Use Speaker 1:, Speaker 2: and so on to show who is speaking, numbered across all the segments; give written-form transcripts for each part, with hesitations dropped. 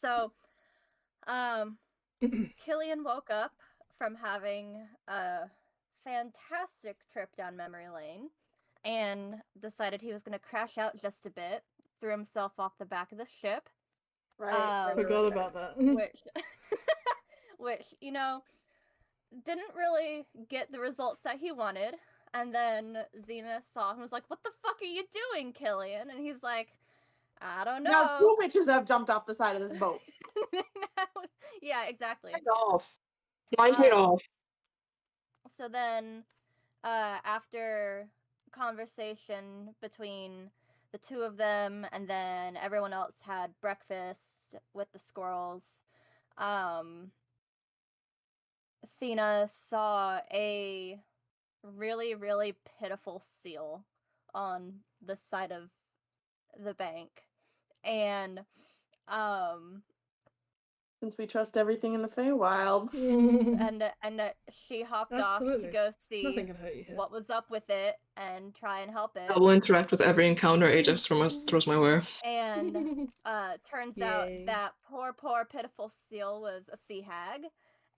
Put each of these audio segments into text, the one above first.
Speaker 1: So, Killian woke up from having a fantastic trip down memory lane and decided he was going to crash out just a bit, threw himself off the back of the ship.
Speaker 2: Right.
Speaker 3: Forgot about that.
Speaker 1: Which, didn't really get the results that he wanted. And then Xena saw him and was like, "What the fuck are you doing, Killian?" And he's like, "I don't know."
Speaker 2: Now 2 witches have jumped off the side of this boat.
Speaker 1: Yeah, exactly.
Speaker 4: Mine paid off.
Speaker 1: So then, after conversation between the two of them, and then everyone else had breakfast with the squirrels, Athena saw a really, really pitiful seal on the side of the bank. And,
Speaker 2: Since we trust everything in the Feywild.
Speaker 1: and she hopped off to go see what was up with it and try and help it.
Speaker 4: I will interact with every encounter Ajax throws my way.
Speaker 1: And turns out that poor pitiful seal was a sea hag,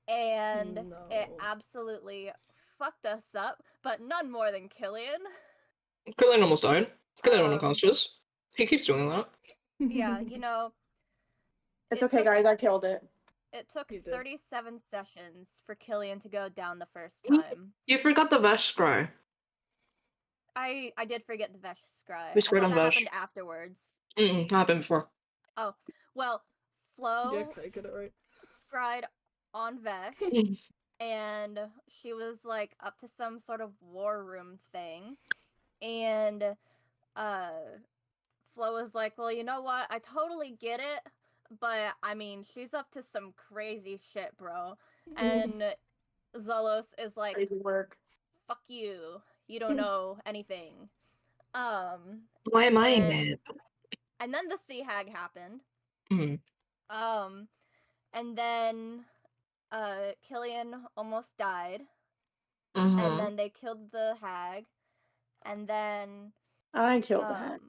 Speaker 1: and it absolutely fucked us up, but none more than Killian.
Speaker 4: Killian almost died. Killian went unconscious. He keeps doing that.
Speaker 1: Yeah,
Speaker 2: It's okay, guys. I killed it.
Speaker 1: It took 37 sessions for Killian to go down the first time.
Speaker 4: You forgot the Vesh scry.
Speaker 1: I did forget the Vesh scry.
Speaker 4: We scryed on
Speaker 1: that
Speaker 4: Vesh.
Speaker 1: happened afterwards.
Speaker 4: Happened before.
Speaker 1: Oh, well, Flo
Speaker 3: okay, get it right.
Speaker 1: Scryed on Vesh, and she was like up to some sort of war room thing, and Flo was like, "Well, you know what? I totally get it, but I mean, she's up to some crazy shit, bro." And Zolos is like,
Speaker 2: "Crazy work.
Speaker 1: Fuck you. You don't know anything."
Speaker 4: Why am I mad?
Speaker 1: And then the sea hag happened.
Speaker 4: Mm-hmm.
Speaker 1: And then Killian almost died.
Speaker 4: Mm-hmm.
Speaker 1: And then they killed the hag. And then
Speaker 2: I killed the hag.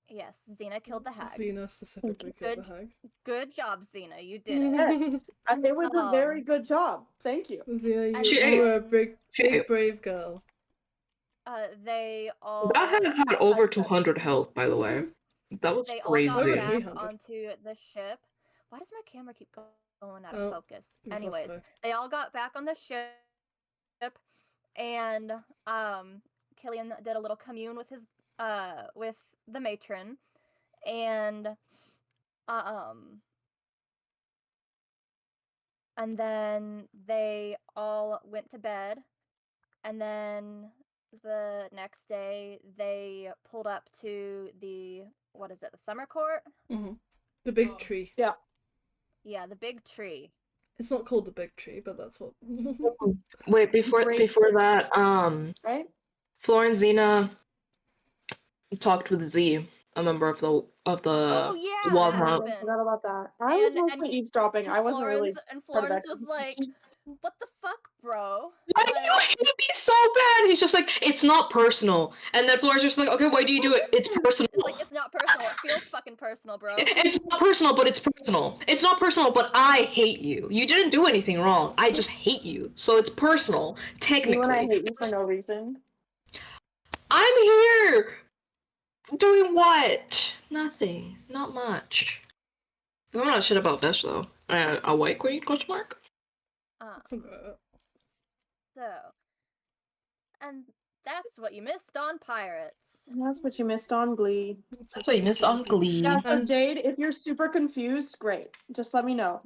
Speaker 1: Yes, Xena killed the hag.
Speaker 3: Xena specifically killed the hag.
Speaker 1: Good job, Xena. You did it.
Speaker 2: Yes. It was a very good job. Thank you.
Speaker 3: Xena, you were a big, brave girl.
Speaker 1: They all...
Speaker 4: That had over 200 health, by the way. That was crazy.
Speaker 1: They all got back onto the ship. Why does my camera keep going out of focus? Anyways, they all got back on the ship, and Killian did a little commune with his with the matron, and then they all went to bed, and then the next day they pulled up to the, what is it, the summer court?
Speaker 3: Mm-hmm. The big tree.
Speaker 2: Yeah.
Speaker 1: Yeah, the big tree.
Speaker 3: It's not called the big tree, but that's what.
Speaker 4: Wait, before that,
Speaker 2: right?
Speaker 4: Flora and Xena talked with Z, a member of the Wild Hunt.
Speaker 2: I forgot about that. I was mostly eavesdropping. I wasn't really.
Speaker 1: And Florence was like, "What the fuck, bro?
Speaker 4: Why do you hate me so bad?" He's just like, "It's not personal." And then Florence just like, "Okay, why do you do it? It's personal."
Speaker 1: It's like, it's not personal. It feels fucking personal, bro.
Speaker 4: It's not personal, but it's personal. It's not personal, but I hate you. You didn't do anything wrong. I just hate you. So it's personal, technically.
Speaker 2: You and I hate you for no reason.
Speaker 4: I'm here! Doing what? Nothing. Not much. I'm not shit about Vesh, though. A white queen, question mark?
Speaker 1: So, and that's what you missed on Pirates.
Speaker 2: That's what you missed on Glee.
Speaker 4: That's what you missed on Glee.
Speaker 2: Yeah, so Jade, if you're super confused, great. Just let me know.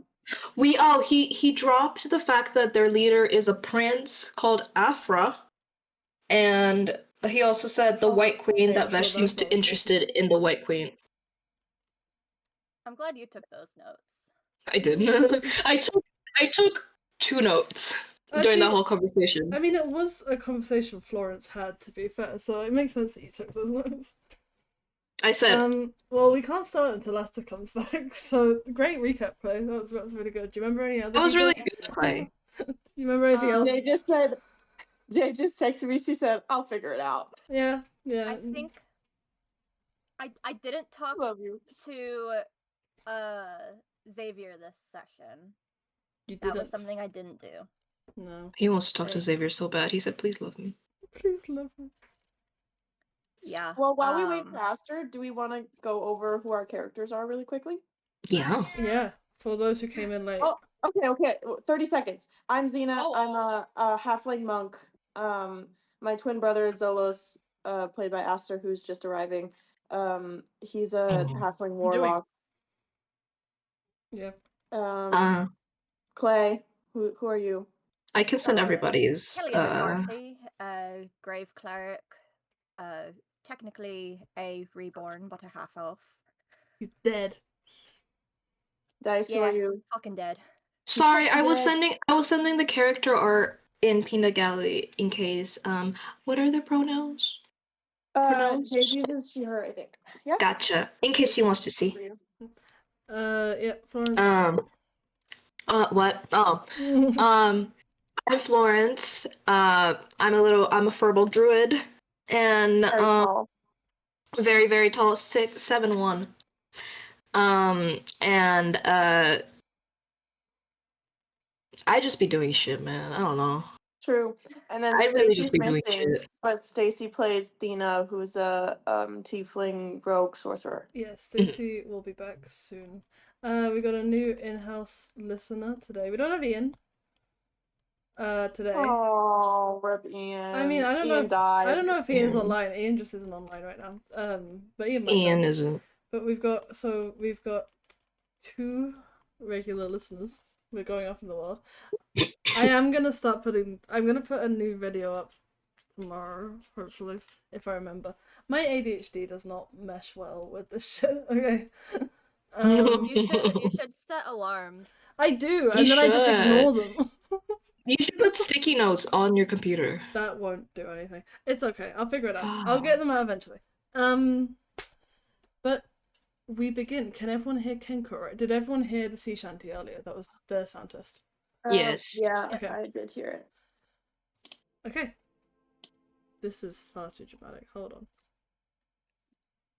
Speaker 4: He dropped the fact that their leader is a prince called Afra, and he also said the White Queen, that Vesh seems to interested in the White Queen.
Speaker 1: I'm glad you took those notes.
Speaker 4: I did. I took 2 notes during that whole conversation.
Speaker 3: I mean, it was a conversation Florence had, to be fair, so it makes sense that you took those notes.
Speaker 4: I said...
Speaker 3: well, we can't start until Asta comes back, so great recap play. That was really good. Do you remember any other
Speaker 4: That was really good play.
Speaker 3: You remember anything else?
Speaker 2: Jay just texted me, she said, "I'll figure it out."
Speaker 3: Yeah.
Speaker 1: I think I didn't talk
Speaker 2: Love you.
Speaker 1: to Xavier this session.
Speaker 3: You
Speaker 1: That
Speaker 3: didn't.
Speaker 1: was something I didn't do.
Speaker 3: No.
Speaker 4: He wants to talk to Xavier so bad. He said, "Please love me."
Speaker 3: Please love me.
Speaker 1: Yeah.
Speaker 2: Well, while we wait for Aster, do we want to go over who our characters are really quickly?
Speaker 4: Yeah.
Speaker 3: Yeah. For those who came in late.
Speaker 2: Oh, okay. 30 seconds. I'm Xena.
Speaker 1: Oh.
Speaker 2: I'm a halfling monk. My twin brother is Zolos, played by Aster, who's just arriving. He's a halfling warlock.
Speaker 3: Yeah.
Speaker 2: Clay, who are you?
Speaker 4: I can send everybody's.
Speaker 1: Killian McCarthy, Grave Cleric, technically a reborn, but a half elf.
Speaker 3: He's dead.
Speaker 2: Dice, who are you?
Speaker 1: Fucking dead.
Speaker 4: Sorry, I was sending the character art in Peanut Gallery in case. What are their pronouns?
Speaker 2: Jade uses she, her, I think. Yeah.
Speaker 4: Gotcha. In case she wants to see.
Speaker 3: Yeah, Florence.
Speaker 4: What? Oh. I'm Florence. I'm a furball druid. And
Speaker 2: Very tall.
Speaker 4: very, very tall, 6'7" 1. And I just be doing shit, man. I don't know.
Speaker 2: True. And then
Speaker 4: I really just
Speaker 2: Stacy's
Speaker 4: be doing
Speaker 2: missing,
Speaker 4: shit.
Speaker 2: but Stacy plays Thena, who's a tiefling rogue sorcerer.
Speaker 3: Yeah, Stacy will be back soon. We got a new in-house listener today. We don't have Ian. Today.
Speaker 2: Oh, rip Ian.
Speaker 3: I mean, I don't know if Ian's online. Ian just isn't online right now. But Ian
Speaker 4: isn't.
Speaker 3: But we've got 2 regular listeners. We're going off in the world. I'm gonna put a new video up tomorrow, hopefully, if I remember. My ADHD does not mesh well with this shit. Okay.
Speaker 1: You should set alarms.
Speaker 3: I do, and then I just ignore them.
Speaker 4: You should put sticky notes on your computer.
Speaker 3: That won't do anything. It's okay. I'll figure it out. I'll get them out eventually. But we begin. Can everyone hear Kenkor? Did everyone hear the sea shanty earlier? That was the sound test.
Speaker 4: Yes.
Speaker 2: Yeah,
Speaker 3: Okay.
Speaker 2: I did hear it.
Speaker 3: Okay. This is far too dramatic. Hold on.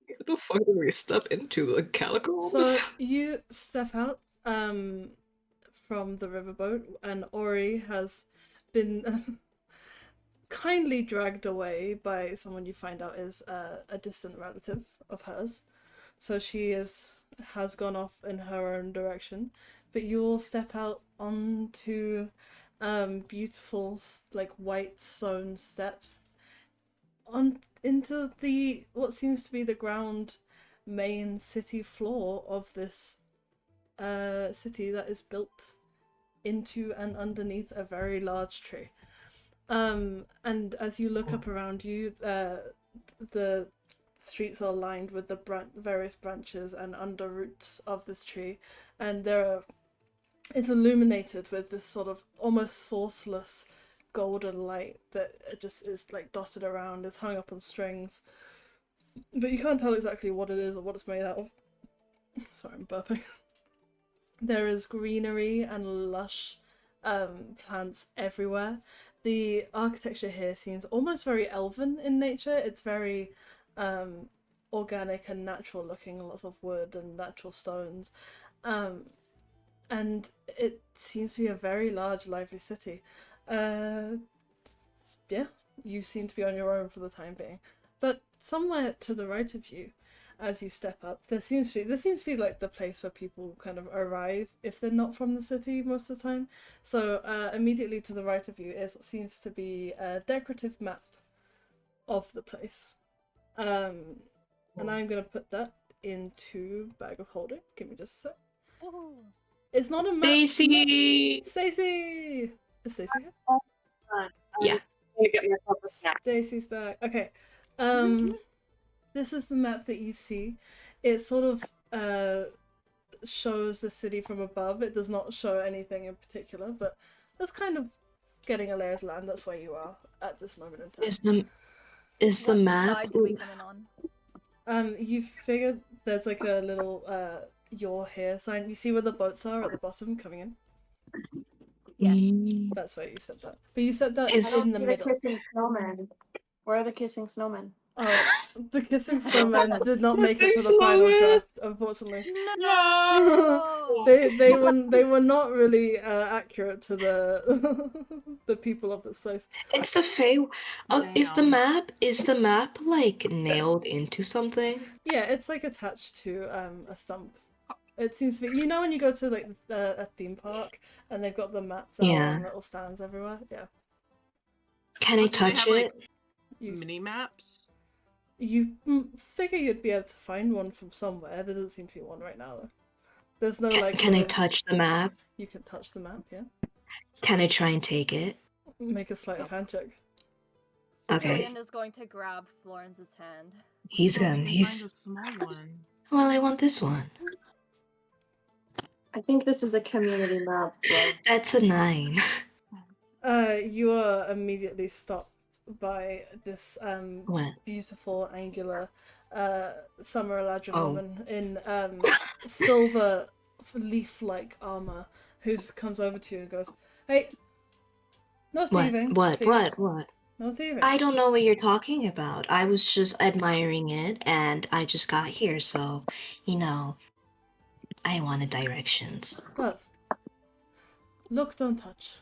Speaker 4: What the fuck did we step into the catacombs?
Speaker 3: So you step out from the riverboat, and Ori has been kindly dragged away by someone you find out is a distant relative of hers. So she has gone off in her own direction, but you all step out onto beautiful like white stone steps into the what seems to be the ground main city floor of this city that is built into and underneath a very large tree. And as you look up around you, the streets are lined with the various branches and under roots of this tree, and it's illuminated with this sort of almost sourceless golden light that just is like dotted around, is hung up on strings, but you can't tell exactly what it is or what it's made out of. Sorry, I'm burping. There is greenery and lush plants everywhere. The architecture here seems almost very elven in nature. It's very organic and natural looking, lots of wood and natural stones. And it seems to be a very large, lively city. Yeah, you seem to be on your own for the time being. But somewhere to the right of you, as you step up, there seems to be like the place where people kind of arrive if they're not from the city most of the time. So immediately to the right of you is what seems to be a decorative map of the place. And I'm gonna put that into bag of holding. Give me just a sec. It's not a map.
Speaker 4: Stacy!
Speaker 3: Stacy! Is Stacy here?
Speaker 4: Yeah.
Speaker 3: Stacy's back. Okay. This is the map that you see. It sort of shows the city from above. It does not show anything in particular, but that's kind of getting a lay of land. That's where you are at this moment in time.
Speaker 4: Is the map?
Speaker 1: What side do we come in on?
Speaker 3: You figured there's like a little "you're here" sign. You see where the boats are at the bottom coming in?
Speaker 4: Yeah.
Speaker 3: That's where you stepped up. But you stepped up in the middle.
Speaker 2: Kissing snowmen. Where are the kissing snowmen?
Speaker 3: Oh, the kissing snowmen did not make it to the final draft, unfortunately.
Speaker 1: No!
Speaker 3: They were not really accurate to the the people of this place.
Speaker 4: It's the is the map like nailed into something?
Speaker 3: Yeah, it's like attached to a stump. It seems to be, you know, when you go to like a theme park and they've got the maps out on little stands everywhere. Yeah.
Speaker 4: Can I touch it?
Speaker 5: Like, mini maps?
Speaker 3: You figure you'd be able to find one from somewhere. There doesn't seem to be one right now though. There's no like.
Speaker 4: Can I touch the map?
Speaker 3: You can touch the map, yeah.
Speaker 4: Can I try and take it?
Speaker 3: Make a sleight of hand check.
Speaker 4: Okay.
Speaker 1: Killian is going to grab Florence's hand.
Speaker 4: He's
Speaker 5: Find
Speaker 4: gonna.
Speaker 5: a small one.
Speaker 4: Well, I want this one.
Speaker 2: I think this is a community map. Flo.
Speaker 4: That's a 9.
Speaker 3: You are immediately stopped by this
Speaker 4: What?
Speaker 3: beautiful, angular, summer Eladrin woman in silver leaf-like armor who comes over to you and goes, "Hey, no thieving.
Speaker 4: What?
Speaker 3: Please.
Speaker 4: What?
Speaker 3: No thieving."
Speaker 4: I don't know what you're talking about. I was just admiring it, and I just got here, so, you know, I wanted directions.
Speaker 3: Well, look, don't touch.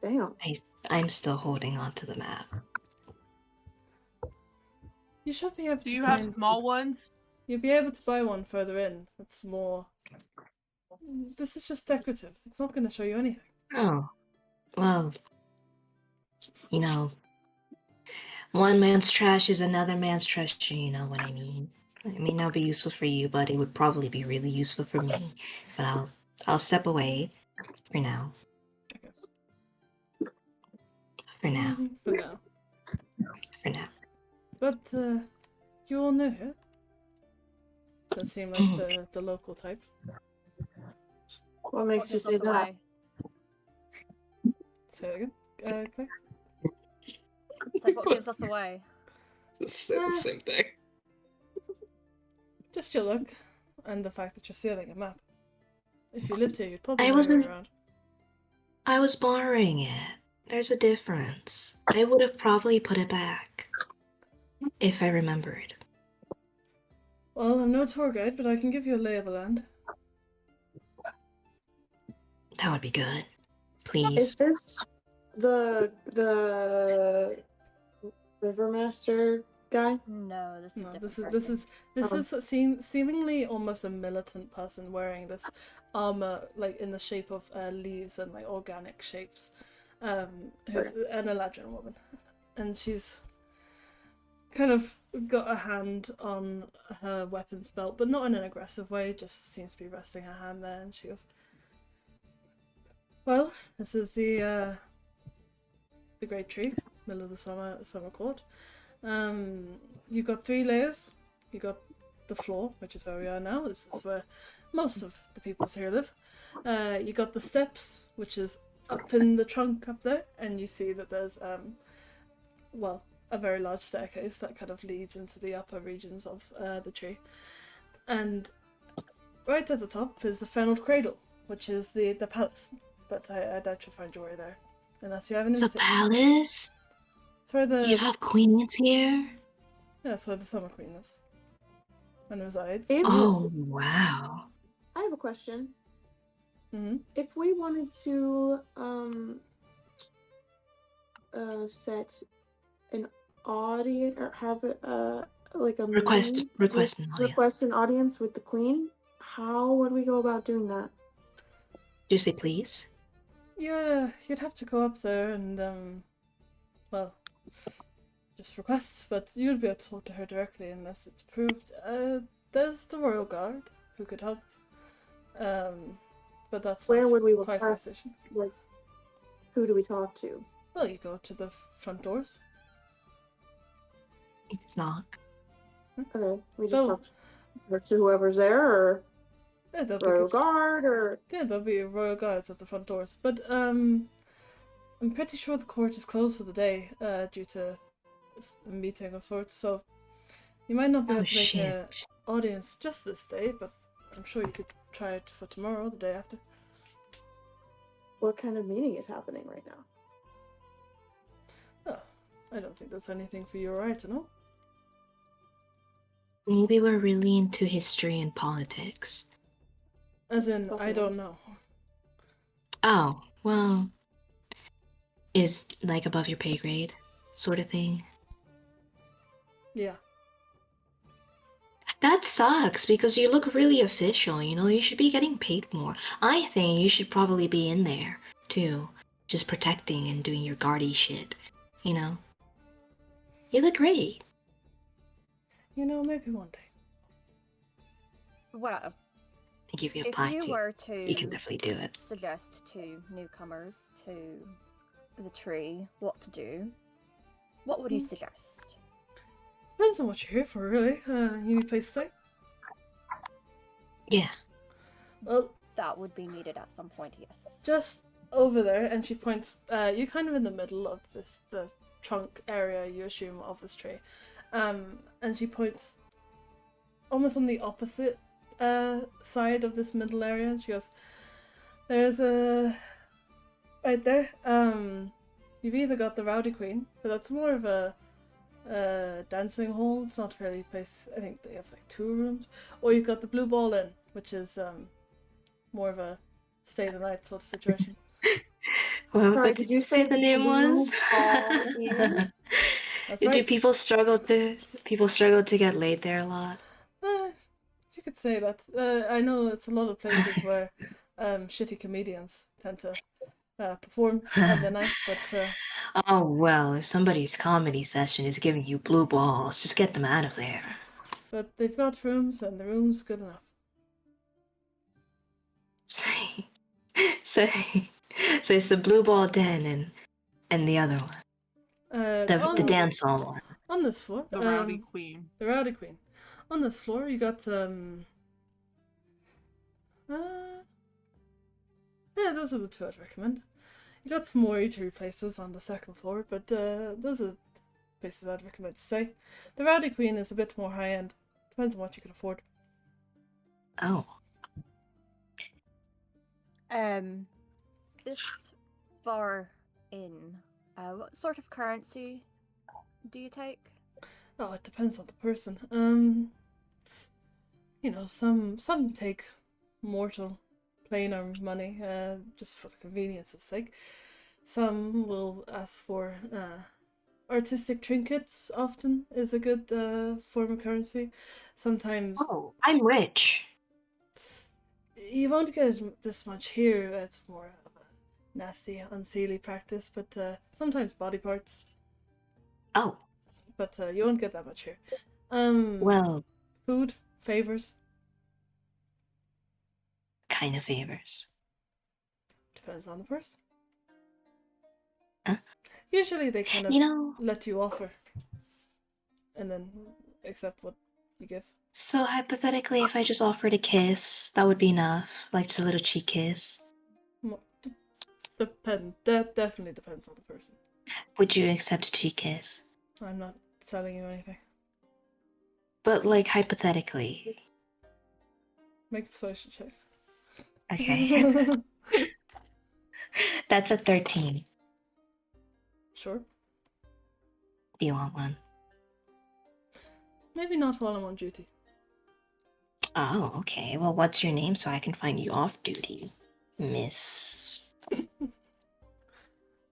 Speaker 2: Damn.
Speaker 4: I'm still holding on to the map.
Speaker 3: You should be able to.
Speaker 5: Do you have small ones?
Speaker 3: You'll be able to buy one further in. It's more. This is just decorative. It's not going to show you anything.
Speaker 4: Oh, well, you know, one man's trash is another man's treasure, you know what I mean? It may not be useful for you, but it would probably be really useful for me. But I'll step away for now. For now.
Speaker 3: For now.
Speaker 4: For now.
Speaker 3: But you all new here? That seem like the local type.
Speaker 2: What makes you say that?
Speaker 3: Say it again. Clay?
Speaker 1: Said what gives us away?
Speaker 6: Say the same thing.
Speaker 3: Just your look, and the fact that you're stealing a map. If you lived here, you'd probably
Speaker 4: I
Speaker 3: know
Speaker 4: wasn't-
Speaker 3: it around.
Speaker 4: I was borrowing it. There's a difference. I would have probably put it back. If I remembered.
Speaker 3: Well, I'm no tour guide, but I can give you a lay of the land.
Speaker 4: That would be good. Please.
Speaker 2: Is this the Rivermaster guy?
Speaker 1: No, this is
Speaker 3: No,
Speaker 1: a
Speaker 3: this
Speaker 1: different
Speaker 3: is seemingly almost a militant person wearing this armor, like in the shape of leaves and like organic shapes. Who's an Eladrin woman, and she's kind of got a hand on her weapons belt, but not in an aggressive way. Just seems to be resting her hand there, and she goes, "Well, this is the great tree, middle of the summer court. You got 3 layers. You got the floor, which is where we are now. This is where most of the people here live. You got the steps, which is up in the trunk up there, and you see that there's well, a very large staircase that kind of leads into the upper regions of the tree. And right at the top is the Fennel Cradle, which is the palace. But I doubt you'll find your way there, unless you have an
Speaker 4: It's a palace?
Speaker 3: It's where the
Speaker 4: You have queens here?
Speaker 3: Yeah, that's where the Summer Queen lives and resides.
Speaker 4: Oh, wow.
Speaker 2: I have a question.
Speaker 3: Mm-hmm.
Speaker 2: If we wanted to set an audience or have like a
Speaker 4: request
Speaker 2: an audience with the queen, how would we go about doing that?
Speaker 4: Do you say please?
Speaker 3: Yeah, you'd have to go up there and well, just request, but you'd be able to talk to her directly unless it's proved. There's the Royal Guard who could help. But that's
Speaker 2: where would we
Speaker 3: quite
Speaker 2: request? Like, who do we talk to?
Speaker 3: Well, you go to the front doors.
Speaker 4: It's knock.
Speaker 2: Okay, we just talk to whoever's there, or
Speaker 3: yeah,
Speaker 2: Royal Guard, or
Speaker 3: yeah, there'll be Royal Guards at the front doors. But I'm pretty sure the court is closed for the day due to a meeting of sorts. So you might not be able to make an audience just this day, but I'm sure you could try it for tomorrow, the day after.
Speaker 2: What kind of meeting is happening right now?
Speaker 3: Oh, I don't think there's anything for you or I to know.
Speaker 4: Maybe we're really into history and politics.
Speaker 3: As in, I don't know.
Speaker 4: Oh, well, is like above your pay grade, sort of thing.
Speaker 3: Yeah.
Speaker 4: That sucks because you look really official, you know? You should be getting paid more. I think you should probably be in there, too. Just protecting and doing your guardy shit, you know? You look great.
Speaker 3: You know, maybe one day.
Speaker 1: Well,
Speaker 4: If you
Speaker 1: if
Speaker 4: apply
Speaker 1: you
Speaker 4: to,
Speaker 1: were to
Speaker 4: you can definitely do it.
Speaker 1: suggest to newcomers to the tree what to do, what would you suggest?
Speaker 3: Depends on what you're here for, really. You need a place to stay?
Speaker 4: Yeah.
Speaker 3: Well,
Speaker 1: That would be needed at some point, yes.
Speaker 3: just over there, and she points, you're kind of in the middle of the trunk area, you assume, of this tree. And she points almost on the opposite side of this middle area, and she goes, there's a... right there, you've either got the Rowdy Queen, but that's more of a dancing hall. It's not really a place. I think they have like 2 rooms. Or you've got the Blue Ball Inn, which is more of a stay the night sort of situation.
Speaker 4: Well,
Speaker 2: Sorry,
Speaker 4: what
Speaker 2: did
Speaker 4: did
Speaker 2: you
Speaker 4: you say
Speaker 2: say
Speaker 4: the name
Speaker 2: Blue
Speaker 4: was?
Speaker 2: Ball Inn?
Speaker 3: That's
Speaker 4: Do
Speaker 3: right.
Speaker 4: people struggle to get laid there a lot?
Speaker 3: You could say that. I know it's a lot of places where shitty comedians tend to perform on the night, but
Speaker 4: Oh well, if somebody's comedy session is giving you blue balls, just get them out of there.
Speaker 3: they've got rooms, and the room's good enough.
Speaker 4: Say, say, so it's the blue ball den and the other one, the dance hall one.
Speaker 3: On this floor,
Speaker 5: The Rowdy Queen.
Speaker 3: The Rowdy Queen. On this floor, you got yeah, those are the 2 I'd recommend. You got some more eatery places on the 2nd floor, but those are places I'd recommend to stay. The Rowdy Queen is a bit more high end. Depends on what you can afford.
Speaker 4: Oh.
Speaker 1: This far in, what sort of currency do you take?
Speaker 3: Oh, it depends on the person. You know, some take mortal planar money, just for the convenience's sake. Some will ask for artistic trinkets. Often is a good form of currency. Sometimes.
Speaker 4: Oh, I'm rich.
Speaker 3: You won't get this much here. It's more of a nasty, unseelie practice. But sometimes body parts.
Speaker 4: Oh.
Speaker 3: But you won't get that much here.
Speaker 4: Well.
Speaker 3: Food, favors.
Speaker 4: Kind of favors.
Speaker 3: Depends on the person.
Speaker 4: Huh?
Speaker 3: Usually they kind of let you offer. And then accept what you give.
Speaker 4: So hypothetically, if I just offered a kiss, that would be enough? Like just a little cheek kiss?
Speaker 3: That definitely depends on the person.
Speaker 4: Would you accept a cheek kiss?
Speaker 3: I'm not selling you anything.
Speaker 4: But like hypothetically.
Speaker 3: Make a persuasion check.
Speaker 4: Okay. That's a 13.
Speaker 3: Sure.
Speaker 4: Do you want one?
Speaker 3: Maybe not while I'm on duty.
Speaker 4: Oh, okay. Well, what's your name so I can find you off duty, Miss?
Speaker 3: I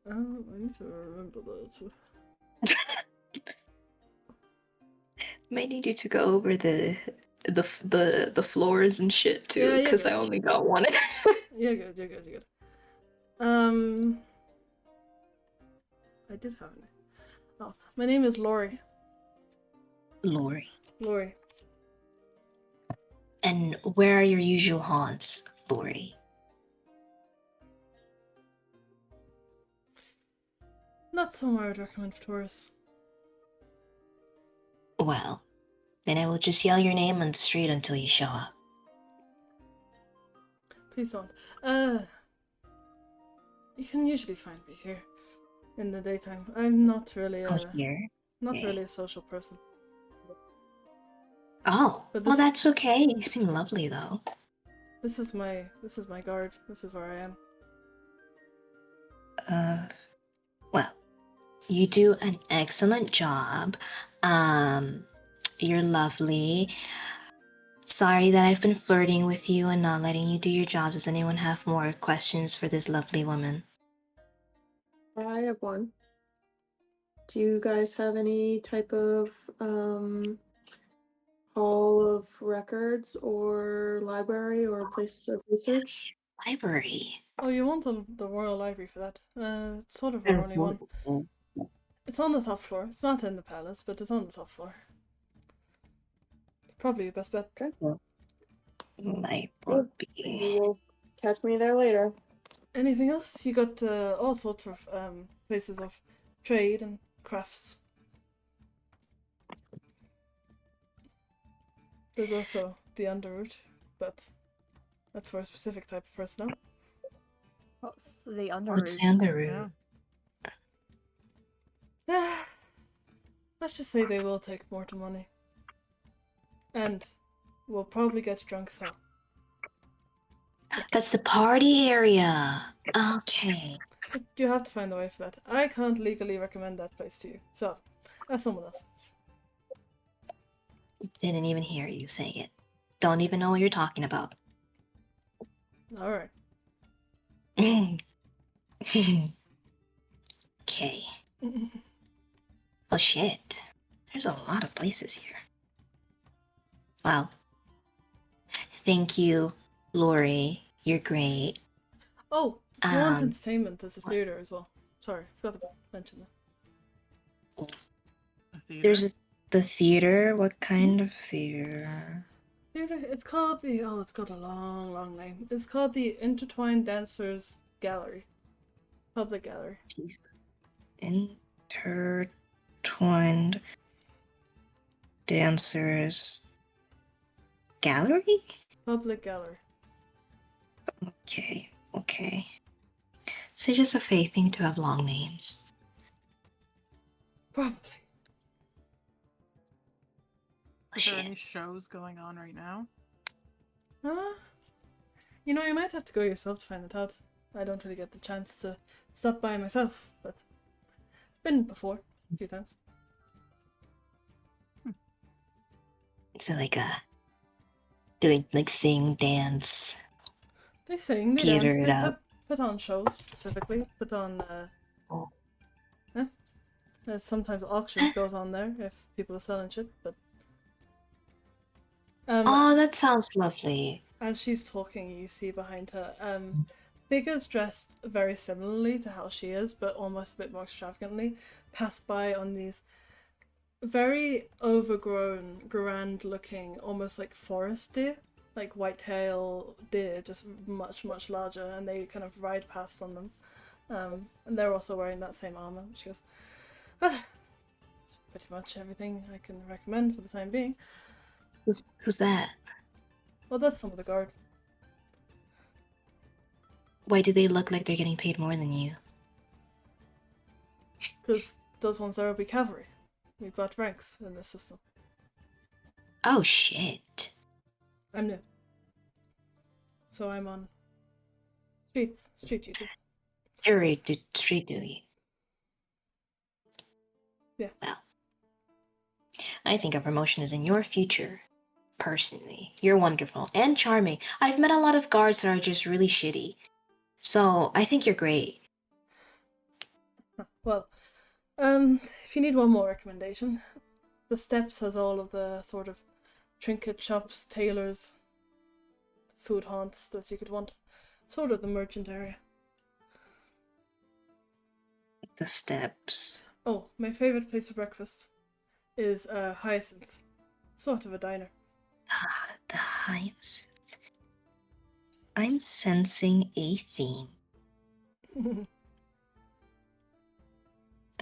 Speaker 3: need to remember that.
Speaker 4: Might need you to go over the floors and shit too, because I only got one.
Speaker 3: You're good. I did have it. Oh, my name is Lori.
Speaker 4: Lori.
Speaker 3: Lori.
Speaker 4: And where are your usual haunts, Lori?
Speaker 3: Not somewhere I'd recommend for tourists.
Speaker 4: Well, then I will just yell your name on the street until you show up.
Speaker 3: Please don't. You can usually find me here in the daytime. I'm not really really a social person.
Speaker 4: Oh, well, that's okay. You seem lovely, though.
Speaker 3: This is my guard. This is where I am.
Speaker 4: Well, you do an excellent job. You're lovely. Sorry that I've been flirting with you and not letting you do your job. Does anyone have more questions for this lovely woman?
Speaker 2: I have one. Do you guys have any type of hall of records or library or place of research?
Speaker 4: Library.
Speaker 3: Oh, you want the Royal Library for that? It's sort of our only one. It's on the top floor. It's not in the palace, but it's on the top floor. It's probably your best bet.
Speaker 2: Okay.
Speaker 4: Library.
Speaker 2: You will catch me there later.
Speaker 3: Anything else? You got all sorts of places of trade and crafts. There's also the Underroot, but that's for a specific type of personnel.
Speaker 1: What's the Underroot?
Speaker 4: What's the Underroot?
Speaker 3: Let's just say they will take more to money. And we'll probably get drunk as hell.
Speaker 4: That's the party area. Okay.
Speaker 3: But you have to find a way for that. I can't legally recommend that place to you, so that's someone else.
Speaker 4: Didn't even hear you say it. Don't even know what you're talking about.
Speaker 3: Alright.
Speaker 4: Okay. Oh shit. There's a lot of places here. Wow. Thank you, Lori. You're great.
Speaker 3: Oh, if you want entertainment, there's a theatre as well. Sorry, forgot to mention that.
Speaker 4: There's the theater. What kind of theater?
Speaker 3: Theatre? It's called the... Oh, it's got a long, long name. It's called the Intertwined Dancers Gallery. Public Gallery.
Speaker 4: Jeez. Intertwined Dancers Gallery?
Speaker 3: Public Gallery.
Speaker 4: Okay, okay. So just a fake thing to have long names.
Speaker 3: Probably.
Speaker 5: Are there any shows going on right now?
Speaker 3: You know, you might have to go yourself to find it out. I don't really get the chance to stop by myself, but been before a few times.
Speaker 4: So like doing like sing, dance.
Speaker 3: They sing, they
Speaker 4: theater
Speaker 3: dance,
Speaker 4: it
Speaker 3: they
Speaker 4: up.
Speaker 3: put on shows specifically. Put on there's sometimes auctions goes on there if people are selling shit, but
Speaker 4: oh, that sounds lovely.
Speaker 3: as she's talking, you see behind her figures dressed very similarly to how she is, but almost a bit more extravagantly, pass by on these very overgrown, grand-looking, almost like forest deer, like whitetail deer, just much, much larger, and they kind of ride past on them. And they're also wearing that same armor. She goes, it's pretty much everything I can recommend for the time being.
Speaker 4: Who's that?
Speaker 3: Well, that's some of the guard.
Speaker 4: Why do they look like they're getting paid more than you?
Speaker 3: Because those ones there will be cavalry. We've got ranks in this system.
Speaker 4: Oh shit.
Speaker 3: I'm new. So I'm on street duty.
Speaker 4: Street duty.
Speaker 3: Yeah.
Speaker 4: Well, I think a promotion is in your future. Personally, you're wonderful and charming. I've met a lot of guards that are just really shitty. So I think you're great.
Speaker 3: Well, if you need one more recommendation, the Steps has all of the sort of trinket shops, tailors, food haunts that you could want. Sort of the merchant area.
Speaker 4: The Steps.
Speaker 3: Oh, my favorite place for breakfast is Hyacinth. Sort of a diner.
Speaker 4: The Hyacinth. I'm sensing a theme.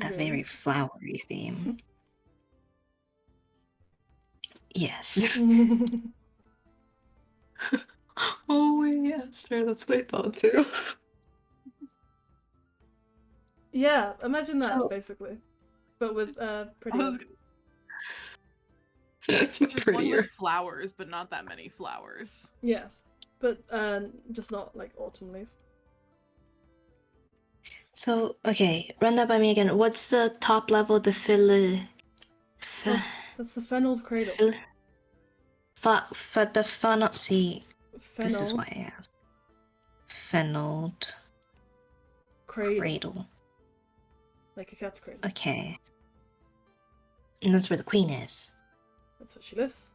Speaker 4: A very flowery theme. Yes. Oh, yes, sure, that's what I thought too.
Speaker 3: Yeah, imagine that, basically. But with pretty...
Speaker 5: There's one with flowers, but not that many flowers.
Speaker 3: Yeah, but just not like autumn leaves.
Speaker 4: So, okay, run that by me again. What's the top level? The
Speaker 3: That's the Fennel Cradle.
Speaker 4: For the funnel. See, this is
Speaker 3: Fennel.
Speaker 4: why I asked. Fennelled cradle.
Speaker 3: Like a cat's cradle.
Speaker 4: Okay. And that's where the queen is.
Speaker 3: That's where she lives.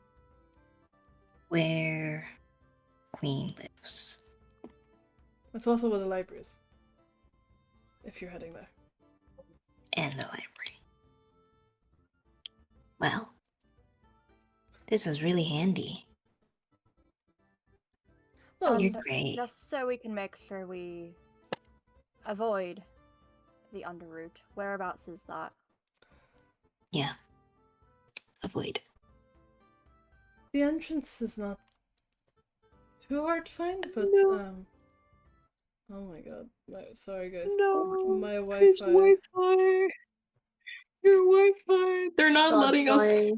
Speaker 4: Where queen lives.
Speaker 3: That's also where the library is. If you're heading there.
Speaker 4: And the library. Well, this was really handy.
Speaker 3: Well,
Speaker 4: You're great.
Speaker 1: Just so we can make sure we avoid the underroute. Whereabouts is that?
Speaker 4: Yeah. Avoid.
Speaker 3: the entrance is not too hard to find, but
Speaker 6: No.
Speaker 3: Oh my god. Sorry guys.
Speaker 6: No.
Speaker 3: My
Speaker 6: His
Speaker 3: Wi-Fi.
Speaker 6: Wi-Fi. Your Wi-Fi. They're not
Speaker 2: God's
Speaker 6: letting us.
Speaker 2: dying.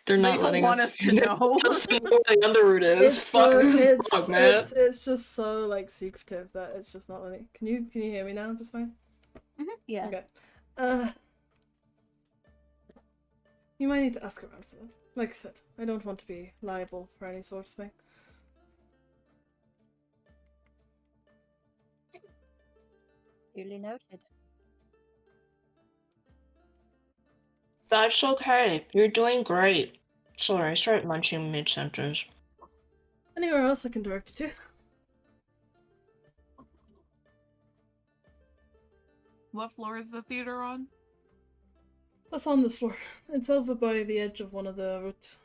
Speaker 6: They're
Speaker 5: They
Speaker 6: not
Speaker 5: don't
Speaker 6: letting
Speaker 5: want
Speaker 6: us.
Speaker 5: us to know.
Speaker 6: Where the underroute is.
Speaker 3: It's so
Speaker 6: Fuck, man.
Speaker 3: it's just so like secretive that it's just not letting. Can you hear me now just fine?
Speaker 1: Yeah.
Speaker 3: Okay. You might need to ask around for that. Like I said, I don't want to be liable for any sort of thing.
Speaker 1: Duly noted.
Speaker 4: That's okay. You're doing great. Sorry, I started munching mid-sentence.
Speaker 3: Anywhere else I can direct you to?
Speaker 5: What floor is the theater on?
Speaker 3: That's on this floor. It's over by the edge of one of the routes.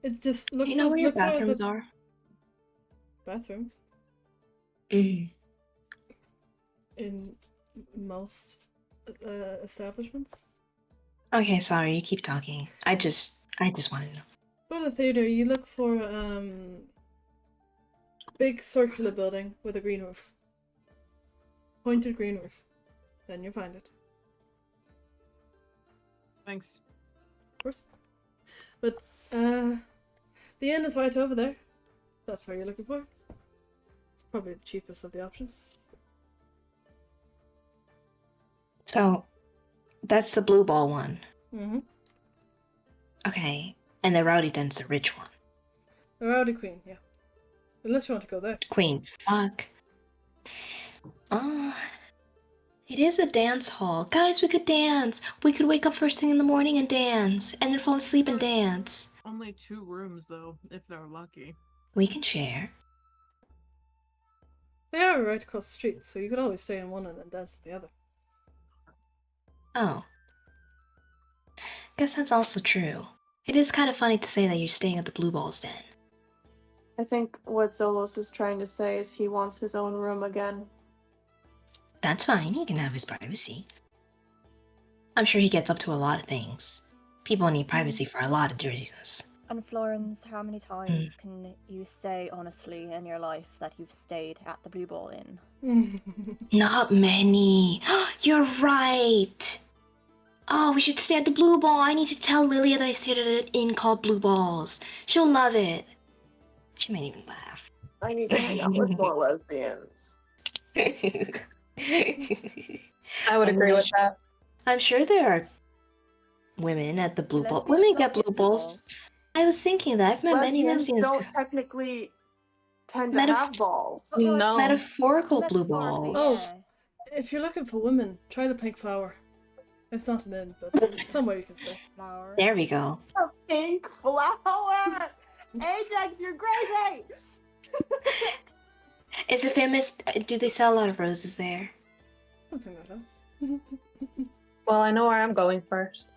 Speaker 3: It's just look
Speaker 4: You
Speaker 3: for
Speaker 4: know where your
Speaker 3: look for
Speaker 4: bathrooms
Speaker 3: the
Speaker 4: are?
Speaker 3: bathrooms
Speaker 4: Mm.
Speaker 3: in most establishments.
Speaker 4: Okay, sorry, you keep talking. I just want to know.
Speaker 3: For the theater, you look for big circular building with a green roof. Pointed green roof. Then you find it.
Speaker 5: Thanks.
Speaker 3: Of course. But the inn is right over there. That's where you're looking for. It's probably the cheapest of the options.
Speaker 4: So, that's the blue ball one.
Speaker 3: Mm-hmm.
Speaker 4: Okay, and the rowdy den's the rich one.
Speaker 3: The Rowdy Queen, yeah. Unless you want to go there.
Speaker 4: Queen, fuck. It is a dance hall. Guys, we could dance. We could wake up first thing in the morning and dance, and then fall asleep and dance.
Speaker 5: Only 2 rooms, though, if they're lucky.
Speaker 4: We can share.
Speaker 3: They are right across the street, so you could always stay in one and then dance in the other.
Speaker 4: Oh. Guess that's also true. It is kind of funny to say that you're staying at the Blue Balls Den.
Speaker 2: I think what Zolos is trying to say is he wants his own room again.
Speaker 4: That's fine, he can have his privacy. I'm sure he gets up to a lot of things. People need privacy for a lot of reasons.
Speaker 1: And Florence, how many times can you say honestly in your life that you've stayed at the Blue Ball Inn?
Speaker 4: Not many. You're right. Oh, we should stay at the Blue Ball. I need to tell Lilia that I stayed at an inn called Blue Balls. She'll love it. She might even laugh.
Speaker 2: I need to hang out with more lesbians.
Speaker 7: I would agree with that.
Speaker 4: I'm sure there are women at the Blue Ball.
Speaker 1: Lesbians
Speaker 4: Women
Speaker 1: don't
Speaker 4: get
Speaker 1: get
Speaker 4: Blue Balls. I was thinking that. I've met many lesbians.
Speaker 2: don't technically tend to
Speaker 4: Metaf-
Speaker 2: have balls.
Speaker 1: But, like,
Speaker 7: No.
Speaker 4: Metaphorical Blue
Speaker 1: metaphorically,
Speaker 4: Balls.
Speaker 1: yeah.
Speaker 3: If you're looking for women, try the Pink Flower. It's not an inn, but it's somewhere you can stay.
Speaker 1: Flower.
Speaker 4: There we go.
Speaker 2: A pink flower! Ajax, you're crazy!
Speaker 4: Is it famous? Do they sell a lot of roses there?
Speaker 3: Something like that.
Speaker 7: Well, I know where I'm going first.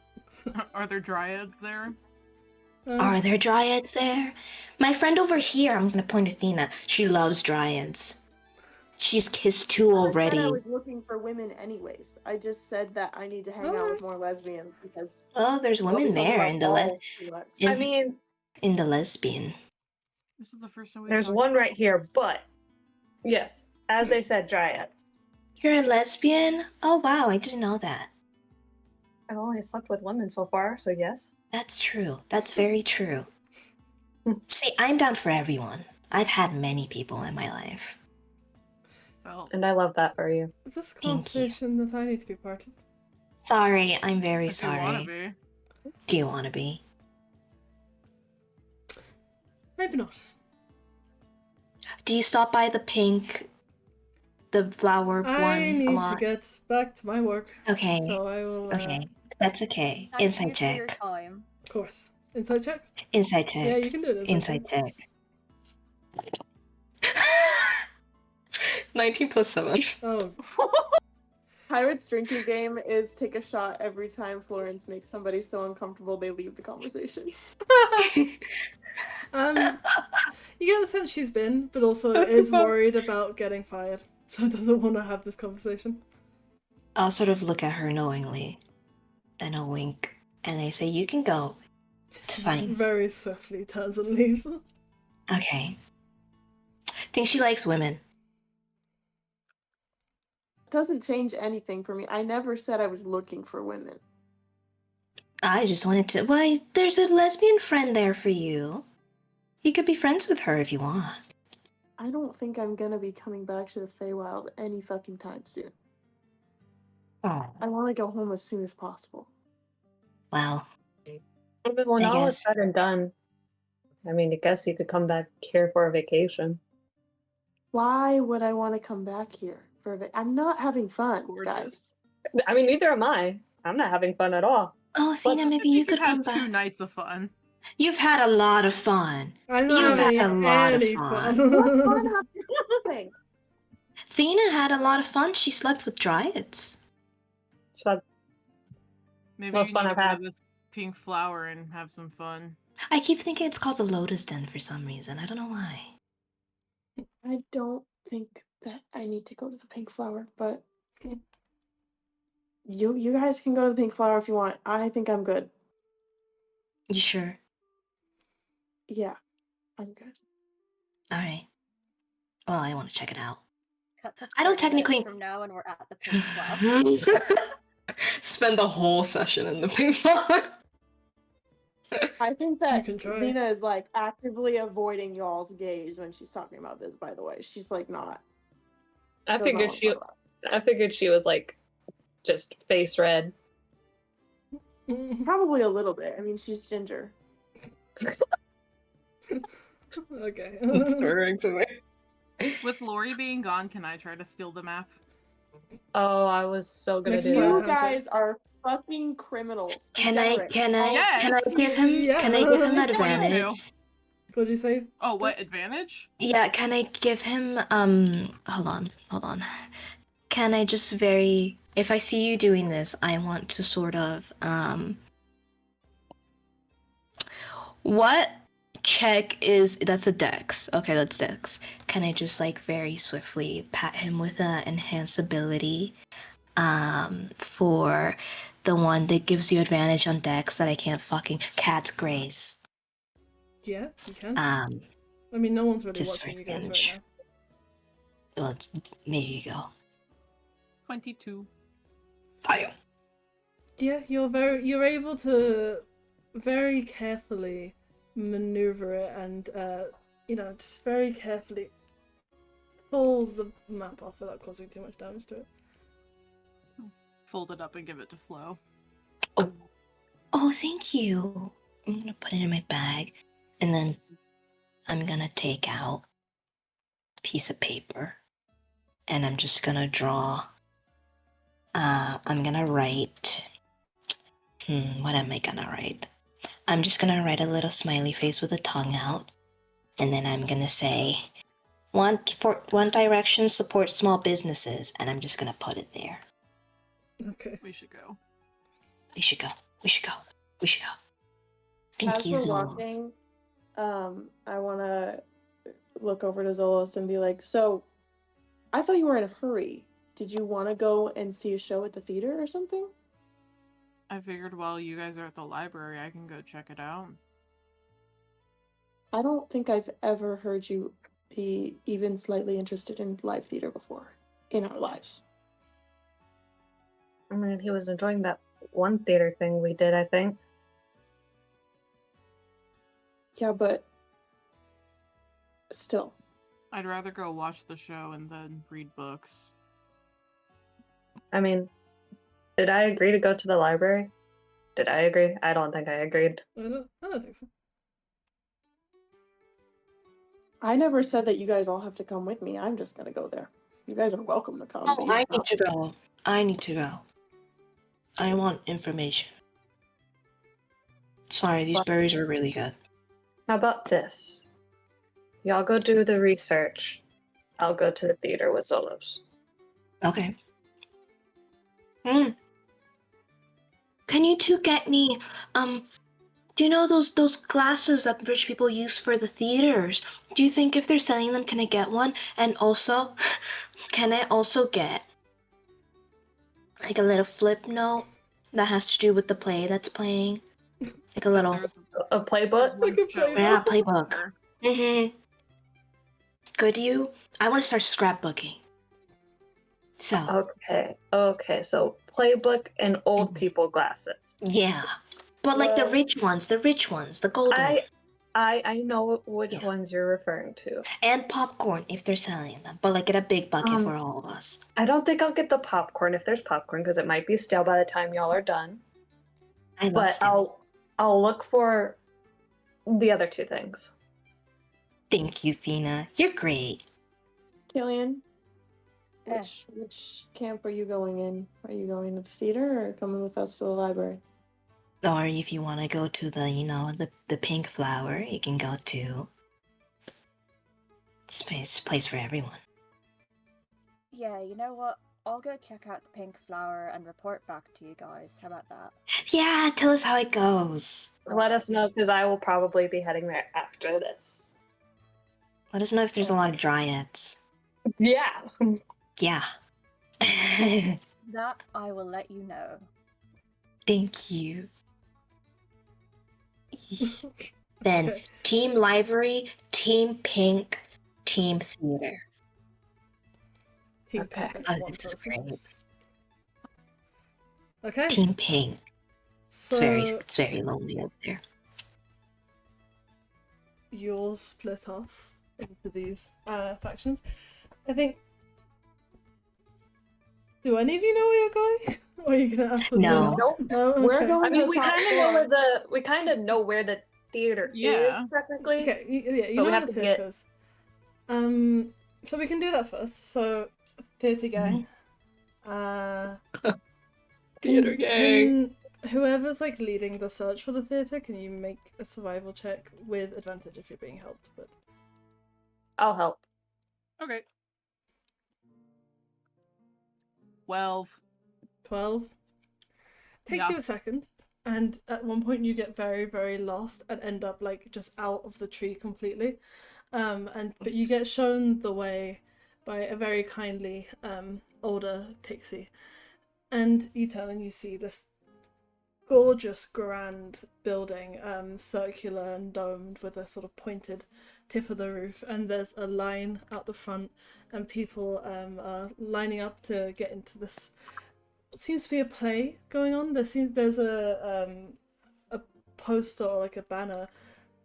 Speaker 5: Are there dryads there?
Speaker 4: Are there dryads there? My friend over here, I'm gonna point to Athena. She loves dryads. She's kissed 2 already.
Speaker 2: I was looking for women anyways. I just said that I need to hang out with more lesbians because
Speaker 4: Oh, there's women
Speaker 2: we talk
Speaker 4: there
Speaker 2: about
Speaker 4: in the
Speaker 2: balls too much.
Speaker 4: in,
Speaker 7: I mean,
Speaker 4: in the lesbian.
Speaker 5: This is the first time we've
Speaker 7: there's
Speaker 5: talked
Speaker 7: one
Speaker 5: about
Speaker 7: right here,
Speaker 5: this.
Speaker 7: but yes, as they said, dryads.
Speaker 4: You're a lesbian? Oh wow, I didn't know that.
Speaker 7: I've only slept with women so far, so yes.
Speaker 4: That's true. That's very true. See, I'm down for everyone. I've had many people in my life.
Speaker 5: Well,
Speaker 7: And I love that for you.
Speaker 3: Is this a
Speaker 4: Thank you.
Speaker 3: conversation that I need to be part of?
Speaker 4: Sorry, I'm very
Speaker 5: if you wanna
Speaker 4: sorry.
Speaker 5: be.
Speaker 4: Do you want to be?
Speaker 3: Maybe not.
Speaker 4: Do you stop by the flower
Speaker 3: I
Speaker 4: one a
Speaker 3: need to
Speaker 4: lot?
Speaker 3: get back to my work.
Speaker 4: Okay.
Speaker 3: So I will.
Speaker 4: Okay. That's okay.
Speaker 1: Thank you
Speaker 4: Inside
Speaker 1: for your
Speaker 4: check.
Speaker 1: time.
Speaker 3: Of course. Inside check?
Speaker 4: Inside check.
Speaker 3: Yeah, you can do it
Speaker 4: Inside check. 19 plus 7.
Speaker 3: Oh.
Speaker 2: Pirate's drinking game is take a shot every time Florence makes somebody so uncomfortable they leave the conversation.
Speaker 3: You get the sense she's been, but also is worried about getting fired, so doesn't want to have this conversation.
Speaker 4: I'll sort of look at her knowingly, then I'll wink, and I say, "You can go. It's fine."
Speaker 3: Very swiftly turns and leaves.
Speaker 4: Okay. Think she likes women.
Speaker 2: Doesn't change anything for me. I never said I was looking for women.
Speaker 4: I just wanted to. Why, there's a lesbian friend there for you. You could be friends with her if you want.
Speaker 2: I don't think I'm gonna be coming back to the Feywild any fucking time soon.
Speaker 4: Oh,
Speaker 2: I want to go home as soon as possible.
Speaker 4: well.
Speaker 7: When
Speaker 4: I
Speaker 7: all is
Speaker 4: guess.
Speaker 7: said and done, I mean, I guess you could come back here for a vacation.
Speaker 2: Why would I want to come back here for I'm not having fun,
Speaker 5: Gorgeous.
Speaker 2: guys.
Speaker 7: I mean, neither am I. I'm not having fun at all.
Speaker 4: Oh, Athena, maybe you could come
Speaker 5: have
Speaker 4: back.
Speaker 5: 2 nights of fun.
Speaker 4: You've had a lot of fun.
Speaker 3: I'm not
Speaker 4: You've
Speaker 3: having
Speaker 4: had a lot of
Speaker 3: any
Speaker 4: fun.
Speaker 2: What fun happening?
Speaker 4: Athena had a lot of fun. She slept with dryads.
Speaker 7: So
Speaker 5: Maybe
Speaker 7: Most
Speaker 5: you
Speaker 7: fun
Speaker 5: need
Speaker 7: I've
Speaker 5: to go
Speaker 7: had.
Speaker 5: to this pink flower and have some fun.
Speaker 4: I keep thinking it's called the Lotus Den for some reason. I don't know why.
Speaker 2: I don't think that I need to go to the Pink Flower, but you guys can go to the Pink Flower if you want. I think I'm good.
Speaker 4: You sure?
Speaker 2: Yeah, I'm good.
Speaker 4: All right. Well, I want to check it out.
Speaker 1: Cut to
Speaker 4: I don't
Speaker 1: 30 minutes
Speaker 4: technically
Speaker 1: from now, and we're at the Pink Flower.
Speaker 6: Spend the whole session in the pink flower.
Speaker 2: I think that
Speaker 3: can try.
Speaker 2: Xena is like actively avoiding y'all's gaze when she's talking about this, by the way. She's like not.
Speaker 7: I
Speaker 2: does not
Speaker 7: figured
Speaker 2: wanna
Speaker 7: she.
Speaker 2: talk about
Speaker 7: I figured she was like, just face red.
Speaker 2: it. Probably a little bit. I mean, she's ginger.
Speaker 3: Okay.
Speaker 6: That's fair, actually.
Speaker 5: With Lori being gone, can I try to steal the map?
Speaker 7: Oh, I was so gonna
Speaker 3: Next
Speaker 7: do
Speaker 3: time.
Speaker 2: You
Speaker 7: that.
Speaker 2: guys are fucking criminals.
Speaker 4: Can I
Speaker 2: Degenerates.
Speaker 5: Yes.
Speaker 4: give him
Speaker 3: Yeah.
Speaker 4: can I give him
Speaker 3: What
Speaker 5: do you want to
Speaker 4: advantage?
Speaker 5: do?
Speaker 3: What'd you say?
Speaker 5: Oh, what
Speaker 3: This?
Speaker 5: advantage?
Speaker 4: Yeah, can I give him hold on. Can I just if I see you doing this, I want to sort of what check is that's a dex. Okay, that's dex. Can I just like very swiftly pat him with a enhance ability for the one that gives you advantage on dex that I can't fucking cat's graze.
Speaker 3: Yeah, you can.
Speaker 4: I
Speaker 3: mean, no one's really
Speaker 4: just for
Speaker 3: watching you guys
Speaker 4: advantage.
Speaker 3: right
Speaker 4: Well, there you go.
Speaker 5: 22.
Speaker 4: Fire.
Speaker 3: Yeah, you're able to very carefully maneuver it and just very carefully pull the map off without causing too much damage to it.
Speaker 5: Fold it up and give it to Flo.
Speaker 4: Oh, thank you. I'm gonna put it in my bag, and then I'm gonna take out a piece of paper, and I'm just gonna draw. I'm gonna write. What am I gonna write? I'm just gonna write a little smiley face with a tongue out, and then I'm gonna say, One Direction supports small businesses, and I'm just gonna put it there.
Speaker 3: Okay.
Speaker 5: We should go.
Speaker 4: We should go. Thank
Speaker 2: As
Speaker 4: you,
Speaker 2: we're
Speaker 4: Zola.
Speaker 2: walking, I want to look over to Zolos and be like, so, I thought you were in a hurry. Did you want to go and see a show at the theater or something?
Speaker 5: I figured while you guys are at the library, I can go check it out.
Speaker 2: I don't think I've ever heard you be even slightly interested in live theater before in our lives.
Speaker 7: I mean, he was enjoying that one theater thing we did, I think.
Speaker 2: Yeah, but still.
Speaker 5: I'd rather go watch the show and then read books.
Speaker 7: I mean, did I agree to go to the library? Did I agree? I don't think I agreed.
Speaker 3: I don't think so.
Speaker 2: I never said that you guys all have to come with me. I'm just gonna go there. You guys are welcome to come.
Speaker 4: Oh,
Speaker 2: but you
Speaker 4: I
Speaker 2: don't
Speaker 4: need
Speaker 2: have
Speaker 4: to go. I need to go. I want information. Sorry, these berries are really good.
Speaker 7: How about this? Y'all go do the research. I'll go to the theater with Zolos.
Speaker 4: Okay. Can you two get me, do you know those glasses that rich people use for the theaters? Do you think if they're selling them, can I get one? And also, can I also get like a little flip note that has to do with the play that's playing? Like a little,
Speaker 7: A playbook?
Speaker 3: Like a
Speaker 5: show.
Speaker 4: yeah, playbook. Could you? I want to start scrapbooking. So,
Speaker 7: Okay, so playbook and old people glasses.
Speaker 4: yeah. But like the
Speaker 2: Well-
Speaker 4: rich ones, the gold ones.
Speaker 7: I know which
Speaker 4: Yeah.
Speaker 7: ones you're referring to.
Speaker 4: And popcorn if they're selling them, but like in a big bucket for all of us.
Speaker 7: I don't think I'll get the popcorn if there's popcorn because it might be stale by the time y'all are done.
Speaker 4: I love
Speaker 7: But
Speaker 4: stale.
Speaker 7: I'll look for the other two things.
Speaker 4: Thank you, Thina. You're great.
Speaker 2: Killian,
Speaker 1: Eh.
Speaker 2: which camp are you going in? Are you going to the theater or coming with us to the library?
Speaker 4: Or if you want to go to the pink flower, you can go to. It's a place for everyone.
Speaker 1: Yeah, you know what? I'll go check out the pink flower and report back to you guys. How about that?
Speaker 4: Yeah, tell us how it goes.
Speaker 7: Let us know because I will probably be heading there after this.
Speaker 4: Let us know if there's a lot of dryads.
Speaker 7: Yeah.
Speaker 4: Yeah.
Speaker 1: That I will let you know.
Speaker 4: Thank you. Then
Speaker 3: Okay.
Speaker 4: Team Library, Team Pink, Team Theater.
Speaker 3: Team
Speaker 7: Okay.
Speaker 3: Pink is
Speaker 4: Oh,
Speaker 3: one
Speaker 4: this is
Speaker 3: person.
Speaker 4: great.
Speaker 3: Okay.
Speaker 4: Team Pink.
Speaker 3: So
Speaker 4: It's very lonely up there.
Speaker 3: you're split off into these factions. I think. Do any of you know where you're going? Or are you gonna ask for
Speaker 4: No.
Speaker 3: the...
Speaker 7: Nope.
Speaker 3: No. Okay.
Speaker 2: We're going
Speaker 7: I mean,
Speaker 2: to
Speaker 7: we
Speaker 2: the top
Speaker 7: kind of
Speaker 2: floor.
Speaker 7: know where the theater
Speaker 5: Yeah.
Speaker 7: is technically.
Speaker 3: Okay. Yeah, you
Speaker 7: But we
Speaker 3: know
Speaker 7: have
Speaker 3: where the
Speaker 7: to
Speaker 3: theatre
Speaker 7: get-
Speaker 3: is. So we can do that first. So, theatre gang.
Speaker 6: Theater gang.
Speaker 3: Whoever's like leading the search for the theatre, can you make a survival check with advantage if you're being helped? But
Speaker 7: I'll help.
Speaker 5: Okay. 12.
Speaker 3: 12 takes
Speaker 5: Yeah.
Speaker 3: you a second, and at one point you get very, very lost and end up like just out of the tree completely. But you get shown the way by a very kindly older pixie, and you turn and you see this gorgeous grand building, circular and domed with a sort of pointed tip of the roof, and there's a line out the front and people are lining up to get into this. It seems to be a play going on. There's a poster or like a banner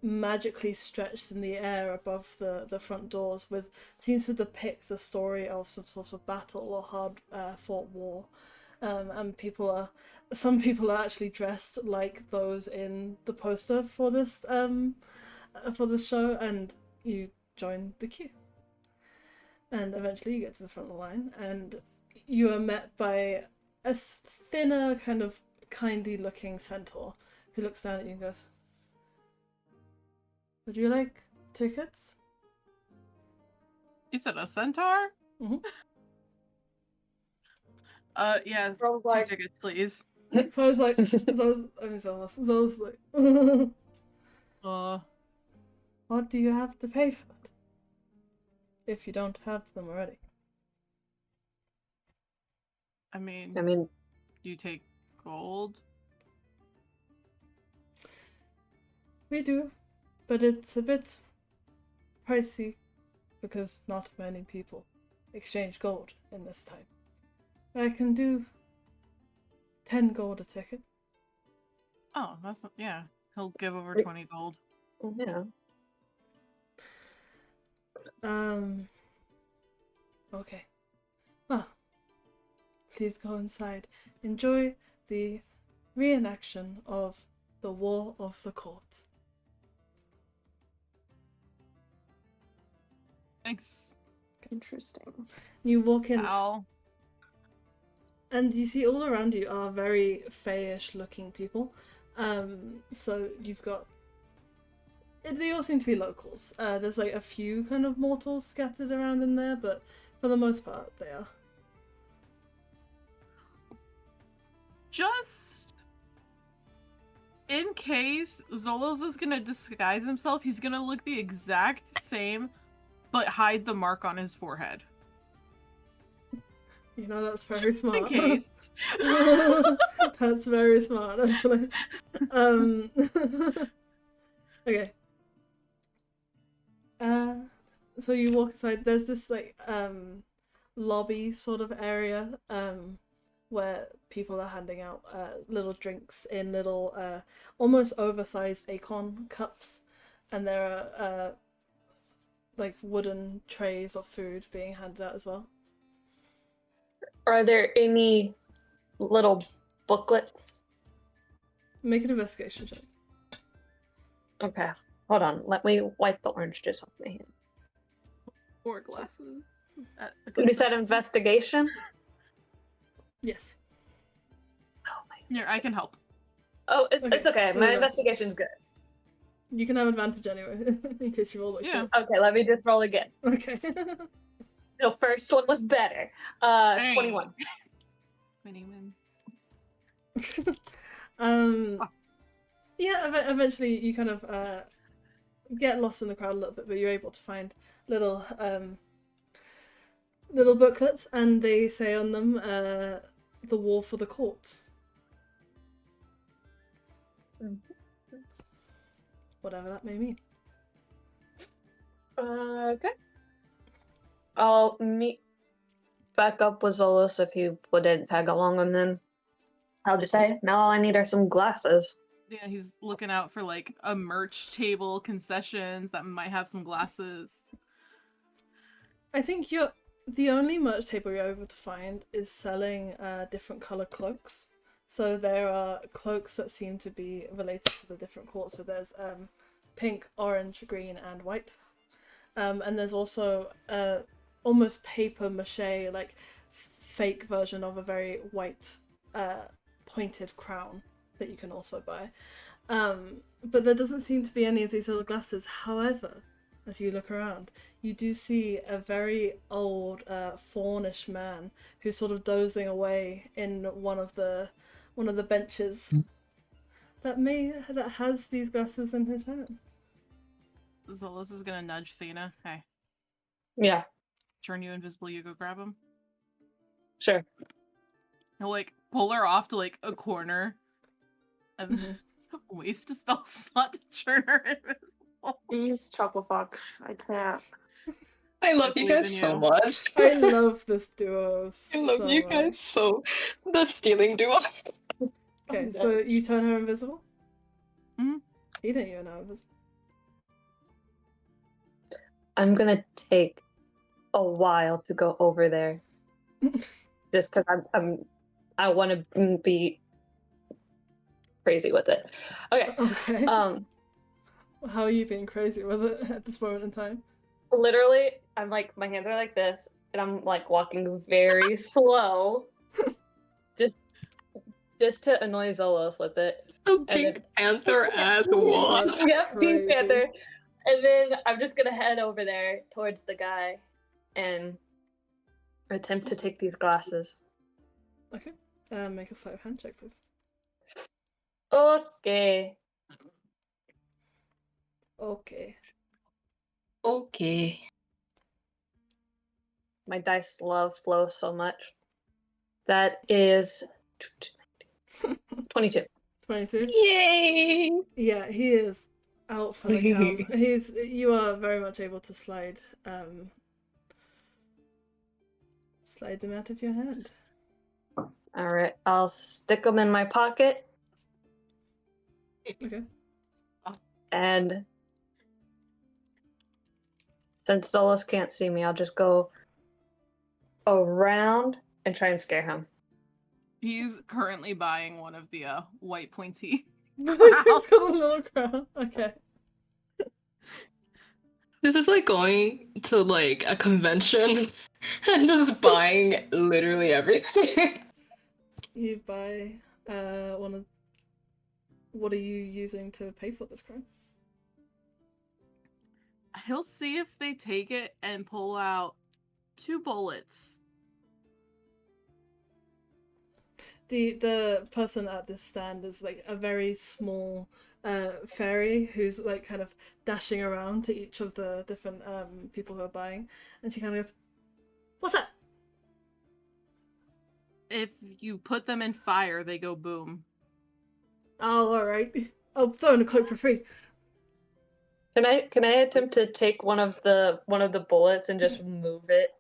Speaker 3: magically stretched in the air above the front doors with seems to depict the story of some sort of battle or hard fought war. And some people are actually dressed like those in the poster for this show, and you join the queue. And eventually you get to the front of the line, and you are met by a thinner, kind of kindly looking centaur who looks down at you and goes, "Would you like tickets?"
Speaker 5: You said a centaur?
Speaker 3: Mhm.
Speaker 5: Yeah.
Speaker 2: Girl's
Speaker 5: 2
Speaker 2: like,
Speaker 5: tickets, please.
Speaker 3: So I was like, so I was like, what do you have to pay for it? If you don't have them already.
Speaker 5: I mean,
Speaker 7: I mean,
Speaker 5: you take gold?
Speaker 3: We do, but it's a bit pricey because not many people exchange gold in this time. I can do 10 gold a ticket.
Speaker 5: Oh, that's not, yeah. He'll give over
Speaker 7: Wait.
Speaker 5: 20 gold.
Speaker 7: yeah.
Speaker 3: Okay. Well, please go inside. Enjoy the reenaction of the War of the Court.
Speaker 5: Thanks.
Speaker 2: Interesting.
Speaker 3: You walk in,
Speaker 5: Ow.
Speaker 3: and you see all around you are very fayish looking people. So you've got. They all seem to be locals. There's like a few kind of mortals scattered around in there, but for the most part, they are.
Speaker 5: Just in case Zolos is gonna disguise himself, he's gonna look the exact same, but hide the mark on his forehead.
Speaker 3: You know, that's very smart.
Speaker 5: In case.
Speaker 3: That's very smart, actually. Okay. So you walk inside. There's this like lobby sort of area where people are handing out little drinks in little almost oversized acorn cups, and there are like wooden trays of food being handed out as well.
Speaker 7: Are there any little booklets?
Speaker 3: Make an investigation check.
Speaker 7: Okay, hold on. Let me wipe the orange juice off my hand.
Speaker 5: Or glasses.
Speaker 7: You said investigation?
Speaker 3: Yes.
Speaker 7: Oh my.
Speaker 5: Here, I can help.
Speaker 7: Oh, it's okay. My
Speaker 3: No.
Speaker 7: investigation's good.
Speaker 3: You can have advantage anyway, in case you roll like
Speaker 5: Yeah.
Speaker 3: shit.
Speaker 7: Okay, let me just roll again.
Speaker 3: Okay.
Speaker 7: The first one was better.
Speaker 5: Hey.
Speaker 7: 21.
Speaker 5: 21.
Speaker 3: Yeah, eventually you kind of get lost in the crowd a little bit, but you're able to find little little booklets, and they say on them the war for the court. Whatever that may mean.
Speaker 7: Okay. I'll meet back up with Zolos if he wouldn't tag along, and then I'll just say, now all I need are some glasses.
Speaker 5: Yeah, he's looking out for like a merch table, concessions that might have some glasses.
Speaker 3: I think the only merch table you're able to find is selling different color cloaks. So there are cloaks that seem to be related to the different courts. So there's pink, orange, green, and white. And there's also almost paper mache, like fake version of a very white pointed crown that you can also buy. But there doesn't seem to be any of these little glasses. However, as you look around, you do see a very old fawnish man who's sort of dozing away in one of the benches that has these glasses in his hand.
Speaker 5: Zolos is gonna nudge Thena. Hey,
Speaker 7: Yeah,
Speaker 5: turn you invisible, you go grab him.
Speaker 7: sure.
Speaker 5: He'll like pull her off to like a corner and waste a spell slot to turn her invisible.
Speaker 2: These chuckle fucks. I can't.
Speaker 6: I love you
Speaker 5: believe
Speaker 6: guys
Speaker 5: in
Speaker 6: so
Speaker 5: you.
Speaker 6: much.
Speaker 3: I love this duo
Speaker 6: I love
Speaker 3: so
Speaker 6: you
Speaker 3: much.
Speaker 6: guys so. The stealing duo.
Speaker 3: Okay, so you turn her invisible?
Speaker 5: Mhm.
Speaker 3: He didn't even know invisible.
Speaker 7: I'm gonna take a while to go over there. Just because I want to be crazy with it. Okay.
Speaker 3: Okay.
Speaker 7: Um,
Speaker 3: How are you being crazy with it at this moment in time?
Speaker 7: literally, I'm like, my hands are like this, and I'm like walking very slow, just to annoy Zolos with it.
Speaker 6: The Pink Panther as one.
Speaker 3: That's
Speaker 7: Yep, Pink
Speaker 3: crazy.
Speaker 7: Panther. And then I'm just gonna head over there towards the guy and attempt to take these glasses.
Speaker 3: Okay. Make a sleight of hand check, please.
Speaker 7: Okay.
Speaker 3: Okay.
Speaker 4: Okay.
Speaker 7: My dice love flow so much. That is 22.
Speaker 3: 22?
Speaker 6: Yay!
Speaker 3: Yeah, he is out for the count. You are very much able to slide them out of your hand.
Speaker 7: All right, I'll stick them in my pocket.
Speaker 3: Okay.
Speaker 7: And since Zolos can't see me, I'll just go around and try and scare him.
Speaker 5: He's currently buying one of the white pointy.
Speaker 3: He's got a little crown. Okay.
Speaker 6: This is like going to like a convention and just buying literally everything.
Speaker 3: You buy one of. What are you using to pay for this crime?
Speaker 5: He'll see if they take it and pull out 2 bullets.
Speaker 3: The person at this stand is like a very small fairy who's like kind of dashing around to each of the different people who are buying, and she kind of goes, "What's that?"
Speaker 5: If you put them in fire, they go boom.
Speaker 3: Oh, all right. I'll throw in a cloak for free.
Speaker 7: Can I attempt to take one of the bullets and just move it?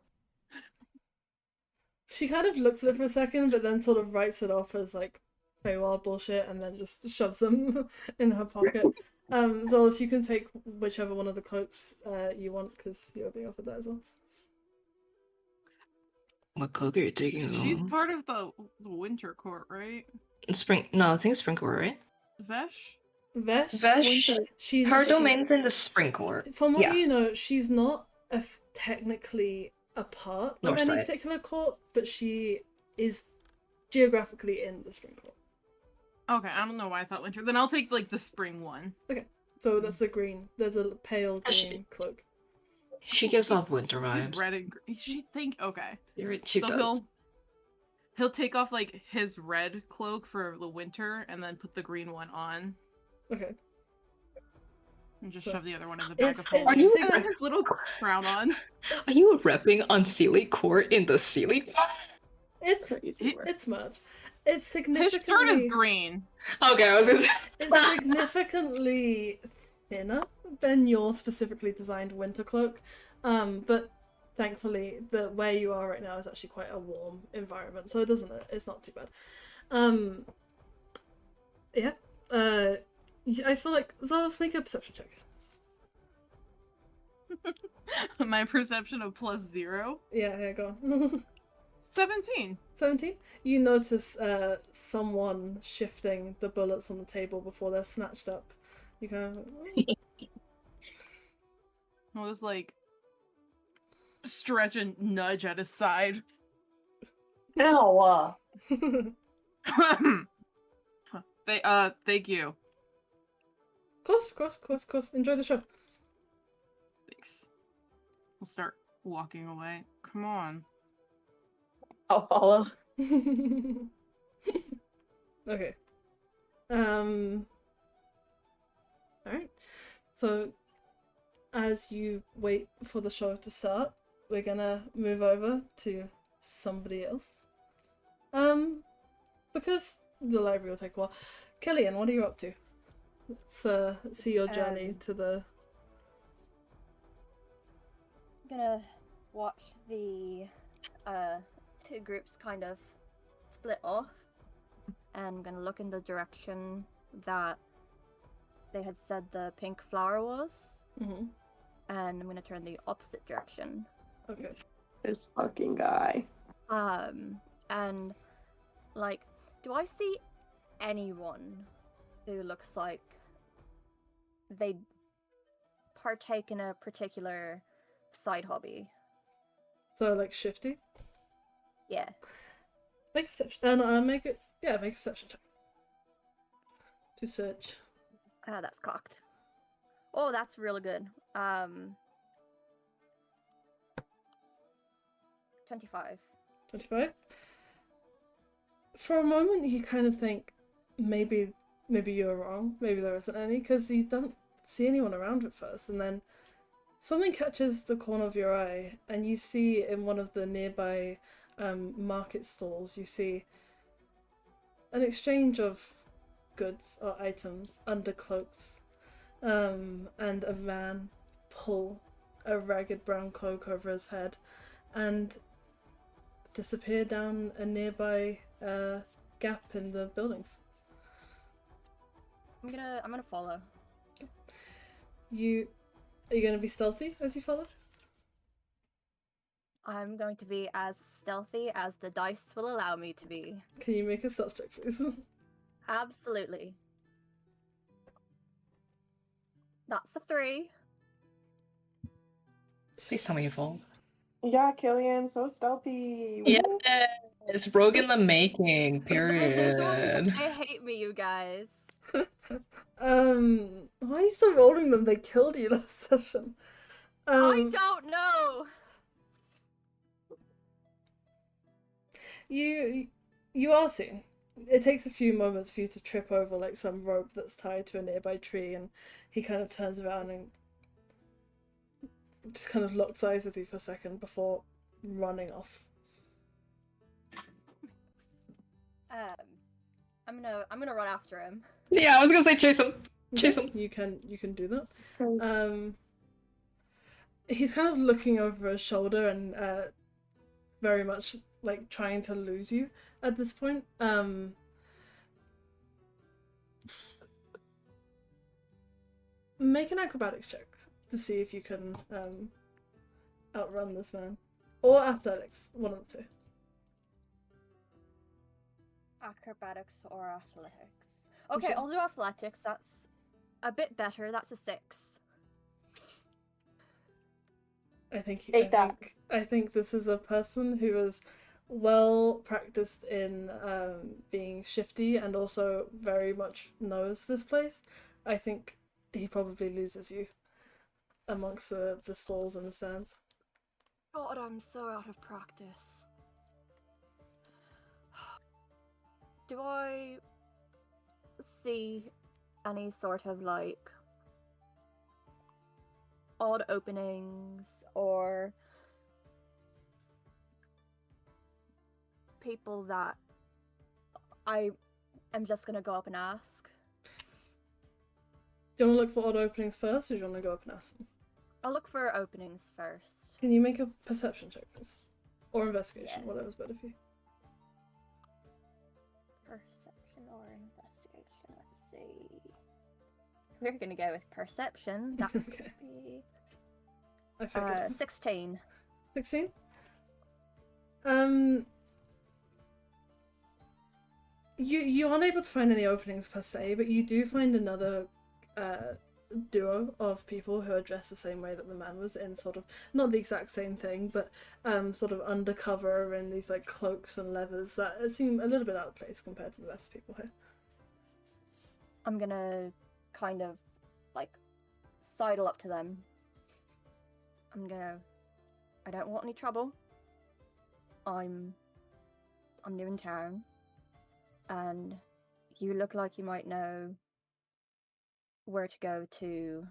Speaker 3: She kind of looks at it for a second, but then sort of writes it off as like Feywild bullshit, and then just shoves them in her pocket. Zolas, you can take whichever one of the cloaks you want, because you're being offered that as well.
Speaker 6: What cloak are you taking?
Speaker 5: She's part of the winter court, right?
Speaker 6: No, I think Spring Court, right?
Speaker 5: Vesh?
Speaker 6: Vesh, her domain's in the Spring Court.
Speaker 3: From what
Speaker 6: Yeah.
Speaker 3: you know, she's not technically a part of any particular court, but she is geographically in the Spring Court.
Speaker 5: Okay, I don't know why I thought winter. Then I'll take like the spring one.
Speaker 3: Okay, so that's the green. There's a pale green cloak.
Speaker 6: She gives off winter vibes.
Speaker 5: He's red and green. She think okay.
Speaker 6: She does.
Speaker 5: He'll take off like his red cloak for the winter and then put the green one on.
Speaker 3: Okay.
Speaker 5: And just shove the other one in the bag of holding.
Speaker 6: Are you
Speaker 5: with his little crown on?
Speaker 6: Are you repping on Sealy Court in the Sealy?
Speaker 3: It's much. It's significantly.
Speaker 5: His shirt is green.
Speaker 6: Okay, I was gonna say.
Speaker 3: It's significantly thinner than your specifically designed winter cloak, but thankfully where you are right now is actually quite a warm environment, so it's not too bad. Yeah. I feel like let's make a perception check.
Speaker 5: My perception of +0.
Speaker 3: Yeah, go on.
Speaker 5: 17.
Speaker 3: 17? You notice someone shifting the bullets on the table before they're snatched up. You kind of...
Speaker 5: I'll just like stretch and nudge at his side.
Speaker 7: Ow!
Speaker 5: Thank you.
Speaker 3: Of course. Enjoy the show.
Speaker 5: Thanks. We'll start walking away. Come on.
Speaker 7: I'll follow.
Speaker 3: Okay. Alright. So, as you wait for the show to start, we're gonna move over to somebody else. Because the library will take a while. Killian, what are you up to? Let's see your journey to the...
Speaker 1: I'm gonna watch the two groups kind of split off, and I'm gonna look in the direction that they had said the pink flower was,
Speaker 3: Mm-hmm.
Speaker 1: and I'm gonna turn the opposite direction.
Speaker 3: Okay.
Speaker 2: This fucking guy.
Speaker 1: And like, do I see anyone who looks like they partake in a particular side hobby?
Speaker 3: So, like, shifty?
Speaker 1: Yeah.
Speaker 3: Make a perception. Make a perception check. To search.
Speaker 1: Ah, that's cocked. Oh, that's really good. 25.
Speaker 3: 25? For a moment, you kind of think, maybe you're wrong. Maybe there isn't any, because you don't see anyone around at first, and then something catches the corner of your eye, and you see in one of the nearby market stalls, you see an exchange of goods or items under cloaks, and a man pull a ragged brown cloak over his head and disappear down a nearby gap in the buildings.
Speaker 1: I'm gonna follow.
Speaker 3: Are you gonna be stealthy as you follow?
Speaker 1: I'm going to be as stealthy as the dice will allow me to be.
Speaker 3: Can you make a stealth check, please?
Speaker 1: Absolutely. That's a 3.
Speaker 6: Please tell me he falls.
Speaker 2: Yeah, Killian, so stealthy.
Speaker 6: Yeah,
Speaker 2: Woo.
Speaker 6: it's rogue in the making.
Speaker 1: The residuals,
Speaker 6: Period.
Speaker 1: they hate me, you guys.
Speaker 3: Why are you still rolling them? They killed you last session.
Speaker 1: I don't know.
Speaker 3: You are seeing. It takes a few moments for you to trip over like some rope that's tied to a nearby tree, and he kind of turns around and just kind of locks eyes with you for a second before running off.
Speaker 1: I'm gonna run after him.
Speaker 6: Yeah, I was gonna say chase him. Chase him.
Speaker 3: You can do that. He's kind of looking over his shoulder and very much like trying to lose you at this point. Make an acrobatics check to see if you can outrun this man. Or athletics, one of the two.
Speaker 1: Acrobatics or athletics? Okay, I'll do athletics. That's a bit better. That's a 6.
Speaker 3: I think this is a person who is well practiced in being shifty and also very much knows this place. I think he probably loses you amongst the stalls and the stands.
Speaker 1: God, I'm so out of practice. Do I see any sort of like odd openings or people that I am just gonna go up and ask?
Speaker 3: Do you want to look for odd openings first, or do you want to go up and ask them?
Speaker 1: I'll look for openings first.
Speaker 3: Can you make a perception check, please? Or investigation, whatever's better for you.
Speaker 1: Perception or investigation, let's see. We're gonna go with perception. That's
Speaker 3: Okay.
Speaker 1: gonna be
Speaker 3: I figured.
Speaker 1: 16.
Speaker 3: 16? You aren't able to find any openings per se, but you do find another duo of people who are dressed the same way that the man was in, sort of, not the exact same thing, but sort of undercover in these like cloaks and leathers that seem a little bit out of place compared to the rest of people here.
Speaker 1: I'm gonna kind of like sidle up to them. I'm gonna, I don't want any trouble. I'm new in town, and you look like you might know where to go to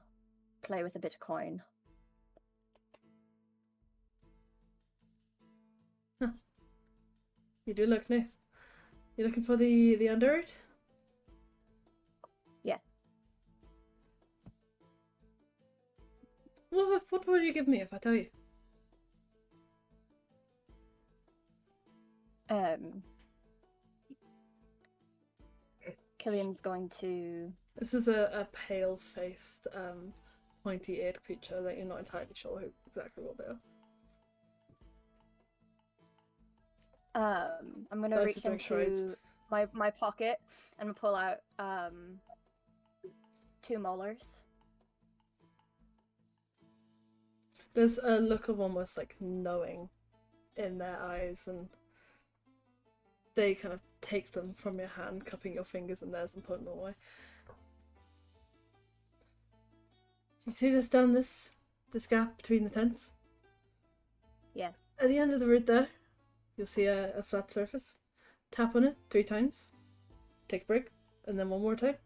Speaker 1: play with a Bitcoin.
Speaker 3: Huh. You do look new. You looking for the underage?
Speaker 1: Yeah.
Speaker 3: What will you give me if I tell you?
Speaker 1: Killian's going to...
Speaker 3: This is a pale-faced, pointy-eared creature that you're not entirely sure exactly what they are.
Speaker 1: I'm gonna reach into my pocket and pull out 2 molars.
Speaker 3: There's a look of almost like knowing in their eyes, and they kind of take them from your hand, cupping your fingers in theirs and putting them away. You see this down this gap between the tents?
Speaker 1: Yeah.
Speaker 3: At the end of the route there, you'll see a flat surface. Tap on it 3 times. Take a break, and then 1 more time.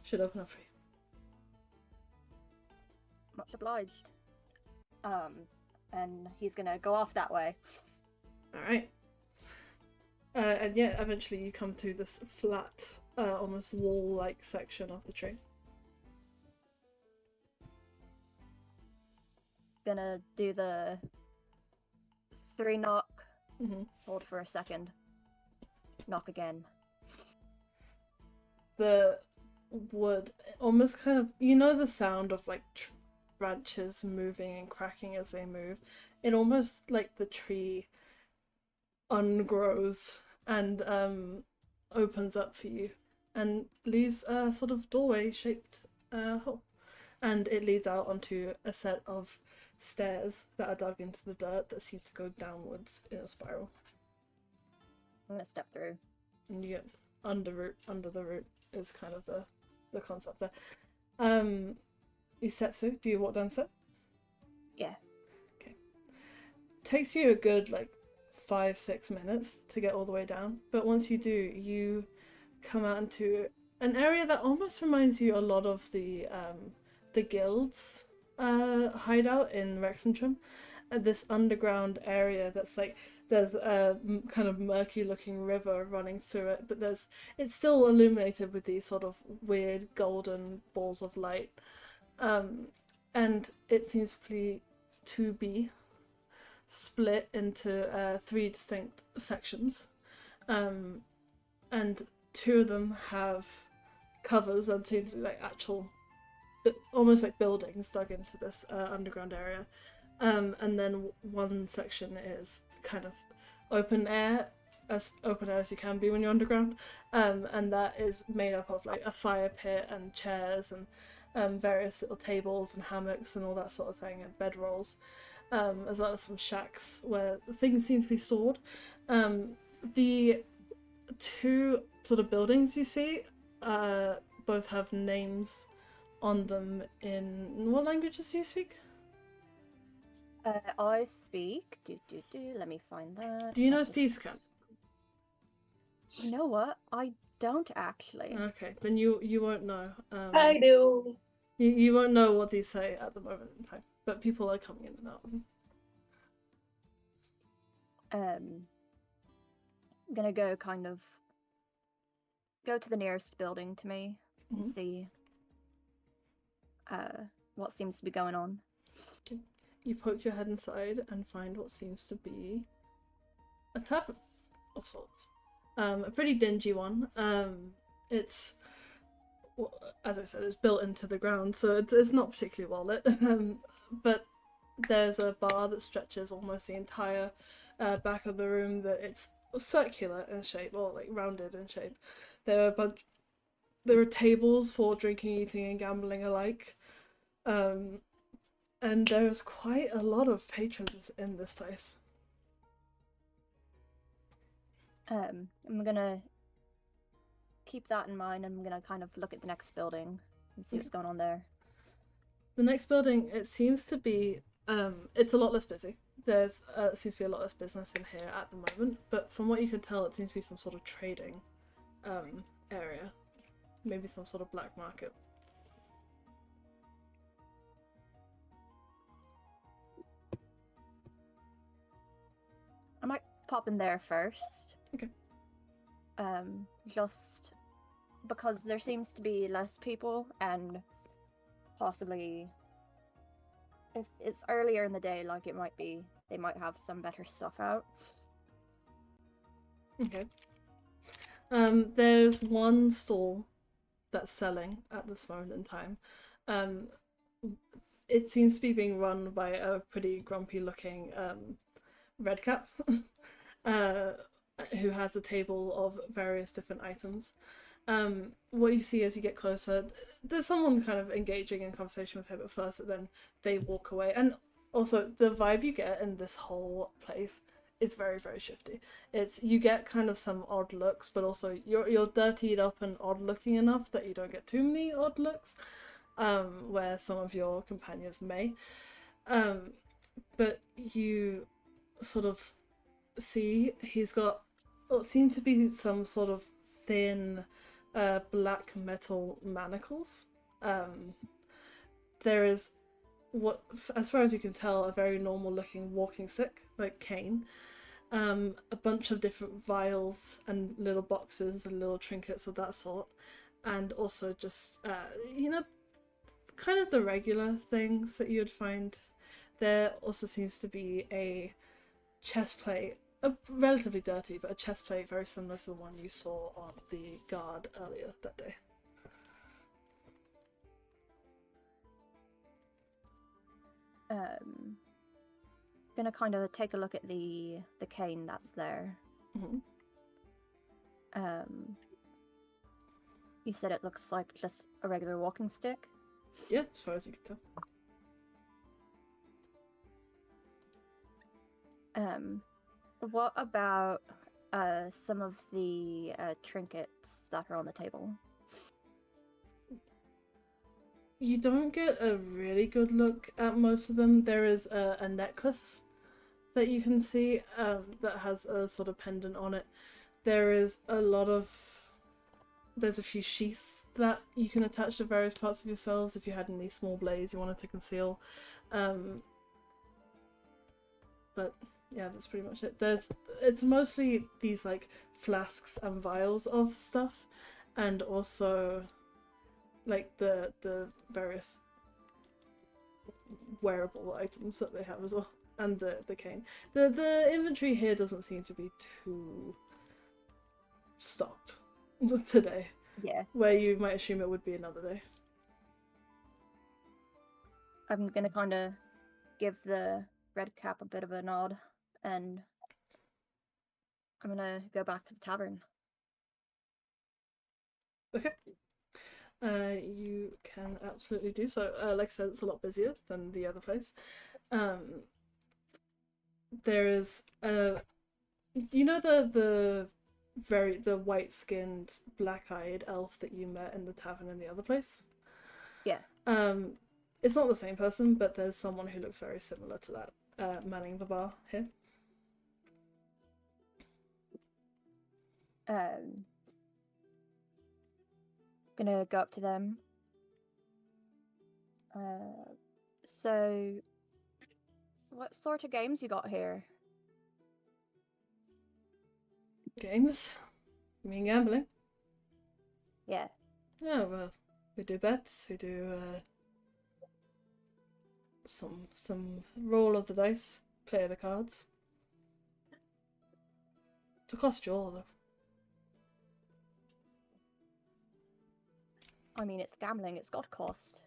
Speaker 3: Should open up for you.
Speaker 1: Much obliged. And he's gonna go off that way.
Speaker 3: Alright. And yeah, eventually you come to this flat, almost wall-like section of the tree.
Speaker 1: Gonna do the 3 knock.
Speaker 3: Mm-hmm.
Speaker 1: Hold for a second. Knock again.
Speaker 3: The wood almost kind of, you know, the sound of like branches moving and cracking as they move. It almost like the tree ungrows and opens up for you and leaves a sort of doorway shaped hole, and it leads out onto a set of stairs that are dug into the dirt that seem to go downwards in a spiral.
Speaker 1: I'm gonna step through.
Speaker 3: And you get under the root is kind of the concept there. You step through. Do you walk down the step?
Speaker 1: Yeah.
Speaker 3: Okay. Takes you a good 5-6 minutes to get all the way down, but once you do, you come out into an area that almost reminds you a lot of the guild's hideout in Rexentrum. This underground area that's there's a kind of murky looking river running through it, but it's still illuminated with these sort of weird golden balls of light, and it seems to be split into 3 distinct sections, and 2 of them have covers and seem to be actual, almost like buildings dug into this underground area. And then 1 section is kind of open air as you can be when you're underground, and that is made up of a fire pit and chairs and various little tables and hammocks and all that sort of thing, and bedrolls, as well as some shacks where things seem to be stored. The 2 sort of buildings you see both have names on them. In what languages do you speak?
Speaker 1: I speak. Let me find that.
Speaker 3: Do you know Thieves' Camp?
Speaker 1: You know what? I don't actually.
Speaker 3: Okay, then you won't know.
Speaker 7: I do.
Speaker 3: You won't know what these say at the moment in time, but people are coming in and out.
Speaker 1: I'm gonna go to the nearest building to me and see what seems to be going on.
Speaker 3: Okay. You poke your head inside and find what seems to be a tavern of sorts. A pretty dingy one. It's, as I said, it's built into the ground, so it's not particularly well lit. But there's a bar that stretches almost the entire back of the room. That it's circular in shape, or rounded in shape. There are tables for drinking, eating, and gambling alike. And there's quite a lot of patrons in this place.
Speaker 1: I'm gonna keep that in mind. I'm gonna kind of look at the next building and see what's going on there.
Speaker 3: The next building, it seems to be, it's a lot less busy. There's seems to be a lot less business in here at the moment, but from what you can tell, it seems to be some sort of trading area. Maybe some sort of black market.
Speaker 1: I might pop in there first.
Speaker 3: Okay.
Speaker 1: Just because there seems to be less people, and possibly if it's earlier in the day, they might have some better stuff out.
Speaker 3: Okay. There's 1 stall that's selling at this moment in time. It seems to be being run by a pretty grumpy looking redcap who has a table of various different items. What you see as you get closer, there's someone kind of engaging in conversation with him at first, but then they walk away. And also, the vibe you get in this whole place is very, very shifty. You get kind of some odd looks, but also you're dirtied up and odd looking enough that you don't get too many odd looks, where some of your companions may. But you sort of see he's got what seem to be some sort of thin black metal manacles. There is what, as far as you can tell, a very normal looking walking stick, cane. A bunch of different vials and little boxes and little trinkets of that sort, and also just kind of the regular things that you'd find. There also seems to be a chest plate, relatively dirty, but a chest plate very similar to the one you saw on the guard earlier that day.
Speaker 1: Gonna kind of take a look at the cane that's there.
Speaker 3: Mm-hmm.
Speaker 1: You said it looks like just a regular walking stick?
Speaker 3: Yeah, as far as you can tell.
Speaker 1: What about some of the trinkets that are on the table?
Speaker 3: You don't get a really good look at most of them. There is a necklace that you can see that has a sort of pendant on it. There's a few sheaths that you can attach to various parts of yourselves if you had any small blades you wanted to conceal. But yeah, that's pretty much it. It's mostly these like flasks and vials of stuff, and also like the various wearable items that they have as well, and the cane. The inventory here doesn't seem to be too stocked today.
Speaker 1: Yeah.
Speaker 3: Where you might assume it would be another day.
Speaker 1: I'm gonna kind of give the red cap a bit of a nod, and I'm gonna go back to the tavern.
Speaker 3: Okay. You can absolutely do so. Like I said, it's a lot busier than the other place. There is you know the white-skinned, black-eyed elf that you met in the tavern in the other place?
Speaker 1: Yeah.
Speaker 3: It's not the same person, but there's someone who looks very similar to that manning the bar here.
Speaker 1: Gonna go up to them. So, what sort of games you got here?
Speaker 3: Games? You mean gambling?
Speaker 1: Yeah.
Speaker 3: Oh, well, we do bets, we do some roll of the dice, play of the cards. To cost you all, though.
Speaker 1: I mean, it's gambling, it's got cost.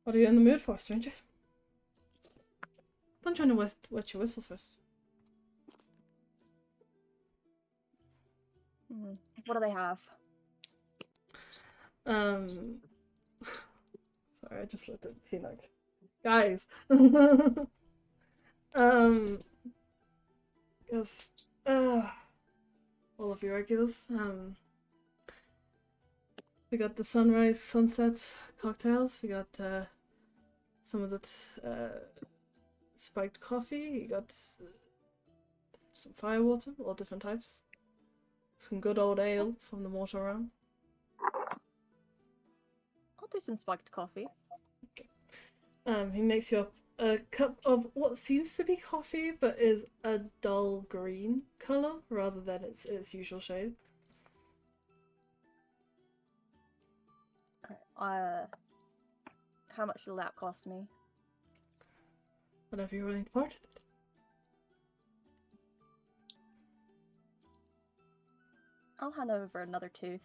Speaker 3: What are you in the mood for, stranger? I'm trying to wet your whistle first.
Speaker 1: What do they have?
Speaker 3: Sorry, I just looked at Peanut. Guys! Yes. All of your regulars. We got the sunrise, sunset cocktails. We got some of the spiked coffee. You got some firewater, all different types. Some good old ale from the mortar round.
Speaker 1: I'll do some spiked coffee.
Speaker 3: Okay. He makes you up a cup of what seems to be coffee, but is a dull green color rather than its usual shade.
Speaker 1: How much will that cost me?
Speaker 3: Whatever you're willing to part with it.
Speaker 1: I'll hand over another tooth.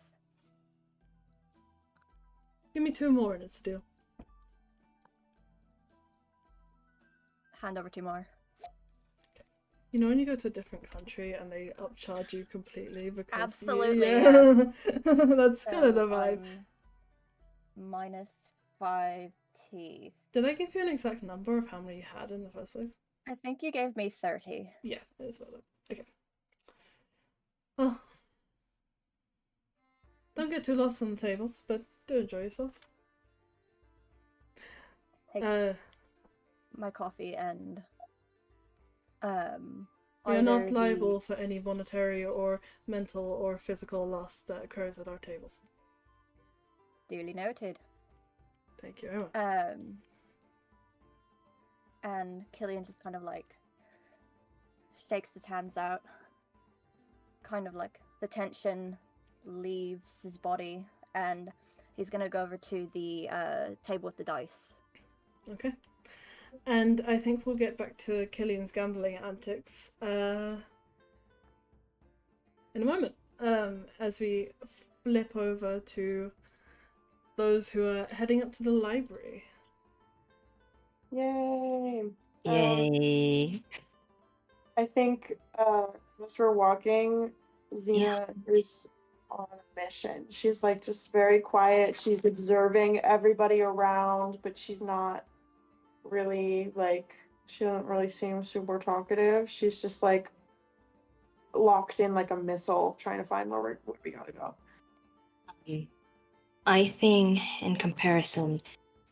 Speaker 3: Give me 2 more and it's a deal.
Speaker 1: Hand over 2 more.
Speaker 3: You know when you go to a different country and they upcharge you completely because
Speaker 1: Absolutely,
Speaker 3: yeah. That's kind of the vibe.
Speaker 1: -5 teeth.
Speaker 3: Did I give you an exact number of how many you had in the first place?
Speaker 1: I think you gave me 30.
Speaker 3: Yeah, it is well done. Okay. Well, don't get too lost on the tables, but do enjoy yourself.
Speaker 1: Take my coffee and
Speaker 3: we are not liable for any monetary or mental or physical loss that occurs at our tables.
Speaker 1: Duly noted.
Speaker 3: Thank you very much.
Speaker 1: And Killian just kind of like shakes his hands out. Kind of like the tension leaves his body, and he's gonna go over to the table with the dice.
Speaker 3: Okay. And I think we'll get back to Killian's gambling antics in a moment, as we flip over to those who are heading up to the library.
Speaker 2: Yay!
Speaker 4: Yay.
Speaker 2: I think as we're walking, Xena is on a mission. She's like just very quiet. She's observing everybody around, but she's not really like She doesn't really seem super talkative. She's just like locked in like a missile, trying to find where we gotta go.
Speaker 4: I think, in comparison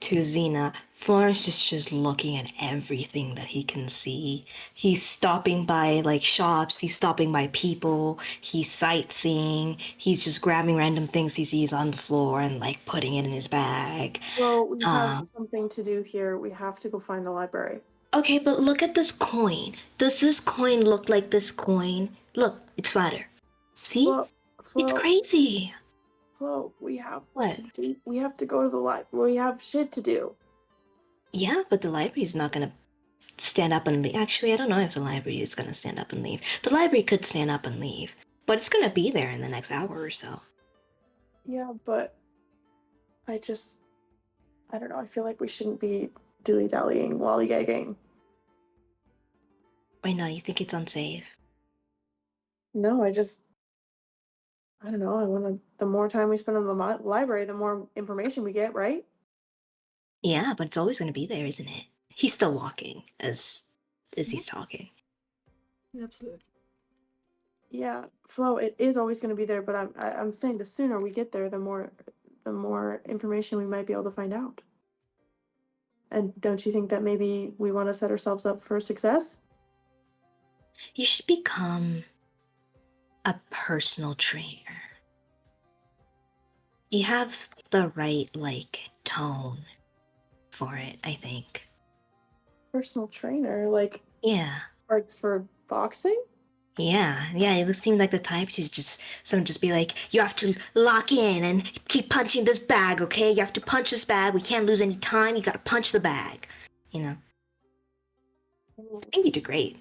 Speaker 4: to Xena, Florence is just looking at everything that he can see. He's stopping by like shops, he's stopping by people, he's sightseeing, he's just grabbing random things he sees on the floor and like putting it in his bag.
Speaker 2: Well, we have
Speaker 4: Um,
Speaker 2: something to do here. We have to go find the library.
Speaker 4: Okay, but look at this coin. Does this coin look like this coin? Look, it's flatter. See?
Speaker 2: Flo,
Speaker 4: It's
Speaker 2: Flo,
Speaker 4: crazy.
Speaker 2: Flo, we have
Speaker 4: What?
Speaker 2: to do. We have to go to the library. We have shit to do.
Speaker 4: Yeah, but the library is not gonna stand up and leave. Actually, I don't know if the library is gonna stand up and leave. The library could stand up and leave, but it's gonna be there in the next hour or so.
Speaker 2: Yeah, but I don't know. I feel like we shouldn't be dilly-dallying, lollygagging.
Speaker 4: Wait, no, you think it's unsafe?
Speaker 2: No, I don't know. I want to. The more time we spend on the library, the more information we get, right?
Speaker 4: Yeah, but it's always gonna be there, isn't it? He's still walking as he's talking.
Speaker 3: Absolutely.
Speaker 2: Yeah, Flo, it is always going to be there. But I'm saying the sooner we get there, the more information we might be able to find out. And don't you think that maybe we want to set ourselves up for success?
Speaker 4: You should become a personal trainer. You have the right like tone for it, I think.
Speaker 2: Personal trainer, like
Speaker 4: Yeah.
Speaker 2: for boxing?
Speaker 4: Yeah, you seem like the type to just be like, you have to lock in and keep punching this bag, okay? You have to punch this bag. We can't lose any time. You gotta punch the bag. You know, I think you do great.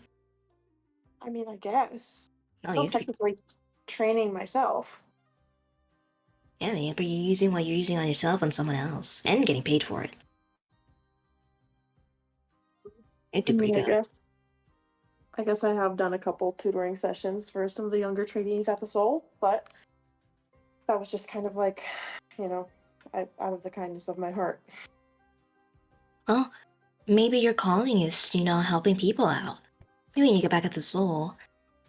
Speaker 2: I mean, I guess.
Speaker 4: No,
Speaker 2: Still
Speaker 4: you do.
Speaker 2: technically training myself.
Speaker 4: Yeah, man, but you're using what you're using on yourself on someone else and getting paid for it. You do pretty good.
Speaker 2: I guess I have done a couple tutoring sessions for some of the younger trainees at the Soul, but that was just kind of like, out of the kindness of my heart.
Speaker 4: Well, maybe your calling is, helping people out. Maybe when you get back at the Soul,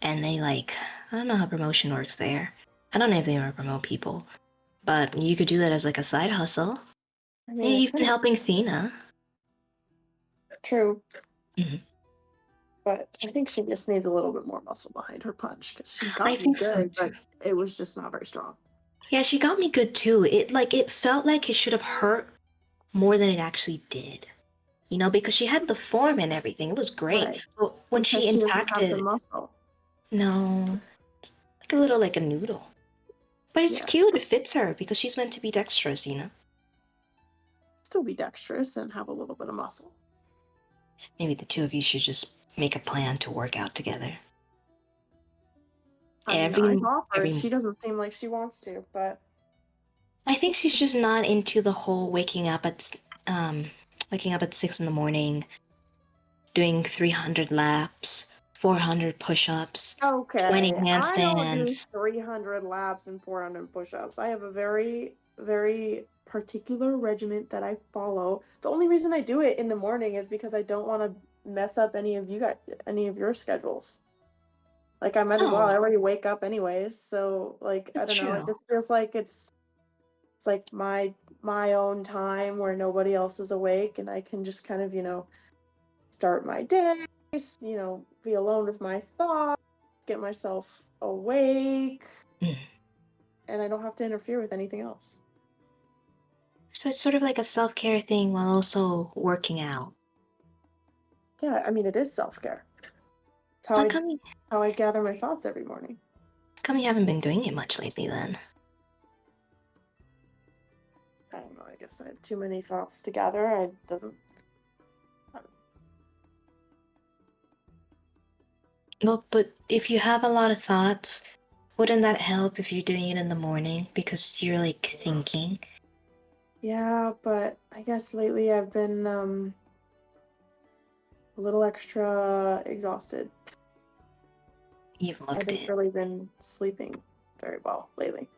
Speaker 4: and they I don't know how promotion works there. I don't know if they ever promote people. But you could do that as like a side hustle.
Speaker 2: I mean,
Speaker 4: Hey, you've been helping Thena.
Speaker 2: True.
Speaker 4: Mhm.
Speaker 2: But I think she just needs a little bit more muscle behind her punch because she
Speaker 4: I
Speaker 2: got me
Speaker 4: think so
Speaker 2: good,
Speaker 4: too.
Speaker 2: but it was just not very strong.
Speaker 4: Yeah, she got me good too. It felt like it should have hurt more than it actually did. Because she had the form and everything. It was great.
Speaker 2: Right.
Speaker 4: But when
Speaker 2: Because
Speaker 4: she
Speaker 2: she doesn't have the
Speaker 4: impacted,
Speaker 2: muscle.
Speaker 4: no, like a noodle. But it's
Speaker 2: Yeah.
Speaker 4: cute. It fits her because she's meant to be dexterous.
Speaker 2: Still be dexterous and have a little bit of muscle.
Speaker 4: Maybe the two of you should just make a plan to work out together.
Speaker 2: I've offered. She doesn't seem like she wants to, but
Speaker 4: I think she's just not into the whole waking up at 6 in the morning, doing 300 laps, 400 push-ups, 20
Speaker 2: okay. I don't do
Speaker 4: handstands.
Speaker 2: 300 laps and 400 push-ups. I have a very, very particular regiment that I follow. The only reason I do it in the morning is because I don't want to mess up any of your schedules. Like I might as well. I
Speaker 4: Oh,
Speaker 2: already wake up anyways, so like I
Speaker 4: that's
Speaker 2: don't know. It
Speaker 4: true.
Speaker 2: just feels like it's like my own time where nobody else is awake, and I can just kind of start my day. Be alone with my thoughts, get myself awake,
Speaker 4: Mm.
Speaker 2: and I don't have to interfere with anything else.
Speaker 4: So it's sort of like a self-care thing while also working out.
Speaker 2: Yeah, I mean it is self-care. It's
Speaker 4: How come,
Speaker 2: how I gather my thoughts every morning.
Speaker 4: you haven't been doing it much lately then?
Speaker 2: I don't know. I guess I have too many thoughts to gather. I doesn't.
Speaker 4: Well, but if you have a lot of thoughts, wouldn't that help if you're doing it in the morning because you're like thinking?
Speaker 2: Yeah, but I guess lately I've been a little extra exhausted.
Speaker 4: You've
Speaker 2: I
Speaker 4: looked
Speaker 2: haven't
Speaker 4: it.
Speaker 2: really been sleeping very well lately.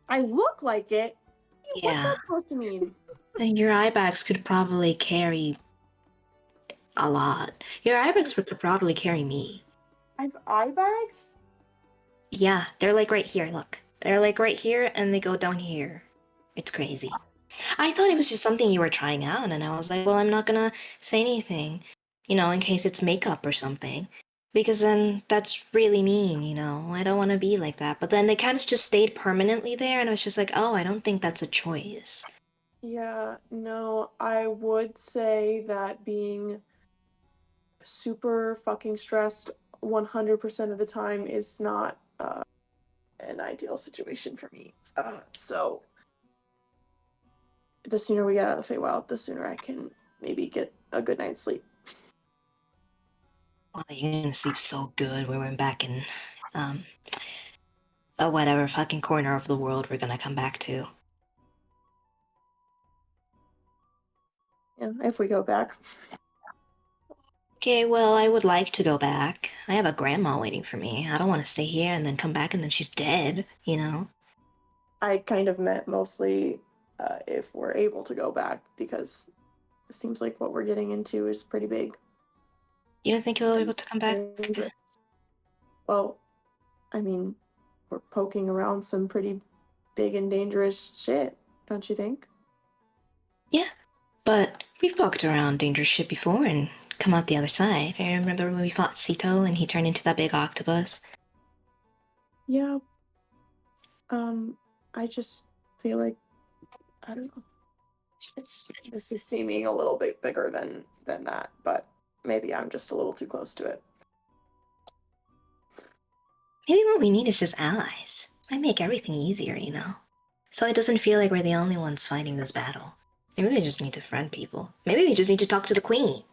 Speaker 2: I look like it. What's
Speaker 4: Yeah.
Speaker 2: that supposed to mean?
Speaker 4: And your eye bags could probably carry a lot. Your eye bags could probably carry me.
Speaker 2: I have eye bags?
Speaker 4: Yeah, they're like right here, look. They're like right here and they go down here. It's crazy. I thought it was just something you were trying out, and I was like, well, I'm not gonna say anything, in case it's makeup or something. Because then that's really mean, I don't want to be like that. But then they kind of just stayed permanently there, and I was just like, oh, I don't think that's a choice.
Speaker 2: Yeah, no, I would say that being super fucking stressed 100% of the time is not an ideal situation for me. So the sooner we get out of the Feywild, the sooner I can maybe get a good night's sleep.
Speaker 4: Well, you're gonna sleep so good when we're back in, whatever fucking corner of the world we're gonna come back to.
Speaker 2: Yeah, if we go back.
Speaker 4: Okay, well, I would like to go back. I have a grandma waiting for me. I don't want to stay here and then come back and then she's dead.
Speaker 2: I kind of meant mostly if we're able to go back, because it seems like what we're getting into is pretty big.
Speaker 4: You don't think you'll be able to come back?
Speaker 2: Dangerous. Well, I mean, we're poking around some pretty big and dangerous shit, don't you think?
Speaker 4: Yeah, but we've poked around dangerous shit before and come out the other side. I remember when we fought Sito and he turned into that big octopus.
Speaker 2: Yeah. I just feel like, I don't know. This is seeming a little bit bigger than that, but maybe I'm just a little too close to it.
Speaker 4: Maybe what we need is just allies. Might make everything easier. So it doesn't feel like we're the only ones fighting this battle. Maybe we just need to friend people. Maybe we just need to talk to the queen.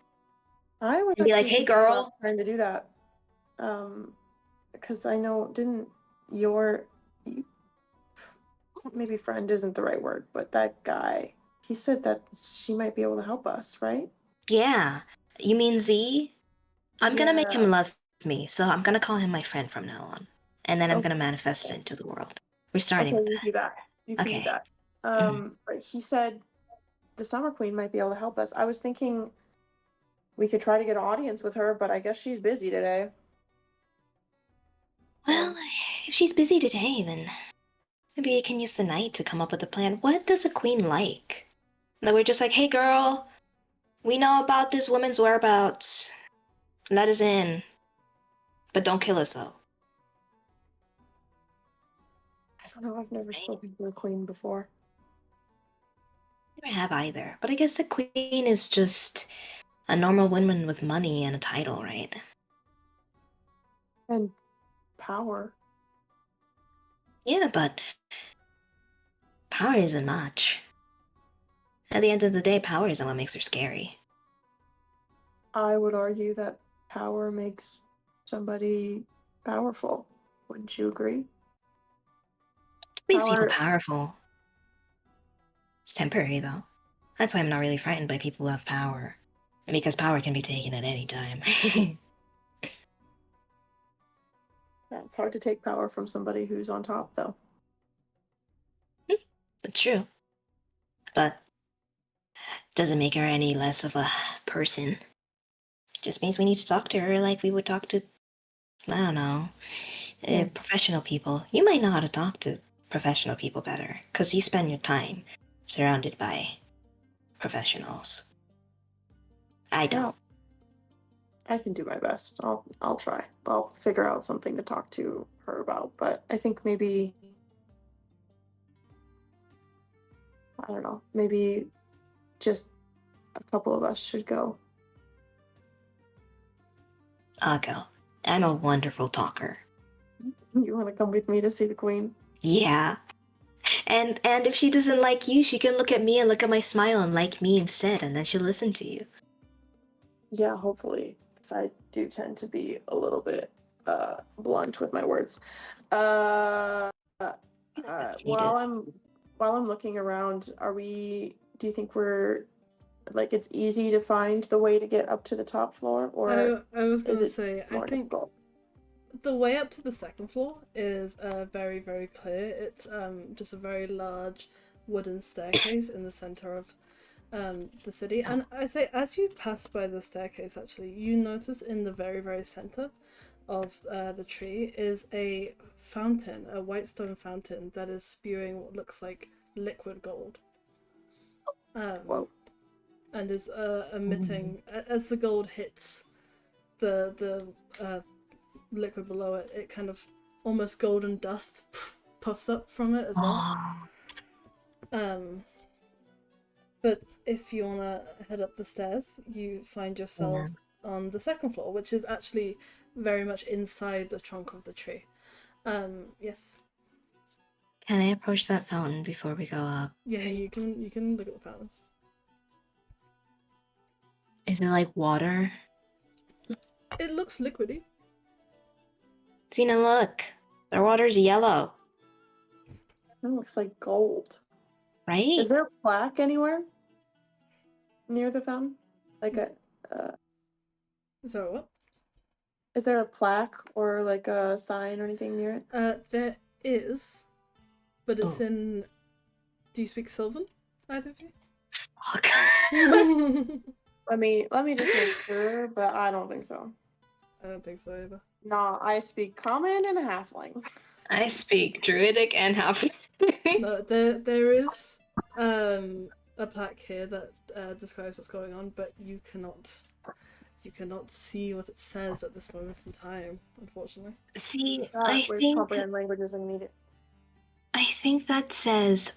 Speaker 2: I would
Speaker 4: And be like,
Speaker 2: actually
Speaker 4: hey
Speaker 2: think about
Speaker 4: girl.
Speaker 2: trying to do that. Because I know, didn't your maybe friend isn't the right word, but that guy, he said that she might be able to help us, right?
Speaker 4: Yeah. You mean Z? I'm gonna make
Speaker 2: Yeah.
Speaker 4: him love me, so I'm gonna call him my friend from now on. And then I'm
Speaker 2: Okay.
Speaker 4: gonna manifest it into the world. We're starting
Speaker 2: Okay,
Speaker 4: with
Speaker 2: you
Speaker 4: that.
Speaker 2: do that. You can do
Speaker 4: Okay.
Speaker 2: that.
Speaker 4: Mhm.
Speaker 2: But he said the Summer Queen might be able to help us. I was thinking we could try to get an audience with her, but I guess she's busy today.
Speaker 4: Well, if she's busy today, then maybe we can use the night to come up with a plan. What does a queen like? That we're just like, hey girl, we know about this woman's whereabouts. Let us in. But don't kill us though.
Speaker 2: I don't know. I've never spoken to a queen before.
Speaker 4: Never have either. But I guess the queen is just a normal woman with money and a title, right?
Speaker 2: And power.
Speaker 4: Yeah, but power isn't much. At the end of the day, power isn't what makes her scary.
Speaker 2: I would argue that power makes somebody powerful. Wouldn't you agree?
Speaker 4: It makes people
Speaker 2: Power.
Speaker 4: powerful. It's temporary, though. That's why I'm not really frightened by people who have power. Because power can be taken at any time.
Speaker 2: Yeah, it's hard to take power from somebody who's on top, though.
Speaker 4: That's true. But doesn't make her any less of a person. It just means we need to talk to her like we would talk to, I don't know, professional people. You might know how to talk to professional people better, because you spend your time surrounded by professionals. I don't.
Speaker 2: I can do my best. I'll try. I'll figure out something to talk to her about. But I think maybe, I don't know, maybe just a couple of us should go.
Speaker 4: I'll go. I'm a wonderful talker.
Speaker 2: You want to come with me to see the queen?
Speaker 4: Yeah. And if she doesn't like you, she can look at me and look at my smile and like me instead, and then she'll listen to you.
Speaker 2: Yeah, hopefully, because I do tend to be a little bit blunt with my words. While I'm looking around, do you think we're like it's easy to find the way to get up to the top floor, or
Speaker 3: I was
Speaker 2: is
Speaker 3: gonna
Speaker 2: it
Speaker 3: say, I
Speaker 2: more
Speaker 3: think
Speaker 2: difficult?
Speaker 3: the way up to the second floor is very, very clear. It's just a very large wooden staircase in the center of the city. And I say, as you pass by the staircase, actually, you notice in the very, very center of the tree is a fountain, a white stone fountain that is spewing what looks like liquid gold.
Speaker 2: Whoa.
Speaker 3: And is emitting, as the gold hits the liquid below it, it kind of almost golden dust puffs up from it as well. But if you want to head up the stairs, you find yourselves on the second floor, which is actually very much inside the trunk of the tree. Yes.
Speaker 4: Can I approach that fountain before we go up?
Speaker 3: Yeah, you can look at the fountain.
Speaker 4: Is it like water?
Speaker 3: It looks liquidy.
Speaker 4: Xena, look. The water's yellow,
Speaker 2: It looks like gold.
Speaker 4: right?
Speaker 2: Is there a plaque anywhere near the fountain? Like
Speaker 3: So what?
Speaker 2: is there a plaque or like a sign or anything near it?
Speaker 3: There is, but it's in. Do you speak Sylvan? Either of you?
Speaker 4: Fuck.
Speaker 2: Let me just make sure, but I don't think so.
Speaker 3: I don't think so either.
Speaker 2: No, I speak common and halfling.
Speaker 6: I speak druidic and half.
Speaker 3: No, there is a plaque here that describes what's going on, but you cannot see what it says at this moment in time, unfortunately.
Speaker 4: See,
Speaker 2: I think comprehend languages when you need it.
Speaker 4: I think that says,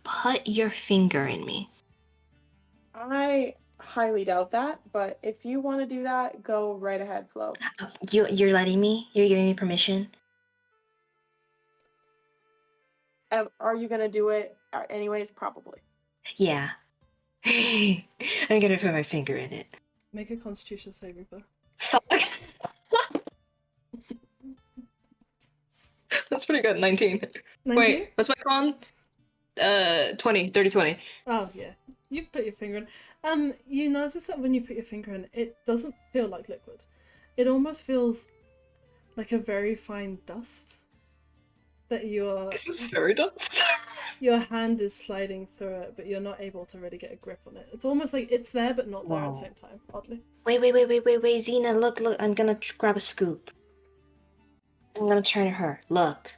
Speaker 4: put your finger in me.
Speaker 2: I highly doubt that, but if you want to do that, go right ahead, Flo.
Speaker 4: You're letting me? You're giving me permission?
Speaker 2: Are you gonna do it anyways? Probably.
Speaker 4: Yeah. I'm gonna put my finger in it.
Speaker 3: Make a Constitution saving throw.
Speaker 6: Fuck. That's pretty good. 19.
Speaker 3: 19?
Speaker 6: Wait, what's my con? 20. 30, 20.
Speaker 3: Oh yeah, you put your finger in. You notice that when you put your finger in, it doesn't feel like liquid. It almost feels like a very fine dust. That
Speaker 6: Is this fairy dust?
Speaker 3: your hand is sliding through it, but you're not able to really get a grip on it. It's almost like it's there, but not there at the same time. Oddly.
Speaker 4: Wait, Xena, look, I'm gonna grab a scoop. I'm gonna turn to her. Look.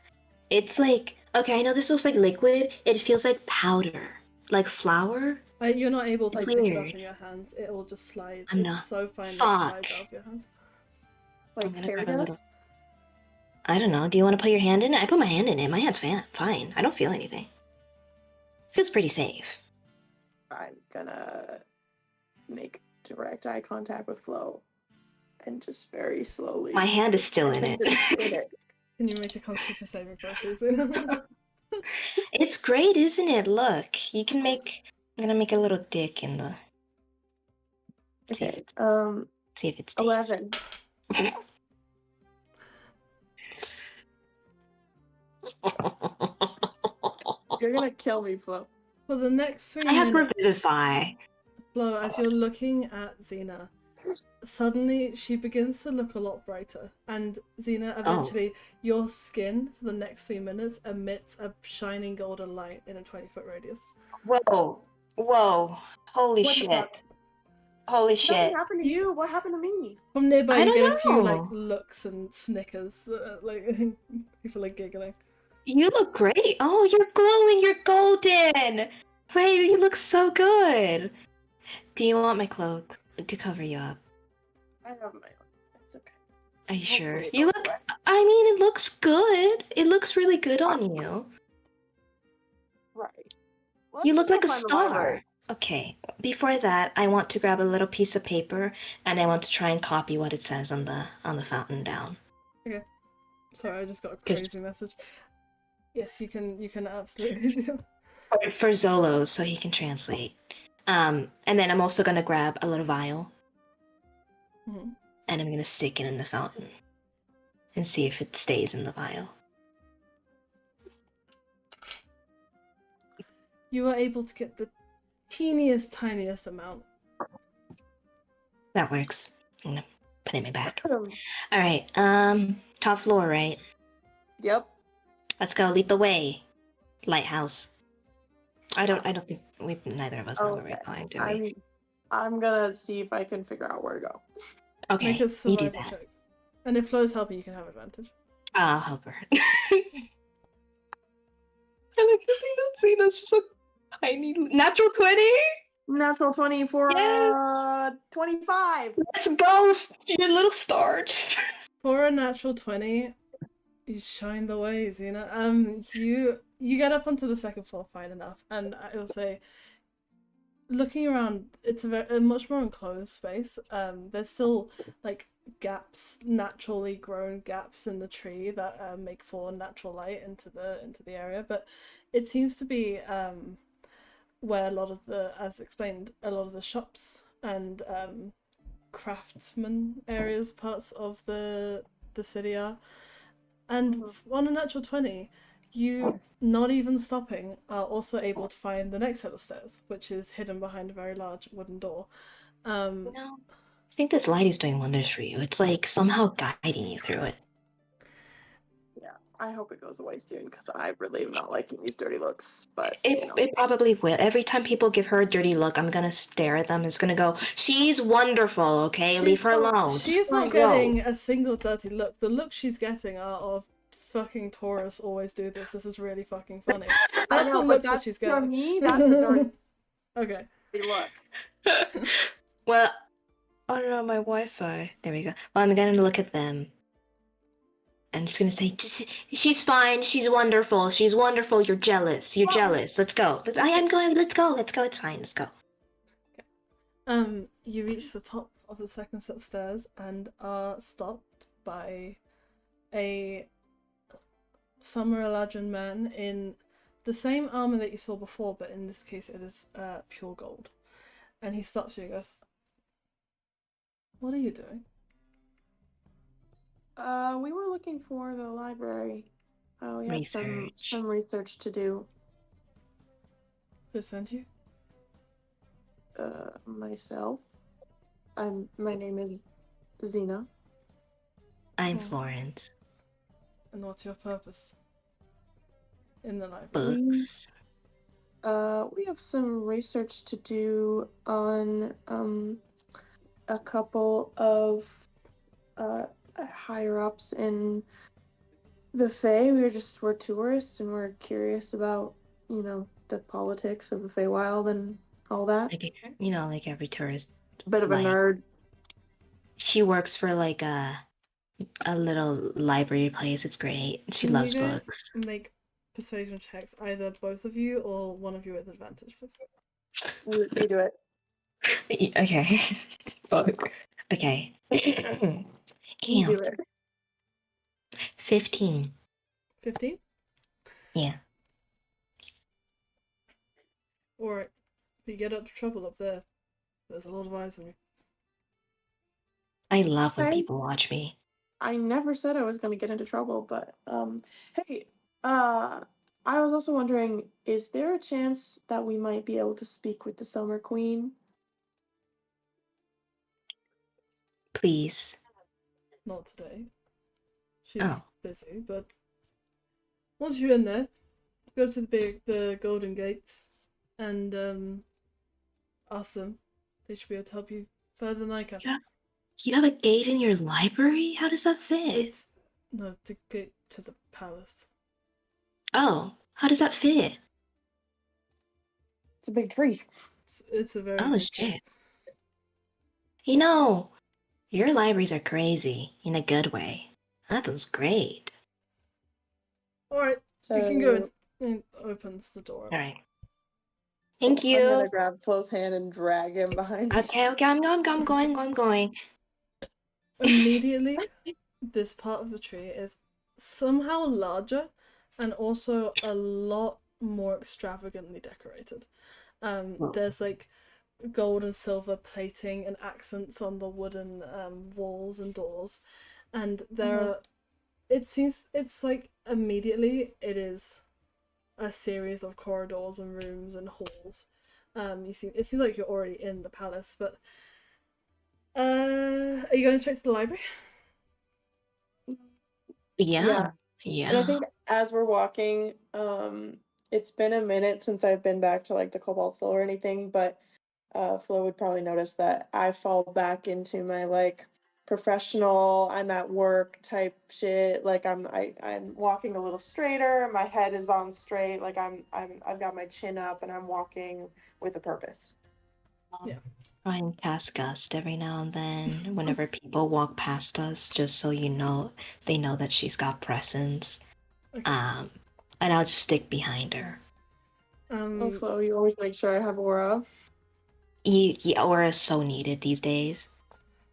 Speaker 4: It's like, okay, I know this looks like liquid. It feels like powder. Like flour.
Speaker 3: You're not able to pick it up
Speaker 4: weird.
Speaker 3: in your hands. It will just slide.
Speaker 4: I'm
Speaker 3: It's
Speaker 4: not.
Speaker 3: so fine that it
Speaker 4: Fuck.
Speaker 3: slides out of your hands.
Speaker 2: Like
Speaker 4: I'm gonna
Speaker 2: fairy
Speaker 4: grab a little-
Speaker 2: dust.
Speaker 4: I don't know. Do you want to put your hand in it? I put my hand in it. My hand's fine. I don't feel anything. Feels pretty safe.
Speaker 2: I'm gonna make direct eye contact with Flo, and just very slowly.
Speaker 4: My hand is still in it.
Speaker 3: Can you make a Constitution saving throw, please?
Speaker 4: It's great, isn't it? Look, you can make. I'm gonna make a little dick in the. See if
Speaker 2: Okay.
Speaker 4: see if it stays.
Speaker 2: 11. You're gonna kill me, Flo.
Speaker 3: For the next 3
Speaker 4: I have
Speaker 3: minutes,
Speaker 4: Revivify.
Speaker 3: Flo, as you're looking at Xena, suddenly she begins to look a lot brighter. And Xena, eventually, your skin for the next 3 minutes emits a shining golden light in a 20-foot radius.
Speaker 4: Whoa. Holy
Speaker 2: What the
Speaker 4: shit.
Speaker 2: fuck?
Speaker 4: Holy
Speaker 2: What
Speaker 4: shit.
Speaker 2: happened to you? What happened to me?
Speaker 3: From nearby,
Speaker 4: I
Speaker 3: you
Speaker 4: don't
Speaker 3: get a few like
Speaker 4: know.
Speaker 3: looks and snickers, like people like giggling.
Speaker 4: You look great. Oh, you're glowing. You're golden. Wait, you look so good. Do you want my cloak to cover you up?
Speaker 2: I have my. It's okay.
Speaker 4: Are you sure?
Speaker 2: Hopefully it
Speaker 4: You
Speaker 2: goes
Speaker 4: look.
Speaker 2: away.
Speaker 4: I mean, it looks good. It looks really good on you.
Speaker 2: Right.
Speaker 4: You look
Speaker 2: Let's
Speaker 4: like a
Speaker 2: go find the library.
Speaker 4: star. Okay. Before that, I want to grab a little piece of paper and I want to try and copy what it says on the fountain down.
Speaker 3: Sorry, I just got a
Speaker 4: Just-
Speaker 3: crazy message. Yes, you can absolutely do.
Speaker 4: For Zolo, so he can translate. And then I'm also gonna grab a little vial
Speaker 3: Mhm.
Speaker 4: and I'm gonna stick it in the fountain and see if it stays in the vial.
Speaker 3: You are able to get the tiniest amount.
Speaker 4: That works. I'm gonna put it in my bag.
Speaker 2: Um,
Speaker 4: All right. Top floor, right?
Speaker 2: Yep.
Speaker 4: Let's go. Lead the way. Lighthouse. I don't think neither of us know where we're going, do we?
Speaker 2: I'm gonna see if I can figure out where to go.
Speaker 4: Okay,
Speaker 3: Make a
Speaker 4: you do
Speaker 3: survival
Speaker 4: that.
Speaker 3: check. And if Flo's helping, you can have advantage.
Speaker 4: I'll help her. I like to think that Zena's just a tiny natural 20.
Speaker 2: Natural 20 for
Speaker 4: Yes.
Speaker 2: 25.
Speaker 4: Let's go, you little stars.
Speaker 3: For a natural 20, you shine the way, Xena. You get up onto the second floor fine enough, and I will say, looking around, it's a much more enclosed space. There's still like gaps, naturally grown gaps in the tree that make for natural light into the area, but it seems to be where a lot of as explained, a lot of the shops and craftsman areas, parts of the city are. And on a natural 20, you, not even stopping, are also able to find the next set of stairs, which is hidden behind a very large wooden door.
Speaker 4: No, I think this light is doing wonders for you. It's like somehow guiding you through it.
Speaker 2: Yeah, I hope it goes away soon because I really am not liking these dirty looks. But
Speaker 4: It probably will. Every time people give her a dirty look, I'm gonna stare at them. It's gonna go, she's wonderful, okay? Leave her alone.
Speaker 3: She's not
Speaker 4: Go.
Speaker 3: getting a single dirty look. The looks she's getting are of fucking Taurus always do this. This is really fucking funny. That's the looks that she's getting.
Speaker 2: For me, that's a dirty
Speaker 3: Okay.
Speaker 2: look.
Speaker 4: Well, oh no, my Wi-Fi. There we go. Well, I'm gonna look at them. I'm just gonna say, she's fine. She's wonderful. She's wonderful. You're jealous. You're jealous. Let's go. I am going. Let's go. Let's go. It's fine. Let's go.
Speaker 3: Okay. You reach the top of the second set of stairs and are stopped by a Summer Eladrin man in the same armor that you saw before, but in this case it is pure gold. And he stops you and goes, "What are you doing?"
Speaker 2: We were looking for the library. We have some research to do.
Speaker 3: Who sent you?
Speaker 2: Myself. My name is Xena.
Speaker 4: I'm Florence.
Speaker 3: And what's your purpose in the library?
Speaker 4: Books.
Speaker 2: We have some research to do on a couple of higher ups in the Fae. We're tourists and we're curious about, the politics of the Feywild and all that.
Speaker 4: Like, like every tourist.
Speaker 2: Bit of a nerd.
Speaker 4: She works for like a little library place. It's great. She loves books.
Speaker 3: Make persuasion checks, either both of you or one of you with advantage, please.
Speaker 2: You do it.
Speaker 4: Okay. Fuck. Okay.
Speaker 2: You do it.
Speaker 4: 15.
Speaker 3: 15?
Speaker 4: Yeah.
Speaker 3: Alright. If you get up to trouble up there, there's a lot of eyes on you.
Speaker 4: I love when people watch me.
Speaker 2: I never said I was going to get into trouble, but hey, I was also wondering, is there a chance that we might be able to speak with the Summer Queen?
Speaker 4: Please.
Speaker 3: Not today. She's busy, but once you're in there, go to the Golden Gates and ask them. They should be able to help you further than I can.
Speaker 4: Yeah. You have a gate in your library? How does that fit?
Speaker 3: No, to get to the palace.
Speaker 4: Oh, how does that fit?
Speaker 2: It's a big tree.
Speaker 3: It's a very
Speaker 4: big
Speaker 3: shit.
Speaker 4: Tree. Your libraries are crazy in a good way. That sounds great.
Speaker 3: Alright, so you can go in. And opens the door.
Speaker 4: Alright. Thank you.
Speaker 2: I'm gonna grab Flo's hand and drag him behind me.
Speaker 4: Okay, I'm going.
Speaker 3: Immediately, this part of the tree is somehow larger and also a lot more extravagantly decorated. There's like gold and silver plating and accents on the wooden walls and doors, and there are, it's like immediately it is a series of corridors and rooms and halls. It seems like you're already in the palace, but are you going straight to the library?
Speaker 4: Yeah.
Speaker 2: And I think as we're walking, it's been a minute since I've been back to like the Cobalt Soul or anything, but Flo would probably notice that I fall back into my like professional, I'm at work type shit. Like I'm walking a little straighter, my head is on straight, like I've got my chin up and I'm walking with a purpose.
Speaker 3: Yeah.
Speaker 4: Try and cast Gust every now and then whenever people walk past us, just so you know they know that she's got presence.
Speaker 3: Okay.
Speaker 4: And I'll just stick behind her.
Speaker 2: Oh, Flo, you always make sure I have aura.
Speaker 4: Aura is so needed these days.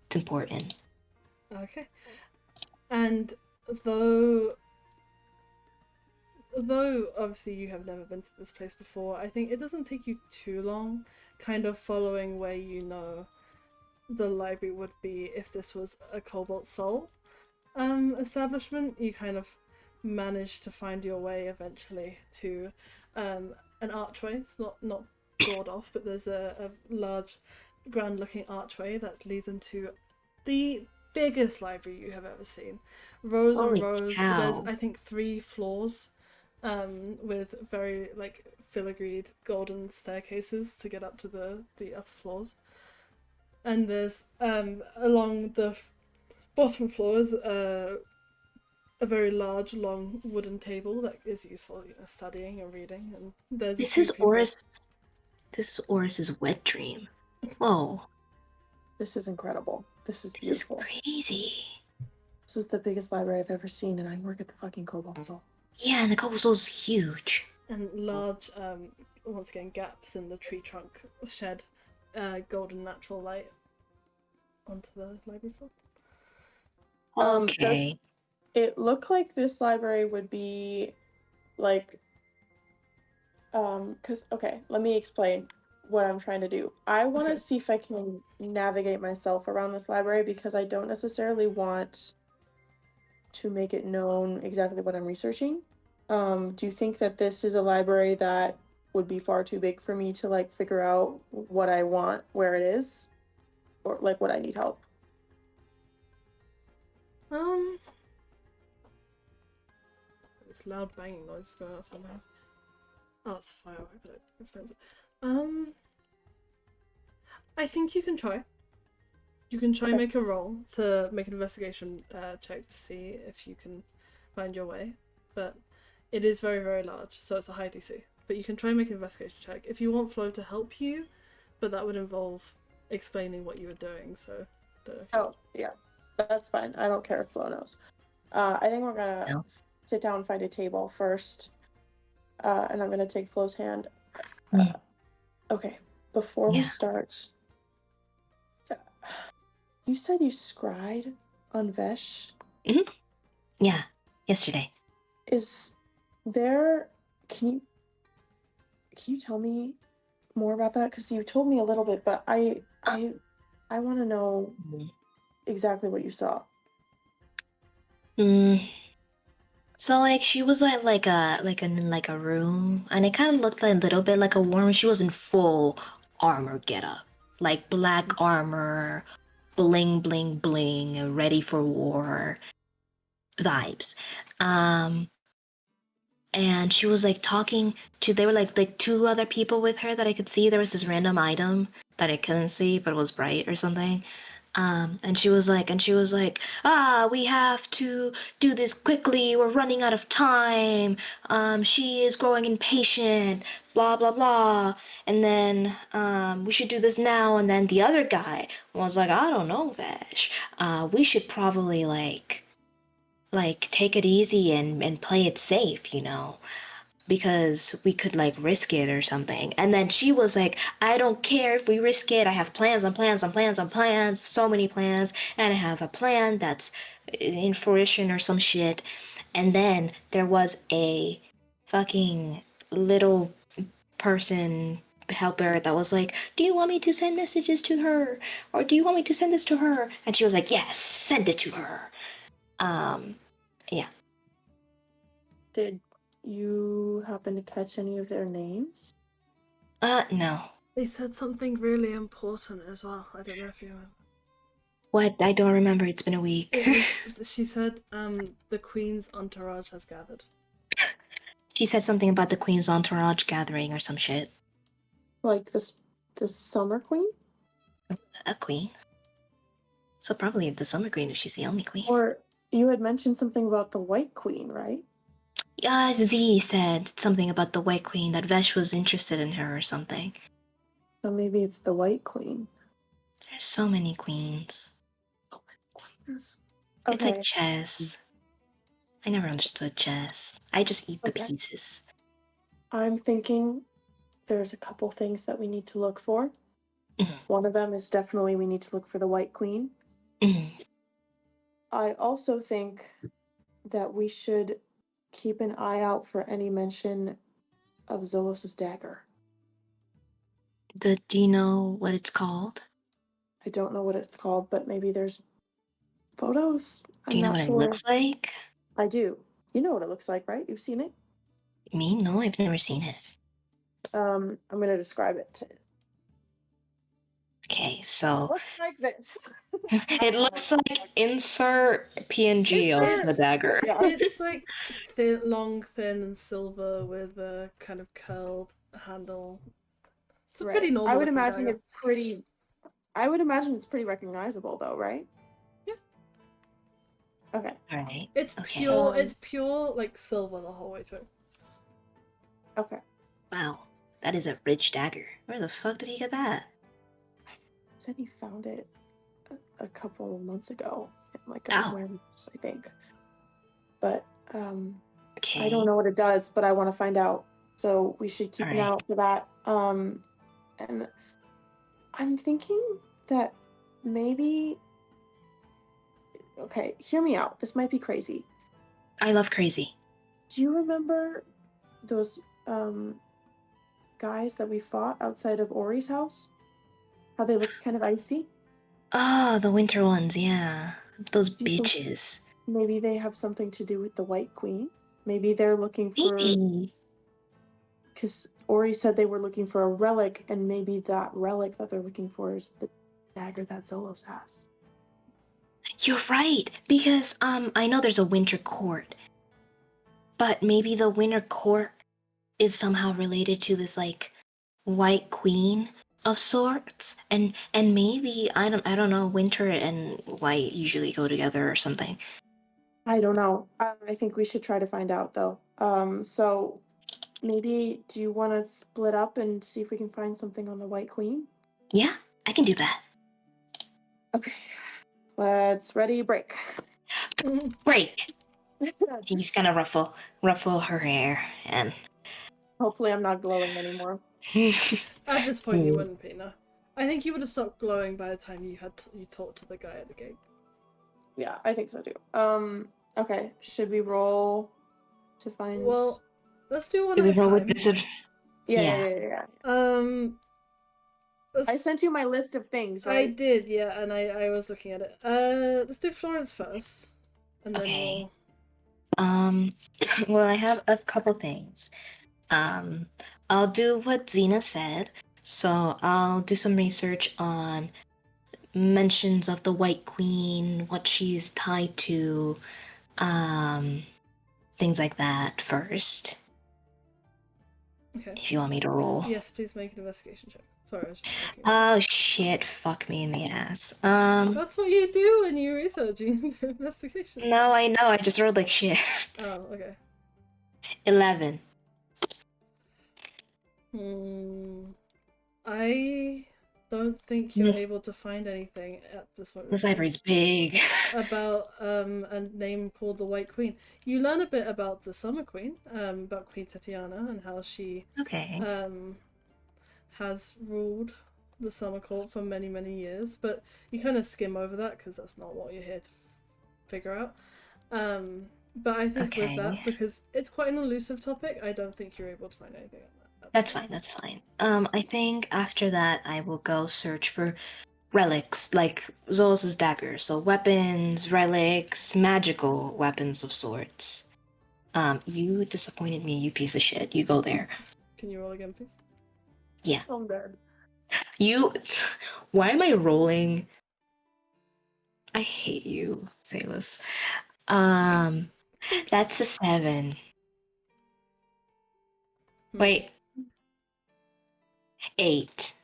Speaker 4: It's important.
Speaker 3: Okay. And though obviously you have never been to this place before, I think it doesn't take you too long, kind of following where you know the library would be if this was a Cobalt Soul establishment. You kind of manage to find your way eventually to an archway. It's not doored off, but there's a large, grand-looking archway that leads into the biggest library you have ever seen. Rows
Speaker 4: Holy
Speaker 3: and rows.
Speaker 4: cow.
Speaker 3: There's, I think, 3 floors with very like filigreed golden staircases to get up to the upper floors. And there's along the bottom floors a very large, long wooden table that is used for studying and reading. And there's
Speaker 4: This is Oris's wet dream. Whoa.
Speaker 2: This is incredible. This is
Speaker 4: This
Speaker 2: beautiful.
Speaker 4: is crazy.
Speaker 2: This is the biggest library I've ever seen, and I work at the fucking Cobalt Soul.
Speaker 4: Yeah, and the Cobalt Soul's huge.
Speaker 3: And large, once again, gaps in the tree trunk shed golden natural light onto the library floor.
Speaker 4: Okay.
Speaker 2: Does it look like this library would be like okay, let me explain what I'm trying to do. I want to see if I can navigate myself around this library because I don't necessarily want to make it known exactly what I'm researching. Do you think that this is a library that would be far too big for me to like figure out what I want, where it is, or like what I need help?
Speaker 3: This loud banging noise is going outside my house. Oh, it's a firework, but expensive. I think you can try. You can try and make a roll to make an investigation check to see if you can find your way. But it is very, very large, so it's a high DC. But you can try and make an investigation check. If you want Flo to help you, but that would involve explaining what you were doing, so...
Speaker 2: Oh, yeah. That's fine. I don't care if Flo knows. I think we're gonna sit down and find a table first. And I'm gonna take Flo's hand. Okay, before we start, you said you scryed on Vesh?
Speaker 4: Mm-hmm. Yeah, yesterday.
Speaker 2: Is there... Can you tell me more about that? Because you told me a little bit, but I want to know exactly what you saw.
Speaker 4: So like she was at like a room, and it kind of looked like a little bit like a worm. She was in full armor getup, like black armor, bling bling bling, ready for war vibes. And she was like talking to, there were like 2 other people with her that I could see. There was this random item that I couldn't see, but it was bright or something. And she was like, we have to do this quickly. We're running out of time. She is growing impatient, blah, blah, blah. And then, we should do this now. And then the other guy was like, I don't know, Vesh. We should probably like take it easy and play it safe, because we could like risk it or something. And then she was like, I don't care if we risk it. I have plans on plans on plans on plans, so many plans, and I have a plan that's in fruition or some shit. And then there was a fucking little person helper that was like, do you want me to send messages to her, or do you want me to send this to her? And she was like, yes, send it to her. Yeah.
Speaker 2: Did you happen to catch any of their names?
Speaker 4: No.
Speaker 3: They said something really important as well. I don't know if you remember.
Speaker 4: What? I don't remember. It's been a week.
Speaker 3: She said, the Queen's entourage has gathered.
Speaker 4: She said something about the Queen's entourage gathering or some shit.
Speaker 2: Like the Summer Queen?
Speaker 4: A queen? So probably the Summer Queen if she's the only queen.
Speaker 2: Or you had mentioned something about the White Queen, right?
Speaker 4: Yeah, Z said something about the White Queen, that Vesh was interested in her or something.
Speaker 2: So maybe it's the White Queen.
Speaker 4: There's so many queens.
Speaker 2: So many queens.
Speaker 4: It's
Speaker 2: Okay.
Speaker 4: like chess. I never understood chess. I just eat the
Speaker 2: Okay.
Speaker 4: pieces.
Speaker 2: I'm thinking there's a couple things that we need to look for.
Speaker 4: Mhm.
Speaker 2: One of them is definitely we need to look for the White Queen.
Speaker 4: Mhm.
Speaker 2: I also think that we should keep an eye out for any mention of Zolos's dagger.
Speaker 4: Do you know what it's called?
Speaker 2: I don't know what it's called, but maybe there's photos.
Speaker 4: Do
Speaker 2: I'm
Speaker 4: you know
Speaker 2: not
Speaker 4: what
Speaker 2: sure.
Speaker 4: it looks like?
Speaker 2: I do. You know what it looks like, right? You've seen it?
Speaker 4: Me? No, I've never seen it.
Speaker 2: I'm gonna describe it.
Speaker 4: Okay, so
Speaker 2: Looks like this.
Speaker 4: it looks like insert PNG of the
Speaker 3: It's
Speaker 4: dagger.
Speaker 2: Yeah.
Speaker 3: it's like thin, long, thin, and silver with a kind of curled handle. It's a
Speaker 2: Right.
Speaker 3: pretty normal.
Speaker 2: I would
Speaker 3: looking
Speaker 2: imagine
Speaker 3: dagger.
Speaker 2: it's pretty. I would imagine it's pretty recognizable, though, right?
Speaker 3: Yeah.
Speaker 2: Okay.
Speaker 4: All right.
Speaker 3: It's
Speaker 4: Okay.
Speaker 3: pure.
Speaker 2: Um,
Speaker 3: It's pure like silver the whole way through.
Speaker 2: Okay.
Speaker 4: Wow, that is a rich dagger. Where the fuck did he get that?
Speaker 2: Said he found it a couple of months ago in like a
Speaker 4: Ow.
Speaker 2: warehouse, I think. But
Speaker 4: Okay.
Speaker 2: I don't know what it does, but I want to find out. So we should keep an eye
Speaker 4: Alright.
Speaker 2: out for that. And I'm thinking that maybe. Okay, hear me out. This might be crazy.
Speaker 4: I love crazy.
Speaker 2: Do you remember those guys that we fought outside of Ori's house? How they looked kind of icy?
Speaker 4: Oh, the winter ones, yeah. Those
Speaker 2: Do you think
Speaker 4: bitches.
Speaker 2: maybe they have something to do with the White Queen? Maybe they're looking for.
Speaker 4: Maybe.
Speaker 2: Because Ori said they were looking for a relic, and maybe that relic that they're looking for is the dagger that Zolos has.
Speaker 4: You're right, because I know there's a winter court. But maybe the winter court is somehow related to this like white queen of sorts. And maybe I don't know, winter and white usually go together or something.
Speaker 2: I don't know. I think we should try to find out, though. So maybe do you want to split up and see if we can find something on the White Queen?
Speaker 4: Yeah, I can do that.
Speaker 2: Okay, let's ready break.
Speaker 4: Break. He's gonna ruffle her hair and
Speaker 2: Hopefully, I'm not glowing anymore.
Speaker 3: At this point, you wouldn't be, no. I think you would have stopped glowing by the time you talked to the guy at the gate.
Speaker 2: Yeah, I think so too. Okay, should we roll to find?
Speaker 3: Well, let's do one
Speaker 4: Do we
Speaker 3: at a
Speaker 4: roll with
Speaker 3: time.
Speaker 4: disadvantage?
Speaker 2: Yeah. I sent you my list of things, right?
Speaker 3: I did, yeah, and I was looking at it. Let's do Florence first, and then
Speaker 4: Okay.
Speaker 3: we'll.
Speaker 4: Well, I have a couple things. I'll do what Xena said. So I'll do some research on mentions of the White Queen, what she's tied to, things like that first.
Speaker 3: Okay.
Speaker 4: If you want me to roll.
Speaker 3: Yes, please make an investigation check. Sorry, I was just thinking.
Speaker 4: Oh shit! Fuck me in the ass.
Speaker 3: That's what you do when you research. You do investigation.
Speaker 4: No, I know. I just rolled like shit.
Speaker 3: Oh, okay.
Speaker 4: 11.
Speaker 3: I don't think you're able to find anything at this moment.
Speaker 4: This library's big.
Speaker 3: About a name called the White Queen. You learn a bit about the Summer Queen, about Queen Tatiana and how she has ruled the Summer Court for many, many years. But you kind of skim over that because that's not what you're here to figure out. But I think with that, because it's quite an elusive topic, I don't think you're able to find anything on that.
Speaker 4: That's fine, that's fine. I think after that I will go search for relics, like Zolos' dagger. So weapons, relics, magical weapons of sorts. You disappointed me, you piece of shit. You go there.
Speaker 3: Can you roll again, please?
Speaker 4: Yeah.
Speaker 2: I'm dead.
Speaker 6: Why am I rolling?
Speaker 4: I hate you, Thalos. That's a 7. Wait. 8.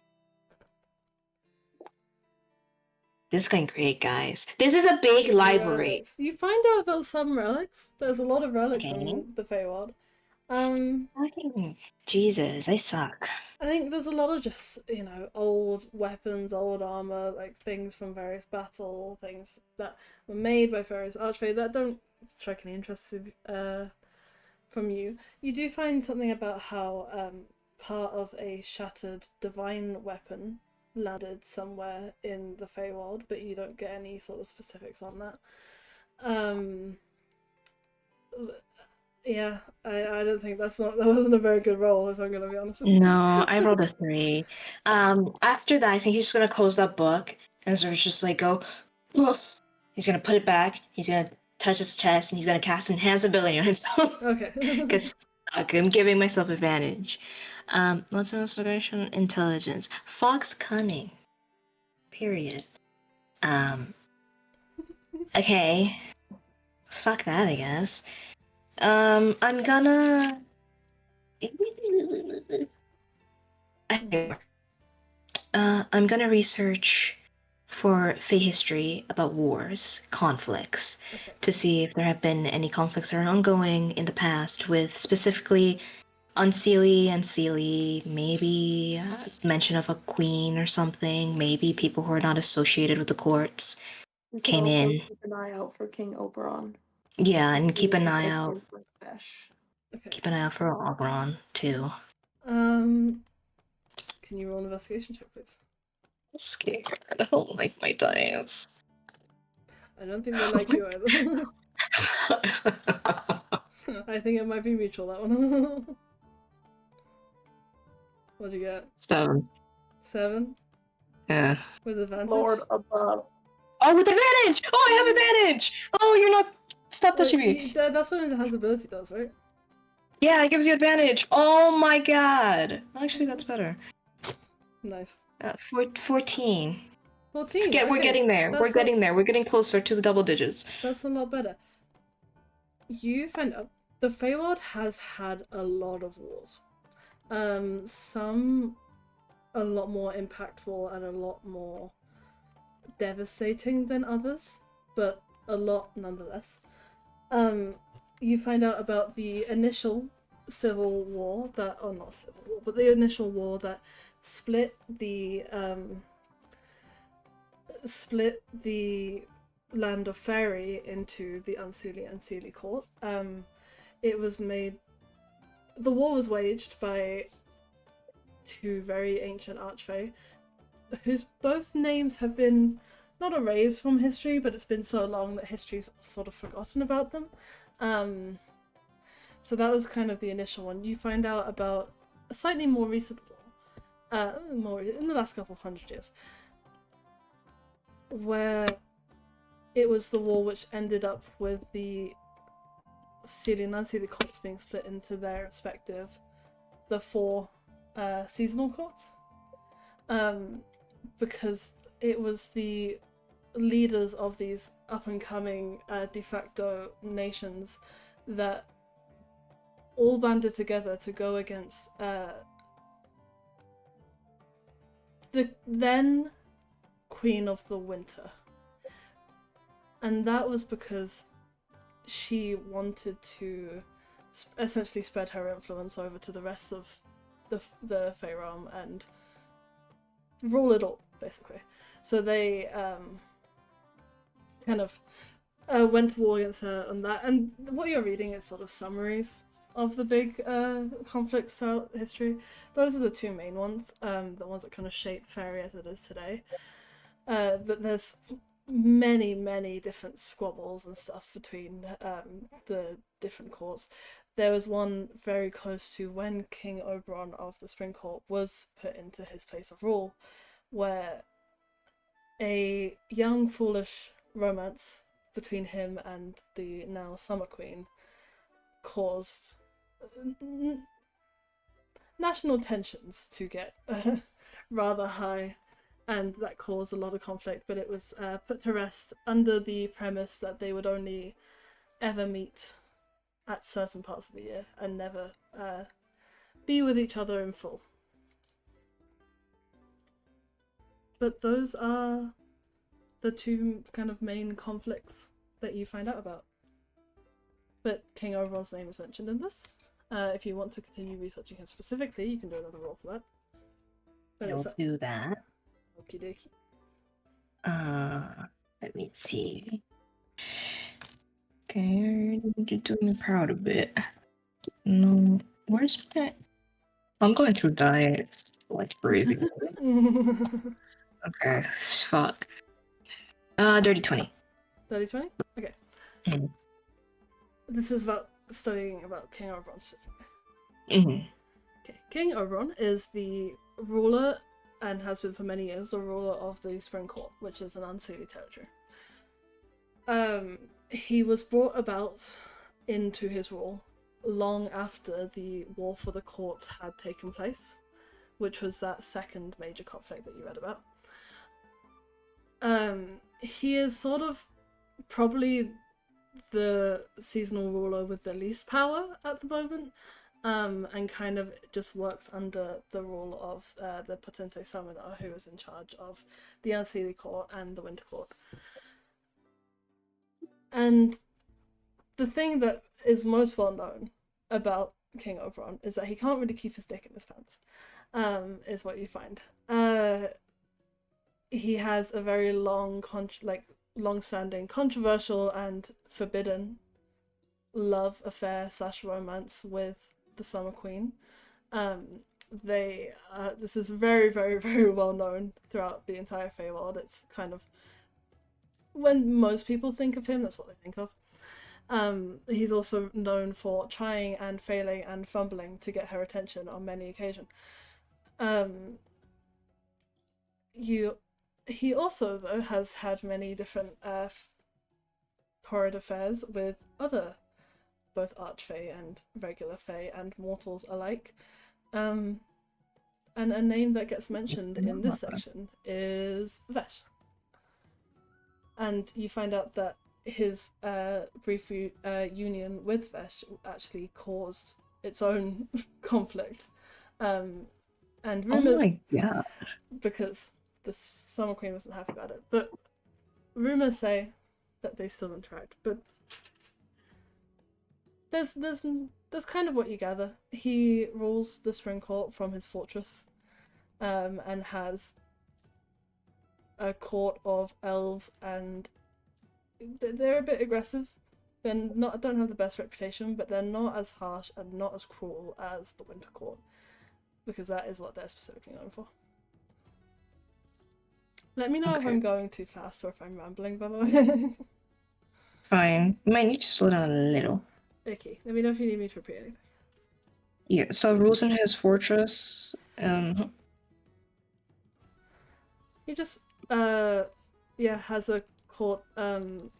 Speaker 4: This is going great, guys. This is a big library.
Speaker 3: Relics. You find out about some relics. There's a lot of relics
Speaker 4: Okay.
Speaker 3: in the Feywild.
Speaker 4: Fucking Jesus, I suck.
Speaker 3: I think there's a lot of just, old weapons, old armor, like things from various battle, things that were made by various archfey that don't strike any interest from you. You do find something about how part of a shattered divine weapon landed somewhere in the Feywild, but you don't get any sort of specifics on that. Yeah, I don't think that wasn't a very good roll, if I'm gonna be honest with you.
Speaker 4: No, I rolled a 3. After that, I think he's just gonna close that book and sort of just like go. Ugh. He's gonna put it back. He's gonna touch his chest and he's gonna cast Enhance Ability on himself.
Speaker 3: Okay.
Speaker 4: Because I'm giving myself advantage. What's the most intelligence? Fox cunning. Period. Okay. Fuck that, I guess. I'm gonna. I'm gonna research for Fey history about wars, conflicts,
Speaker 3: Okay.
Speaker 4: to see if there have been any conflicts that are ongoing in the past with specifically Unseelie and Seelie, maybe mention of a queen or something, maybe people who are not associated with the courts
Speaker 2: You could
Speaker 4: came
Speaker 2: also
Speaker 4: in.
Speaker 2: keep an eye out for King Oberon.
Speaker 4: Yeah, and
Speaker 2: Just
Speaker 4: keep an
Speaker 2: just
Speaker 4: eye
Speaker 2: as
Speaker 4: out.
Speaker 2: one for fish.
Speaker 3: Okay.
Speaker 4: Keep an eye out for Oberon too.
Speaker 3: Can you roll an investigation check, please?
Speaker 6: I'm scared. I don't like my dice.
Speaker 3: I don't think they like you either. I think it might be mutual, that one. What'd you get?
Speaker 6: 7.
Speaker 3: 7?
Speaker 6: Yeah.
Speaker 3: With advantage?
Speaker 2: Lord above.
Speaker 6: Oh, with advantage! Oh, I have advantage! Oh, you're not. Stop touching me.
Speaker 3: That's what Enhance Ability does, right?
Speaker 6: Yeah, it gives you advantage. Oh my god. Actually, that's better.
Speaker 3: Nice.
Speaker 4: 14.
Speaker 3: 14.
Speaker 6: We're getting there. We're getting there. We're getting closer to the double digits.
Speaker 3: That's a lot better. You find out the Feywild has had a lot of wars. Some a lot more impactful and a lot more devastating than others, but a lot nonetheless. You find out about the initial civil war that, or not civil war, but the initial war that split the land of Fairy into the Unseelie and Seelie court. It was made. The war was waged by 2 very ancient archfey, whose both names have been not erased from history, but it's been so long that history's sort of forgotten about them. So that was kind of the initial one. You find out about a slightly more recent war, more in the last couple of 100 years, where it was the war which ended up with the Seelie and Unseelie courts being split into their respective, the 4 seasonal courts, because it was the leaders of these up-and-coming de facto nations that all banded together to go against the then Queen of the Winter. And that was because she wanted to essentially spread her influence over to the rest of the Fey realm and rule it all, basically. So they kind of went to war against her on that. And what you're reading is sort of summaries of the big conflicts throughout history. Those are the 2 main ones, the ones that kind of shape Fairy as it is today. But there's many different squabbles and stuff between the different courts. There was one very close to when King Oberon of the Spring Court was put into his place of rule, where a young foolish romance between him and the now Summer Queen caused national tensions to get rather high, and that caused a lot of conflict, but it was put to rest under the premise that they would only ever meet at certain parts of the year and never be with each other in full. But those are the two kind of main conflicts that you find out about. But King Oberon's name is mentioned in this. If you want to continue researching him specifically, you can do another roll for that. But
Speaker 4: I'll do that.
Speaker 3: Okie dokie.
Speaker 4: Let me see. Okay, you're doing me proud a bit. No, where's my... I'm going through diets, like breathing. Okay, fuck. Dirty 20.
Speaker 3: Dirty 20? Okay.
Speaker 4: Mm.
Speaker 3: This is about studying about King Oberon specifically.
Speaker 4: Mm-hmm.
Speaker 3: Okay, King Oberon is the ruler, and has been for many years, the ruler of the Spring Court, which is an unseelie territory. He was brought about into his rule long after the War for the Courts had taken place, which was that second major conflict that you read about. He is sort of probably the seasonal ruler with the least power at the moment, and kind of just works under the rule of the Potente Summoner, who is in charge of the Unseelie Court and the Winter Court. And the thing that is most well known about King Oberon is that he can't really keep his dick in his pants, is what you find. He has a very long-standing, controversial and forbidden love affair / romance with the Summer Queen. This is very, very, very well known throughout the entire Feywild. It's kind of, when most people think of him, that's what they think of. He's also known for trying and failing and fumbling to get her attention on many occasions. He also, though, has had many different torrid affairs with other, both archfey and regular fey and mortals alike. And a name that gets mentioned in this section is Vesh. And you find out that his brief union with Vesh actually caused its own conflict. And rumor,
Speaker 4: Oh my god.
Speaker 3: because the Summer Queen wasn't happy about it. But rumors say that they still interact. But there's kind of what you gather. He rules the Spring Court from his fortress, and has a court of elves, and they're a bit aggressive. Don't have the best reputation, but they're not as harsh and not as cruel as the Winter Court, because that is what they're specifically known for. Let me know if I'm going too fast or if I'm rambling, by the way.
Speaker 4: Fine. You might need to slow down a little.
Speaker 3: Okay, let me know if you need me to repeat anything.
Speaker 4: Yeah, so rules in his fortress.
Speaker 3: He just has a court,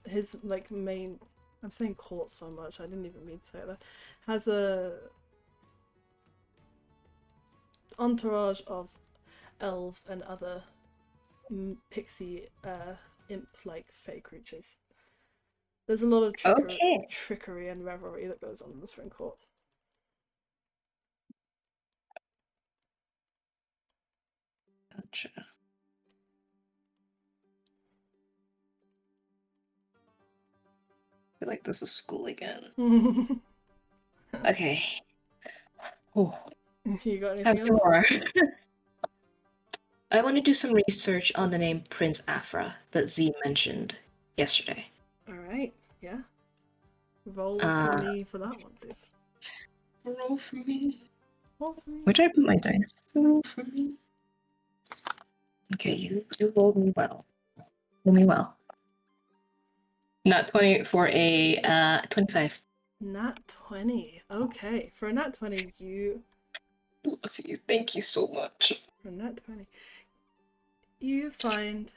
Speaker 3: his main, I'm saying court so much, I didn't even mean to say that, has a entourage of elves and other pixie imp-like fey creatures. There's a lot of trickery and revelry that goes on in the Spring Court.
Speaker 4: Gotcha. I feel like this is school again. Okay. Oh.
Speaker 3: You got anything else?
Speaker 4: More. I want to do some research on the name Prince Afra that Z mentioned yesterday.
Speaker 3: Alright, yeah. Roll for me for that one, please.
Speaker 4: Roll for me.
Speaker 3: Roll for me.
Speaker 4: Where did I put my dice? Roll for me. Okay, you rolled me well. Roll me well. Nat 20 for a 25.
Speaker 3: Nat 20. Okay, for a Nat 20, you...
Speaker 4: Love you. Thank you so much.
Speaker 3: For a Nat 20, you find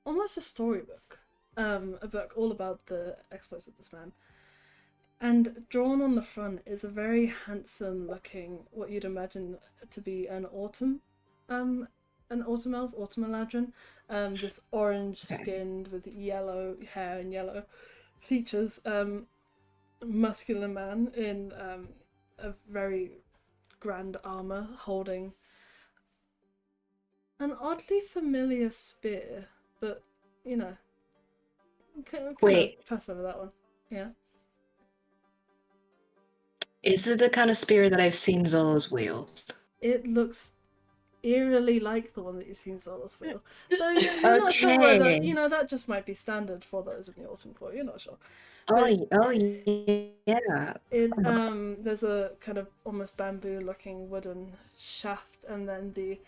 Speaker 3: almost a storybook. A book all about the exploits of this man. And drawn on the front is a very handsome looking, what you'd imagine to be an autumn elf, autumn eladrin. This orange skinned with yellow hair and yellow features, muscular man in a very grand armor holding an oddly familiar spear, but you know, kind
Speaker 6: Wait.
Speaker 3: of pass over that one. Yeah.
Speaker 6: Is it the kind of spear that I've seen Zolos wield?
Speaker 3: It looks eerily like the one that you've seen Zolos wield. So you're not sure whether,
Speaker 6: Okay.
Speaker 3: that just might be standard for those in the Autumn Court. You're not sure.
Speaker 6: Oh,
Speaker 3: But
Speaker 6: yeah.
Speaker 3: there's a kind of almost bamboo-looking wooden shaft, and then the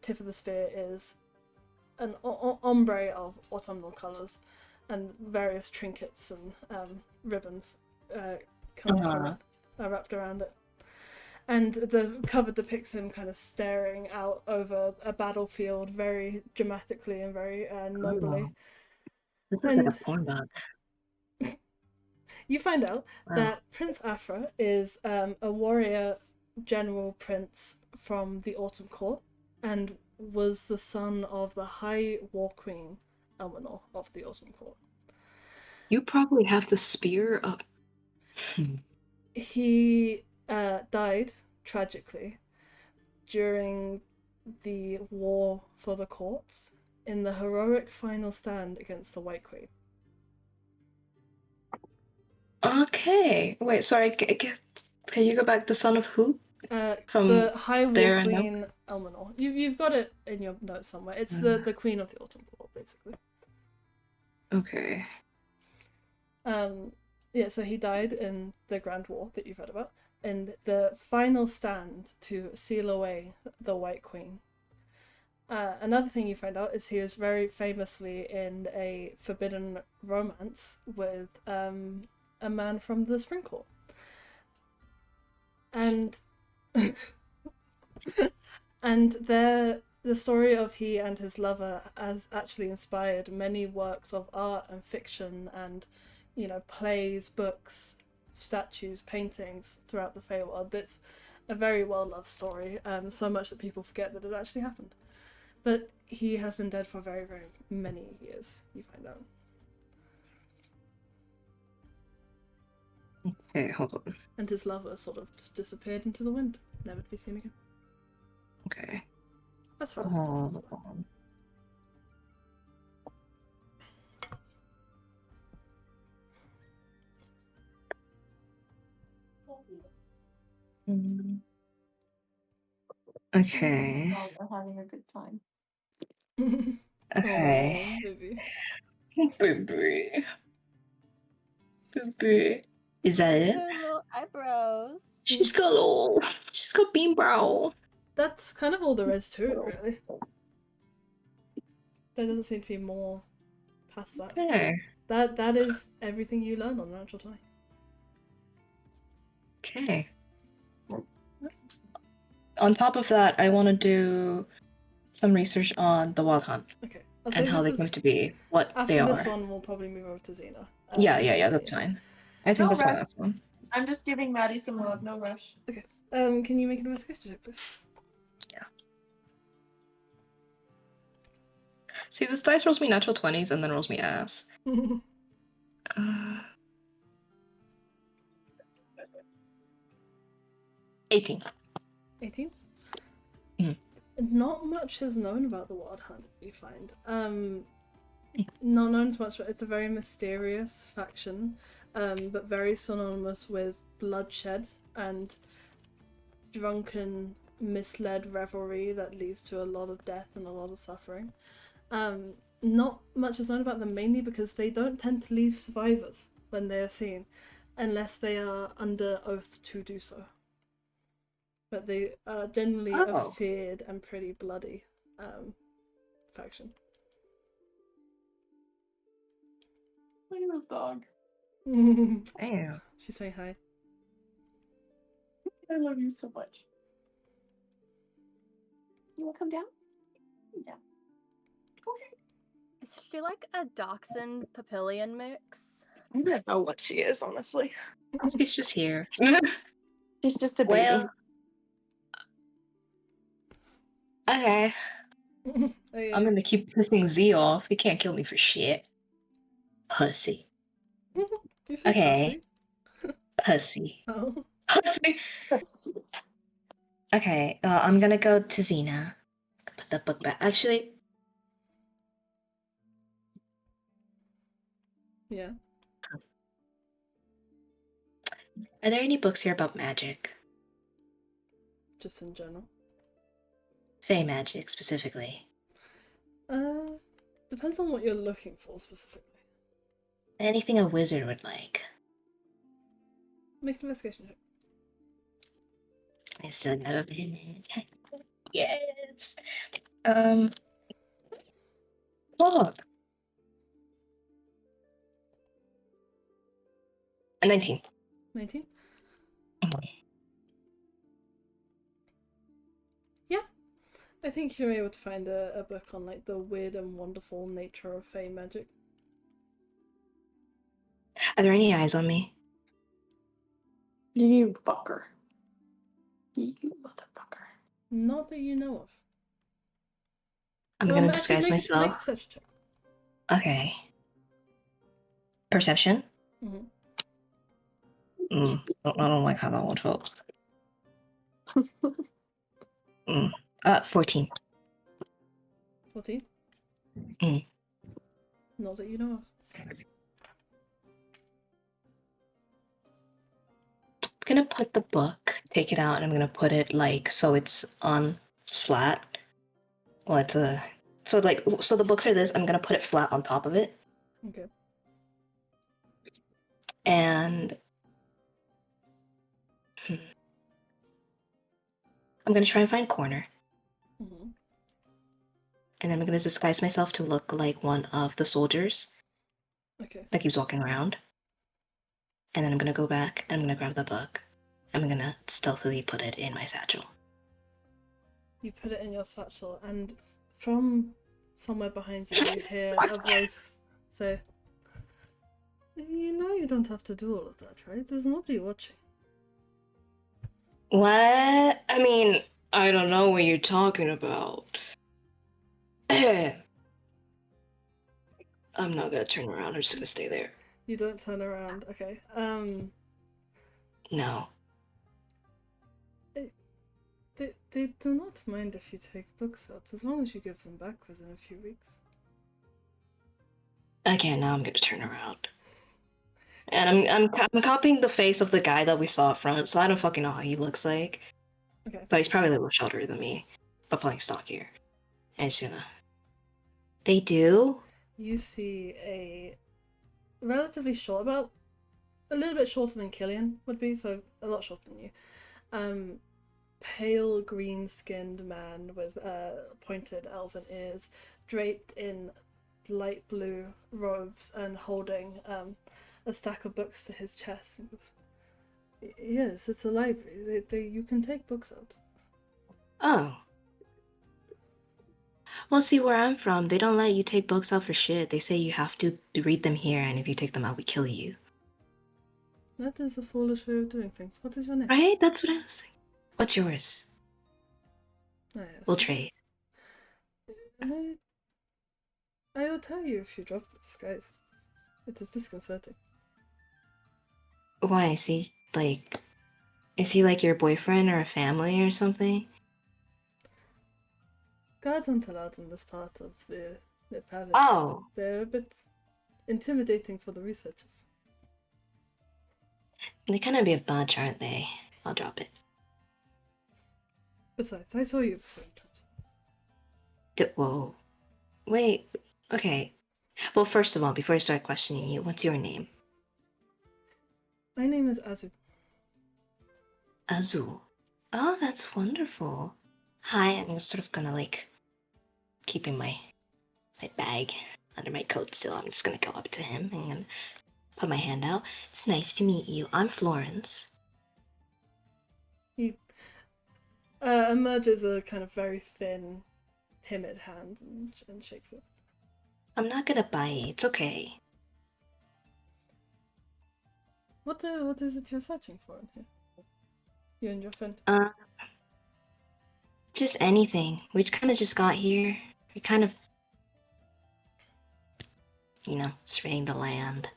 Speaker 3: tip of the spear is an ombre of autumnal colours, and various trinkets and ribbons coming from it are wrapped around it. And the cover depicts him kind of staring out over a battlefield very dramatically and very nobly.
Speaker 6: This is like a porn bug.
Speaker 3: You find out that Prince Afra is a warrior general prince from the Autumn Court and was the son of the High War Queen Elminor of the Autumn Court.
Speaker 6: You probably have the spear up.
Speaker 3: He died tragically during the war for the courts in the heroic final stand against the White Queen.
Speaker 6: Okay. Wait, sorry. Can you go back? The son of who? From
Speaker 3: the High War
Speaker 6: there and
Speaker 3: Queen Elminor. You've got it in your notes somewhere. It's the Queen of the Autumn Court, basically.
Speaker 6: Okay.
Speaker 3: Yeah, so he died in the Grand War that you've read about, in the final stand to seal away the White Queen. Another thing you find out is he was very famously in a forbidden romance with a man from the Spring Court. And and the story of he and his lover has actually inspired many works of art and fiction and plays, books, statues, paintings throughout the Feywild. It's a very well-loved story, so much that people forget that it actually happened. But he has been dead for very, very many years, you find out.
Speaker 6: Okay, hold on.
Speaker 3: And his lover sort of just disappeared into the wind, never to be seen again.
Speaker 6: Okay.
Speaker 3: As far as
Speaker 6: Hold on. Okay.
Speaker 2: We're having a good time.
Speaker 6: Okay.
Speaker 3: Oh, baby.
Speaker 6: Baby. Is that it?
Speaker 1: Her little eyebrows.
Speaker 6: She's got bean brow.
Speaker 3: That's kind of all there is to it, really. There doesn't seem to be more past that.
Speaker 6: Okay.
Speaker 3: That is everything you learn on Natural 20.
Speaker 6: Okay. On top of that, I want to do some research on the Wild Hunt.
Speaker 3: Okay.
Speaker 6: And how they're going to be, what they are.
Speaker 3: After this one, we'll probably move over to Xena.
Speaker 6: Yeah, that's fine. I think that's my last one.
Speaker 2: I'm just giving Maddie some love, no rush.
Speaker 3: Okay. Can you make an investigation check, please?
Speaker 6: Yeah. See, this dice rolls me natural 20s and then rolls me ass. 18.
Speaker 3: 18?
Speaker 6: Mhm.
Speaker 3: Not much is known about the Wild Hunt, you find. Not known as much, it's a very mysterious faction, but very synonymous with bloodshed and drunken, misled revelry that leads to a lot of death and a lot of suffering. Not much is known about them, mainly because they don't tend to leave survivors when they are seen, unless they are under oath to do so. But they are generally a feared and pretty bloody faction.
Speaker 2: Look at this dog.
Speaker 6: Damn.
Speaker 3: She's saying hi.
Speaker 2: I love you so much. You want to come down? Yeah. Go ahead.
Speaker 1: Is she like a Dachshund Papillion mix?
Speaker 2: I don't know what she is, honestly.
Speaker 6: She's just here.
Speaker 2: She's just a baby.
Speaker 6: Well, okay. I'm gonna keep pissing Z off. He can't kill me for shit. Pussy.
Speaker 3: Do you say
Speaker 6: Okay. Pussy.
Speaker 3: Oh.
Speaker 6: Pussy.
Speaker 2: Pussy.
Speaker 4: Okay, I'm gonna go to Xena. Put that book back. Actually,
Speaker 3: Yeah.
Speaker 4: are there any books here about magic?
Speaker 3: Just in general.
Speaker 4: Fey magic, specifically.
Speaker 3: Depends on what you're looking for specifically.
Speaker 4: Anything a wizard would like.
Speaker 3: Make an investigation check.
Speaker 4: I still never been in. Yes. Look. A 19.
Speaker 3: 19?
Speaker 4: Mhm.
Speaker 3: Yeah. I think you're able to find a book on like the weird and wonderful nature of Fey magic.
Speaker 4: Are there any eyes on me?
Speaker 2: You fucker. You motherfucker.
Speaker 3: Not that you know of.
Speaker 4: I'm gonna
Speaker 3: Actually,
Speaker 4: disguise
Speaker 3: make a
Speaker 4: myself.
Speaker 3: perception check.
Speaker 4: Okay. Perception?
Speaker 3: Mm-hmm.
Speaker 4: I don't like how that one felt. 14.
Speaker 3: 14?
Speaker 4: Mm.
Speaker 3: Not that you know of.
Speaker 4: I'm gonna put the book, take it out, and I'm gonna put it like so it's flat. Well, it's a so the books are this. I'm gonna put it flat on top of it,
Speaker 3: Okay.
Speaker 4: and I'm gonna try and find corner,
Speaker 3: Mm-hmm.
Speaker 4: and then I'm gonna disguise myself to look like one of the soldiers
Speaker 3: Okay.
Speaker 4: that keeps walking around, and then I'm gonna go back and I'm gonna grab the book. I'm gonna stealthily put it in my satchel.
Speaker 3: You put it in your satchel, and from somewhere behind you, you hear a voice say, "You know you don't have to do all of that, right? There's nobody watching."
Speaker 4: What? I mean, I don't know what you're talking about. I'm not gonna turn around. I'm just gonna stay there.
Speaker 3: You don't turn around. Okay.
Speaker 4: No.
Speaker 3: They do not mind if you take books out, as long as you give them back within a few weeks.
Speaker 4: Okay, now I'm gonna turn around. And I'm copying the face of the guy that we saw up front, so I don't fucking know how he looks like.
Speaker 3: Okay.
Speaker 4: But he's probably a little shorter than me, but playing stockier. And it's gonna. They do?
Speaker 3: You see a relatively short, about a little bit shorter than Killian would be, so a lot shorter than you. Pale green-skinned man with pointed elven ears, draped in light blue robes and holding a stack of books to his chest. Yes, it's a library. You can take books out.
Speaker 4: Oh. Well, see, where I'm from, they don't let you take books out for shit. They say you have to read them here, and if you take them out, we kill you.
Speaker 3: That is a foolish way of doing things. What is your name?
Speaker 4: Right? That's what I was thinking. What's yours?
Speaker 3: Ah, yes,
Speaker 4: We'll
Speaker 3: yes.
Speaker 4: trade.
Speaker 3: I will tell you if you drop the disguise. It is disconcerting.
Speaker 4: Why? Is he like your boyfriend or a family or something?
Speaker 3: Guards aren't allowed in this part of the palace.
Speaker 4: Oh.
Speaker 3: They're a bit intimidating for the researchers.
Speaker 4: They kind of be a bunch, aren't they? I'll drop it.
Speaker 3: Besides, I saw you before you tried.
Speaker 4: Whoa. Wait. Okay. Well, first of all, before I start questioning you, what's your name?
Speaker 3: My name is Azu.
Speaker 4: Azu. Oh, that's wonderful. Hi, I'm sort of gonna keeping my bag under my coat still. I'm just gonna go up to him and put my hand out. It's nice to meet you. I'm Florence.
Speaker 3: He emerges a kind of very thin, timid hand and shakes it.
Speaker 4: I'm not gonna bite. It's okay.
Speaker 3: What is it you're searching for in here? You and your friend?
Speaker 4: Just anything. We kind of just got here. We kind of, surveying the land.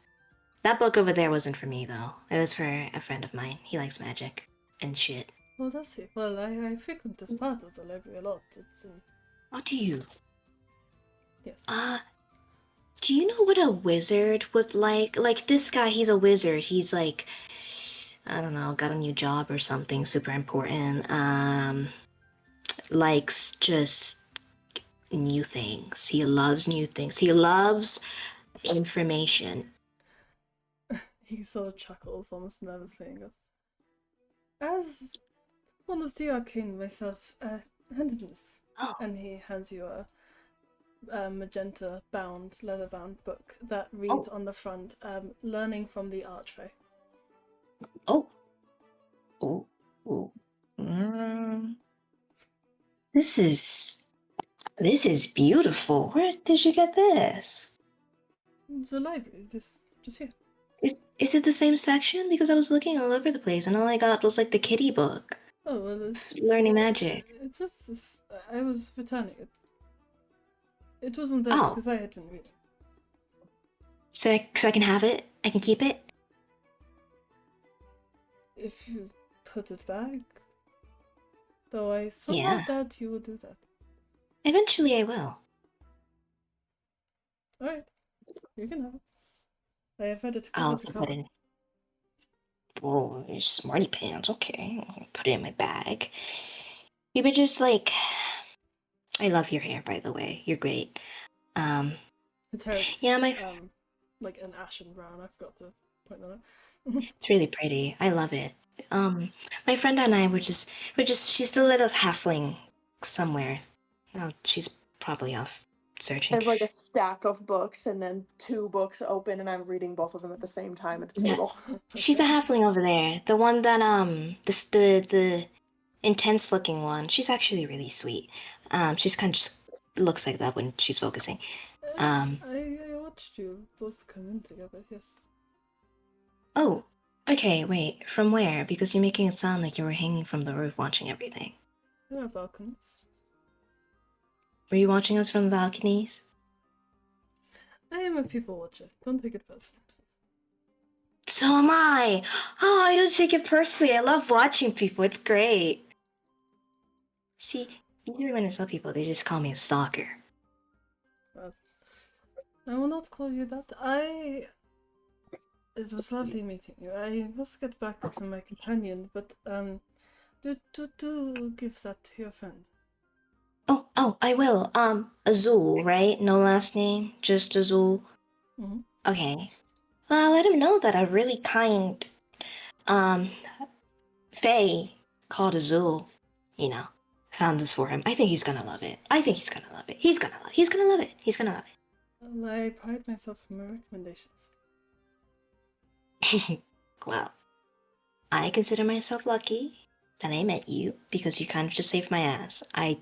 Speaker 4: That book over there wasn't for me, though. It was for a friend of mine. He likes magic and shit.
Speaker 3: Oh, does he? Well, I frequent this part of the library a lot. It's
Speaker 4: Oh, do you?
Speaker 3: yes.
Speaker 4: Do you know what a wizard would like? Like this guy, he's a wizard. He's like, I don't know, got a new job or something super important. Likes just new things. He loves new things. He loves information.
Speaker 3: He sort of chuckles, almost nervously, and goes, "As one of the arcane myself, hand him this."
Speaker 4: Oh.
Speaker 3: And he hands you a magenta bound, leather bound book that reads on the front, "Learning from the Archfey."
Speaker 4: Oh. Oh. Oh. Mm. This is beautiful. Where did you get this?
Speaker 3: The library, just here.
Speaker 4: Is it the same section? Because I was looking all over the place and all I got was like the kitty book.
Speaker 3: Oh, well, it's
Speaker 4: Learning magic.
Speaker 3: It's just I was returning it. It wasn't there
Speaker 4: Oh.
Speaker 3: because I had been reading.
Speaker 4: So I can have it? I can keep it?
Speaker 3: If you put it back. Though I somehow doubt you will do that.
Speaker 4: Eventually I will.
Speaker 3: Alright. You can have it. I have had it
Speaker 4: I'll
Speaker 3: covered to
Speaker 4: put
Speaker 3: cover.
Speaker 4: it. Oh, smarty pants. Okay, I'll put it in my bag. You were just like, I love your hair, by the way. You're great.
Speaker 3: Its hair is,
Speaker 4: yeah, my
Speaker 3: like an ashen brown. I forgot to point that out.
Speaker 4: it's really pretty. I love it. My friend and I we're just she's the little halfling somewhere. Oh, she's probably off
Speaker 2: I
Speaker 4: searching.
Speaker 2: have like a stack of books and then 2 books open and I'm reading both of them at the same time at a table.
Speaker 4: She's the halfling over there. The one that the intense looking one. She's actually really sweet. She's kind of just looks like that when she's focusing.
Speaker 3: I watched you both come in together, yes.
Speaker 4: Oh, okay, wait. From where? Because you're making it sound like you were hanging from the roof watching everything.
Speaker 3: There are balconies.
Speaker 4: Were you watching us from the balconies?
Speaker 3: I am a people watcher. Don't take it personally.
Speaker 4: So am I. Oh, I don't take it personally. I love watching people. It's great. See, usually when I saw people, they just call me a stalker.
Speaker 3: Well, I will not call you that. It was lovely meeting you. I must get back to my companion, but do give that to your friend.
Speaker 4: Oh, I will. Azul, right? No last name, just Azul.
Speaker 3: Mm-hmm.
Speaker 4: Okay. Well, let him know that a really kind, Faye called Azul, found this for him. I think he's gonna love it. He's gonna love it. He's gonna love it.
Speaker 3: Well, I pride myself on my recommendations.
Speaker 4: Well, I consider myself lucky that I met you because you kind of just saved my ass. I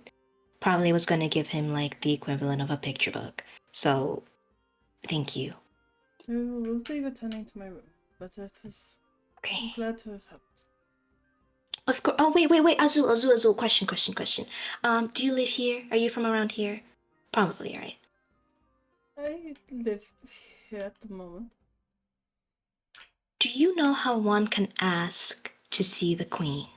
Speaker 4: probably was gonna give him like the equivalent of a picture book. So, thank you.
Speaker 3: I will be returning to my room, but that was
Speaker 4: Okay.
Speaker 3: I'm glad to have helped.
Speaker 4: Of course. Oh, wait. Azul. Question. Do you live here? Are you from around here? Probably, right?
Speaker 3: I live here at the moment.
Speaker 4: Do you know how one can ask to see the queen?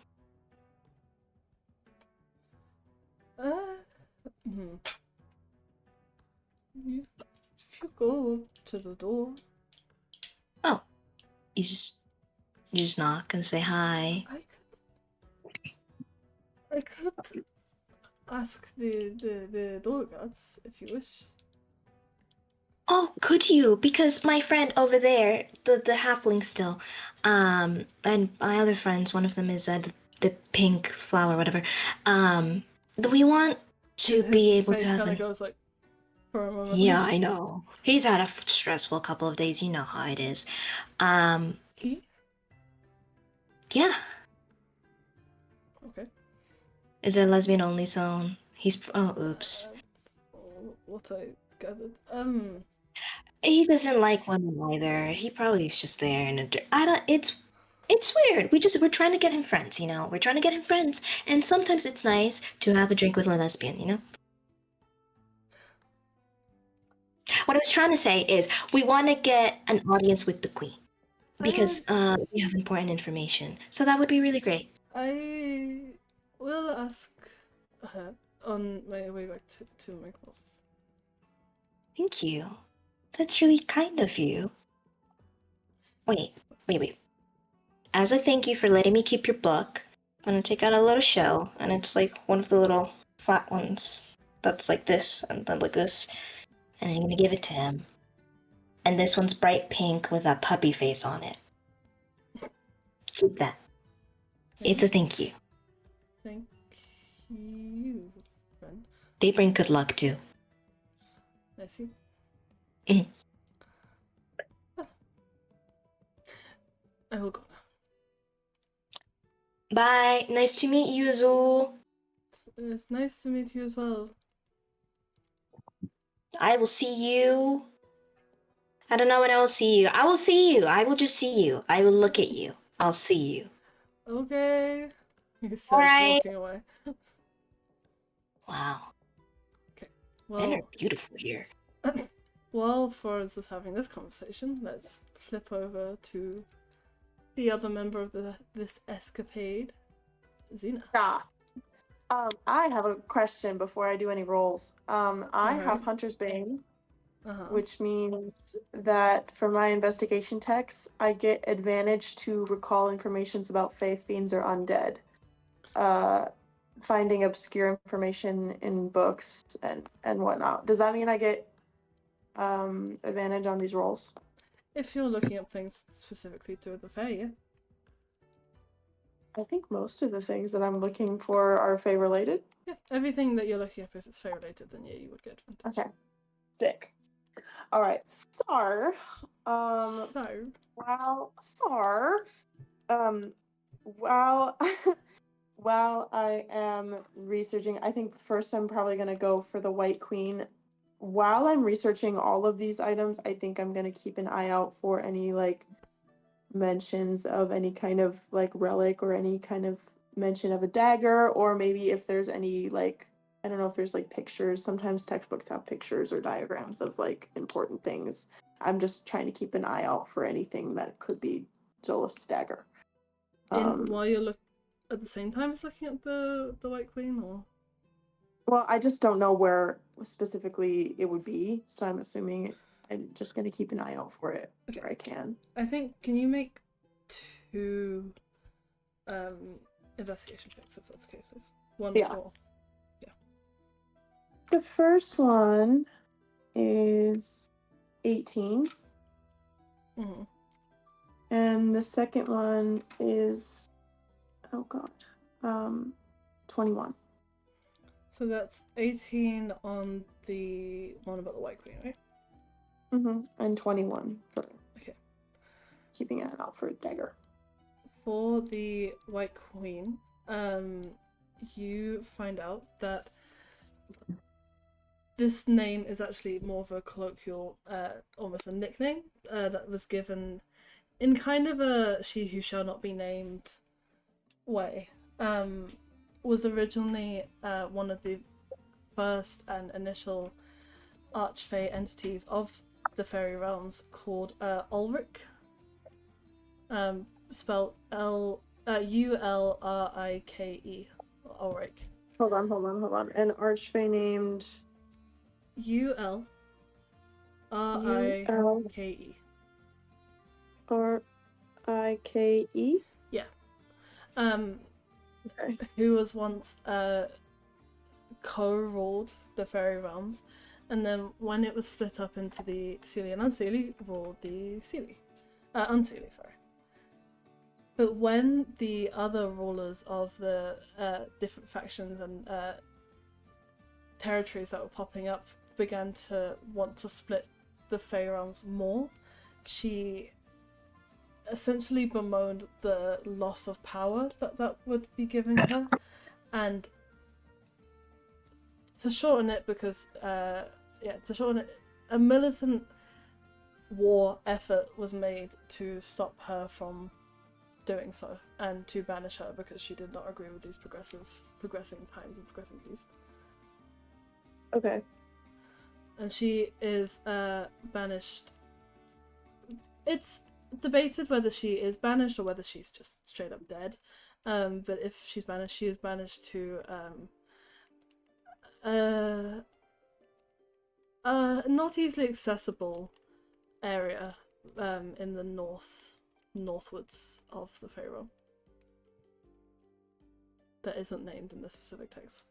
Speaker 3: If you go to the door.
Speaker 4: Oh, you just knock and say hi.
Speaker 3: I could ask the door guards if you wish.
Speaker 4: Oh, could you? Because my friend over there, the halfling still, and my other friends, one of them is the pink flower, whatever. We want to be able to
Speaker 3: His face
Speaker 4: have.
Speaker 3: kind of goes like for a moment.
Speaker 4: Yeah, I know. He's had a stressful couple of days. You know how it is.
Speaker 3: He?
Speaker 4: Yeah.
Speaker 3: Okay.
Speaker 4: Is it a lesbian only zone? Oops.
Speaker 3: What I gathered.
Speaker 4: He doesn't like women either. He probably is just there and it's weird. We're trying to get him friends, We're trying to get him friends. And sometimes it's nice to have a drink with a lesbian, What I was trying to say is we want to get an audience with the queen. Because we have important information. So that would be really great.
Speaker 3: I will ask her on my way back to my course.
Speaker 4: Thank you. That's really kind of you. Wait. As a thank you for letting me keep your book, I'm gonna take out a little shell, and it's like one of the little flat ones that's like this, and then like this, and I'm gonna give it to him. And this one's bright pink with a puppy face on it. Keep that. It's a thank you.
Speaker 3: Thank you, friend.
Speaker 4: They bring good luck too.
Speaker 3: I see.
Speaker 4: Mhm.
Speaker 3: I will go now.
Speaker 4: Bye. Nice to meet you, Azul.
Speaker 3: It's nice to meet you as well.
Speaker 4: I will see you. I don't know when I will see you. I will see you. I will just see you. I will look at you. I'll see you.
Speaker 3: Okay. He says,
Speaker 4: Alright.
Speaker 3: walking away.
Speaker 4: Wow.
Speaker 3: Okay.
Speaker 4: Men are
Speaker 3: Well,
Speaker 4: beautiful here.
Speaker 3: while Florence is having this conversation, let's flip over to the other member of this escapade, Xena.
Speaker 2: Yeah. I have a question before I do any rolls. I have Hunter's Bane, which means that for my investigation checks, I get advantage to recall informations about fae, fiends, or undead. Finding obscure information in books and whatnot. Does that mean I get advantage on these rolls?
Speaker 3: If you're looking up things specifically to the fae, yeah.
Speaker 2: I think most of the things that I'm looking for are fae related.
Speaker 3: Yeah, everything that you're looking up, if it's fae related, then yeah, you would get advantage.
Speaker 2: Okay. Sick. All right, Star.
Speaker 3: So,
Speaker 2: While while I am researching, I think first I'm probably gonna go for the White Queen. While I'm researching all of these items, I think I'm gonna keep an eye out for any like mentions of any kind of like relic or any kind of mention of a dagger, or maybe if there's any like, I don't know if there's like pictures. Sometimes textbooks have pictures or diagrams of like important things. I'm just trying to keep an eye out for anything that could be Zolos' dagger.
Speaker 3: while you're at the same time as looking at the White Queen, or?
Speaker 2: Well, I just don't know where specifically it would be, so I'm assuming I'm just going to keep an eye out for it where I can.
Speaker 3: I think, can you make 2 investigation checks if that's the case, please? 1 for. Yeah.
Speaker 2: The first one is 18. And the second one is 21.
Speaker 3: So that's 18 on the one about the White Queen, right?
Speaker 2: And 21 for keeping an eye out for a dagger.
Speaker 3: For the White Queen, you find out that this name is actually more of a colloquial, almost a nickname, that was given in kind of a she who shall not be named way. Was originally one of the first and initial archfey entities of the fairy realms, called Ulrich. Spelled Ulrike. Ulrich.
Speaker 2: Hold on. An archfey named
Speaker 3: Ulrike.
Speaker 2: Rike?
Speaker 3: Yeah.
Speaker 2: Okay.
Speaker 3: Who was once co-ruled the fairy realms, and then when it was split up into the Seelie and Unseelie, ruled the Unseelie, sorry. But when the other rulers of the different factions and territories that were popping up began to want to split the Fey realms more, she essentially bemoaned the loss of power that would be giving her, and to shorten it, because a militant war effort was made to stop her from doing so, and to banish her because she did not agree with these progressing times and progressing views.
Speaker 2: Okay.
Speaker 3: And she is banished. It's debated whether she is banished or whether she's just straight up dead. But if she's banished, she is banished to not easily accessible area in the northwards of the Feyrealm that isn't named in the specific text.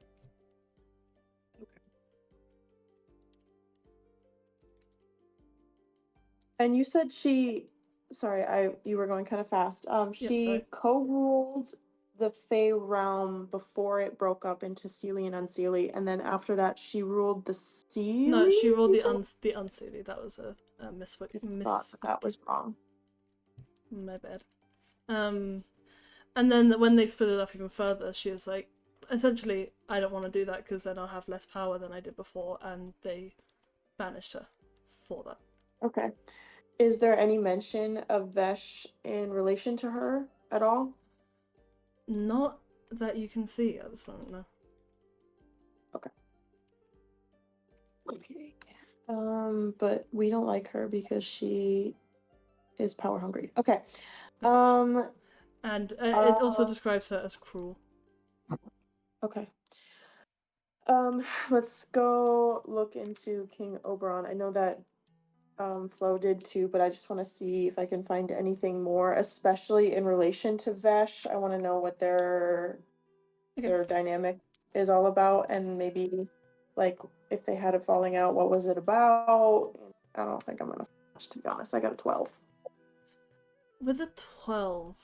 Speaker 2: And you said she, sorry, you were going kind of fast. She co-ruled the Fey realm before it broke up into Seelie and Unseelie, and then after that she ruled the Seelie?
Speaker 3: No, she ruled the Unseelie. That was a misspoken.
Speaker 2: That was wrong.
Speaker 3: My bad. And then when they split it up even further, she was like, essentially, I don't want to do that because then I'll have less power than I did before, and they banished her for that.
Speaker 2: Okay. Is there any mention of Vesh in relation to her at all?
Speaker 3: Not that you can see at this moment, no.
Speaker 2: Okay. Okay. But we don't like her because she is power hungry. Okay.
Speaker 3: And it also describes her as cruel.
Speaker 2: Okay. Let's go look into King Oberon. I know that Flo did too, but I just want to see if I can find anything more, especially in relation to Vesh. I want to know what their dynamic is all about, and maybe like if they had a falling out, what was it about? I don't think I'm gonna finish, to be honest. I got a 12.
Speaker 3: With a 12,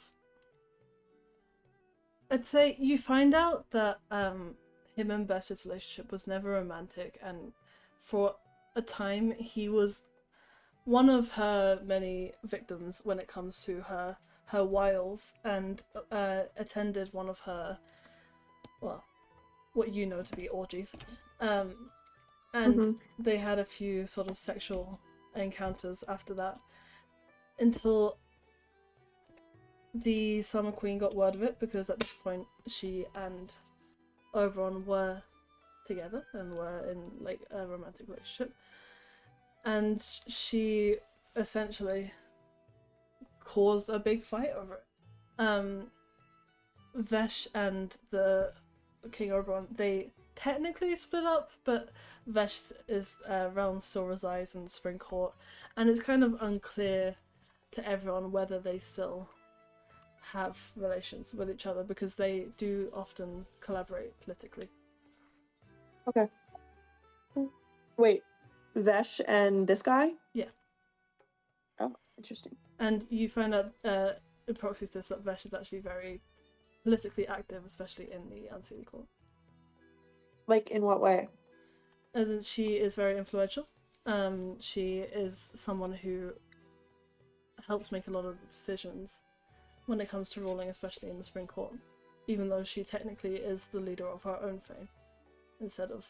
Speaker 3: I'd say you find out that him and Vesh's relationship was never romantic, and for a time he was one of her many victims when it comes to her wiles, and attended one of her, well, what you know to be orgies, and they had a few sort of sexual encounters after that, until the Summer Queen got word of it, because at this point she and Oberon were together and were in like a romantic relationship, and she essentially caused a big fight over it. Vesh and the King Oberon, they technically split up, but Vesh's realm still resides in the Spring Court, and it's kind of unclear to everyone whether they still have relations with each other, because they do often collaborate politically.
Speaker 2: Okay. Wait, Vesh and this guy?
Speaker 3: Yeah.
Speaker 2: Oh, interesting.
Speaker 3: And you find out in proxy to this that Vesh is actually very politically active, especially in the Unseelie Court.
Speaker 2: Like, in what way?
Speaker 3: As in, she is very influential. She is someone who helps make a lot of the decisions when it comes to ruling, especially in the Spring Court, even though she technically is the leader of her own Fae instead of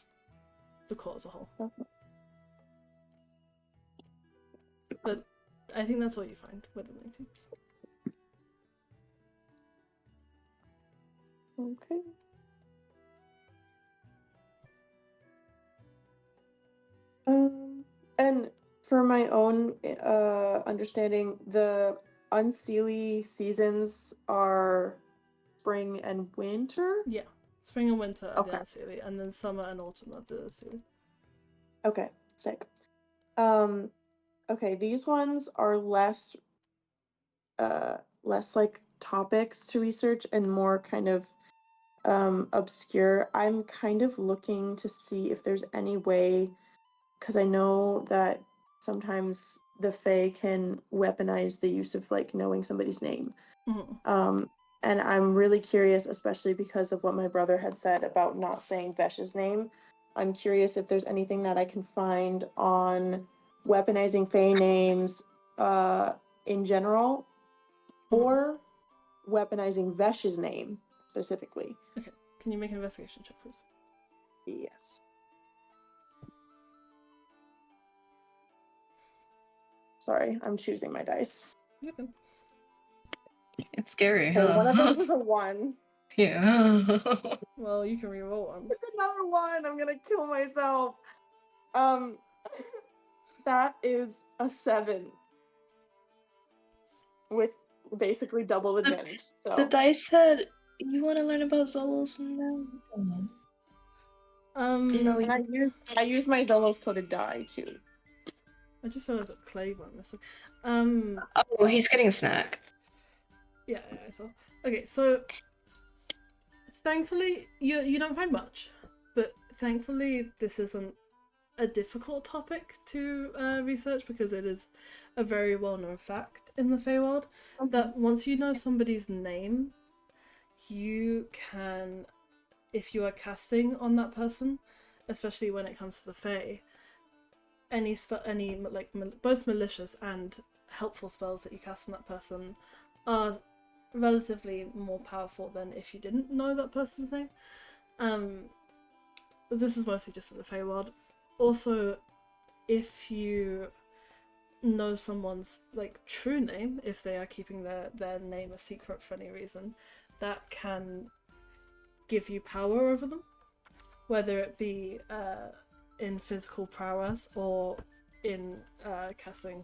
Speaker 3: the court as a whole.
Speaker 2: Okay.
Speaker 3: But I think that's what you find with the meeting.
Speaker 2: Okay. And for my own understanding, the Unseelie seasons are spring and winter?
Speaker 3: Yeah. Spring and winter are
Speaker 2: Okay.
Speaker 3: the Unseelie, and then summer and autumn are the Unseelie.
Speaker 2: Okay, sick. Okay, these ones are less like topics to research and more kind of obscure. I'm kind of looking to see if there's any way, because I know that sometimes the Fae can weaponize the use of like knowing somebody's name. And I'm really curious, especially because of what my brother had said about not saying Vesh's name. I'm curious if there's anything that I can find on weaponizing Fae names in general, or weaponizing Vesh's name specifically.
Speaker 3: Okay, can you make an investigation check, please?
Speaker 2: Yes. Sorry, I'm choosing my dice.
Speaker 3: You can.
Speaker 6: It's scary,
Speaker 2: Okay,
Speaker 6: huh?
Speaker 2: one of those is a 1.
Speaker 6: Yeah.
Speaker 3: Well, you can reroll ones.
Speaker 2: It's another 1. I'm gonna kill myself. That is a 7 with basically double advantage. So
Speaker 6: The dice said You want to learn about Zolos now? No,
Speaker 2: And I use my Zolos code to die too.
Speaker 3: I just realized that Clay went missing.
Speaker 6: Oh, he's getting a snack.
Speaker 3: Yeah, I saw. Okay, so thankfully you don't find much, but thankfully this isn't a difficult topic to research because it is a very well-known fact in the Feywild that once you know somebody's name, you can, if you are casting on that person, especially when it comes to the Fey, any both malicious and helpful spells that you cast on that person are relatively more powerful than if you didn't know that person's name. This is mostly just in the Feywild. Also, if you know someone's true name, if they are keeping their name a secret for any reason, that can give you power over them, whether it be in physical prowess or in casting,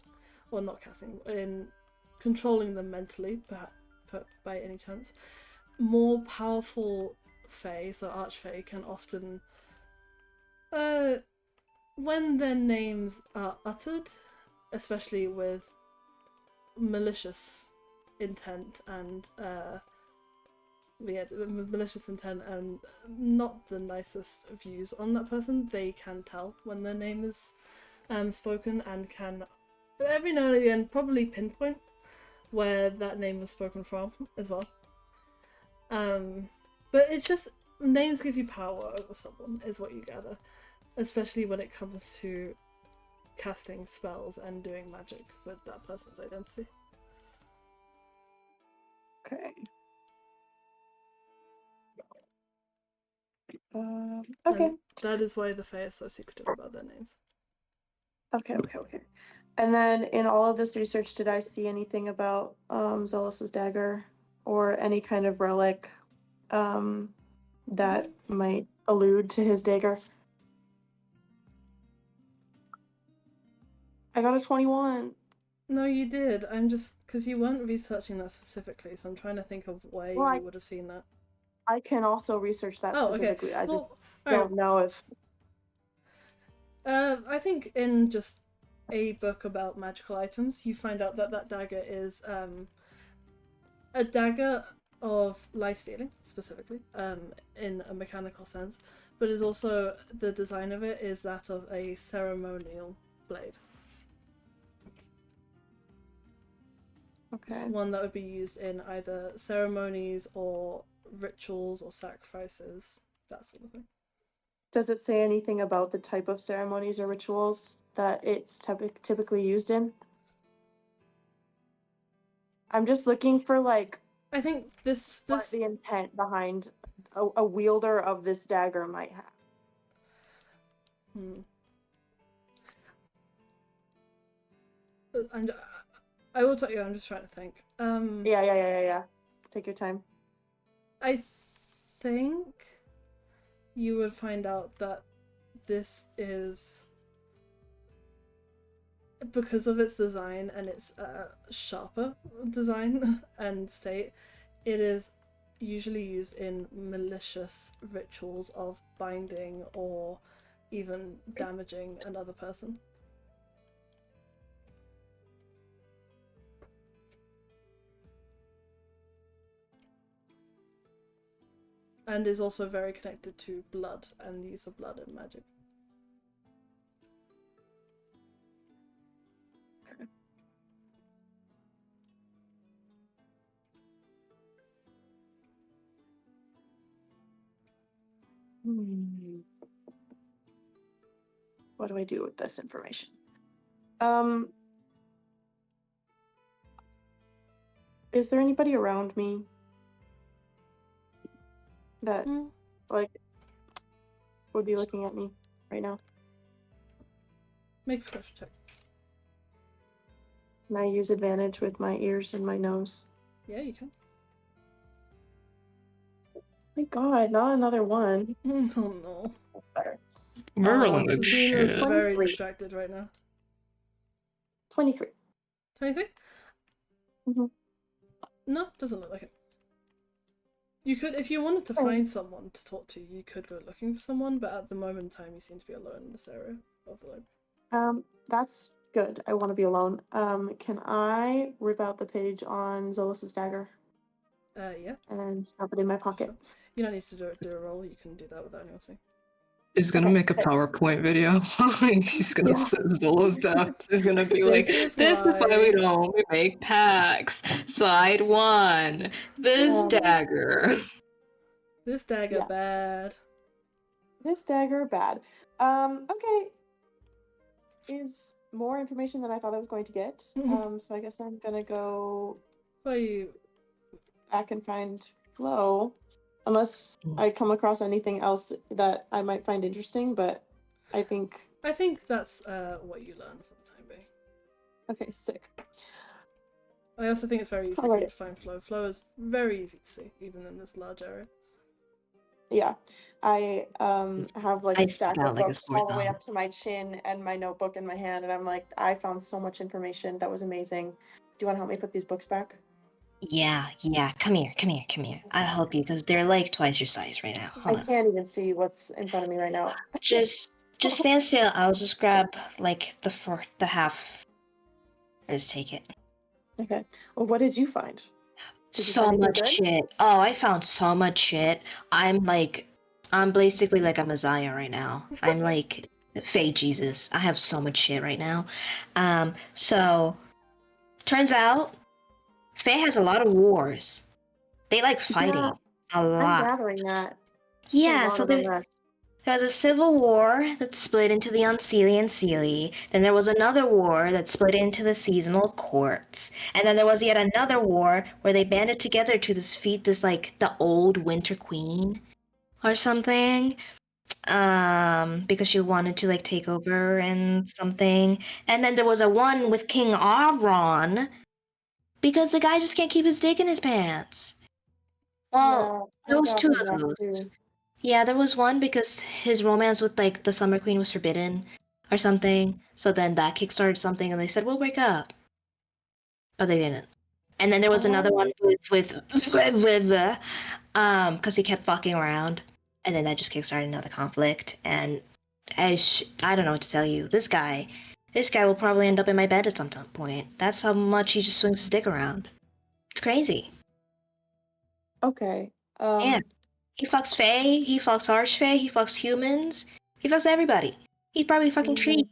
Speaker 3: or not casting, in controlling them mentally, perhaps by any chance. More powerful Fae, so Archfey, can often, when their names are uttered, especially with malicious intent and with malicious intent and not the nicest views on that person, they can tell when their name is spoken and can every now and again probably pinpoint where that name was spoken from as well. But it's just, names give you power over someone is what you gather, especially when it comes to casting spells and doing magic with that person's identity.
Speaker 2: Okay. Okay.
Speaker 3: And that is why the Fae are so secretive about their names.
Speaker 2: Okay. And then in all of this research, did I see anything about Zolas's dagger or any kind of relic that might allude to his dagger? I got a 21.
Speaker 3: No, you did. I'm just, because you weren't researching that specifically, so I'm trying to think of where you would have seen that.
Speaker 2: I can also research that specifically.
Speaker 3: Okay.
Speaker 2: I just don't know if...
Speaker 3: I think in just a book about magical items, you find out that that dagger is a dagger of life stealing, specifically, in a mechanical sense, but is also, the design of it is that of a ceremonial blade.
Speaker 2: Okay.
Speaker 3: It's one that would be used in either ceremonies or rituals or sacrifices, that sort of thing.
Speaker 2: Does it say anything about the type of ceremonies or rituals that it's typically used in? I'm just looking for
Speaker 3: I think this
Speaker 2: what the intent behind a wielder of this dagger might have.
Speaker 3: And I will tell you, I'm just trying to think.
Speaker 2: Yeah. Take your time.
Speaker 3: I think you would find out that this is, because of its design and its sharper design and state, it is usually used in malicious rituals of binding or even damaging another person. And is also very connected to blood and the use of blood in magic.
Speaker 2: Okay. What do I do with this information? Is there anybody around me that would be looking at me right now?
Speaker 3: Make a perception check.
Speaker 2: Can I use advantage with my ears and my nose?
Speaker 3: Yeah, you can.
Speaker 2: My God, not another one.
Speaker 3: Oh no.
Speaker 2: Better.
Speaker 6: Merlin is
Speaker 3: Xena's
Speaker 6: shit.
Speaker 3: very distracted right now.
Speaker 2: 23.
Speaker 3: 23?
Speaker 2: Mm-hmm.
Speaker 3: No, doesn't look like it. You could, if you wanted to find someone to talk to, you could go looking for someone, but at the moment in time, you seem to be alone in this area of the library.
Speaker 2: That's good. I want to be alone. Can I rip out the page on Zolus's dagger?
Speaker 3: Yeah.
Speaker 2: And stuff it in my pocket.
Speaker 3: Sure. You don't need to do a roll. You can do that without anyone seeing.
Speaker 6: She's gonna make a PowerPoint video. She's gonna sit Zola's down. She's gonna be like, "This is why we don't only make packs. Side 1. This dagger.
Speaker 3: This dagger bad.
Speaker 2: This dagger bad. Okay. Is more information than I thought I was going to get. So I guess I'm gonna go back and find Flo. Unless I come across anything else that I might find interesting, but I think
Speaker 3: that's what you learn for the time being.
Speaker 2: Okay, sick.
Speaker 3: I also think it's very easy for you to find Flo. Flo is very easy to see, even in this large area.
Speaker 2: Yeah, I have like a stack of books all the way up to my chin and my notebook in my hand, and I'm like, I found so much information. That was amazing. Do you want to help me put these books back?
Speaker 4: Yeah. Come here. I'll help you because they're like twice your size right now.
Speaker 2: I can't even see what's in front of me right now.
Speaker 4: Just stand still. I'll just grab like the half. Let's take it.
Speaker 2: Okay. Well, what did you find?
Speaker 4: So much shit. Oh, I found so much shit. I'm basically like a messiah right now. I'm like Faye Jesus. I have so much shit right now. So turns out Faye has a lot of wars. They like fighting a lot.
Speaker 2: I'm gathering that.
Speaker 4: Yeah, so there was a civil war that split into the Unseelie and Seelie. Then there was another war that split into the seasonal courts. And then there was yet another war where they banded together to defeat this, like, the old Winter Queen or something. Because she wanted to, like, take over and something. And then there was a one with King Auron because the guy just can't keep his dick in his pants. Well, there was two of those. Too. Yeah, there was one because his romance with like the Summer Queen was forbidden or something. So then that kickstarted something and they said, we'll break up. But they didn't. And then there was another one with because he kept fucking around. And then that just kickstarted another conflict. And I don't know what to tell you. This guy will probably end up in my bed at some point. That's how much he just swings his dick around. It's crazy.
Speaker 2: Okay.
Speaker 4: Yeah. He fucks Fae, he fucks Archfey, he fucks humans, he fucks everybody. He's probably fucking trees.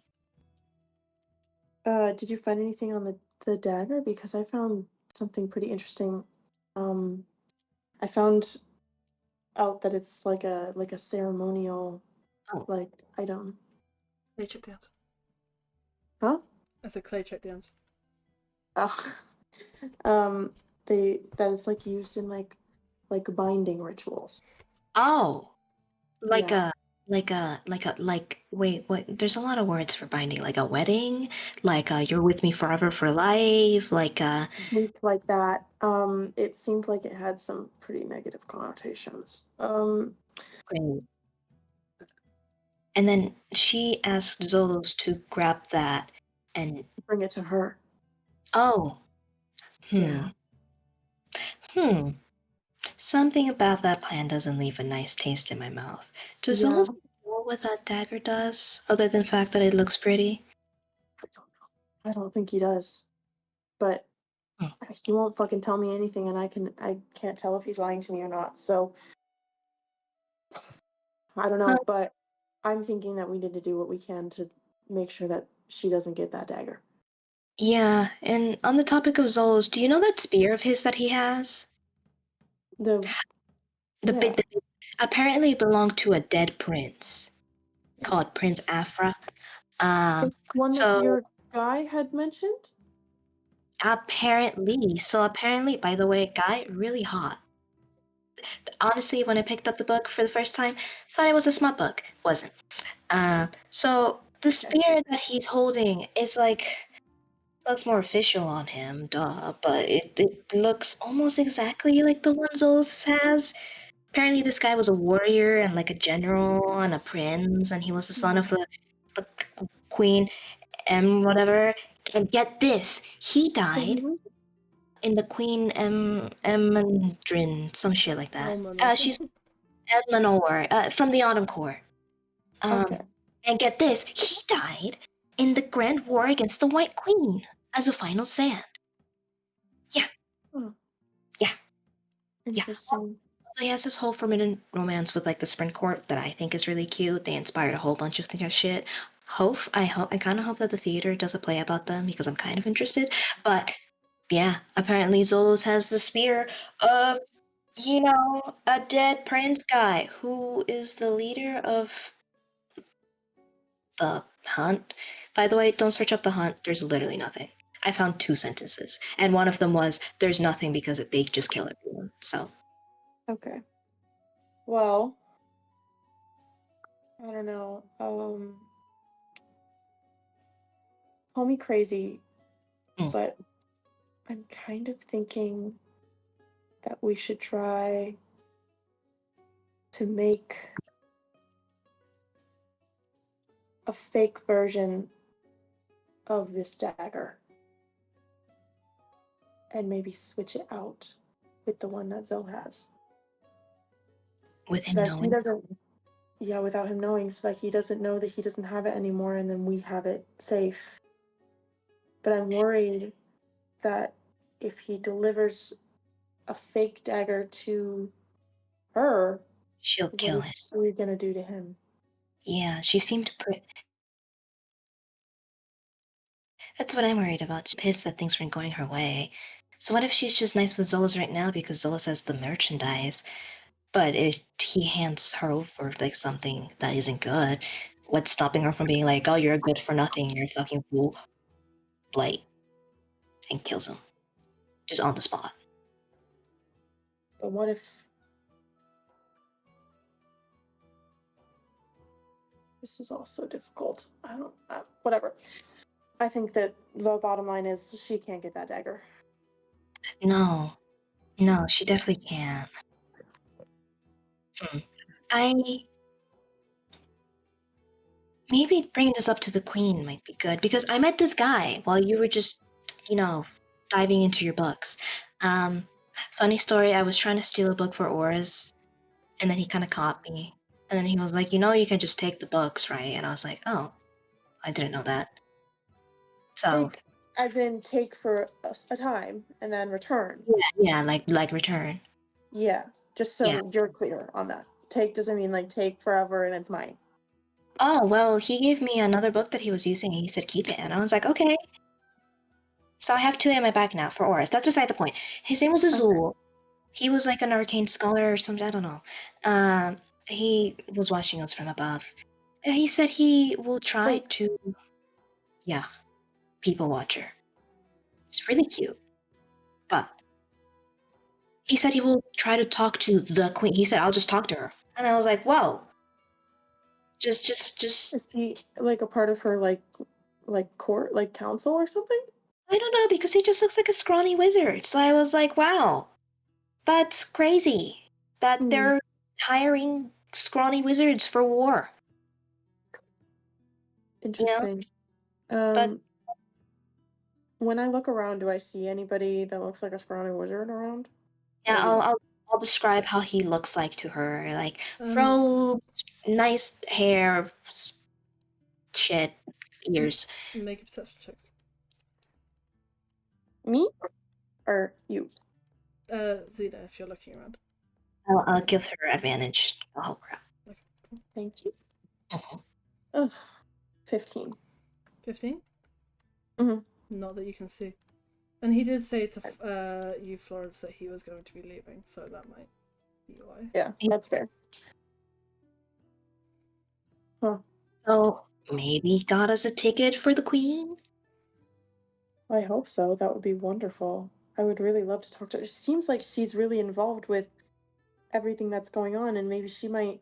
Speaker 2: Did you find anything on the dagger? Because I found something pretty interesting. I found out that it's like a ceremonial like item.
Speaker 3: Clay check the answer.
Speaker 2: Huh?
Speaker 3: I said Clay check the answer.
Speaker 2: Oh. That it's like used in like binding rituals.
Speaker 4: Oh. Wait, there's a lot of words for binding, like a wedding, like you're with me forever for life, like
Speaker 2: like that. It seemed like it had some pretty negative connotations.
Speaker 4: And then she asked Zolos to grab that and
Speaker 2: bring it to her.
Speaker 4: Oh. Something about that plan doesn't leave a nice taste in my mouth. Does Zolos know what that dagger does, other than the fact that it looks pretty?
Speaker 2: I don't know. I don't think he does. But he won't fucking tell me anything, and I can't tell if he's lying to me or not. So I don't know, but I'm thinking that we need to do what we can to make sure that she doesn't get that dagger.
Speaker 4: Yeah, and on the topic of Zolos, do you know that spear of his that he has? The bit apparently belonged to a dead prince called Prince Afra.
Speaker 2: One that your guy had mentioned?
Speaker 4: Apparently. So apparently, by the way, guy, really hot. Honestly, when I picked up the book for the first time, thought it was a smut book. Wasn't. So the spear that he's holding is like looks more official on him, duh, but it looks almost exactly like the one Zolos has. Apparently this guy was a warrior and like a general and a prince, and he was the son of the queen and whatever. And get this, he died in the Queen Emandrin, some shit like that.
Speaker 3: Elmanor.
Speaker 4: She's Edmanor, from the Autumn Court.
Speaker 2: Okay.
Speaker 4: And get this, he died in the Grand War against the White Queen as a final stand. Yeah.
Speaker 2: Oh.
Speaker 4: Yeah.
Speaker 2: Interesting.
Speaker 4: So he has this whole forbidden romance with like the Sprint Court that I think is really cute. They inspired a whole bunch of shit. I kind of hope that the theater does a play about them because I'm kind of interested. But yeah, apparently Zolos has the spear of, a dead prince guy who is the leader of the hunt. By the way, don't search up the hunt. There's literally nothing. I found 2 sentences, and one of them was, "There's nothing because they just kill everyone." So.
Speaker 2: Okay. Well, I don't know. Call me crazy, but I'm kind of thinking that we should try to make a fake version of this dagger and maybe switch it out with the one that Zoe has.
Speaker 4: With him
Speaker 2: That
Speaker 4: knowing?
Speaker 2: he doesn't, yeah, without him knowing, so that he doesn't know that he doesn't have it anymore and then we have it safe. But I'm worried that if he delivers a fake dagger to her,
Speaker 4: She'll kill him.
Speaker 2: what are we gonna do to him?
Speaker 4: Yeah, she seemed That's what I'm worried about. She's pissed that things weren't going her way. So what if she's just nice with Zolas right now because Zolas has the merchandise, but if he hands her over like something that isn't good, what's stopping her from being like, "Oh, you're a good for nothing, you're a fucking fool," blight, and kills him, just on the spot.
Speaker 2: But what if this is all so difficult? Whatever. I think that the bottom line is she can't get that dagger.
Speaker 4: No, she definitely can't. Maybe bringing this up to the queen might be good because I met this guy while you were just, diving into your books. Funny story, I was trying to steal a book for Oris, and then he kind of caught me. And then he was like, you can just take the books, right? And I was like, oh, I didn't know that. So
Speaker 2: Take, as in take for a time and then return.
Speaker 4: yeah, like return.
Speaker 2: Yeah, just so you're clear on that. Take doesn't mean like take forever and it's mine.
Speaker 4: Oh, well, he gave me another book that he was using, and he said keep it. And I was like, okay. So I have 2 in my bag now for Oris. That's beside the point. His name was Azul. Okay. He was like an arcane scholar or something, I don't know. He was watching us from above. He said he will try to... Yeah, people watcher. It's really cute. But he said he will try to talk to the queen. He said, I'll just talk to her. And I was like, whoa. Just...
Speaker 2: Is he like a part of her like court, like council or something?
Speaker 4: I don't know, because he just looks like a scrawny wizard. So I was like, wow. That's crazy. That they're hiring scrawny wizards for war.
Speaker 2: Interesting.
Speaker 4: But
Speaker 2: when I look around, do I see anybody that looks like a scrawny wizard around?
Speaker 4: yeah, I'll describe how he looks like to her. Like robes, nice hair, shit, ears.
Speaker 3: Make a perception check.
Speaker 2: Me? Or you?
Speaker 3: Zeta, if you're looking around.
Speaker 4: I'll give her advantage. I'll help her out.
Speaker 3: Okay.
Speaker 2: Thank you.
Speaker 4: Mm-hmm.
Speaker 2: Ugh. 15.
Speaker 3: 15?
Speaker 2: Mm-hmm.
Speaker 3: Not that you can see. And he did say to you, Florence, that he was going to be leaving, so that might be why.
Speaker 2: Yeah, that's fair. Huh.
Speaker 4: So maybe got us a ticket for the queen?
Speaker 2: I hope so. That would be wonderful. I would really love to talk to her. It seems like she's really involved with everything that's going on, and maybe she might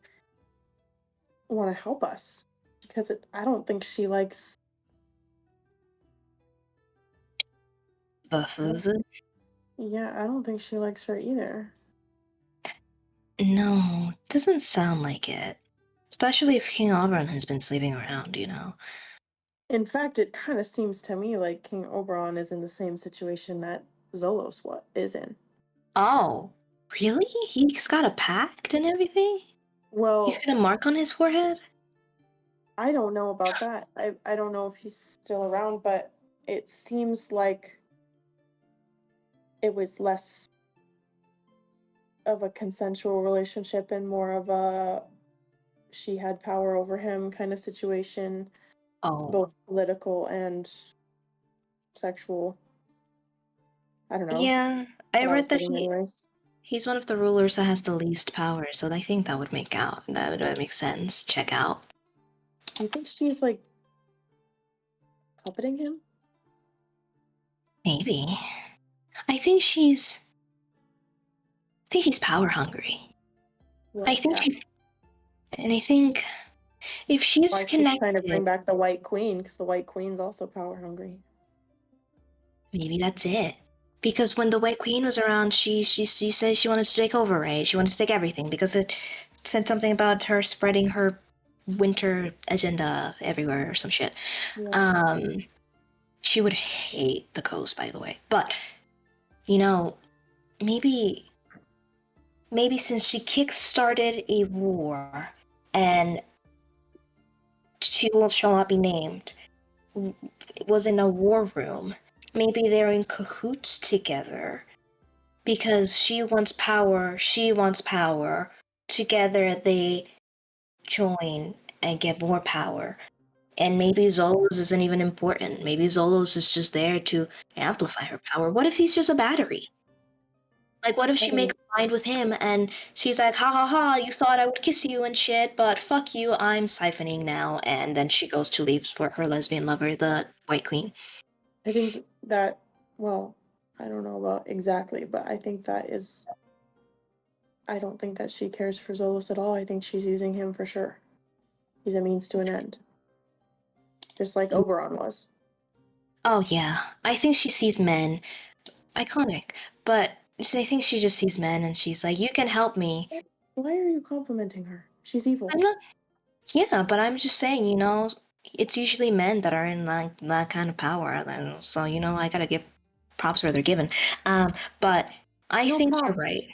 Speaker 2: want to help us. Because I don't think she likes... Yeah, I don't think she likes her either.
Speaker 4: No, doesn't sound like it. Especially if King Oberon has been sleeping around,
Speaker 2: In fact, it kind of seems to me like King Oberon is in the same situation that Zolos is in.
Speaker 4: Oh, really? He's got a pact and everything?
Speaker 2: Well,
Speaker 4: He's got a mark on his forehead?
Speaker 2: I don't know about that. I don't know if he's still around, but it seems like it was less of a consensual relationship and more of a she had power over him kind of situation, both political and sexual. I don't know.
Speaker 4: Yeah, I read that
Speaker 2: anyways.
Speaker 4: he's one of the rulers that has the least power, so I think that would make sense. Check out.
Speaker 2: Do you think she's like puppeting him?
Speaker 4: Maybe. I think she's power hungry.
Speaker 2: Well,
Speaker 4: I think if she's
Speaker 2: why
Speaker 4: connected,
Speaker 2: she's trying to bring back the White Queen, because the White Queen's also power hungry.
Speaker 4: maybe that's it. Because when the White Queen was around, she said she wanted to take over, right? She wanted to take everything because it said something about her spreading her winter agenda everywhere or some shit.
Speaker 2: Yeah.
Speaker 4: She would hate the coast, by the way. But you know, maybe since she kick-started a war and she shall not be named, was in a war room, maybe they're in cahoots together because she wants power, together they join and get more power. And maybe Zolos isn't even important. Maybe Zolos is just there to amplify her power. What if he's just a battery? Like, what if she makes a mind with him and she's like, ha ha ha, you thought I would kiss you and shit, but fuck you, I'm siphoning now. And then she goes to leave for her lesbian lover, the White Queen.
Speaker 2: I think that, well, I don't know about exactly, but I think that is, I don't think that she cares for Zolos at all. I think she's using him for sure. He's a means to an end. Just like Oberon was.
Speaker 4: Oh yeah, I think she sees men. Iconic. But I think she just sees men and she's like, you can help me.
Speaker 2: Why are you complimenting her? She's evil.
Speaker 4: I'm not. Yeah, but I'm just saying, it's usually men that are in that kind of power. And so, I gotta give props where they're given. But I think you're right.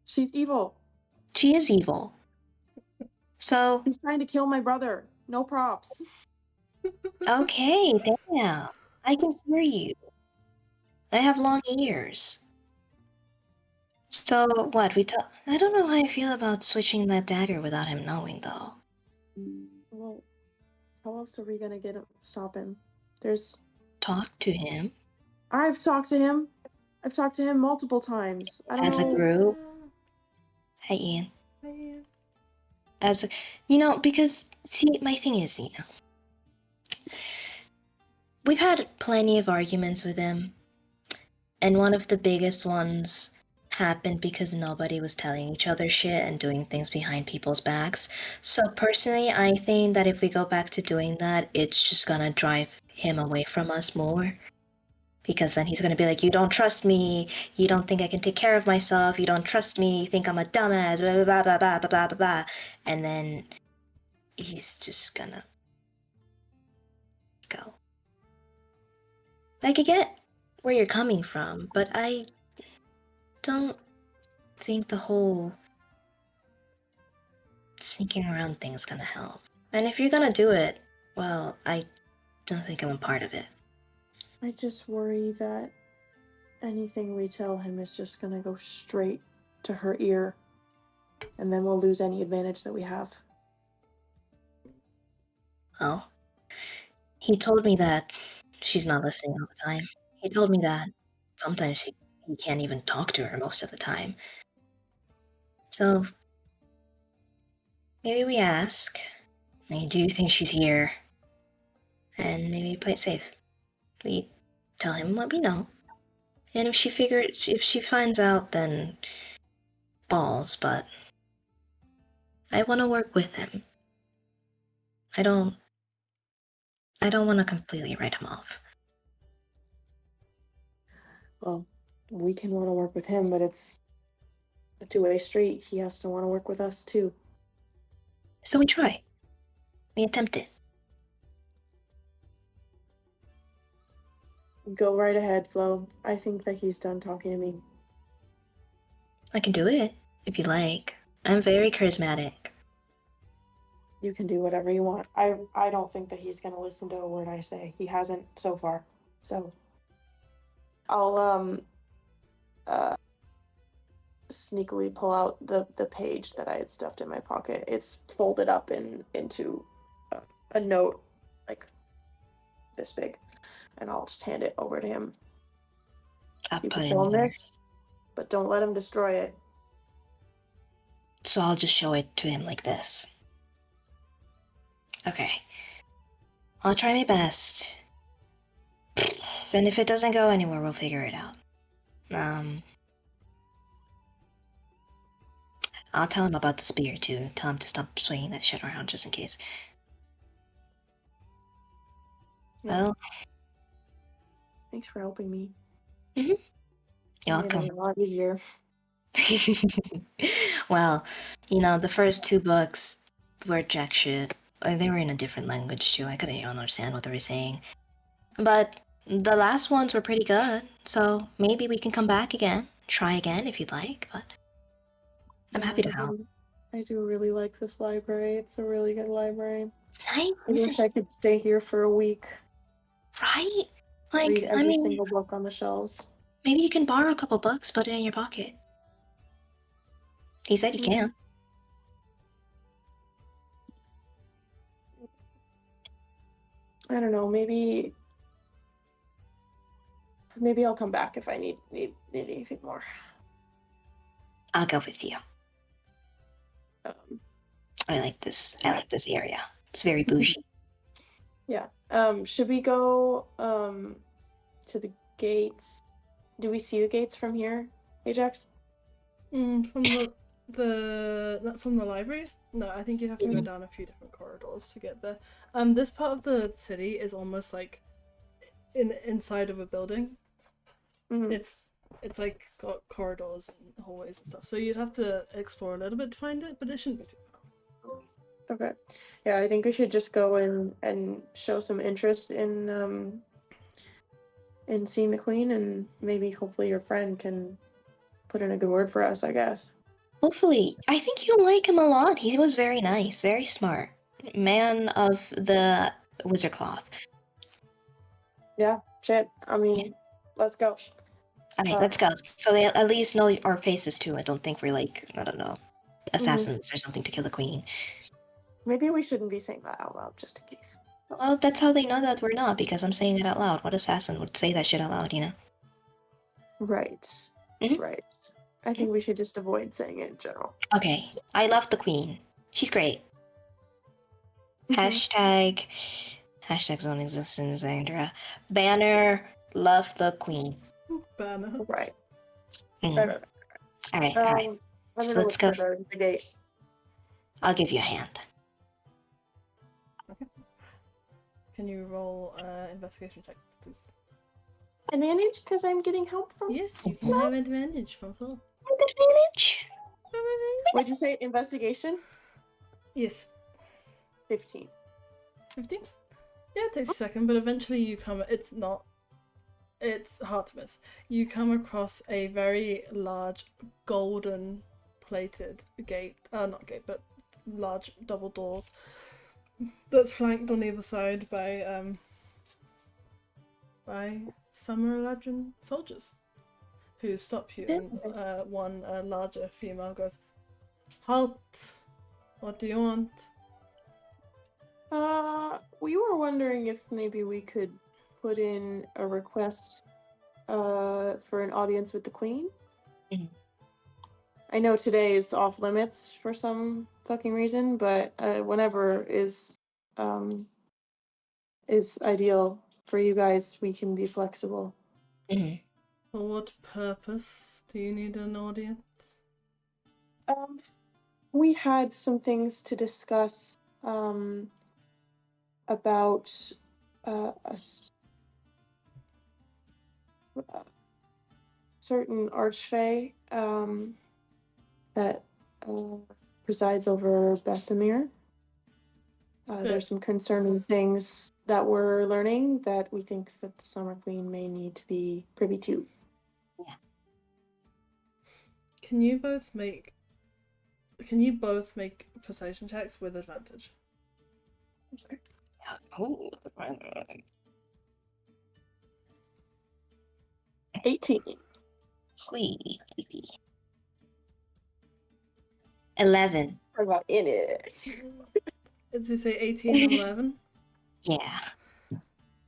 Speaker 2: She's evil.
Speaker 4: She is evil. So.
Speaker 2: She's trying to kill my brother. No props.
Speaker 4: Okay, damn. I can hear you. I have long ears. So, what, I don't know how I feel about switching that dagger without him knowing, though.
Speaker 2: Well, how else are we gonna stop him?
Speaker 4: Talk to him.
Speaker 2: I've talked to him. I've talked to him multiple times. I don't know.
Speaker 4: As a group. Hey, Ian.
Speaker 3: Hey,
Speaker 4: Ian. Because, see, my thing is, we've had plenty of arguments with him. And one of the biggest ones happened because nobody was telling each other shit and doing things behind people's backs. So personally, I think that if we go back to doing that, it's just gonna drive him away from us more. Because then he's gonna be like, you don't trust me, you don't think I can take care of myself, you don't trust me, you think I'm a dumbass, blah, blah, blah, blah, blah, blah, blah, blah. And then he's just gonna go. Like, I get where you're coming from, but I don't think the whole sneaking around thing is gonna help. And if you're gonna do it, well, I don't think I'm a part of it.
Speaker 2: I just worry that anything we tell him is just gonna go straight to her ear, and then we'll lose any advantage that we have.
Speaker 4: Oh? He told me that she's not listening all the time. He told me that sometimes he can't even talk to her most of the time. So, maybe we ask, I do think she's here, and maybe play it safe. We tell him what we know. And if she finds out, then balls, but I want to work with him. I don't want to completely write him off.
Speaker 2: Well, we can want to work with him, but it's a two-way street. He has to want to work with us too.
Speaker 4: So we try. We attempt it.
Speaker 2: Go right ahead, Flo. I think that he's done talking to me.
Speaker 4: I can do it, if you like. I'm very charismatic.
Speaker 2: You can do whatever you want. I don't think that he's gonna listen to a word I say. He hasn't so far. So I'll sneakily pull out the page that I had stuffed in my pocket. It's folded up into a note like this big, and I'll just hand it over to him.
Speaker 4: I'll
Speaker 2: You
Speaker 4: put
Speaker 2: can
Speaker 4: it
Speaker 2: show him
Speaker 4: in here.
Speaker 2: this, but don't let him destroy it.
Speaker 4: So I'll just show it to him like this. Okay. I'll try my best. And if it doesn't go anywhere, we'll figure it out. I'll tell him about the spear too. Tell him to stop swinging that shit around just in case.
Speaker 2: Yeah.
Speaker 4: Well,
Speaker 2: Thanks for helping me.
Speaker 4: you're
Speaker 2: You made
Speaker 4: welcome.
Speaker 2: it a lot easier.
Speaker 4: Well, the first 2 books were jack shit. They were in a different language too. I couldn't even understand what they were saying. But the last ones were pretty good, so maybe we can come back again. Try again if you'd like, but I'm happy to help.
Speaker 2: I do really like this library. It's a really good library.
Speaker 4: It's nice,
Speaker 2: I wish
Speaker 4: isn't it?
Speaker 2: I could stay here for a week.
Speaker 4: Right?
Speaker 2: Read
Speaker 4: Like, I
Speaker 2: every
Speaker 4: mean,
Speaker 2: single book on the shelves.
Speaker 4: maybe you can borrow a couple books, put it in your pocket. He said you can.
Speaker 2: I don't know. Maybe I'll come back if I need anything more.
Speaker 4: I'll go with you.
Speaker 2: Um,
Speaker 4: I like this area. It's very bougie.
Speaker 2: yeah. Should we go to the gates? Do we see the gates from here, Ajax?
Speaker 3: From from the library? No, I think you'd have to go down a few different corridors to get there. This part of the city is almost like inside of a building.
Speaker 2: Mm-hmm.
Speaker 3: It's like got corridors and hallways and stuff. So you'd have to explore a little bit to find it, but it shouldn't be too bad.
Speaker 2: Okay. Yeah, I think we should just go and show some interest in seeing the queen, and maybe hopefully your friend can put in a good word for us, I guess.
Speaker 4: Hopefully. I think you'll like him a lot. He was very nice, very smart. Man of the wizard cloth.
Speaker 2: Yeah, shit. I mean, let's go.
Speaker 4: Alright, let's go. So they at least know our faces too. I don't think we're like, I don't know, assassins or something to kill the queen.
Speaker 2: Maybe we shouldn't be saying that out loud, just in case.
Speaker 4: Well, that's how they know that we're not, because I'm saying it out loud. What assassin would say that shit out loud,
Speaker 2: Right.
Speaker 4: Mhm.
Speaker 2: Right. I think we should just avoid saying it in general.
Speaker 4: Okay. I love the queen. She's great. Hashtag don't exist in Exandria. Banner, love the queen.
Speaker 3: Banner.
Speaker 2: Right.
Speaker 4: Alright.
Speaker 2: I'm
Speaker 4: So
Speaker 2: gonna
Speaker 4: let's
Speaker 2: look
Speaker 4: go.
Speaker 2: for the gate.
Speaker 4: I'll give you a hand.
Speaker 3: Okay. Can you roll investigation check, please?
Speaker 2: Advantage because I'm getting help from.
Speaker 3: Yes, you can have advantage from Phil.
Speaker 4: Advantage?
Speaker 2: What'd you say? Investigation?
Speaker 3: Yes.
Speaker 2: 15.
Speaker 3: 15? Yeah, it takes a second, but eventually you come. It's hard to miss. You come across a very large golden plated gate. Not gate, but large double doors that's flanked on either side by Summer Legend soldiers who stop you, and one larger female goes, "Halt! What do you want?"
Speaker 2: We were wondering if maybe we could put in a request for an audience with the queen.
Speaker 4: Mhm.
Speaker 2: I know today is off limits for some fucking reason, but whenever is ideal for you guys. We can be flexible.
Speaker 3: For what purpose do you need an audience?
Speaker 2: We had some things to discuss about a certain archfey that presides over Bessemir. There's some concerning things that we're learning that we think that the Summer Queen may need to be privy to.
Speaker 4: Yeah.
Speaker 3: Can you both make persuasion checks with advantage?
Speaker 2: Okay.
Speaker 6: Oh,
Speaker 2: 18.
Speaker 4: Sweet. 11.
Speaker 2: Talk about in it.
Speaker 3: Did you say 18 and 11?
Speaker 4: Yeah.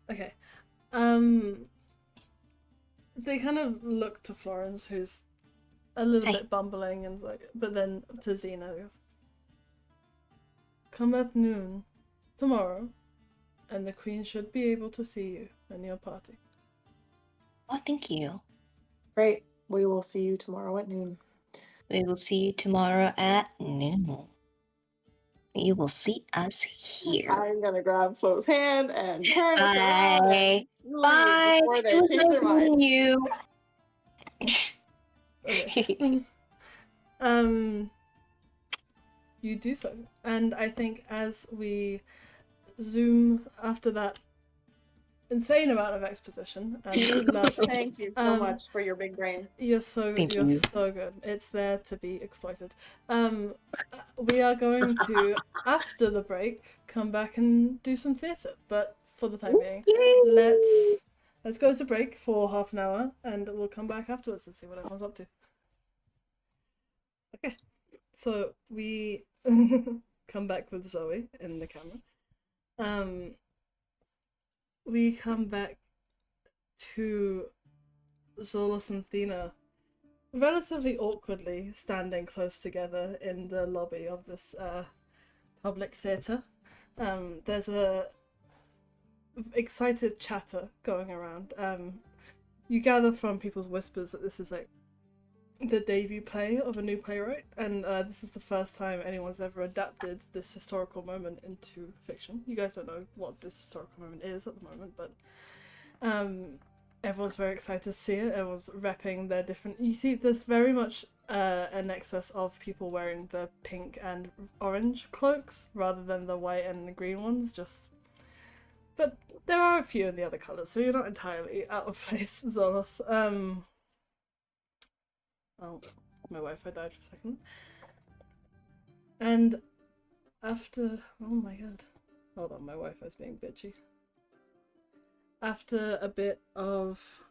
Speaker 3: Okay. They kind of look to Florence, who's a little bit bumbling, and but then to Xena, goes, "Come at noon tomorrow, and the Queen should be able to see you and your party."
Speaker 4: Oh, thank you.
Speaker 2: Great. We will see you tomorrow at noon.
Speaker 4: We will see you tomorrow at noon. You will see us here.
Speaker 2: I'm gonna grab Flo's hand and turn us around
Speaker 4: Bye.
Speaker 2: and leave
Speaker 4: Bye.
Speaker 2: before they
Speaker 4: It was
Speaker 2: change
Speaker 4: nice
Speaker 2: their minds.
Speaker 4: meeting you.
Speaker 3: Okay. You do so, and I think as we zoom after that insane amount of exposition and love,
Speaker 2: Thank you so much for your big brain.
Speaker 3: You're so
Speaker 4: Thank you.
Speaker 3: so good. It's there to be exploited. We are going to, after the break, come back and do some theatre, but for the time being, let's go to break for half an hour, and we'll come back afterwards and see what everyone's up to. Okay, so we come back with Zoe in the camera. We come back to Zolas and Thena relatively awkwardly standing close together in the lobby of this public theatre. There's a excited chatter going around. You gather from people's whispers that this is like the debut play of a new playwright, and this is the first time anyone's ever adapted this historical moment into fiction. You guys don't know what this historical moment is at the moment, but everyone's very excited to see it. Everyone's repping their different... You see, there's very much an excess of people wearing the pink and orange cloaks rather than the white and the green ones, But there are a few in the other colours, so you're not entirely out of place, Zolos. Oh, my Wi-Fi died for a second. And after... Oh my god. Hold on, my Wi-Fi's being bitchy. After a bit of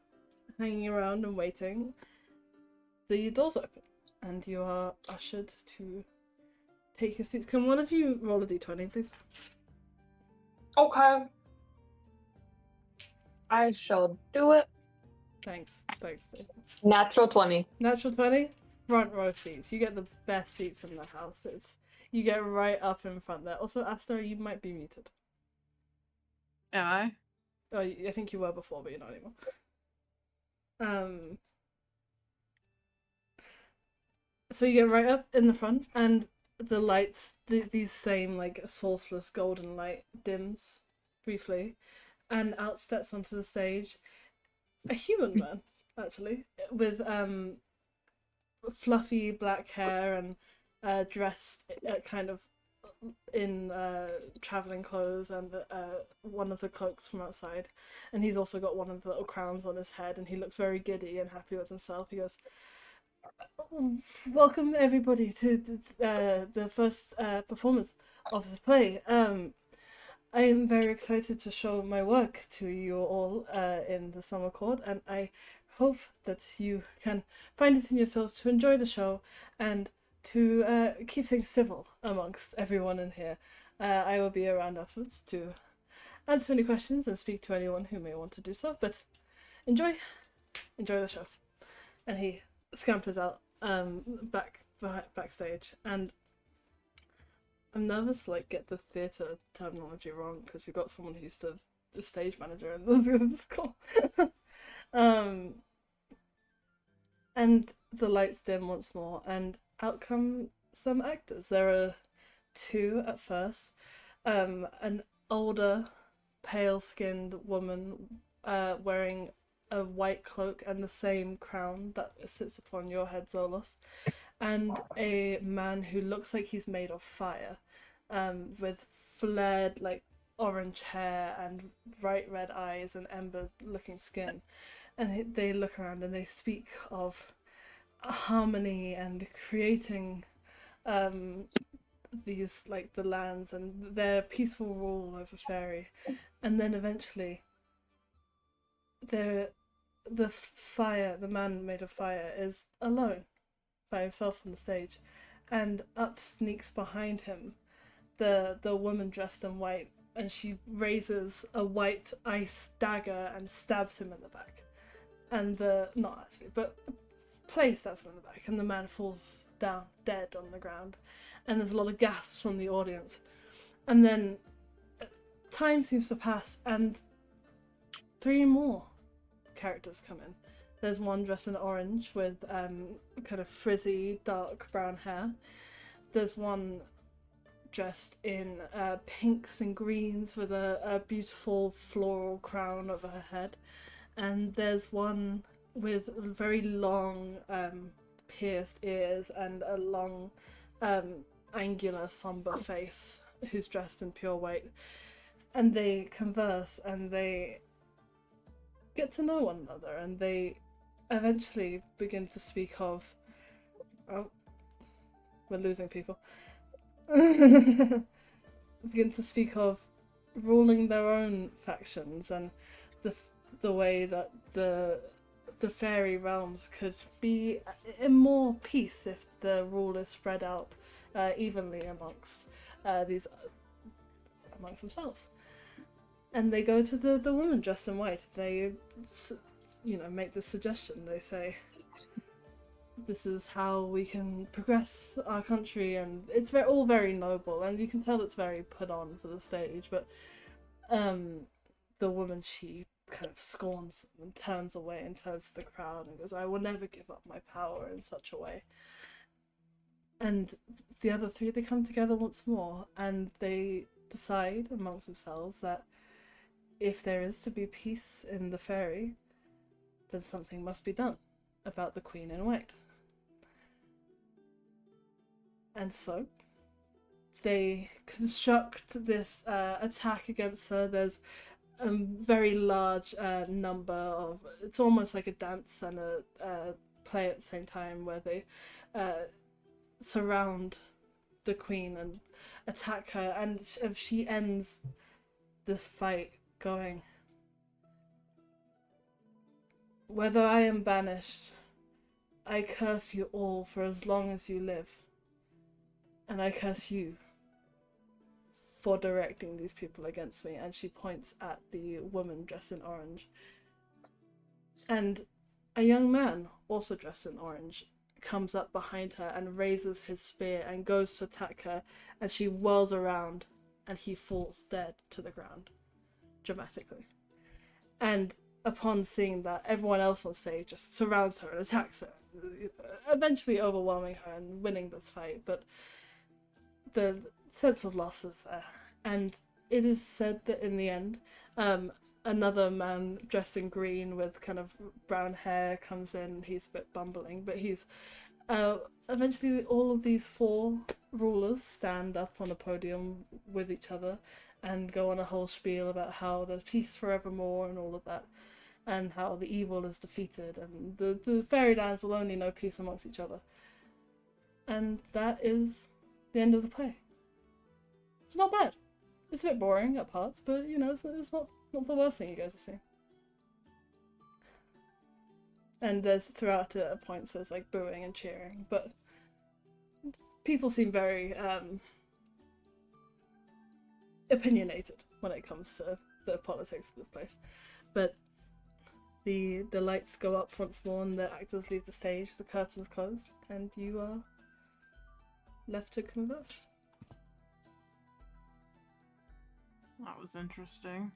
Speaker 3: hanging around and waiting, the doors open, and you are ushered to take your seats. Can one of you roll a d20, please?
Speaker 7: Okay. I shall do it.
Speaker 3: Thanks.
Speaker 7: Natural 20.
Speaker 3: Natural 20? Front row seats. You get the best seats in the house. You get right up in front there. Also, Asta, you might be muted.
Speaker 5: Am I?
Speaker 3: Oh, I think you were before, but you're not anymore. So you get right up in the front, and the lights, these same like sourceless golden light dims briefly, and out steps onto the stage a human man, actually, with fluffy black hair and dressed kind of in traveling clothes and one of the cloaks from outside, and he's also got one of the little crowns on his head, and he looks very giddy and happy with himself. He goes, "Welcome everybody to the first performance of this play. I am very excited to show my work to you all in the summer court, and I hope that you can find it in yourselves to enjoy the show and to keep things civil amongst everyone in here. I will be around afterwards to answer any questions and speak to anyone who may want to do so, but enjoy the show." And he scampers out backstage, and I'm nervous to get the theatre terminology wrong because we've got someone who used to the stage manager in the school. And the lights dim once more, and out come some actors. There are two at first. An older, pale-skinned woman wearing a white cloak and the same crown that sits upon your head, Zolos, and a man who looks like he's made of fire. with flared, like, orange hair and bright red eyes and ember-looking skin. And they look around and they speak of harmony and creating these, like, the lands and their peaceful rule over fairy. And then eventually the man made of fire is alone by himself on the stage, and up sneaks behind him the woman dressed in white, and she raises a white ice dagger and stabs him in the back. And not actually, but Play stabs him in the back, and the man falls down dead on the ground. And there's a lot of gasps from the audience. And then time seems to pass, and 3 more characters come in. There's one dressed in orange with kind of frizzy, dark brown hair. There's one dressed in pinks and greens with a beautiful floral crown over her head. And there's one with very long pierced ears and a long angular somber face, who's dressed in pure white. And they converse and they get to know one another, and they eventually begin to speak of... Oh, we're losing people. Begin to speak of ruling their own factions, and the way that the fairy realms could be in more peace if the rule is spread out evenly amongst amongst themselves. And they go to the woman dressed in white. They, make this suggestion. They say, this is how we can progress our country, and it's all very noble, and you can tell it's very put on for the stage, but the woman, she kind of scorns them and turns away and turns to the crowd and goes, I will never give up my power in such a way. And the other 3, they come together once more, and they decide amongst themselves that if there is to be peace in the fairy, then something must be done about the Queen in White. And so they construct this attack against her. There's a very large number of... It's almost like a dance and a play at the same time, where they surround the Queen and attack her. And she ends this fight going, whether I am banished, I curse you all for as long as you live. And I curse you for directing these people against me. And she points at the woman dressed in orange. And a young man, also dressed in orange, comes up behind her and raises his spear and goes to attack her. And she whirls around and he falls dead to the ground, dramatically. And upon seeing that, everyone else on stage just surrounds her and attacks her, eventually overwhelming her and winning this fight. But the sense of loss is there. And it is said that in the end, another man dressed in green with kind of brown hair comes in. He's a bit bumbling, but he's eventually all of these 4 rulers stand up on a podium with each other and go on a whole spiel about how there's peace forevermore and all of that, and how the evil is defeated, and the fairylands will only know peace amongst each other. And that is the end of the play. It's not bad. It's a bit boring at parts, but it's not the worst thing you guys have seen. And there's throughout it at points there's like booing and cheering, but people seem very opinionated when it comes to the politics of this place. But the lights go up once more and the actors leave the stage, the curtains close, and you are left to converse.
Speaker 5: That was interesting.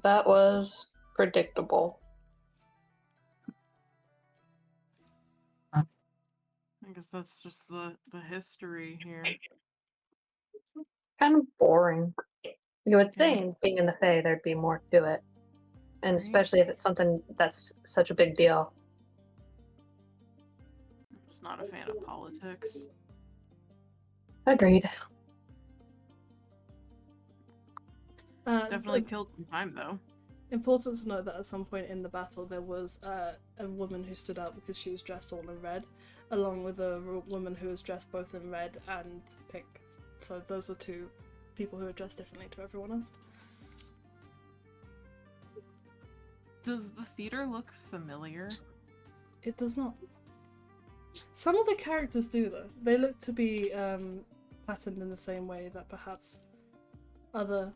Speaker 7: That was predictable.
Speaker 5: I guess that's just the history here.
Speaker 7: Kind of boring. You would
Speaker 5: Yeah.
Speaker 7: think, being in the Fae, there'd be more to it. And especially if it's something that's such a big deal.
Speaker 5: I'm just not a fan of politics.
Speaker 7: Agreed.
Speaker 5: definitely killed some time, though.
Speaker 3: Important to note that at some point in the battle there was a woman who stood out because she was dressed all in red, along with a woman who was dressed both in red and pink. So those were two people who were dressed differently to everyone else.
Speaker 5: Does the theater look familiar?
Speaker 3: It does not. Some of the characters do, though. They look to be patterned in the same way that perhaps other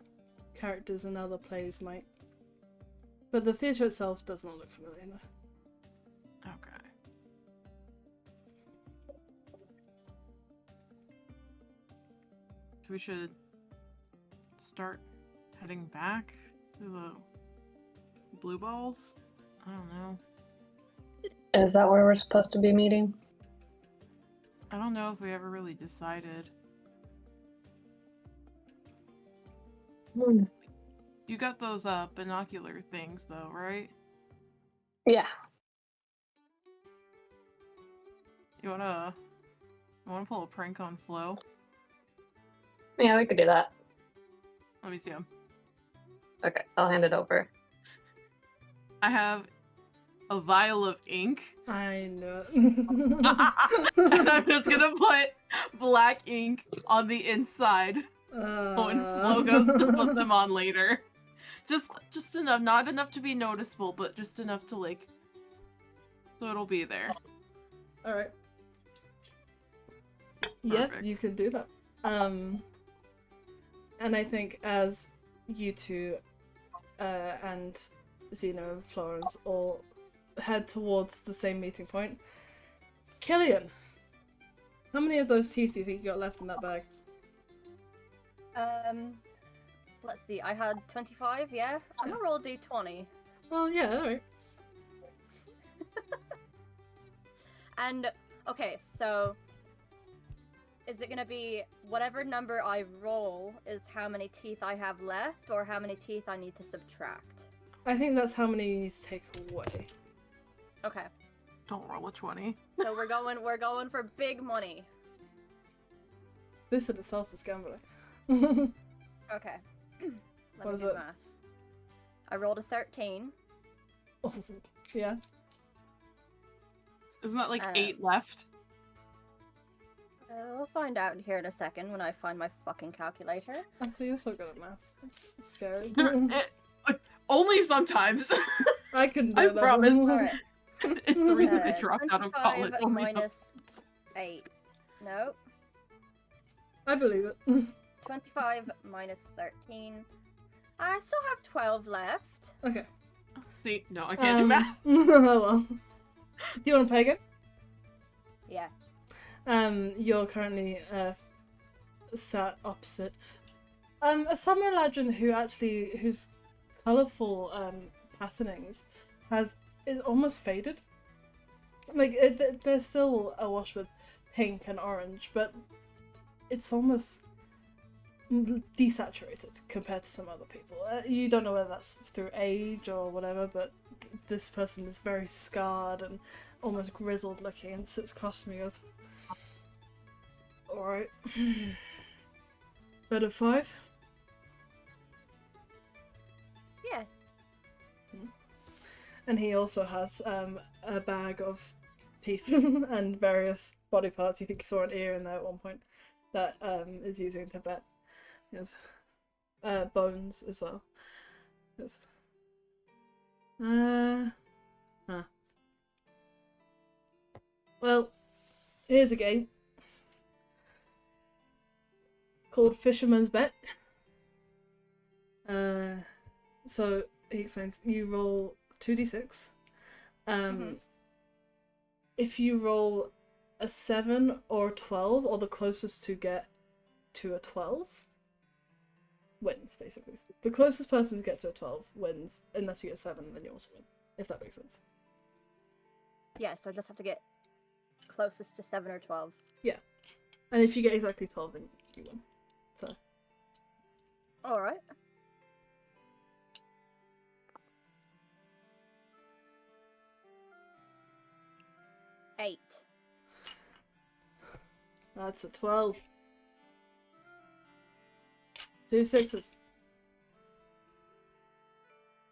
Speaker 3: characters in other plays might. But the theatre itself does not look familiar, no.
Speaker 5: Okay. So we should start heading back to the blue balls? I don't know.
Speaker 7: Is that where we're supposed to be meeting?
Speaker 5: I don't know if we ever really decided. You got those binocular things though, right?
Speaker 7: Yeah.
Speaker 5: You wanna pull a prank on Flo?
Speaker 7: Yeah, we could do that.
Speaker 5: Let me see him.
Speaker 7: Okay, I'll hand it over.
Speaker 5: I have a vial of ink.
Speaker 3: I know.
Speaker 5: And I'm just gonna put black ink on the inside. So when Flo goes to put them on later. Just enough, not enough to be noticeable, but just enough to like, so it'll be there.
Speaker 3: Alright. Yeah,
Speaker 5: Perfect.
Speaker 3: you can do that. And I think as you two and Xena and Florence all head towards the same meeting point, Killian, how many of those teeth do you think you got left in that bag?
Speaker 1: Let's see. I had 25. Yeah, I'm gonna roll a d20.
Speaker 3: Well, yeah, alright.
Speaker 1: And okay, so is it gonna be whatever number I roll is how many teeth I have left, or how many teeth I need to subtract?
Speaker 3: I think that's how many you need to take away.
Speaker 1: Okay.
Speaker 5: Don't roll a 20.
Speaker 1: So we're going for big money.
Speaker 3: This in itself is gambling.
Speaker 1: Okay. Let
Speaker 3: What
Speaker 1: me
Speaker 3: is
Speaker 1: do
Speaker 3: it?
Speaker 1: math. I rolled a 13.
Speaker 3: Oh, yeah.
Speaker 5: Isn't that like 8 left?
Speaker 1: We'll find out here in a second when I find my fucking calculator.
Speaker 3: I see you're so good at maths. It's scary.
Speaker 5: Only sometimes.
Speaker 3: I couldn't do
Speaker 5: I
Speaker 3: that.
Speaker 5: promise.
Speaker 1: Alright.
Speaker 5: It's the reason I dropped out of
Speaker 1: 25
Speaker 5: college. Only
Speaker 1: minus 8. Nope.
Speaker 3: I believe it.
Speaker 1: 25 minus 13. I still have 12 left.
Speaker 3: Okay.
Speaker 5: See, no, I can't do math.
Speaker 3: Oh well. Do you want to play again?
Speaker 1: Yeah.
Speaker 3: You're currently sat opposite a summer legend whose colourful patternings is almost faded. Like they're still awash with pink and orange, but it's almost desaturated compared to some other people. You don't know whether that's through age or whatever, but this person is very scarred and almost grizzled looking and sits across from you and goes, alright. Bed of 5?
Speaker 1: Yeah.
Speaker 3: And he also has a bag of teeth and various body parts. You think you saw an ear in there at one point that is using to bet. Yes. Bones as well. Yes. Well, here's a game called Fisherman's Bet. So he explains, you roll 2d6. If you roll a 7 or 12, or the closest to get to a 12, wins, basically. The closest person to get to a 12 wins, unless you get 7, then you also win, if that makes sense.
Speaker 1: Yeah, so I just have to get closest to 7 or 12.
Speaker 3: Yeah. And if you get exactly 12, then you win. So.
Speaker 1: Alright. Eight.
Speaker 3: That's a 12. 2 6s.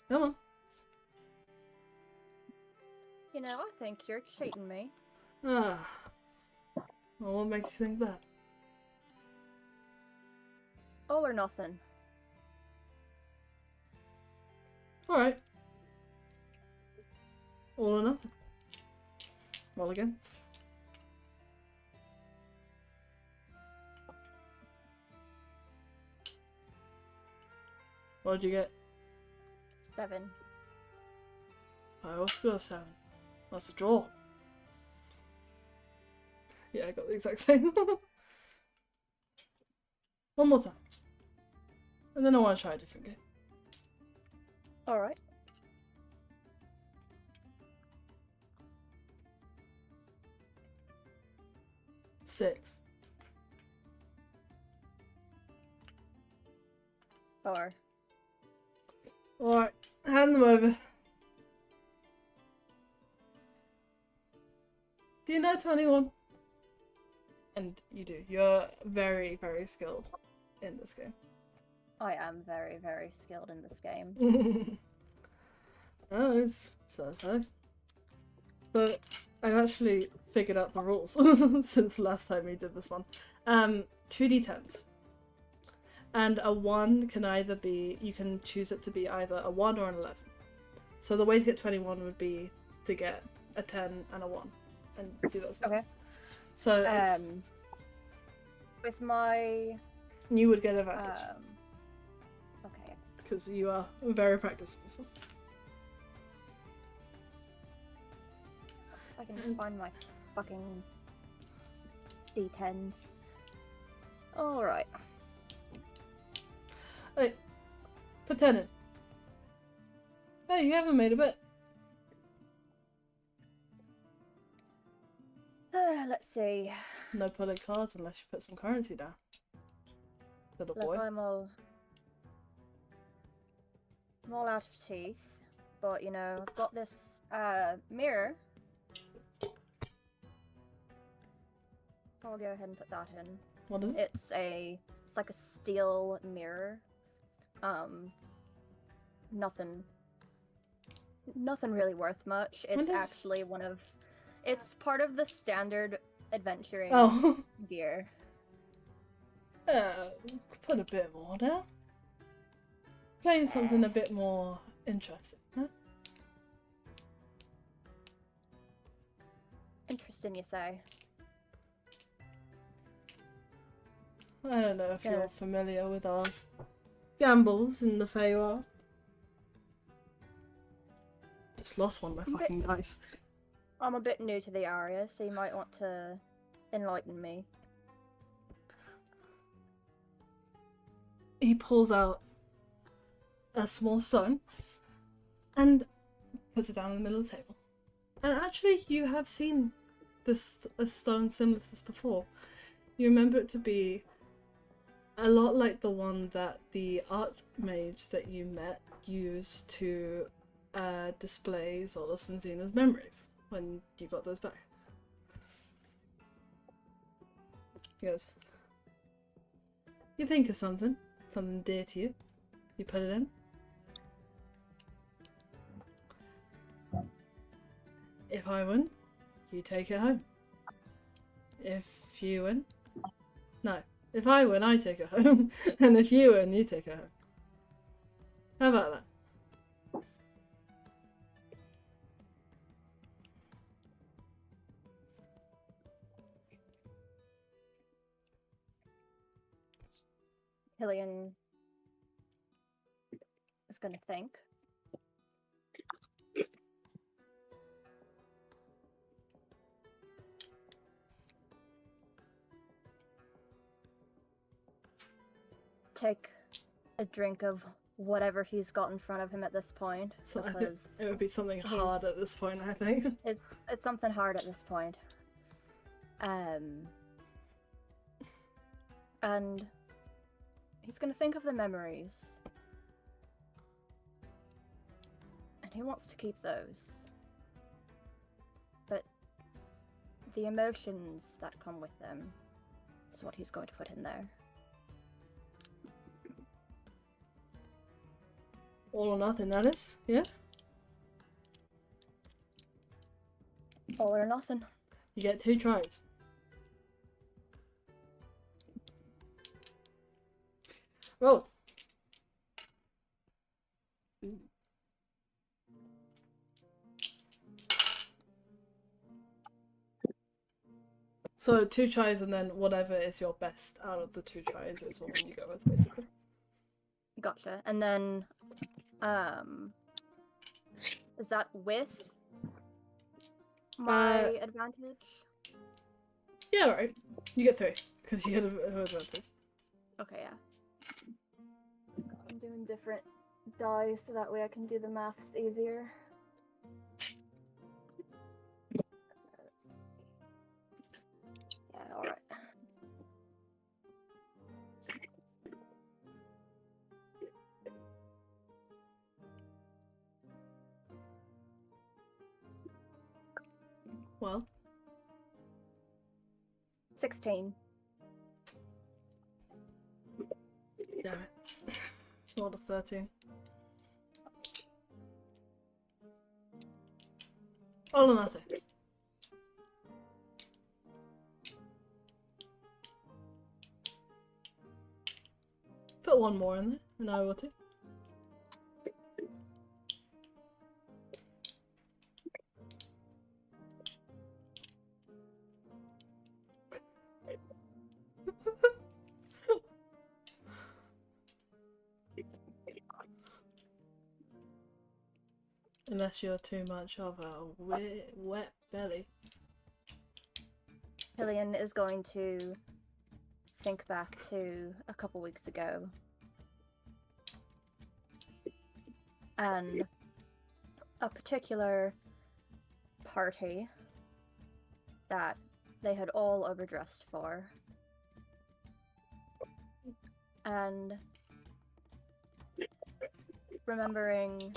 Speaker 3: Come on.
Speaker 1: You know, I think you're cheating me.
Speaker 3: Ah. Well, what makes you think that?
Speaker 1: All or nothing.
Speaker 3: Alright. All or nothing. Roll again. What did you get?
Speaker 1: 7.
Speaker 3: I also got a 7. That's a draw. Yeah, I got the exact same. One more time. And then I want to try a different game.
Speaker 1: Alright.
Speaker 3: Six.
Speaker 1: 4.
Speaker 3: Alright, hand them over. Do you know 21? And you do. You're very, very skilled in this game.
Speaker 1: I am very, very skilled in this game.
Speaker 3: Oh, it's so. So, I've actually figured out the rules since last time we did this one. 2d10s. And a 1 can either be, you can choose it to be either a 1 or an 11. So the way to get 21 would be to get a 10 and a 1. And do those.
Speaker 1: Okay.
Speaker 3: So it's,
Speaker 1: with my...
Speaker 3: you would get advantage.
Speaker 1: Okay.
Speaker 3: Because you are very practiced in this one.
Speaker 1: I can just find my fucking D10s. Alright.
Speaker 3: Hey, put 10 in. Hey, you haven't made a bet.
Speaker 1: Let's see.
Speaker 3: No pulling cards unless you put some currency down. Little
Speaker 1: Look,
Speaker 3: boy.
Speaker 1: I'm all out of teeth. But, you know, I've got this mirror. I'll go ahead and put that in.
Speaker 3: What is it?
Speaker 1: It's like a steel mirror. Nothing really worth much. It's actually it's part of the standard adventuring gear.
Speaker 3: Put a bit more down. Play something a bit more interesting, huh?
Speaker 1: Interesting, you say?
Speaker 3: I don't know if you're familiar with our gambles in the Feywild. Just lost one of my fucking dice.
Speaker 1: I'm a bit new to the area, so you might want to enlighten me.
Speaker 3: He pulls out a small stone and puts it down in the middle of the table. And actually, you have seen a stone similar to this before. You remember it to be a lot like the one that the archmage that you met used to display Zolas and Xena's memories when you got those back. He goes, you think of something dear to you, you put it in. If I win, you take it home. If you win, no. If I win, I take it home. And if you win, you take it home. How about that?
Speaker 1: Hillian is gonna think. Take a drink of whatever he's got in front of him at this point.
Speaker 3: So I think it would be something hard at this point, I think.
Speaker 1: It's something hard at this point. And he's gonna think of the memories. And he wants to keep those. But the emotions that come with them is what he's going to put in there.
Speaker 3: All or nothing, that is. Yeah?
Speaker 1: All or nothing.
Speaker 3: You get 2 tries. Roll. So 2 tries, and then whatever is your best out of the 2 tries is what you go with, basically.
Speaker 1: Gotcha. And then, is that with my advantage?
Speaker 3: Yeah, right. You get 3, because you had an advantage.
Speaker 1: Okay, yeah. I'm doing different dice so that way I can do the maths easier. Yeah, alright.
Speaker 3: Well.
Speaker 1: 16.
Speaker 3: Damn it. Rolled a 13. All or nothing. Put 1 more in there, an hour or 2. Unless you're too much of a wet belly.
Speaker 1: Killian is going to think back to a couple weeks ago. And a particular party that they had all overdressed for. And remembering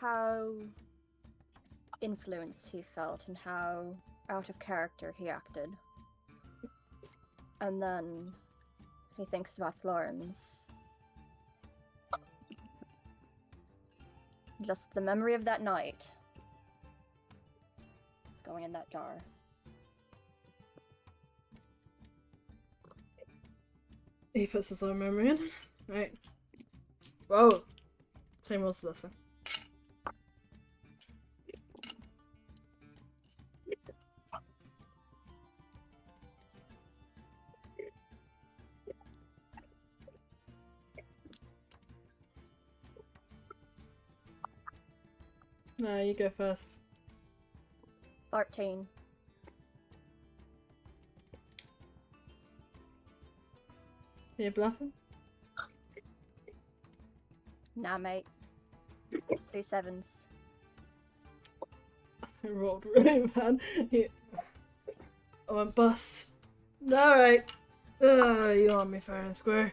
Speaker 1: how influenced he felt and how out of character he acted. And then he thinks about Florence. Just the memory of that night. It's going in that jar.
Speaker 3: He puts his own memory in. Right. Whoa. Same rules as this one. No, you go first.
Speaker 1: 14.
Speaker 3: Are you bluffing?
Speaker 1: Nah, mate. 2 7s.
Speaker 3: I rolled really bad. I went bust. Alright. You want me fair and square.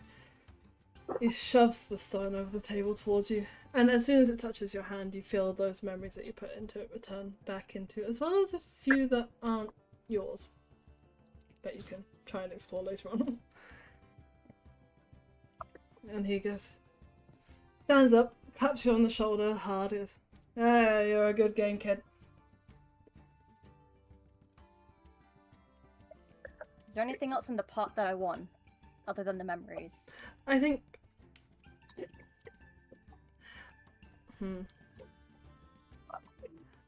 Speaker 3: He shoves the stone over the table towards you. And as soon as it touches your hand, you feel those memories that you put into it return back into it, as well as a few that aren't yours, that you can try and explore later on. And he goes, stands up, claps you on the shoulder hard, goes, "Ah, you're a good game, kid."
Speaker 1: Is there anything else in the pot that I won, other than the memories?
Speaker 3: I think...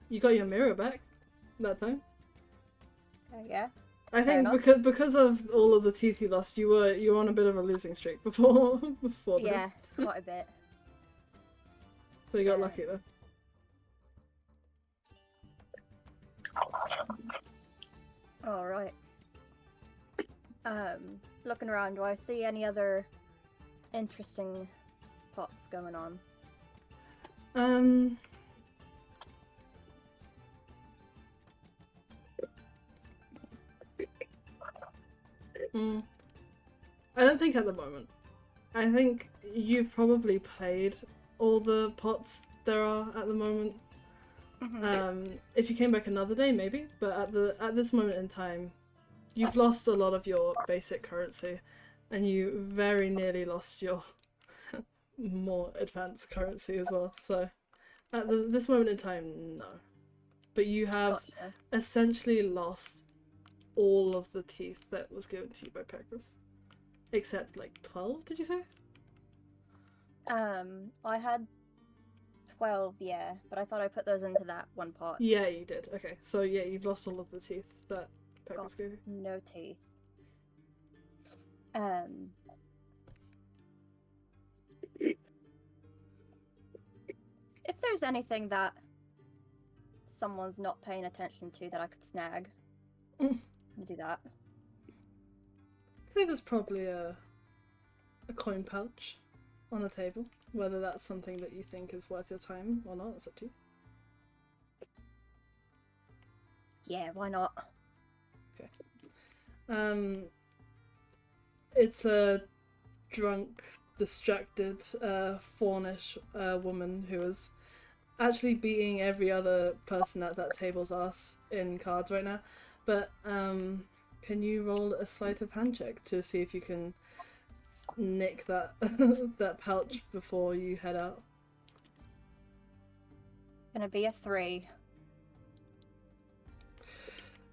Speaker 3: You got your mirror back that time.
Speaker 1: Yeah.
Speaker 3: I think because of all of the teeth you lost, you were on a bit of a losing streak before this.
Speaker 1: Yeah, quite a bit.
Speaker 3: So you got lucky there.
Speaker 1: All right. Looking around, do I see any other interesting pots going on?
Speaker 3: I don't think at the moment. I think you've probably played all the pots there are at the moment. If you came back another day, maybe. But at this moment in time, you've lost a lot of your basic currency, And you very nearly lost your more advanced currency as well. So at this moment in time, no. But you have essentially lost all of the teeth that was given to you by Pecos. Except like 12, did you say?
Speaker 1: I had 12, yeah, but I thought I put those into that one pot.
Speaker 3: Yeah, you did. Okay, so yeah, you've lost all of the teeth that Pecos gave you.
Speaker 1: No teeth. If there's anything that someone's not paying attention to that I could snag, I'll do that.
Speaker 3: I think there's probably a coin pouch on the table. Whether that's something that you think is worth your time or not, it's up to you.
Speaker 1: Yeah, why not?
Speaker 3: Okay. It's a drunk, distracted, faunish woman who is actually beating every other person at that table's ass in cards right now. But can you roll a sleight of hand check to see if you can nick that that pouch before you head out?
Speaker 1: Gonna be a 3.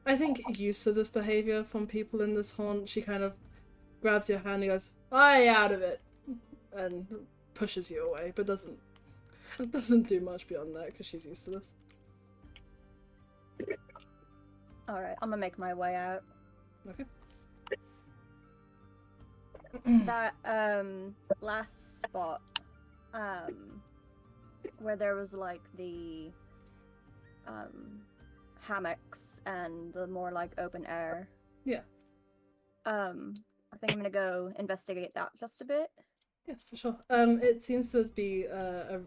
Speaker 3: I think used to this behavior from people in this haunt, she kind of grabs your hand and goes, "Aye, out of it," and pushes you away, but doesn't do much beyond that because she's used to this.
Speaker 1: Alright, I'm gonna make my way out.
Speaker 3: Okay.
Speaker 1: That last spot where there was like the hammocks and the more like open air.
Speaker 3: Yeah.
Speaker 1: I think I'm gonna go investigate that just a bit.
Speaker 3: Yeah, for sure. It seems to be a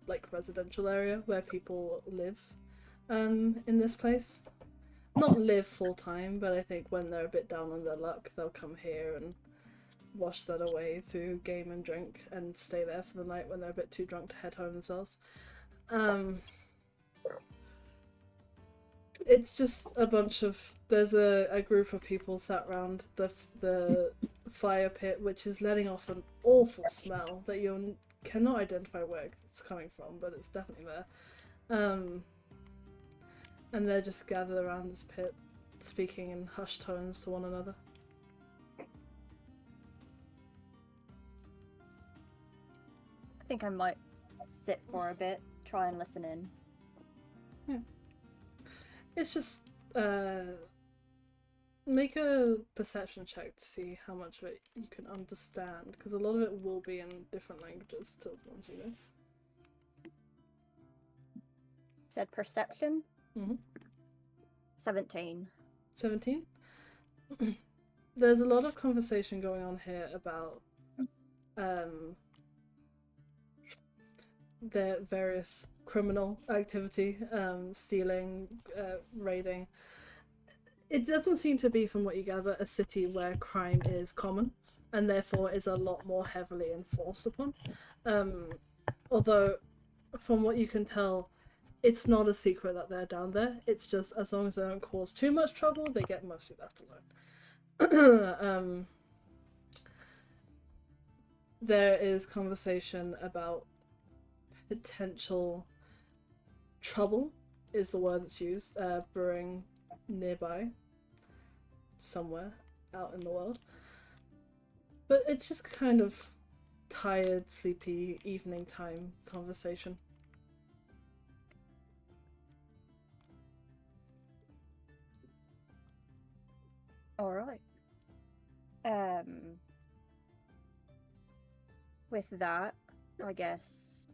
Speaker 3: like residential area where people live in this place. Not live full time, but I think when they're a bit down on their luck, they'll come here and wash that away through game and drink and stay there for the night when they're a bit too drunk to head home themselves. It's just a bunch of... There's a group of people sat around the fire pit, which is letting off an awful smell that you cannot identify where it's coming from, but it's definitely there. And they're just gathered around this pit, speaking in hushed tones to one another.
Speaker 1: I think I might sit for a bit, try and listen in.
Speaker 3: Yeah. It's just make a perception check to see how much of it you can understand, because a lot of it will be in different languages to the ones you know.
Speaker 1: Said perception?
Speaker 3: Mm-hmm.
Speaker 1: 17.
Speaker 3: 17? There's a lot of conversation going on here about their various criminal activity, stealing, raiding. It doesn't seem to be, from what you gather, a city where crime is common and therefore is a lot more heavily enforced upon. Although, from what you can tell, it's not a secret that they're down there. It's just as long as they don't cause too much trouble, they get mostly left alone. There is conversation about potential trouble, is the word that's used, brewing nearby, somewhere out in the world. But it's just kind of tired, sleepy, evening time conversation.
Speaker 1: Alright. With that, I guess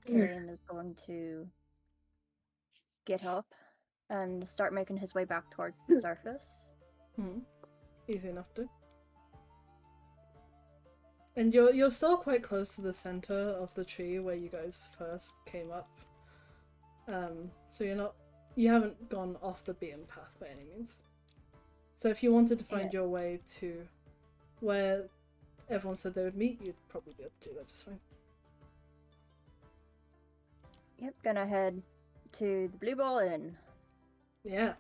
Speaker 1: Kieran is going to get up and start making his way back towards the surface.
Speaker 3: Easy enough to. And you're still quite close to the center of the tree where you guys first came up. So you haven't gone off the beaten path by any means. So if you wanted to find your way to where everyone said they would meet, you'd probably be able to do that just fine.
Speaker 1: Yep, gonna head to the Blue Ball Inn.
Speaker 3: Yeah.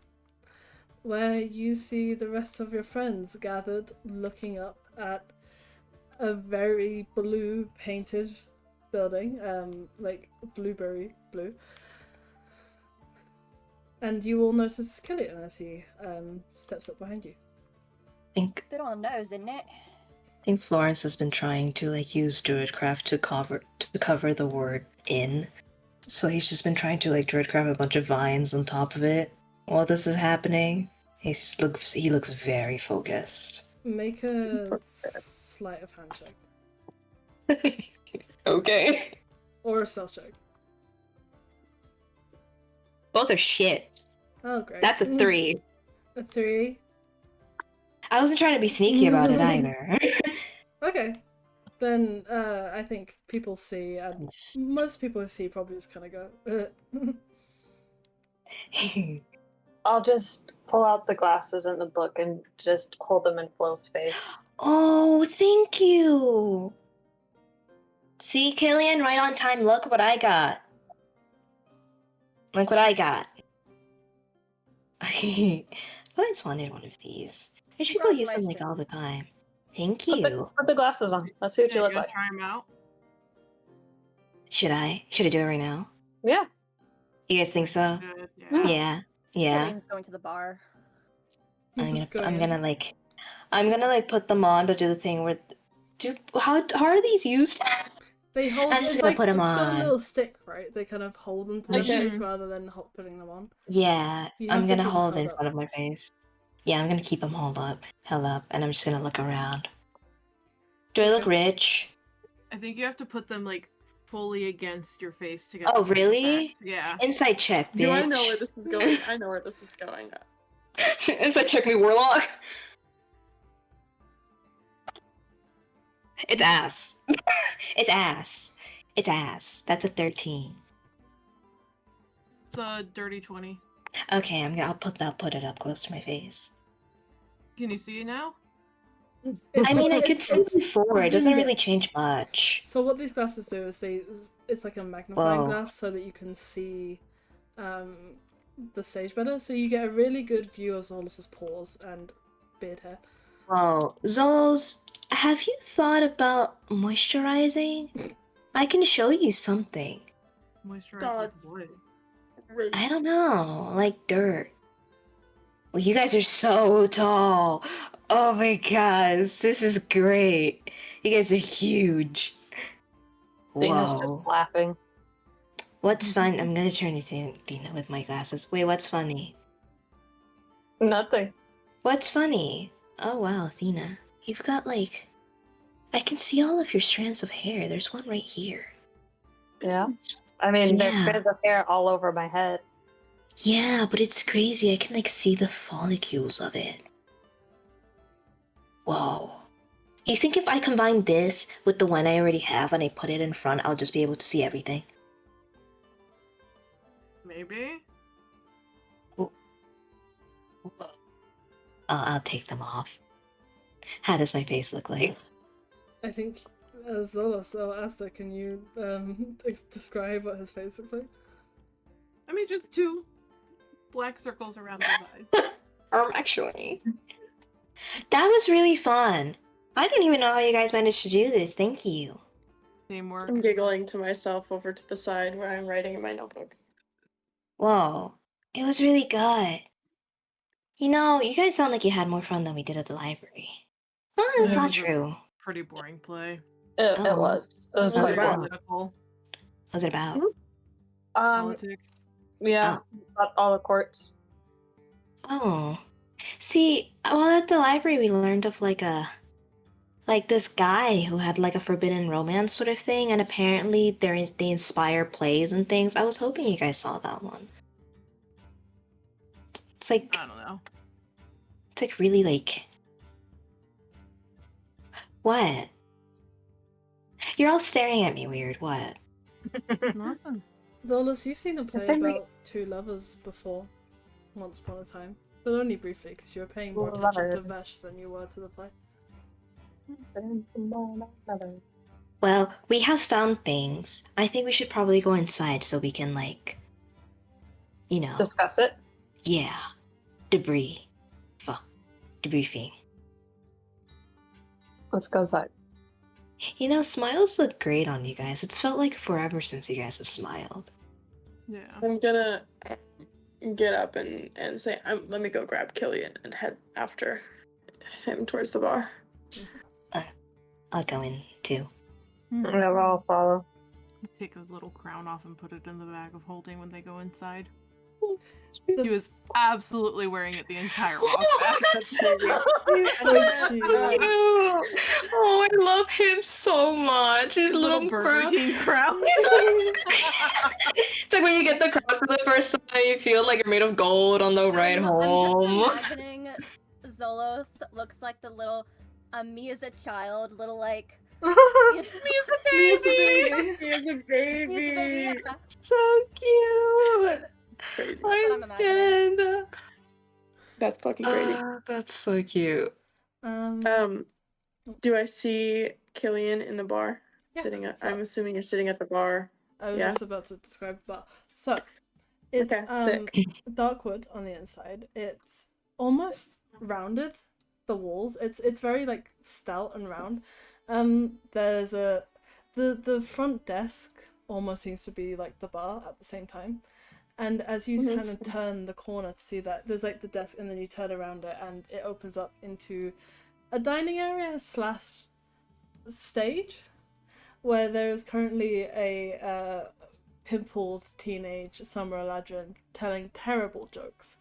Speaker 3: Where you see the rest of your friends gathered looking up at a very blue painted building, like blueberry blue. And you will notice Killian as he steps up behind you.
Speaker 1: It's a bit on the nose, isn't it?
Speaker 4: I think Florence has been trying to use Druidcraft to cover the word "in." So he's just been trying to Druidcraft a bunch of vines on top of it while this is happening. He looks very focused.
Speaker 3: Make a sleight of hand check.
Speaker 6: Okay.
Speaker 3: Or a stealth check.
Speaker 4: Both are shit.
Speaker 3: Oh, great.
Speaker 4: That's a 3.
Speaker 3: A 3.
Speaker 4: I wasn't trying to be sneaky about it either.
Speaker 3: Okay. Then I think people see, and most people who see probably just kind of go,
Speaker 7: I'll just pull out the glasses and the book and just hold them in Flo's face.
Speaker 4: Oh, thank you. See, Killian, right on time. Look what I got. Look what I got. I always wanted one of these. There's people use them all the time. Thank you.
Speaker 7: Put the glasses on. Let's see what you look like.
Speaker 5: Try them out.
Speaker 4: Should I? Should I do it right now?
Speaker 7: Yeah.
Speaker 4: You guys think so? Yeah.
Speaker 1: Killian's going to the bar.
Speaker 4: I'm gonna put them on, but do the thing where, how are these used?
Speaker 3: They hold.
Speaker 4: I'm just gonna put them on.
Speaker 3: It's got a little stick, right? They kind of hold them to their face rather than putting them on.
Speaker 4: Yeah, I'm gonna hold in front of my face. Yeah, I'm gonna keep them held up, and I'm just gonna look around. Do I look rich?
Speaker 5: I think you have to put them fully against your face to get.
Speaker 4: Oh, really?
Speaker 5: Yeah.
Speaker 4: Inside check, bitch.
Speaker 2: Do I know where this is going? I know where this is going.
Speaker 6: Inside check me, Warlock.
Speaker 4: It's ass. It's ass. It's ass. That's a 13.
Speaker 5: It's a dirty 20.
Speaker 4: Okay, I'll put it up close to my face.
Speaker 5: Can you see it now?
Speaker 4: I mean, I could see before. It doesn't really change much.
Speaker 3: So what these glasses do is it's like a magnifying glass so that you can see the stage better. So you get a really good view of Zolus's paws and beard hair.
Speaker 4: Whoa, Zolos, have you thought about moisturizing? I can show you something.
Speaker 5: Moisturize with what?
Speaker 4: I don't know, like dirt. Well, you guys are so tall. Oh my gosh, this is great. You guys are huge.
Speaker 7: Dana's
Speaker 4: Whoa.
Speaker 7: just laughing.
Speaker 4: What's fun? I'm gonna turn to Dina with my glasses. Wait, what's funny?
Speaker 7: Nothing.
Speaker 4: What's funny? Oh wow, Athena. You've got I can see all of your strands of hair. There's one right here.
Speaker 7: Yeah. I mean, there's strands of hair all over my head.
Speaker 4: Yeah, but it's crazy. I can see the follicles of it. Whoa. You think if I combine this with the one I already have and I put it in front, I'll just be able to see everything?
Speaker 5: Maybe.
Speaker 4: I'll take them off. How does my face look like?
Speaker 3: I think Zolos or Asta, can you describe what his face looks like?
Speaker 5: I mean, just 2 black circles around his eyes.
Speaker 6: Actually.
Speaker 4: That was really fun. I don't even know how you guys managed to do this. Thank you.
Speaker 5: Teamwork.
Speaker 2: I'm giggling to myself over to the side where I'm writing in my notebook.
Speaker 4: Whoa. It was really good. You know, you guys sound like you had more fun than we did at the library. Oh, that's not true.
Speaker 5: Pretty boring play.
Speaker 7: It was. It was
Speaker 2: What was
Speaker 7: quite
Speaker 2: it about?
Speaker 7: boring.
Speaker 4: What's it about?
Speaker 5: Politics.
Speaker 7: Yeah, about all the courts.
Speaker 4: Oh. See, well, at the library we learned of this guy who had a forbidden romance sort of thing, and apparently they inspire plays and things. I was hoping you guys saw that one. It's
Speaker 5: I don't know.
Speaker 4: It's really what? You're all staring at me weird. What?
Speaker 5: Nothing.
Speaker 3: Zolos, you've seen a play about 2 lovers before, once upon a time. But only briefly, because you were paying more attention to Vesh than you were to the play.
Speaker 4: Well, we have found things. I think we should probably go inside so we can
Speaker 7: Discuss it.
Speaker 4: Yeah. Debriefing.
Speaker 7: Let's go inside.
Speaker 4: You know, smiles look great on you guys. It's felt like forever since you guys have smiled.
Speaker 5: Yeah.
Speaker 2: I'm gonna get up and say, let me go grab Killian and head after him towards the bar.
Speaker 4: I'll go in too.
Speaker 7: Yeah, we'll all follow.
Speaker 5: Take his little crown off and put it in the bag of holding when they go inside.
Speaker 3: The-
Speaker 5: He was absolutely wearing it the entire walk back.
Speaker 3: He's so cute.
Speaker 6: Oh, I love him so much. His little
Speaker 5: Burger
Speaker 6: crown.
Speaker 5: King crown.
Speaker 6: It's like when you get the crown for the first time, you feel like you're made of gold on the ride
Speaker 1: I'm
Speaker 6: home.
Speaker 1: just imagining Zolos looks like the little me as a child, little like
Speaker 3: Me as a baby.
Speaker 2: He is a
Speaker 1: me as a
Speaker 2: baby.
Speaker 1: baby. Yeah.
Speaker 6: So cute.
Speaker 2: Crazy.
Speaker 1: what
Speaker 6: I'm
Speaker 1: I'm imagining.
Speaker 6: dead.
Speaker 2: That's fucking crazy.
Speaker 6: That's so cute.
Speaker 2: Do I see Killian in the bar?
Speaker 3: Yeah,
Speaker 2: Sitting at,
Speaker 3: so-
Speaker 2: I'm assuming you're sitting at the bar.
Speaker 3: I was
Speaker 2: Yeah.
Speaker 3: just about to describe the bar. So, it's
Speaker 2: Okay,
Speaker 3: dark wood on the inside. It's almost rounded, the walls. It's very like stout and round. There's the front desk almost seems to be like the bar at the same time. And as you kind of turn the corner to see that, there's like the desk, and then you turn around it, and it opens up into a dining area / stage, where there is currently a pimpled teenage Summer Eladrin telling terrible jokes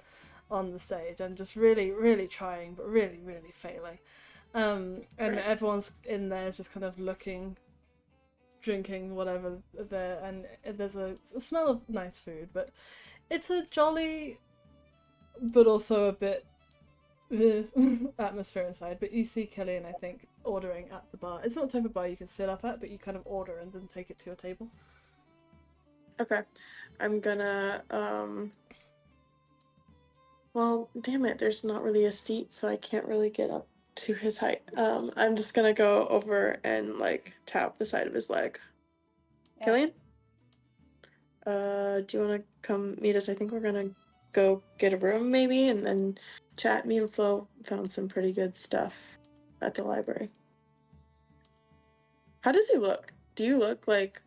Speaker 3: on the stage, and just really, really trying, but really, really failing. And everyone's in there is just kind of looking, drinking, whatever there, and there's a smell of nice food, but it's a jolly, but also a bit atmosphere inside. But you see Killian, I think, ordering at the bar. It's not the type of bar you can sit up at, but you kind of order and then take it to your table.
Speaker 2: Okay. I'm gonna, well, damn it, there's not really a seat, so I can't really get up to his height. I'm just gonna go over and, like, tap the side of his leg.
Speaker 1: Yeah.
Speaker 2: Killian? Do you wanna come meet us? I think we're gonna go get a room, maybe, and then chat. Me and Flo found some pretty good stuff at the library. How does he look? Do you look like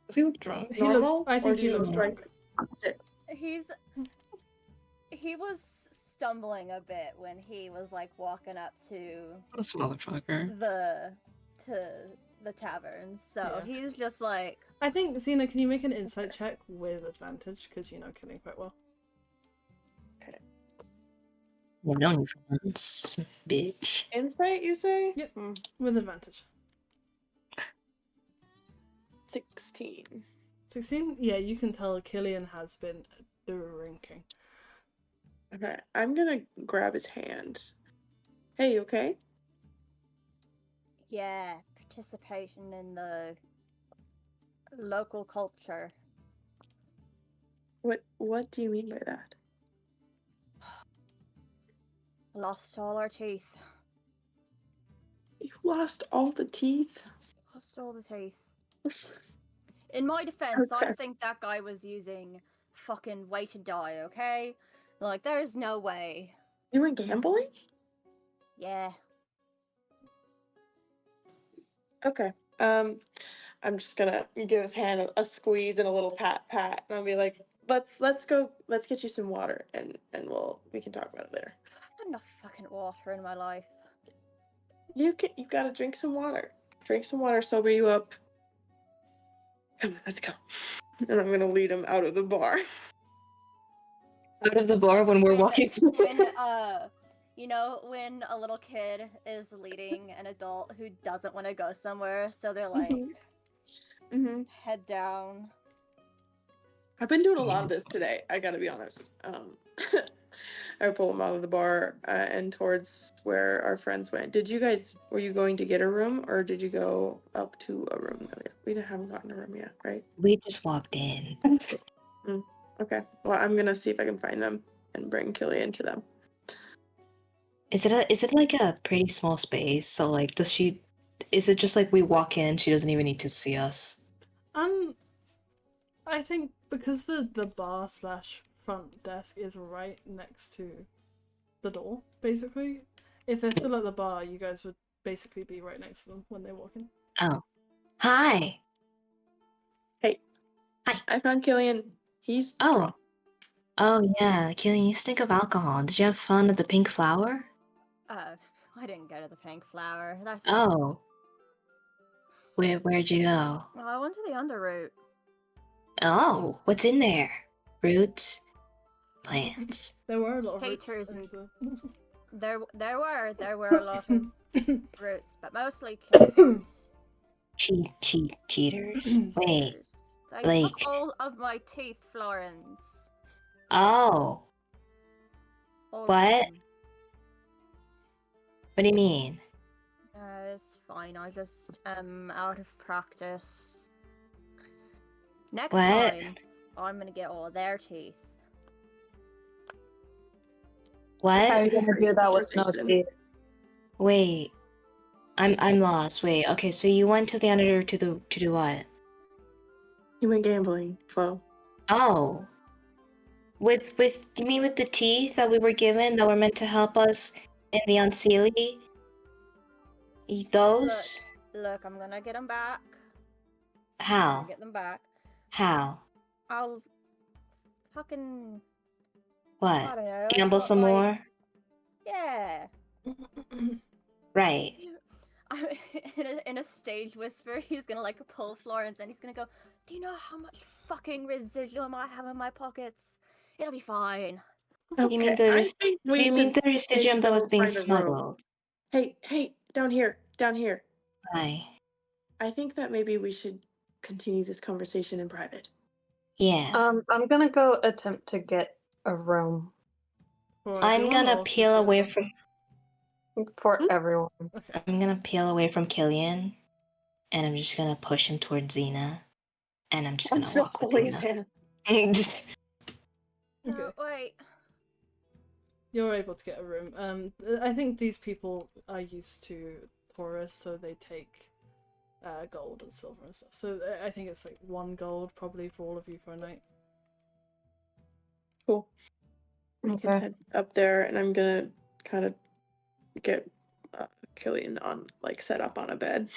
Speaker 6: Does he look drunk?
Speaker 2: normal?
Speaker 3: I think
Speaker 2: or do
Speaker 3: he
Speaker 2: you
Speaker 3: looks
Speaker 2: look
Speaker 3: drunk.
Speaker 1: He was stumbling a bit when he was like walking up to
Speaker 6: This motherfucker.
Speaker 1: the tavern. So he's just like,
Speaker 3: I think, Xena, can you make an insight check with advantage, because you know Killian quite well.
Speaker 4: I've known you for months, bitch.
Speaker 2: Insight, you say?
Speaker 3: Yep. With advantage.
Speaker 2: 16.
Speaker 3: 16? Yeah, you can tell Killian has been drinking.
Speaker 2: Okay, I'm gonna grab his hand. Hey, you okay?
Speaker 1: yeah, participation in the local culture.
Speaker 2: What do you mean by that?
Speaker 1: Lost all our teeth.
Speaker 2: You lost all the teeth?
Speaker 1: Lost all the teeth. In my defense, I
Speaker 2: Okay.
Speaker 1: think that guy was using fucking way to die, okay? Like, there's no way.
Speaker 2: You were gambling?
Speaker 1: Yeah.
Speaker 2: Okay. I'm just gonna give his hand a squeeze and a little pat, and I'll be like, let's get you some water, and we can talk about it later.
Speaker 1: I've had enough fucking water in my life.
Speaker 2: You gotta drink some water. Drink some water, sober you up. Come on, let's go. And I'm gonna lead him out of the bar.
Speaker 6: Out of the bar when we're walking.
Speaker 1: When, you know, when a little kid is leading an adult who doesn't want to go somewhere, so they're like,
Speaker 2: Mm-hmm.
Speaker 1: head down.
Speaker 2: I've been doing a lot of this today, I gotta be honest. I pull him out of the bar and towards where our friends went. Were you going to get a room, or did you go up to a room? We haven't gotten a room yet, right?
Speaker 4: We just walked in.
Speaker 2: Okay, well, I'm gonna see if I can find them and bring Killian to them.
Speaker 4: Is it like a pretty small space? So like, is it just like we walk in, she doesn't even need to see us?
Speaker 3: I think because the bar / front desk is right next to the door, basically. If they're still at the bar, you guys would basically be right next to them when they walk in.
Speaker 4: Oh. Hi.
Speaker 2: Hey.
Speaker 4: Hi.
Speaker 2: I found Killian. He's drunk.
Speaker 4: Oh yeah, Killian, you stink of alcohol. Did you have fun at the Pink Flower?
Speaker 1: I didn't go to the Pink Flower. That's...
Speaker 4: Oh. Where'd you go?
Speaker 1: Well, I went to the Underroot.
Speaker 4: Oh, what's in there? Roots? Plants?
Speaker 3: There were a lot of
Speaker 1: Caters
Speaker 3: roots.
Speaker 1: There were a lot of roots, but mostly cheaters.
Speaker 4: Cheaters? Wait.
Speaker 1: They took all of my teeth, Florence.
Speaker 4: Oh.
Speaker 1: All
Speaker 4: What?
Speaker 1: of them.
Speaker 4: What do you mean?
Speaker 1: It's fine. I just am out of practice. Next
Speaker 4: What?
Speaker 1: time, I'm gonna get all their teeth.
Speaker 4: What?
Speaker 7: How are you gonna do that with no teeth?
Speaker 4: Wait. I'm lost. Wait, okay, so you went to the editor to do what?
Speaker 2: You went gambling, Flo.
Speaker 4: Oh. With you mean with the teeth that we were given that were meant to help us in the Unseelie? Those?
Speaker 1: Look, I'm gonna get them back.
Speaker 4: How?
Speaker 1: Get them back.
Speaker 4: How?
Speaker 1: I'll fucking...
Speaker 4: What?
Speaker 1: I don't know.
Speaker 4: Gamble some more?
Speaker 1: Yeah.
Speaker 4: Right.
Speaker 1: In a stage whisper, he's gonna like pull Florence and he's gonna go, "Do you know how much fucking residuum I have in my pockets? It'll be fine."
Speaker 2: Okay,
Speaker 4: You mean the
Speaker 2: the
Speaker 4: residuum that was being smuggled?
Speaker 2: Hey, down here.
Speaker 4: Hi.
Speaker 2: I think that maybe we should continue this conversation in private.
Speaker 4: Yeah.
Speaker 7: I'm gonna go attempt to get a room.
Speaker 4: I'm gonna peel away from...
Speaker 7: For everyone.
Speaker 3: Okay.
Speaker 4: I'm gonna peel away from Killian, and I'm just gonna push him towards Xena, and I'm just gonna walk with Xena.
Speaker 1: No, wait.
Speaker 3: You're able to get a room. I think these people are used to tourists, so they take gold and silver and stuff. So I think it's like 1 gold probably for all of you for a night.
Speaker 2: Cool. We can head up there, and I'm gonna kind of get Killian on, like, set up on a bed.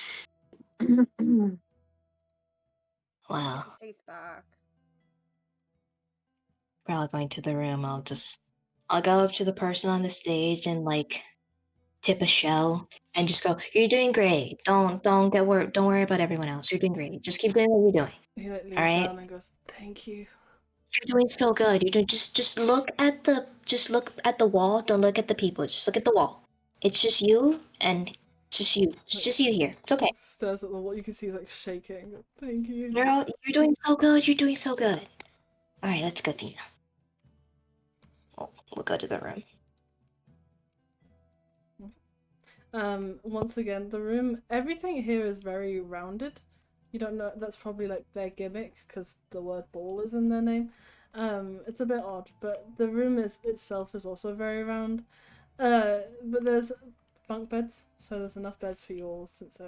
Speaker 4: Well,
Speaker 1: Teeth back.
Speaker 4: we're all going to the room. I'll go up to the person on the stage and like tip a shell and just go, "You're doing great. Don't worry about everyone else. You're doing great. Just keep doing what you're doing."
Speaker 3: He like leans
Speaker 4: all right?
Speaker 3: down and goes, "Thank you."
Speaker 4: You're doing so good. You're doing just look at the wall. Don't look at the people. Just look at the wall. It's just you and it's just you. It's just you here. It's okay.
Speaker 3: Stares at the wall. You can see he's like shaking. Thank you.
Speaker 4: You're doing so good. You're doing so good. All right, let's go, Tina. We'll go to the room.
Speaker 3: Once again, the room, everything here is very rounded. You don't know, that's probably like their gimmick because the word ball is in their name. It's a bit odd, but the room itself is also very round. But there's bunk beds, so there's enough beds for you all since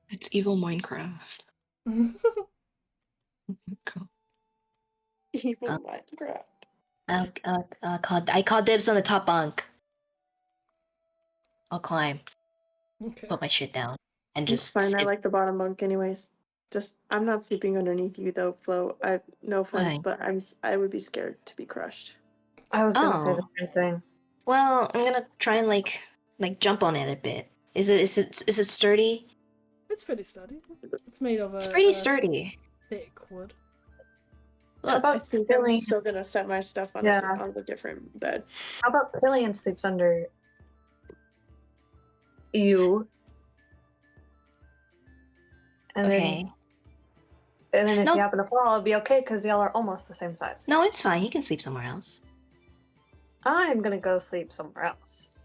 Speaker 6: It's evil Minecraft. Cool.
Speaker 2: Evil Minecraft.
Speaker 4: I call dibs on the top bunk. I'll climb.
Speaker 3: Okay.
Speaker 4: Put my shit down and
Speaker 2: It's
Speaker 4: just
Speaker 2: fine.
Speaker 4: sit.
Speaker 2: I like the bottom bunk, anyways. I'm not sleeping underneath you though, Flo. No offense,
Speaker 4: Why?
Speaker 2: but I would be scared to be crushed.
Speaker 7: I was gonna say the same thing.
Speaker 4: Well, I'm gonna try and like jump on it a bit. Is it sturdy?
Speaker 3: It's pretty sturdy. It's made of
Speaker 4: It's pretty sturdy.
Speaker 3: thick wood.
Speaker 4: Look,
Speaker 2: I think I'm still gonna set my stuff on a different bed.
Speaker 7: How about Killian sleeps under you? And
Speaker 4: okay.
Speaker 7: then if you happen to fall, it'll be okay because y'all are almost the same size.
Speaker 4: No, it's fine. He can sleep somewhere else.
Speaker 7: I'm gonna go sleep somewhere else.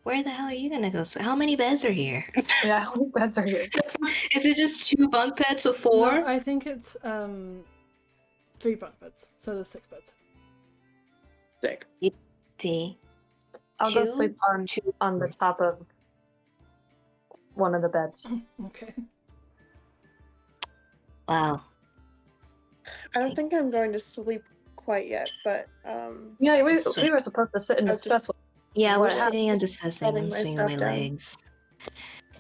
Speaker 4: Where the hell are you gonna go sleep? How many beds are here?
Speaker 7: Yeah, how many beds are here?
Speaker 4: Is it just 2 bunk beds or 4?
Speaker 3: No, I think it's 3 bunk beds, so there's 6 beds.
Speaker 2: Sick.
Speaker 7: I'll go sleep on the top of one of the beds.
Speaker 3: Okay.
Speaker 4: Wow.
Speaker 2: I don't think I'm going to sleep quite yet, but
Speaker 7: Yeah, we were supposed to sit and discuss.
Speaker 4: Yeah, we're
Speaker 7: what
Speaker 4: sitting and
Speaker 2: happened.
Speaker 4: discussing. I'm
Speaker 2: Setting my
Speaker 4: swinging
Speaker 2: stuff
Speaker 4: my
Speaker 2: down.
Speaker 4: legs.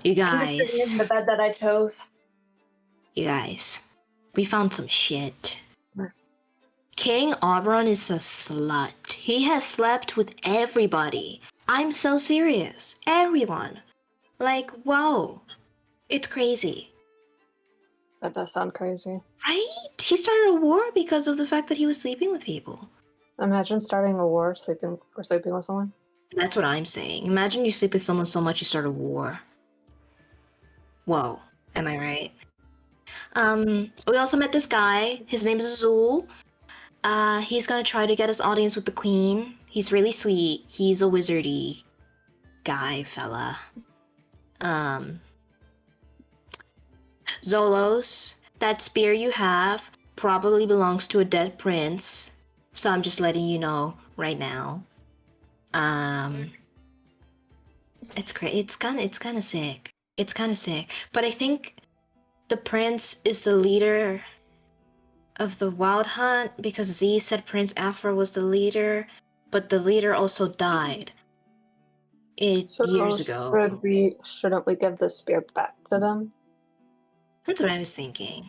Speaker 4: You
Speaker 7: I'm just sitting
Speaker 4: guys.
Speaker 7: in the bed that I chose.
Speaker 4: You guys. We found some shit. King Oberon is a slut. He has slept with everybody. I'm so serious. Everyone. Like, whoa. It's crazy.
Speaker 7: That does sound crazy.
Speaker 4: Right? He started a war because of the fact that he was sleeping with people.
Speaker 7: Imagine starting a war sleeping with someone.
Speaker 4: That's what I'm saying. Imagine you sleep with someone so much you start a war. Whoa. Am I right? We also met this guy. His name is Azul. He's gonna try to get us audience with the queen. He's really sweet. He's a wizardy guy, fella. Zolos, that spear you have probably belongs to a dead prince. So I'm just letting you know right now. It's great. It's kind of sick. It's kind of sick. But I think the prince is the leader of the Wild Hunt because Z said Prince Afra was the leader, but the leader also died years ago.
Speaker 7: Shouldn't we give the spear back to them?
Speaker 4: That's what I was thinking.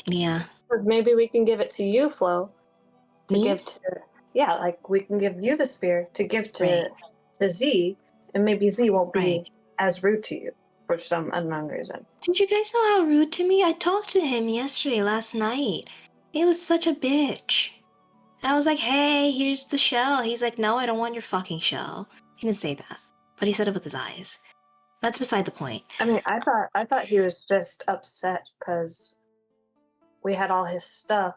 Speaker 4: Yeah.
Speaker 7: Because maybe we can give it to you, Flo, to
Speaker 4: Me?
Speaker 7: give to. Yeah, like we can give you the spear to give to Z, and maybe Z won't be as rude to you for some unknown reason.
Speaker 4: Did you guys know how rude to me? I talked to him last night. He was such a bitch. I was like, hey, here's the shell. He's like, no, I don't want your fucking shell. He didn't say that, but he said it with his eyes. That's beside the point.
Speaker 7: I mean, I thought he was just upset because we had all his stuff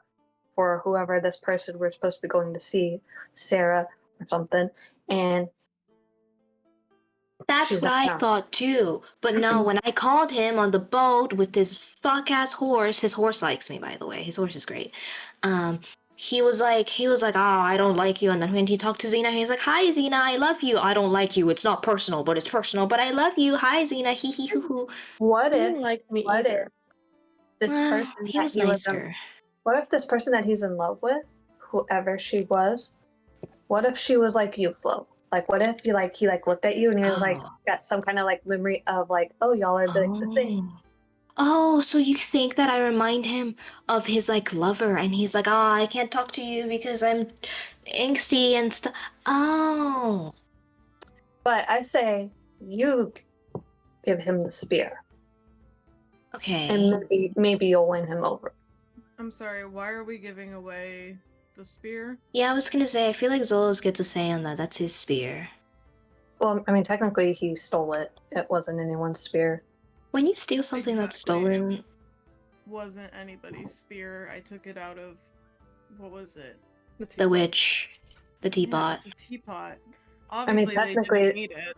Speaker 7: for whoever this person we're supposed to be going to see, Sarah or something, and
Speaker 4: that's what I thought too. But no, when I called him on the boat with his fuck-ass horse, his horse likes me, by the way. His horse is great. He was like, oh, I don't like you. And then when he talked to Xena, he's like, hi, Xena, I love you. I don't like you. It's not personal, but it's personal. But I love you. Hi, Xena. Hee hee hoo hoo.
Speaker 7: What if?
Speaker 2: Didn't like me
Speaker 7: What
Speaker 2: either.
Speaker 7: if this person
Speaker 4: he was nicer.
Speaker 7: What if this person that he's in love with, whoever she was, what if she was like you, Flo? Like, what if he looked at you and he was like got some kind of like memory of like, oh, y'all are like the same.
Speaker 4: Oh, so you think that I remind him of his like lover, and he's like, oh, I can't talk to you because I'm angsty and stuff. Oh.
Speaker 7: But I say you give him the spear.
Speaker 4: Okay.
Speaker 7: And maybe you'll win him over.
Speaker 5: I'm sorry, why are we giving away the spear?
Speaker 4: Yeah, I was gonna say, I feel like Zolos gets a say on that. That's his spear.
Speaker 7: Well, I mean, technically he stole it. It wasn't anyone's spear.
Speaker 4: When you steal something that's stolen...
Speaker 5: It wasn't anybody's spear. I took it out of... What was it?
Speaker 4: The witch. The teapot.
Speaker 5: Yeah, it's a teapot. Obviously, they didn't need it.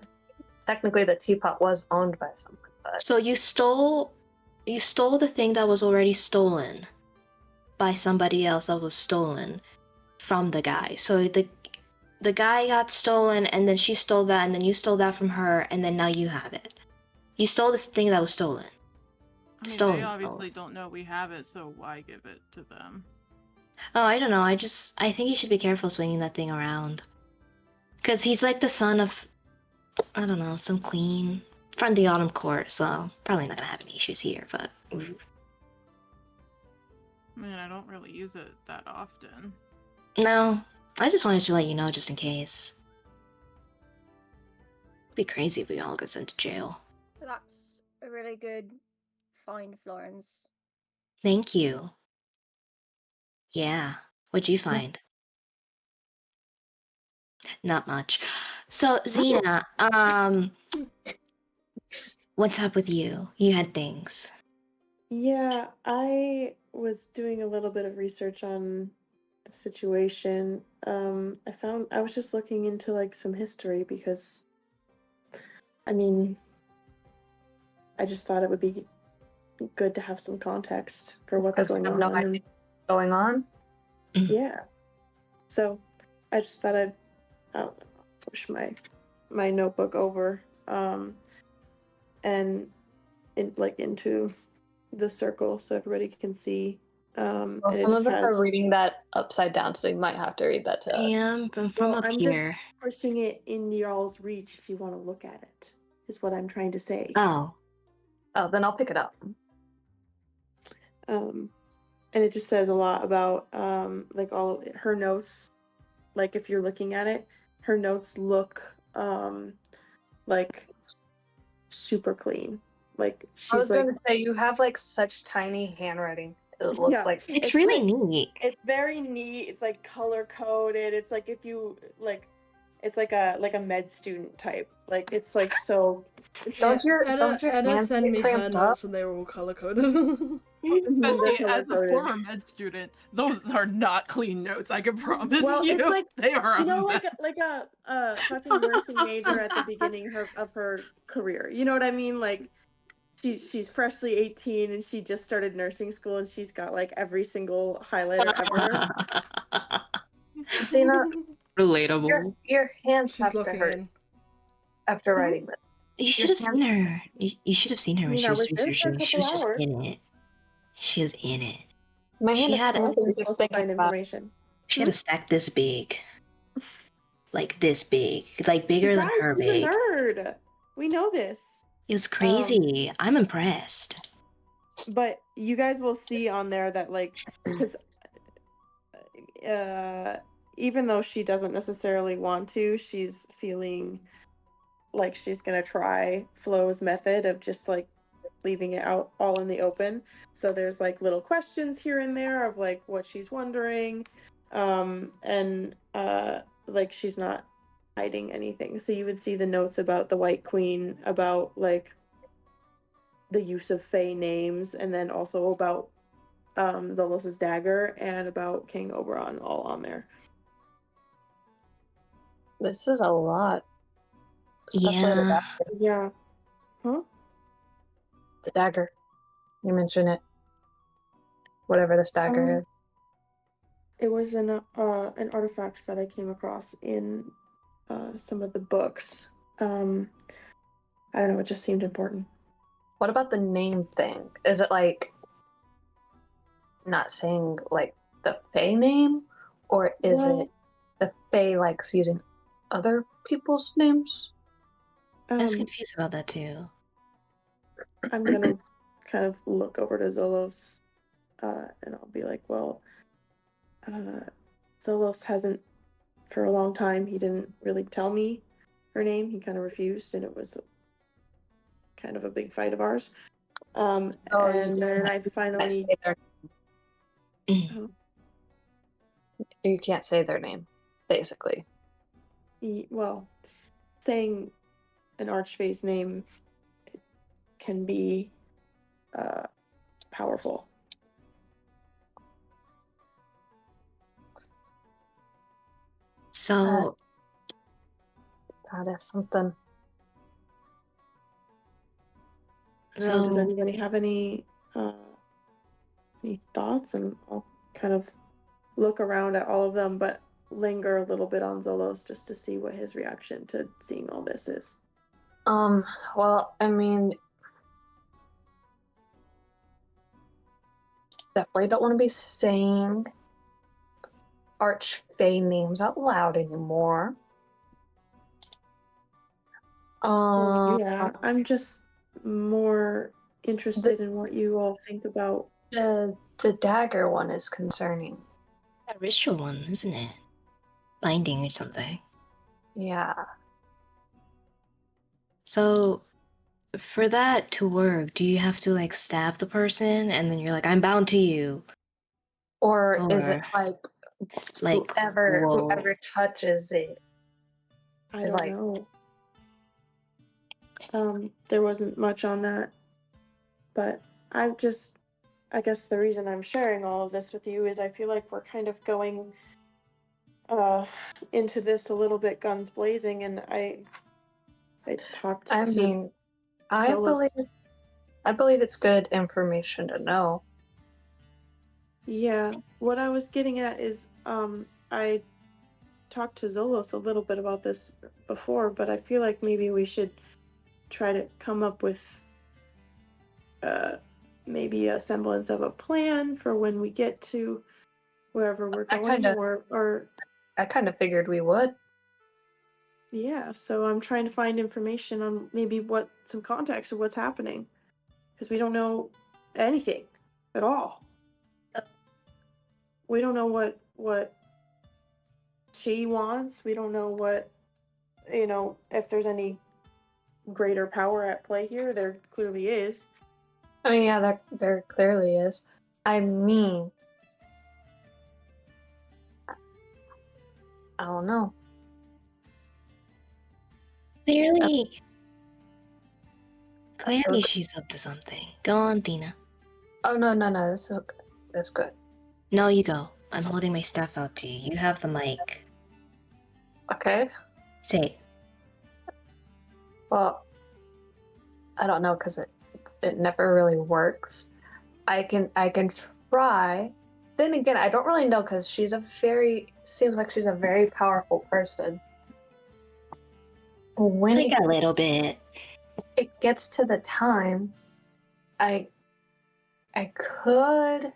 Speaker 7: Technically, the teapot was owned by someone. But...
Speaker 4: So you stole the thing that was already stolen by somebody else that was stolen from the guy. So the guy got stolen, and then she stole that, and then you stole that from her, and then now you have it. You stole this thing that was stolen.
Speaker 5: They obviously don't know we have it, so why give it to them?
Speaker 4: Oh, I don't know. I think you should be careful swinging that thing around. Because he's like the son of, I don't know, some queen from the Autumn Court, so probably not gonna have any issues here, but...
Speaker 5: I mean, I don't really use it that often.
Speaker 4: No, I just wanted to let you know just in case. It'd be crazy if we all got sent to jail.
Speaker 1: That's a really good find, Florence.
Speaker 4: Thank you. Yeah. What'd you find? Not much. So, Xena, what's up with you? You had things.
Speaker 2: Yeah, I was doing a little bit of research on the situation. I was just looking into like some history because, I mean, I just thought it would be good to have some context for what's going on.
Speaker 7: Going on?
Speaker 2: Yeah. So I just thought I'd push my notebook over and into the circle so everybody can see
Speaker 7: Well,
Speaker 2: and
Speaker 7: some
Speaker 2: it
Speaker 7: of us are
Speaker 2: has.
Speaker 7: reading that upside down, so you might have to read that to us.
Speaker 4: Yeah, but from up
Speaker 2: I'm
Speaker 4: here.
Speaker 2: just pushing it in y'all's reach if you want to look at it. Is what I'm trying to say.
Speaker 4: Oh.
Speaker 7: Oh, then I'll pick it up.
Speaker 2: And it just says a lot about like all of her notes. Like if you're looking at it, her notes look like super clean. Like
Speaker 7: I was
Speaker 2: she's like,
Speaker 7: gonna say you have like such tiny handwriting. It looks
Speaker 2: yeah,
Speaker 7: like
Speaker 4: It's really neat.
Speaker 2: it's very neat. It's like color coded. It's like if you like, it's like a med student type. Like it's like so.
Speaker 7: don't your
Speaker 3: Edda
Speaker 7: hands
Speaker 3: sent
Speaker 7: get
Speaker 3: me her
Speaker 7: cramped up?
Speaker 3: notes and they were all color coded.
Speaker 2: They're
Speaker 5: Bestie, as a
Speaker 2: color-coded.
Speaker 5: former med student, those are not clean notes. I can promise
Speaker 2: Well,
Speaker 5: you.
Speaker 2: it's like,
Speaker 5: they are
Speaker 2: you know,
Speaker 5: a
Speaker 2: like
Speaker 5: mess.
Speaker 2: like a fucking nursing major at the beginning of her career. You know what I mean? Like she's freshly 18 and she just started nursing school and she's got like every single highlighter ever.
Speaker 7: Christina,
Speaker 6: Relatable.
Speaker 7: your hands
Speaker 3: She's
Speaker 7: have to
Speaker 3: looking
Speaker 7: hurt
Speaker 3: in.
Speaker 7: after writing this.
Speaker 4: You should have seen her. You should have seen her
Speaker 2: I
Speaker 4: when
Speaker 2: mean,
Speaker 4: she
Speaker 2: I
Speaker 4: was
Speaker 2: was there for a
Speaker 4: researching. She
Speaker 2: couple
Speaker 4: was just
Speaker 2: hours.
Speaker 4: in it. She was in it.
Speaker 7: My hand
Speaker 4: She
Speaker 7: is
Speaker 4: had
Speaker 7: cramping
Speaker 2: You're
Speaker 7: just
Speaker 2: supposed to
Speaker 7: thinking
Speaker 2: find
Speaker 7: about it.
Speaker 2: information.
Speaker 4: She had a stack this big. Like this big. Like bigger than
Speaker 2: Guys,
Speaker 4: her
Speaker 2: she's
Speaker 4: big.
Speaker 2: a nerd. We know this.
Speaker 4: It was crazy. I'm impressed.
Speaker 2: But you guys will see on there that like, because even though she doesn't necessarily want to, she's feeling like she's gonna try Flo's method of just like leaving it out all in the open. So there's like little questions here and there of like what she's wondering, and like she's not hiding anything. So you would see the notes about the White Queen, about like the use of Fae names, and then also about Zolos's dagger and about King Oberon, all on there.
Speaker 7: This is a lot. Especially
Speaker 4: Yeah.
Speaker 2: Yeah. Huh?
Speaker 7: the dagger. You mentioned it. Whatever this dagger is.
Speaker 2: It was an artifact that I came across in some of the books. I don't know, it just seemed important.
Speaker 7: What about the name thing? Is it like not saying like the Fae name? Or is it the Fae likes using other people's names?
Speaker 4: I was confused about that too.
Speaker 2: I'm gonna kind of look over to Zolos, and I'll be like, well, Zolos hasn't, for a long time, he didn't really tell me her name. He kind of refused, and it was kind of a big fight of ours. And then I finally...
Speaker 7: You can't say their name, basically.
Speaker 2: Well, saying an Archfae's name can be powerful.
Speaker 4: So
Speaker 7: that is something.
Speaker 2: So does anybody have any thoughts? And I'll kind of look around at all of them, but linger a little bit on Zolos just to see what his reaction to seeing all this is.
Speaker 7: Well, I mean, definitely don't want to be saying Archfae names out loud anymore.
Speaker 2: Yeah, I'm just more interested in what you all think about.
Speaker 7: The dagger one is concerning.
Speaker 4: That ritual one, isn't it? Binding or something.
Speaker 7: Yeah.
Speaker 4: So, for that to work, do you have to like stab the person and then you're like, I'm bound to you?
Speaker 7: Or is it like whoever touches it?
Speaker 2: I don't know. There wasn't much on that, but I guess the reason I'm sharing all of this with you is I feel like we're kind of going into this a little bit guns blazing, and I talked to
Speaker 7: mean, I
Speaker 2: Zolos.
Speaker 7: believe it's good information to know.
Speaker 2: Yeah, what I was getting at is I talked to Zolos a little bit about this before, but I feel like maybe we should try to come up with maybe a semblance of a plan for when we get to wherever we're going, or
Speaker 7: I kind of figured we would.
Speaker 2: yeah, so I'm trying to find information on maybe some context of what's happening, because we don't know anything at all. We don't know what she wants. We don't know what, if there's any greater power at play here. There clearly is.
Speaker 7: I mean, yeah, there clearly is. I mean, I don't know.
Speaker 4: Clearly she's up to something. Go on, Tina.
Speaker 7: Oh, no, that's good.
Speaker 4: No, you go. I'm holding my staff out to you. You have the mic.
Speaker 7: Okay.
Speaker 4: Say it.
Speaker 7: Well, I don't know, because it never really works. I can try. Then again, I don't really know, because seems like she's a very powerful person. When
Speaker 4: like a little bit.
Speaker 7: It gets to the time, I could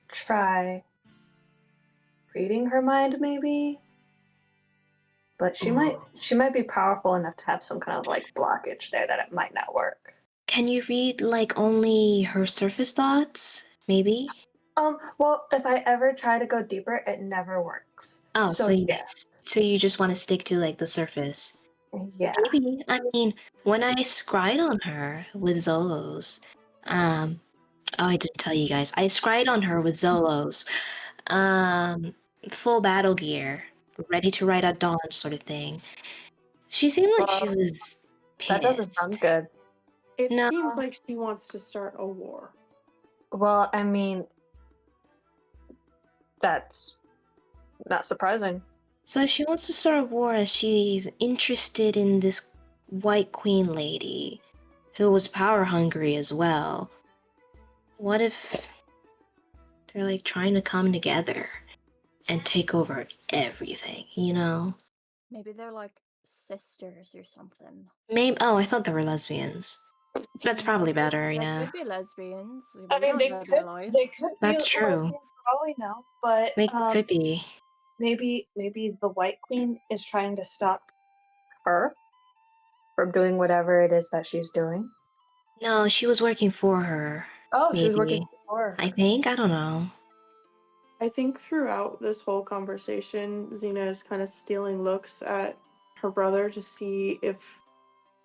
Speaker 7: try reading her mind, maybe, but she might be powerful enough to have some kind of like blockage there that it might not work.
Speaker 4: Can you read like only her surface thoughts? Maybe.
Speaker 7: Well, if I ever try to go deeper, it never works.
Speaker 4: Oh, so
Speaker 7: yes.
Speaker 4: So you just want to stick to like the surface.
Speaker 7: Yeah.
Speaker 4: Maybe. I mean, when I scryed on her with Zolos, oh, I didn't tell you guys. I scryed on her with Zolos, full battle gear, ready to ride at dawn, sort of thing. She seemed like she was pissed.
Speaker 7: That doesn't sound good.
Speaker 2: It seems like she wants to start a war.
Speaker 7: Well, I mean, that's not surprising.
Speaker 4: So if she wants to start a war, she's interested in this White Queen lady, who was power hungry as well. What if they're like trying to come together and take over everything, you know?
Speaker 1: Maybe they're like sisters or something.
Speaker 4: Maybe. Oh, I thought they were lesbians. That's probably better, yeah.
Speaker 1: They could be lesbians.
Speaker 7: I mean, they could be
Speaker 4: That's true.
Speaker 7: lesbians for all we know, but
Speaker 4: They could be.
Speaker 7: Maybe the White Queen is trying to stop her from doing whatever it is that she's doing.
Speaker 4: No, she was working for her.
Speaker 7: Oh,
Speaker 4: maybe.
Speaker 7: She was working for her.
Speaker 4: I think. I don't know.
Speaker 2: I think throughout this whole conversation, Xena is kind of stealing looks at her brother to see if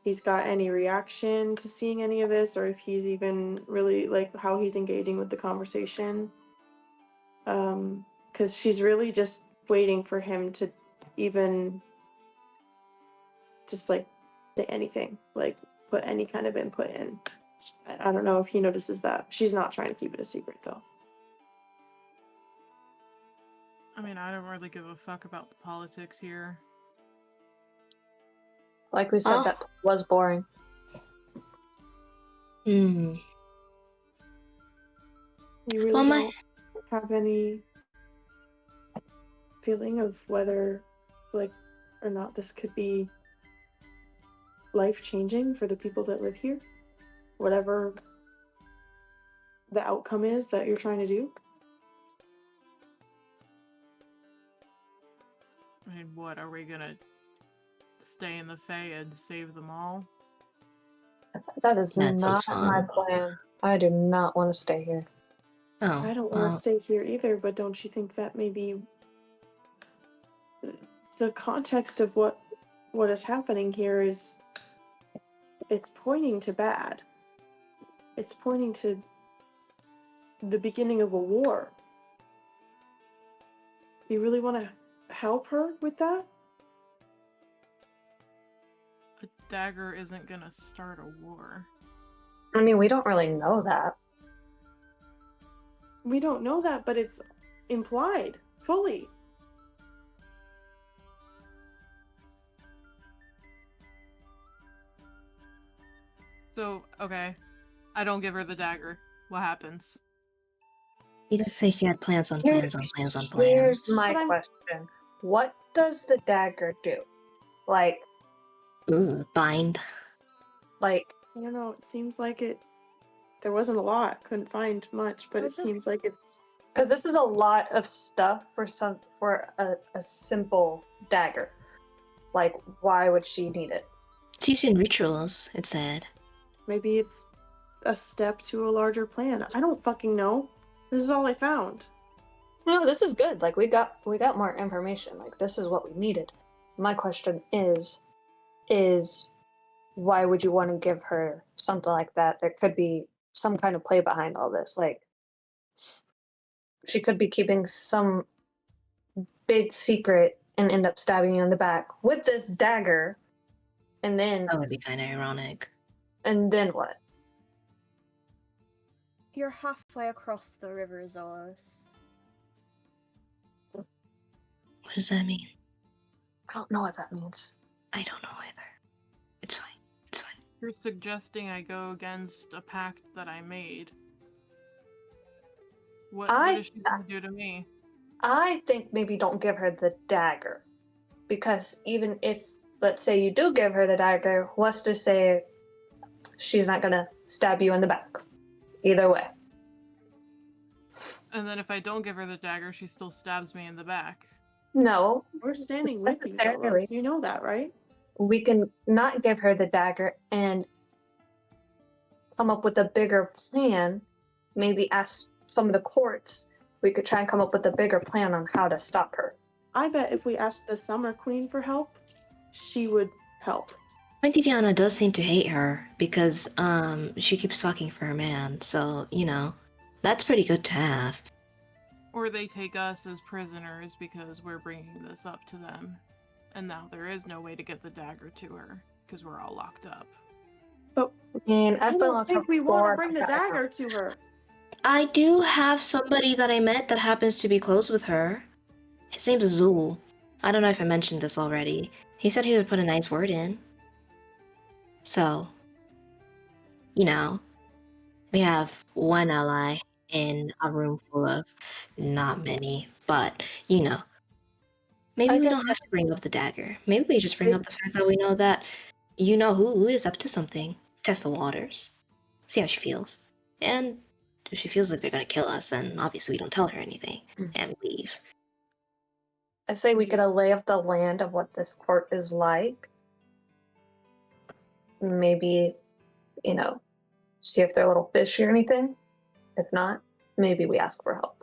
Speaker 2: he's got any reaction to seeing any of this, or if he's even really like how he's engaging with the conversation. Because she's really just waiting for him to even just like say anything, like put any kind of input in. I don't know if he notices that. She's not trying to keep it a secret though.
Speaker 5: I mean, I don't really give a fuck about the politics here.
Speaker 7: Like we said, that was boring.
Speaker 2: You really don't have any feeling of whether, like, or not this could be life-changing for the people that live here? Whatever the outcome is that you're trying to do?
Speaker 5: I mean, what, are we gonna stay in the Fae and save them all?
Speaker 7: That is not my plan. I do not want to stay here.
Speaker 4: Oh,
Speaker 2: I don't want to stay here either, but don't you think that maybe the context of what is happening here is, it's pointing to bad. It's pointing to the beginning of a war. You really want to help her with that?
Speaker 5: A dagger isn't gonna start a war.
Speaker 7: I mean, we don't really know that.
Speaker 2: We don't know that, but it's implied fully.
Speaker 5: So, okay. I don't give her the dagger. What happens?
Speaker 4: You just say she had plans on plans on plans on plans.
Speaker 7: Here's my question. What does the dagger do? Like...
Speaker 4: bind.
Speaker 7: Like...
Speaker 2: I don't know, it seems like it There wasn't a lot. Couldn't find much, but it seems like it's...
Speaker 7: Because this is a lot of stuff for a simple dagger. Like, why would she need it?
Speaker 4: It's used in rituals, it said.
Speaker 2: Maybe it's a step to a larger plan. I don't fucking know. This is all I found.
Speaker 7: No, this is good. Like, we got more information. Like, this is what we needed. My question is why would you want to give her something like that? There could be some kind of play behind all this. Like, she could be keeping some big secret and end up stabbing you in the back with this dagger, and then
Speaker 4: That would be kind of ironic.
Speaker 7: And then what?
Speaker 1: You're halfway across the river, Zolos.
Speaker 4: What does that mean?
Speaker 7: I don't know what that means.
Speaker 4: I don't know either. It's fine. It's fine.
Speaker 5: You're suggesting I go against a pact that I made. What is she going to do to me?
Speaker 7: I think maybe don't give her the dagger. Because even if, let's say you do give her the dagger, what's to say she's not going to stab you in the back? Either way.
Speaker 5: And then if I don't give her the dagger, she still stabs me in the back.
Speaker 7: No.
Speaker 2: We're standing with you, Zolos. You know that, right?
Speaker 7: We can not give her the dagger and come up with a bigger plan. Maybe ask some of the courts. We could try and come up with a bigger plan on how to stop her.
Speaker 2: I bet if we asked the Summer Queen for help, she would help.
Speaker 4: Titiana does seem to hate her because she keeps talking for her man, so, you know, that's pretty good to have.
Speaker 5: Or they take us as prisoners because we're bringing this up to them. And now there is no way to get the dagger to her because we're all locked up.
Speaker 2: But I don't think we want to bring the dagger to her.
Speaker 4: I do have somebody that I met that happens to be close with her. His name's Azul. I don't know if I mentioned this already. He said he would put a nice word in. So, you know, we have one ally in a room full of not many, but, you know, maybe we don't have to bring up the dagger. Maybe we just bring up the fact that we know that you know who is up to something. Test the waters. See how she feels. And if she feels like they're gonna kill us, then obviously we don't tell her anything and we leave.
Speaker 7: I say we get a lay of the land of what this court is like. Maybe, you know, see if they're a little fishy or anything. If not, maybe we ask for help.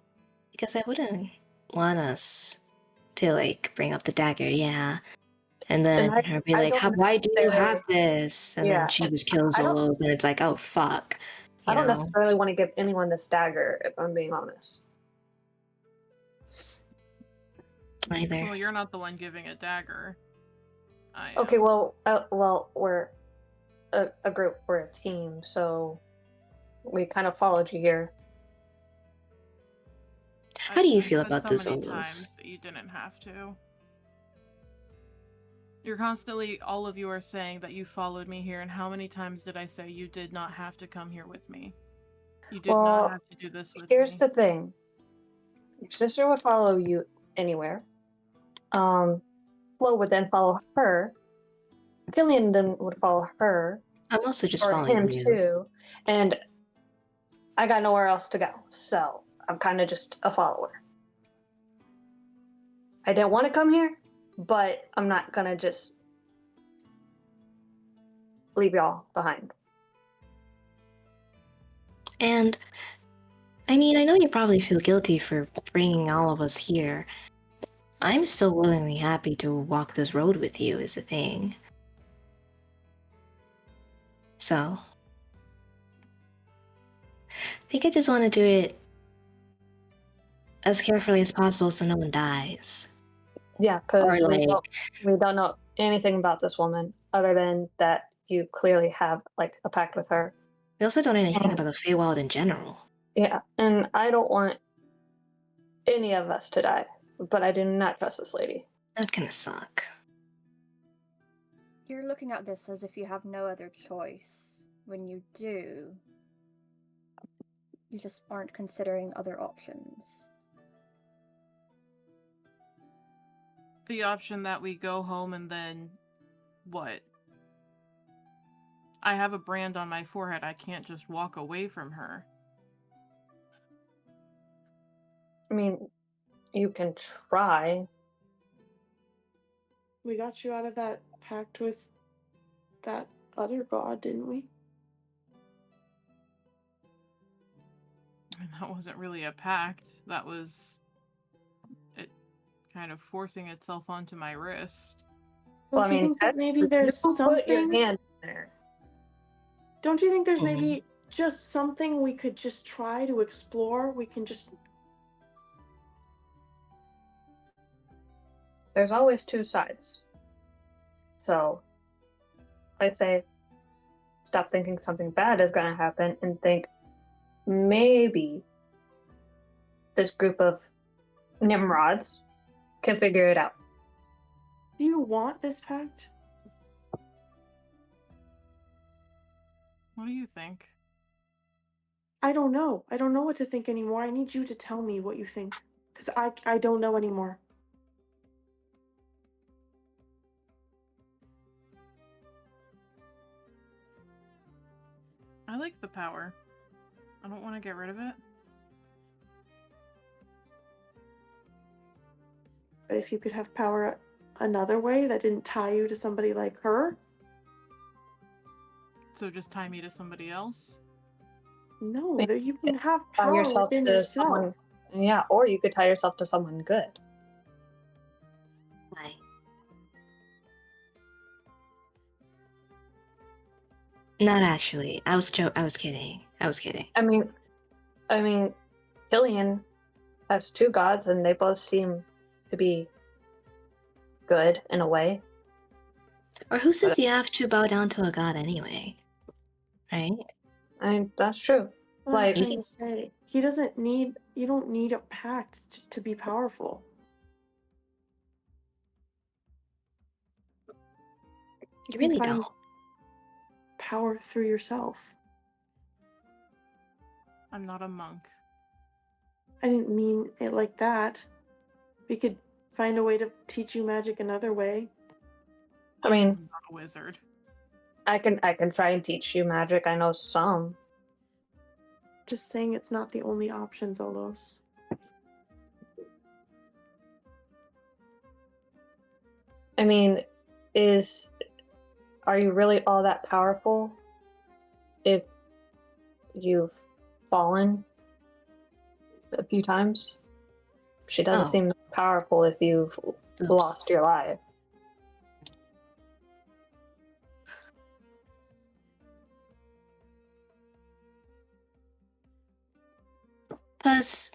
Speaker 4: Because I wouldn't want us to, like, bring up the dagger, yeah. And then her be like, why do you have this? And then she just kills Zolos, and it's like, oh, fuck.
Speaker 7: I don't necessarily want to give anyone this dagger, if I'm being honest.
Speaker 4: Either.
Speaker 5: Well, you're not the one giving a dagger.
Speaker 7: Okay, well, we're a group, we're a team, so we kind of followed you here.
Speaker 4: How do you feel about this,
Speaker 5: so many times that you didn't have to. You're constantly, all of you are saying that you followed me here, and how many times did I say you did not have to come here with me? You did not have to do this with me.
Speaker 7: Here's the thing. Your sister would follow you anywhere. Flo would then follow her. Killian then would follow her.
Speaker 4: I'm also just
Speaker 7: or
Speaker 4: following
Speaker 7: him
Speaker 4: you.
Speaker 7: too. And I got nowhere else to go, so I'm kind of just a follower. I didn't want to come here, but I'm not gonna just leave y'all behind.
Speaker 4: And, I mean, I know you probably feel guilty for bringing all of us here. I'm still willingly happy to walk this road with you, is the thing. So, I think I just want to do it as carefully as possible so no one dies.
Speaker 7: Yeah, because we don't know anything about this woman other than that you clearly have like a pact with her.
Speaker 4: We also don't know anything about the Feywild in general.
Speaker 7: Yeah, and I don't want any of us to die, but I do not trust this lady.
Speaker 4: That kind of suck.
Speaker 1: You're looking at this as if you have no other choice. When you do, you just aren't considering other options.
Speaker 5: The option that we go home and then what? I have a brand on my forehead. I can't just walk away from her.
Speaker 7: I mean, you can try.
Speaker 2: We got you out of that pact with that other god, didn't we?
Speaker 5: And that wasn't really a pact. That was it kind of forcing itself onto my wrist.
Speaker 7: Well, I
Speaker 2: Don't you
Speaker 7: mean,
Speaker 2: think that maybe there's
Speaker 7: you put your
Speaker 2: something?
Speaker 7: hand there.
Speaker 2: Don't you think there's
Speaker 6: Mhm.
Speaker 2: maybe just something we could just try to explore? We can just.
Speaker 7: There's always two sides. So, I say, stop thinking something bad is going to happen and think maybe this group of Nymrods can figure it out.
Speaker 2: Do you want this pact?
Speaker 5: What do you think?
Speaker 2: I don't know. I don't know what to think anymore. I need you to tell me what you think. Because I don't know anymore.
Speaker 5: I like the power. I don't want to get rid of it.
Speaker 2: But if you could have power another way that didn't tie you to somebody like her?
Speaker 5: So just tie me to somebody else?
Speaker 2: No, that you can have
Speaker 7: Tie
Speaker 2: power
Speaker 7: yourself
Speaker 2: within
Speaker 7: to
Speaker 2: yourself.
Speaker 7: someone. Yeah, or you could tie yourself to someone good.
Speaker 4: Why? Not actually. I was kidding. I was kidding.
Speaker 7: I mean, Killian has two gods, and they both seem to be good in a way.
Speaker 4: Or who says you have to bow down to a god anyway? Right?
Speaker 7: I mean, that's true.
Speaker 2: What
Speaker 7: Like,
Speaker 2: I'm trying to say, you don't need a pact to be powerful.
Speaker 4: You really
Speaker 2: can find
Speaker 4: don't.
Speaker 2: power through yourself.
Speaker 5: I'm not a monk.
Speaker 2: I didn't mean it like that. We could find a way to teach you magic another way.
Speaker 7: I mean,
Speaker 5: I'm not a wizard.
Speaker 7: I can try and teach you magic. I know some.
Speaker 2: Just saying it's not the only option, Zolos.
Speaker 7: I mean, are you really all that powerful if you've fallen a few times? She doesn't
Speaker 4: Oh.
Speaker 7: seem powerful if you've
Speaker 4: Oops.
Speaker 7: lost your life.
Speaker 4: Plus,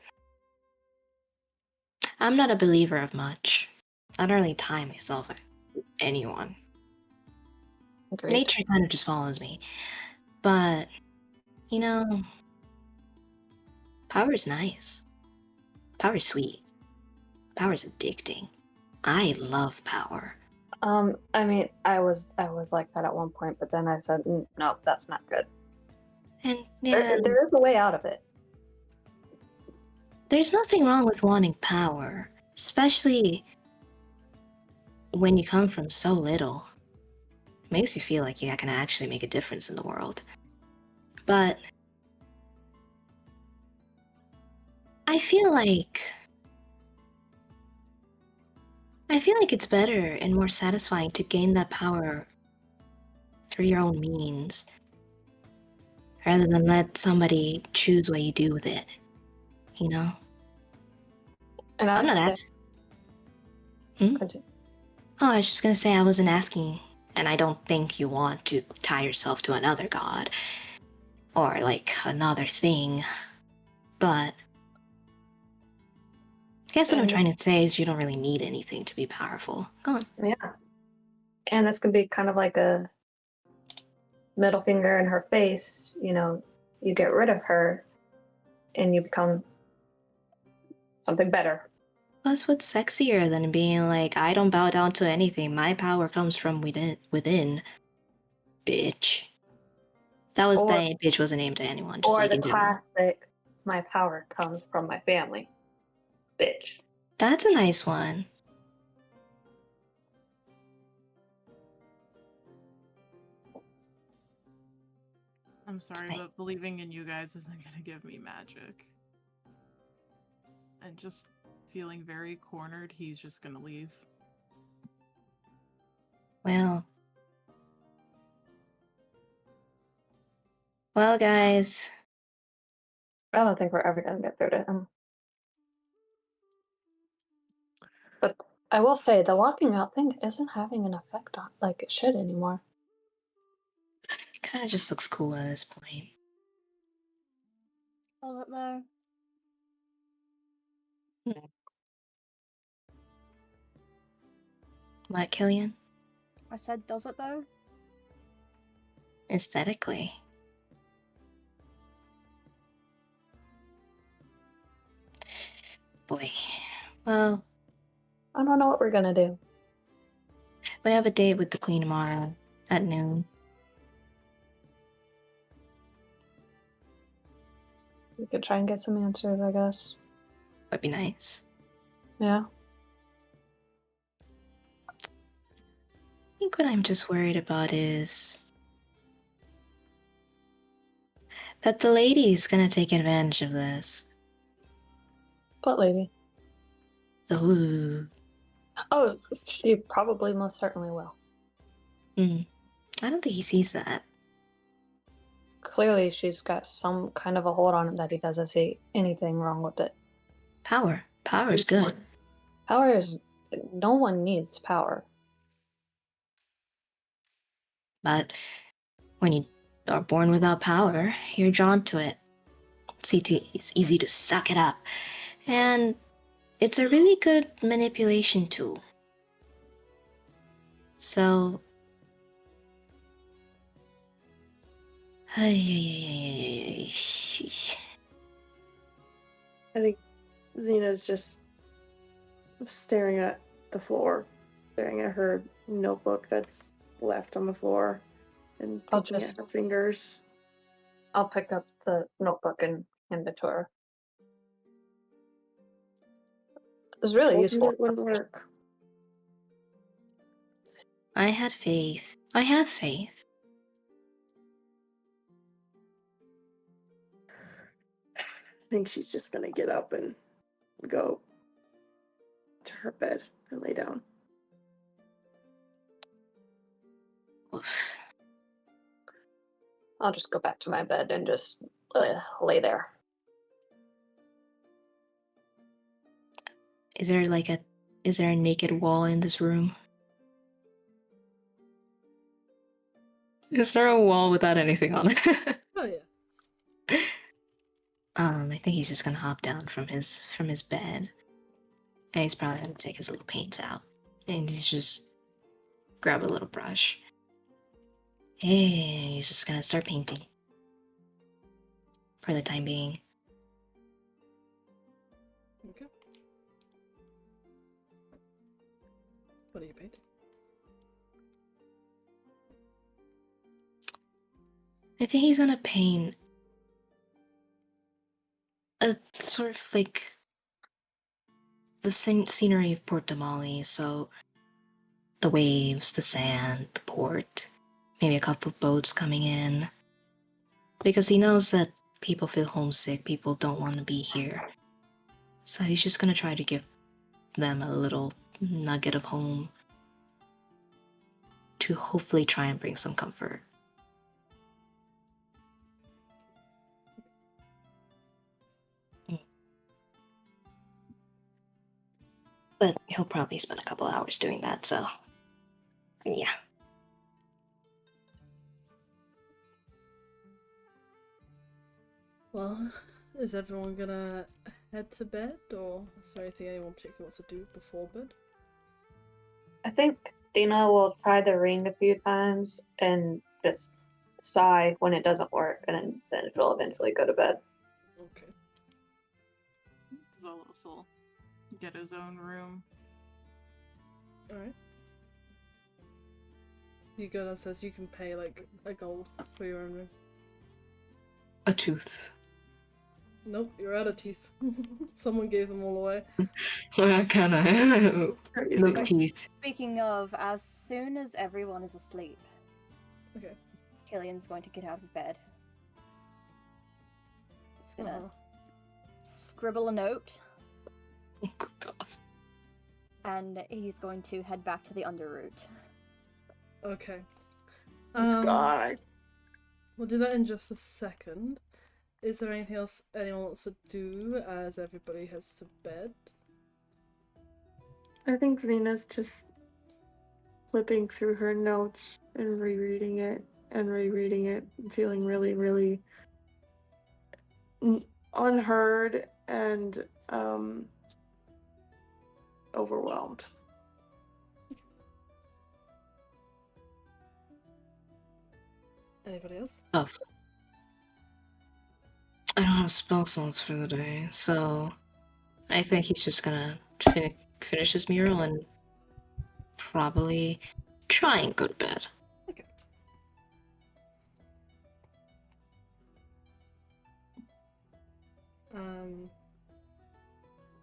Speaker 4: I'm not a believer of much. I don't really tie myself with anyone.
Speaker 7: Agreed.
Speaker 4: Nature kind of just follows me. But, you know, power is nice. Power is sweet. Power is addicting. I love power.
Speaker 7: I mean, I was like that at one point, but then I said, no, that's not good.
Speaker 4: And yeah,
Speaker 7: There is a way out of it.
Speaker 4: there's nothing wrong with wanting power, especially when you come from so little. It makes you feel like you can actually make a difference in the world. But I feel like it's better and more satisfying to gain that power through your own means, rather than let somebody choose what you do with it. You know?
Speaker 7: And
Speaker 4: I'm not
Speaker 7: honestly,
Speaker 4: asking.
Speaker 7: continue.
Speaker 4: Oh, I was just gonna say I wasn't asking, and I don't think you want to tie yourself to another god or like another thing. But I guess what I'm trying to say is you don't really need anything to be powerful. Go on.
Speaker 7: Yeah. And this could be kind of like a middle finger in her face. You know, you get rid of her and you become something better.
Speaker 4: Plus, what's sexier than being like, I don't bow down to anything. My power comes from within. Bitch. That bitch wasn't aimed at anyone, just
Speaker 7: Or
Speaker 4: like
Speaker 7: the
Speaker 4: in general.
Speaker 7: classic, my power comes from my family. Bitch.
Speaker 4: That's a nice one.
Speaker 5: I'm sorry, but believing in you guys isn't gonna give me magic. And just feeling very cornered, he's just gonna leave.
Speaker 4: Well, guys.
Speaker 7: I don't think we're ever gonna get through to him. But I will say the walking out thing isn't having an effect on like it should anymore.
Speaker 4: It kind of just looks cool at this point.
Speaker 1: Does it though?
Speaker 4: What, Killian?
Speaker 1: I said, does it though?
Speaker 4: Aesthetically. Boy. Well,
Speaker 7: I don't know what we're gonna do.
Speaker 4: we have a date with the Queen tomorrow at noon.
Speaker 7: We could try and get some answers, I guess.
Speaker 4: That'd be nice.
Speaker 7: Yeah.
Speaker 4: I think what I'm just worried about is that the lady's gonna take advantage of this.
Speaker 7: What lady?
Speaker 4: The
Speaker 7: Oh, she probably most certainly will.
Speaker 4: I don't think he sees that.
Speaker 7: Clearly, she's got some kind of a hold on him that he doesn't see anything wrong with it.
Speaker 4: Power. Power is good.
Speaker 7: Power is... No one needs power.
Speaker 4: But when you are born without power, you're drawn to it. It's easy to suck it up. And it's a really good manipulation tool. So...
Speaker 2: I think Xena's just staring at the floor, staring at her notebook that's left on the floor, and picking at her fingers.
Speaker 7: I'll pick up the notebook and hand it to her. It's really useful.
Speaker 2: It wouldn't work.
Speaker 4: I had faith. I have faith.
Speaker 2: I think she's just gonna get up and go to her bed and lay down.
Speaker 7: I'll just go back to my bed and just lay there.
Speaker 4: Is there a naked wall in this room? Is there a wall without anything on it?
Speaker 3: Oh yeah.
Speaker 4: I think he's just gonna hop down from his bed. And he's probably gonna take his little paints out. And he's just grab a little brush. And he's just gonna start painting. For the time being.
Speaker 3: Okay. What are you painting?
Speaker 4: I think he's gonna paint a sort of like the scenery of Port Damali, so the waves, the sand, the port, maybe a couple of boats coming in. Because he knows that people feel homesick, people don't want to be here. So he's just gonna try to give them a little nugget of home to hopefully try and bring some comfort. But he'll probably spend a couple hours doing that, so yeah.
Speaker 3: Well, is everyone gonna head to bed, or is there anything anyone particularly wants to do before bed?
Speaker 7: I think Dina will try the ring a few times and just sigh when it doesn't work, and then she'll eventually go to bed.
Speaker 3: Okay.
Speaker 5: Zolos will get his own room.
Speaker 3: Alright. You go downstairs, you can pay like a gold for your own room.
Speaker 6: A tooth.
Speaker 3: Nope, you're out of teeth. Someone gave them all away.
Speaker 6: Kinda. No teeth.
Speaker 1: Speaking of, as soon as everyone is asleep,
Speaker 3: Okay.
Speaker 1: Killian's going to get out of bed gonna scribble a note.
Speaker 6: Oh, good God.
Speaker 1: And he's going to head back to the underroot.
Speaker 3: Okay.
Speaker 2: God.
Speaker 3: We'll do that in just a second. Is there anything else anyone wants to do as everybody heads to bed?
Speaker 2: I think Zena's just flipping through her notes and rereading it and feeling really, really unheard and overwhelmed.
Speaker 3: Anybody else?
Speaker 6: Oh. I don't have spell slots for the day, so I think he's just gonna finish his mural and probably try and go to bed.
Speaker 3: Okay.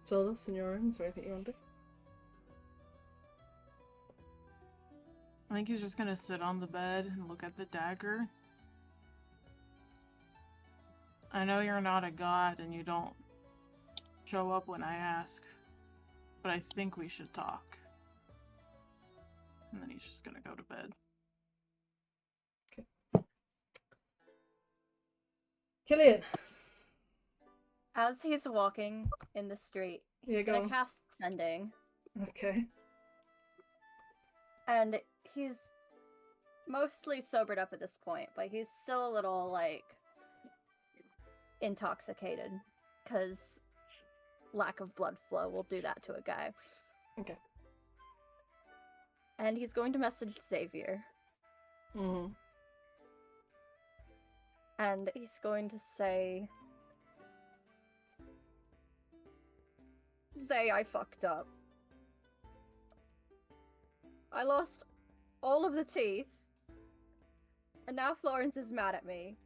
Speaker 3: Zelda, Senora, is there anything you want to do?
Speaker 5: I think he's just gonna sit on the bed and look at the dagger. I know you're not a god and you don't show up when I ask, but I think we should talk. And then he's just gonna go to bed.
Speaker 3: Okay. Killian!
Speaker 1: As he's walking in the street, he's gonna cast Sending.
Speaker 3: Okay.
Speaker 1: And he's mostly sobered up at this point, but he's still a little, like, intoxicated. Because lack of blood flow will do that to a guy.
Speaker 3: Okay.
Speaker 1: And he's going to message Xavier.
Speaker 3: Mm-hmm.
Speaker 1: And he's going to say... Say I fucked up. I lost all of the teeth. And now Florence is mad at me.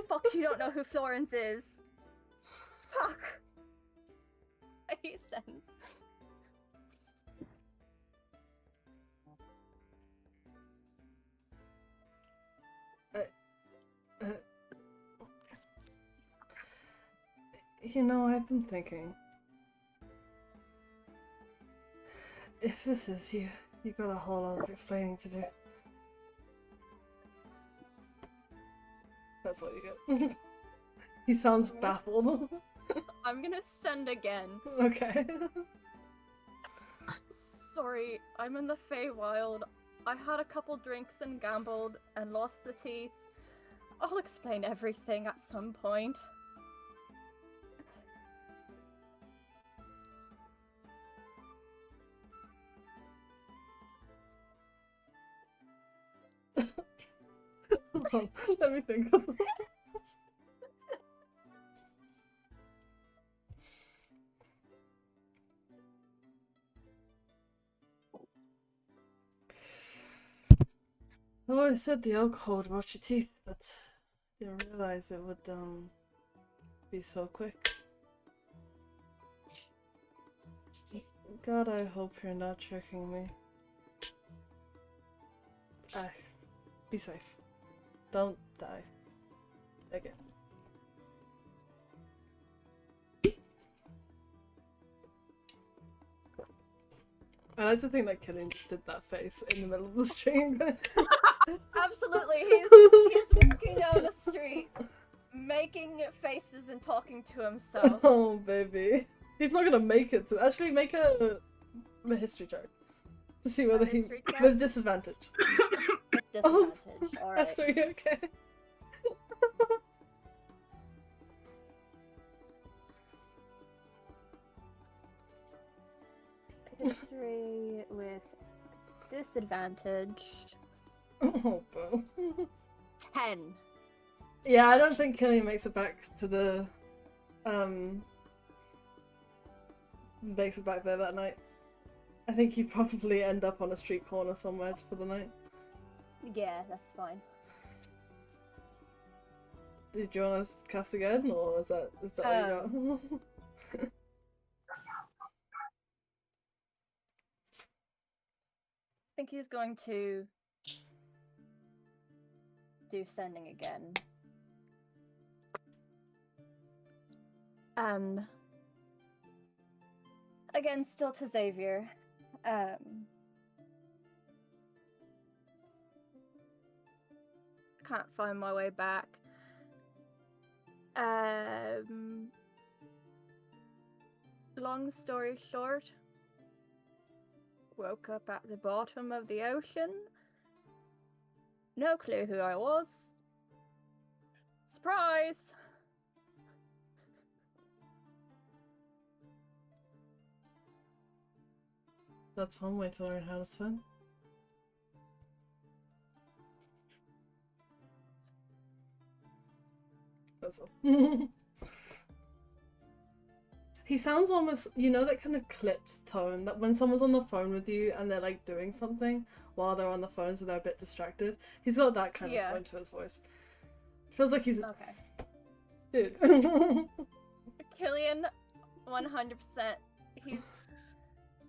Speaker 1: Fuck, you don't know who Florence is. Fuck. He sends.
Speaker 3: You know, I've been thinking. If this is you, you've got a whole lot of explaining to do. That's all you get. He sounds baffled.
Speaker 1: I'm gonna send again.
Speaker 3: Okay.
Speaker 1: Sorry, I'm in the Feywild. I had a couple drinks and gambled and lost the teeth. I'll explain everything at some point.
Speaker 3: Hold on, let me think. I always said the alcohol would rot your teeth, but didn't realize it would be so quick. God, I hope you're not tricking me. Be safe. Don't die. Again. I like to think that Killian just did that face in the middle of the stream.
Speaker 1: Absolutely, he's walking down the street, making faces and talking to himself.
Speaker 3: Oh, baby. He's not gonna make it to actually make a history check to see whether he with disadvantage.
Speaker 1: Disadvantage. All right.
Speaker 3: Esther, you okay?
Speaker 1: History with disadvantage.
Speaker 3: Oh, bro.
Speaker 1: 10.
Speaker 3: Yeah, I don't think Killian makes it back to the makes it back there that night. I think you probably end up on a street corner somewhere for the night.
Speaker 1: Yeah, that's fine.
Speaker 3: Did you want to cast again, or is that what you got?
Speaker 1: I think he's going to do sending again. And again, still to Xavier. Can't find my way back. Long story short, woke up at the bottom of the ocean. No clue who I was. Surprise!
Speaker 3: That's one way to learn how to swim. That's all. He sounds almost, you know, that kind of clipped tone that when someone's on the phone with you and they're like doing something while they're on the phone, so they're a bit distracted. He's got that kind of tone to his voice. Feels like he's
Speaker 1: okay.
Speaker 3: Dude.
Speaker 1: Killian, 100%.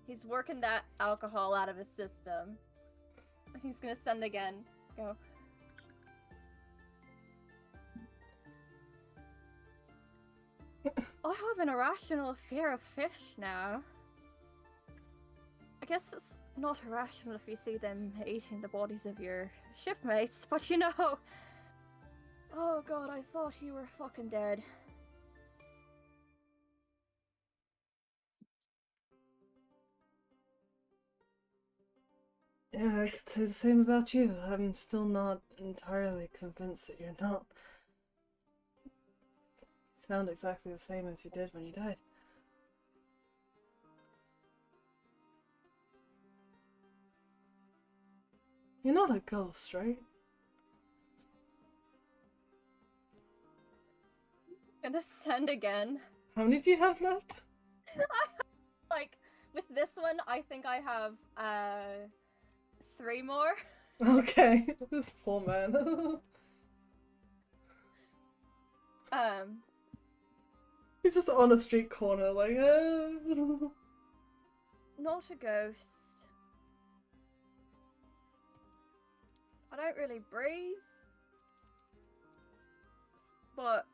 Speaker 1: He's working that alcohol out of his system. He's gonna send again. Go. I have an irrational fear of fish now. I guess it's not irrational if you see them eating the bodies of your shipmates, but you know... Oh god, I thought you were fucking dead.
Speaker 3: Yeah, I could say the same about you. I'm still not entirely convinced that you're not. You sound exactly the same as you did when you died. You're not a ghost, right?
Speaker 1: Gonna send again.
Speaker 3: How many do you have left?
Speaker 1: Like, with this one, I think I have, 3 more.
Speaker 3: Okay, this poor man. He's just on a street corner, like,
Speaker 1: Not a ghost. I don't really breathe. But...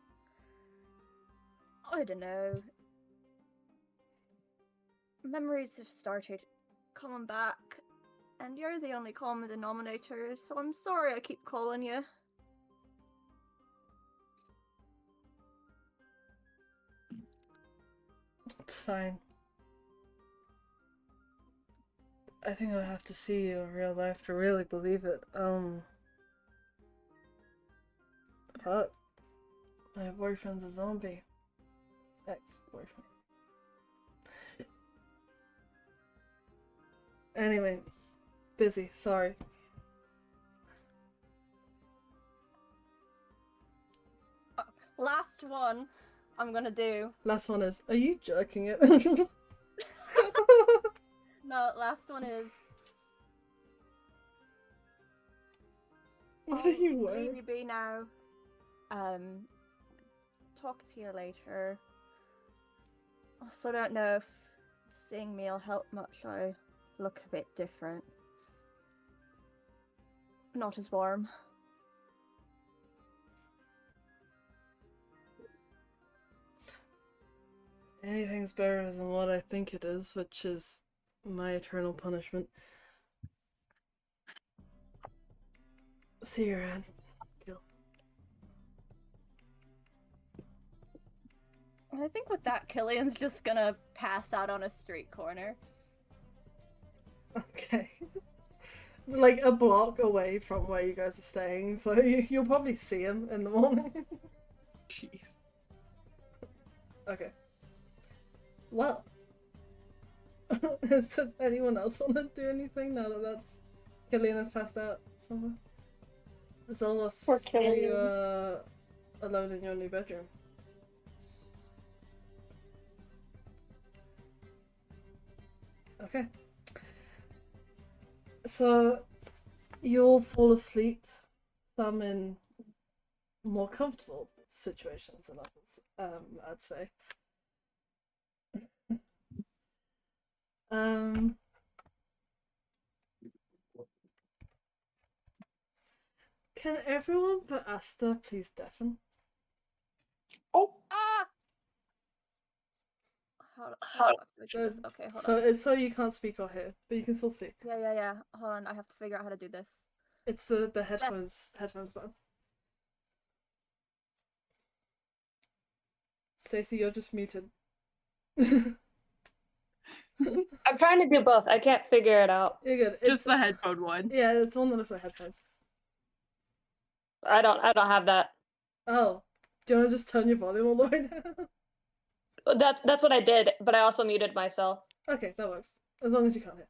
Speaker 1: I don't know. Memories have started coming back. And you're the only common denominator, so I'm sorry I keep calling you.
Speaker 3: It's fine. I think I'll have to see you in real life to really believe it. Fuck. My boyfriend's a zombie. Ex-boyfriend. Anyway. Busy, sorry.
Speaker 1: Last one I'm gonna do.
Speaker 3: Last one is, are you jerking it?
Speaker 1: No, last one is...
Speaker 3: What are you wearing?
Speaker 1: Leave you be now. Talk to you later. Also don't know if seeing me will help much. I look a bit different. Not as warm.
Speaker 3: Anything's better than what I think it is, which is my eternal punishment. See you around.
Speaker 1: I think with that, Killian's just gonna pass out on a street corner.
Speaker 3: Okay. Like a block away from where you guys are staying, so you'll probably see him in the morning.
Speaker 5: Jeez.
Speaker 3: Okay. Well. Does anyone else want to do anything now that that's... Killian has passed out somewhere? Zolos, are you alone in your new bedroom? Okay. So, you'll fall asleep, some in more comfortable situations than others, I'd say. Can everyone but Asta please deafen?
Speaker 2: Oh!
Speaker 1: Ah! How the fuck do I do this? Okay, hold on.
Speaker 3: It's so you can't speak or hear, but you can still see.
Speaker 1: Yeah. Hold on, I have to figure out how to do this.
Speaker 3: It's the headphones button. Stacey, you're just muted.
Speaker 7: I'm trying to do both. I can't figure it out.
Speaker 3: You're good.
Speaker 5: Just the headphone one.
Speaker 3: Yeah, it's one that looks like headphones.
Speaker 7: I don't have that.
Speaker 3: Oh, do you want to just turn your volume all the way down?
Speaker 7: That's what I did, but I also muted myself.
Speaker 3: Okay, that works. As long as you can't hear.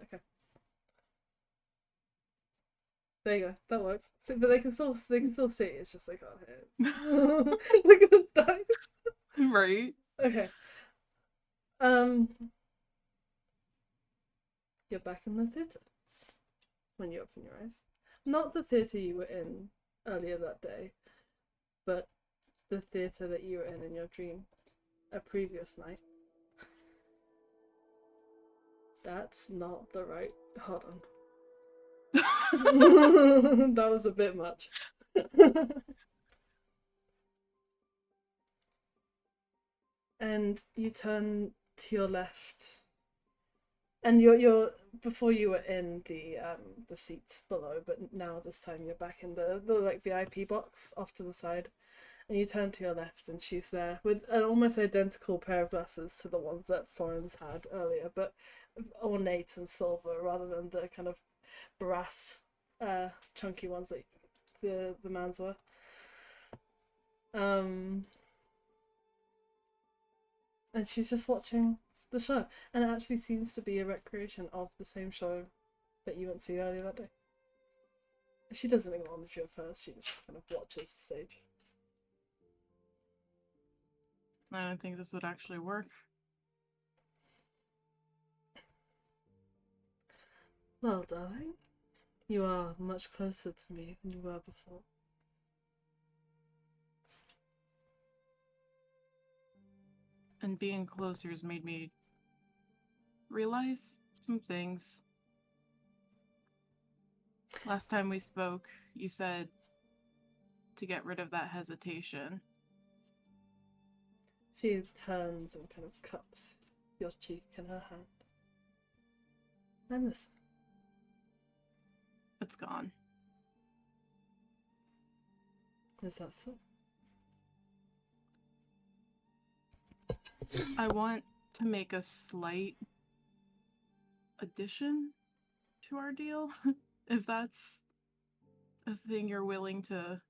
Speaker 3: Okay. There you go. That works. See, but they can still see. It's just they can't hear. Look at the dice.
Speaker 5: Right.
Speaker 3: Okay. You're back in the theatre. When you open your eyes. Not the theatre you were in earlier that day, but the theatre that you were in your dream a previous night. That's not the right... Hold on. That was a bit much. And you turn to your left, and you're before you were in the seats below, but now this time you're back in the like VIP box off to the side, and you turn to your left, and she's there with an almost identical pair of glasses to the ones that Florence had earlier, but ornate and silver rather than the kind of brass chunky ones that the man's were. And she's just watching the show, and it actually seems to be a recreation of the same show that you went to see earlier that day. She doesn't acknowledge you at first, she just kind of watches the stage.
Speaker 5: I don't think this would actually work.
Speaker 3: Well, darling, you are much closer to me than you were before.
Speaker 5: And being closer has made me realize some things. Last time we spoke, you said to get rid of that hesitation.
Speaker 3: She turns and kind of cups your cheek in her hand. I'm listening.
Speaker 5: It's gone.
Speaker 3: Is that so?
Speaker 5: I want to make a slight addition to our deal, if that's a thing you're willing to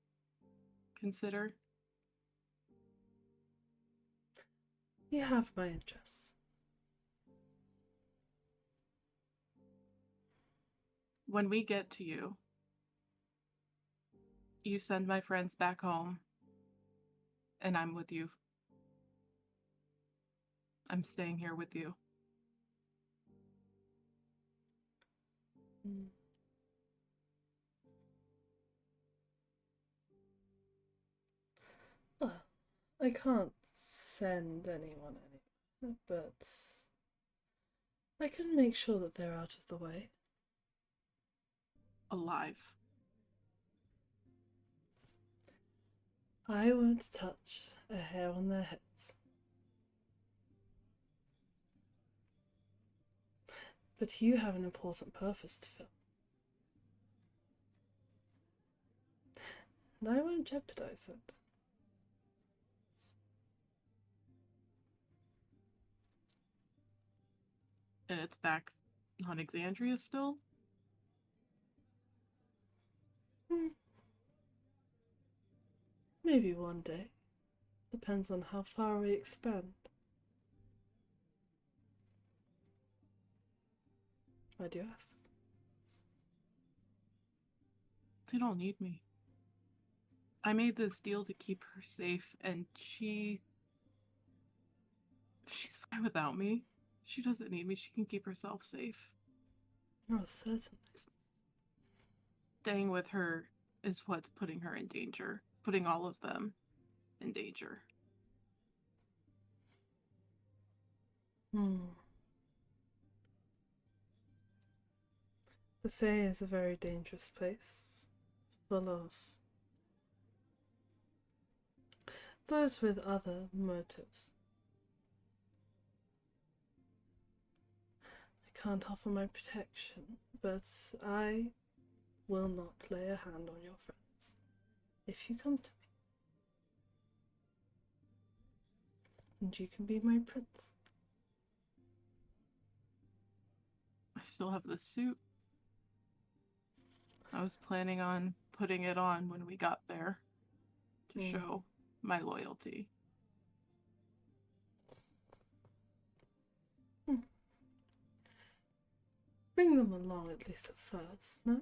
Speaker 5: consider.
Speaker 3: You have my interests.
Speaker 5: When we get to you, you send my friends back home, and I'm with you. I'm staying here with you.
Speaker 3: Well, I can't send anyone anywhere, but I can make sure that they're out of the way.
Speaker 5: Alive.
Speaker 3: I won't touch a hair on their heads. But you have an important purpose to fill. And I won't jeopardize it.
Speaker 5: And it's back on Exandria still?
Speaker 3: Maybe one day. Depends on how far we expand. Why do you ask?
Speaker 5: They don't need me. I made this deal to keep her safe, and she's fine without me. She doesn't need me. She can keep herself safe.
Speaker 3: Oh, certainly.
Speaker 5: Staying with her is what's putting her in danger. Putting all of them in danger.
Speaker 3: The Fae is a very dangerous place. Full of those with other motives. I can't offer my protection, but I will not lay a hand on your friends if you come to me. And you can be my prince.
Speaker 5: I still have the suit. I was planning on putting it on when we got there to show my loyalty.
Speaker 3: Bring them along at least at first, no?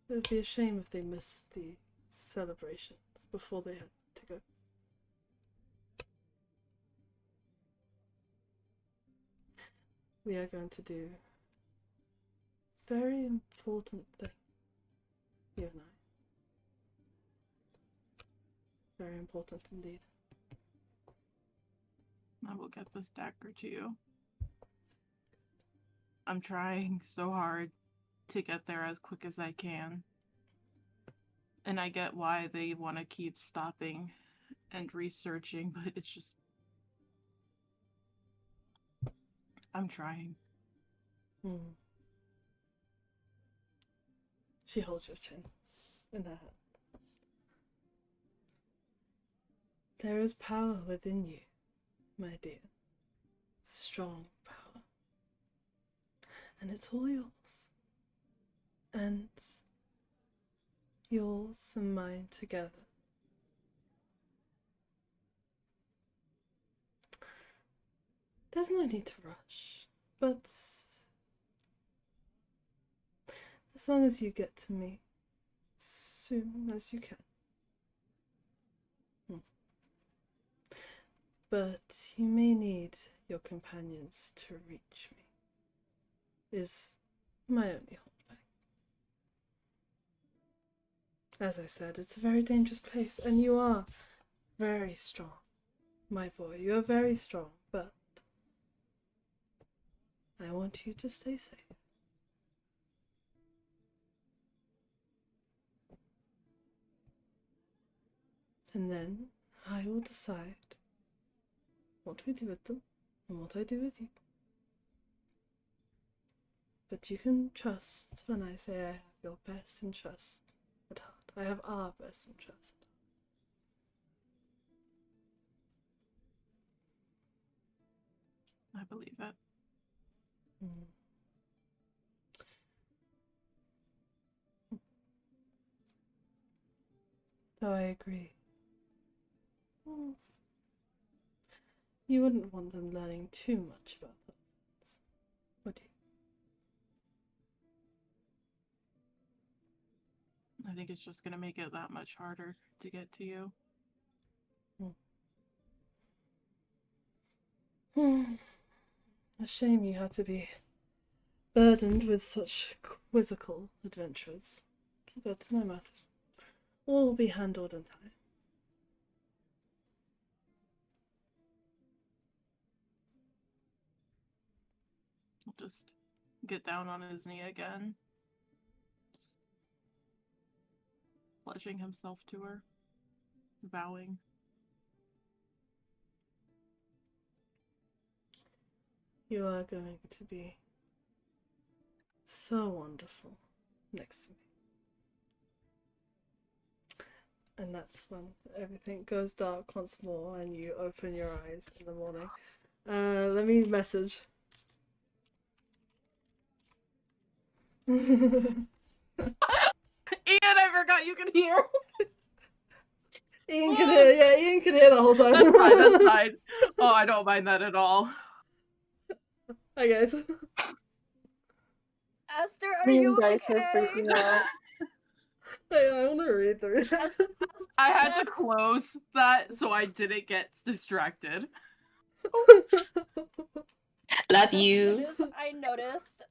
Speaker 3: It would be a shame if they missed the celebrations before they had to go. We are going to do a very important thing, you and I. Very important indeed.
Speaker 5: I will get this dagger to you. I'm trying so hard to get there as quick as I can. And I get why they want to keep stopping and researching, but it's just... I'm trying.
Speaker 3: She holds your chin in her hand. There is power within you, my dear. Strong power. And it's all yours. And yours and mine together. There's no need to rush, but as long as you get to me as soon as you can. But you may need your companions to reach me, is my only holdback. As I said, it's a very dangerous place, and you are very strong, my boy. You are very strong, but I want you to stay safe. And then I will decide what we do with them and what I do with you. But you can trust when I say I have your best interest at heart. I have our best interest.
Speaker 5: I believe it.
Speaker 3: Though I agree. You wouldn't want them learning too much about that, would you?
Speaker 5: I think it's just going to make it that much harder to get to you.
Speaker 3: A shame you had to be burdened with such quizzical adventures. But no matter. All will be handled in time.
Speaker 5: He'll just get down on his knee again. Just pledging himself to her. Vowing.
Speaker 3: You are going to be so wonderful next to me. And that's when everything goes dark once more and you open your eyes in the morning. Let me message.
Speaker 5: Ian, I forgot you could hear.
Speaker 3: Ian can hear, yeah, Ian can hear the whole time.
Speaker 5: That's fine, that's fine. Oh, I don't mind that at all.
Speaker 3: Hi guys.
Speaker 1: Esther, are you
Speaker 7: guys
Speaker 1: okay?
Speaker 7: are freaking out.
Speaker 3: Hey, I want to read through it.
Speaker 5: I had to close that so I didn't get distracted.
Speaker 6: Love you.
Speaker 1: I noticed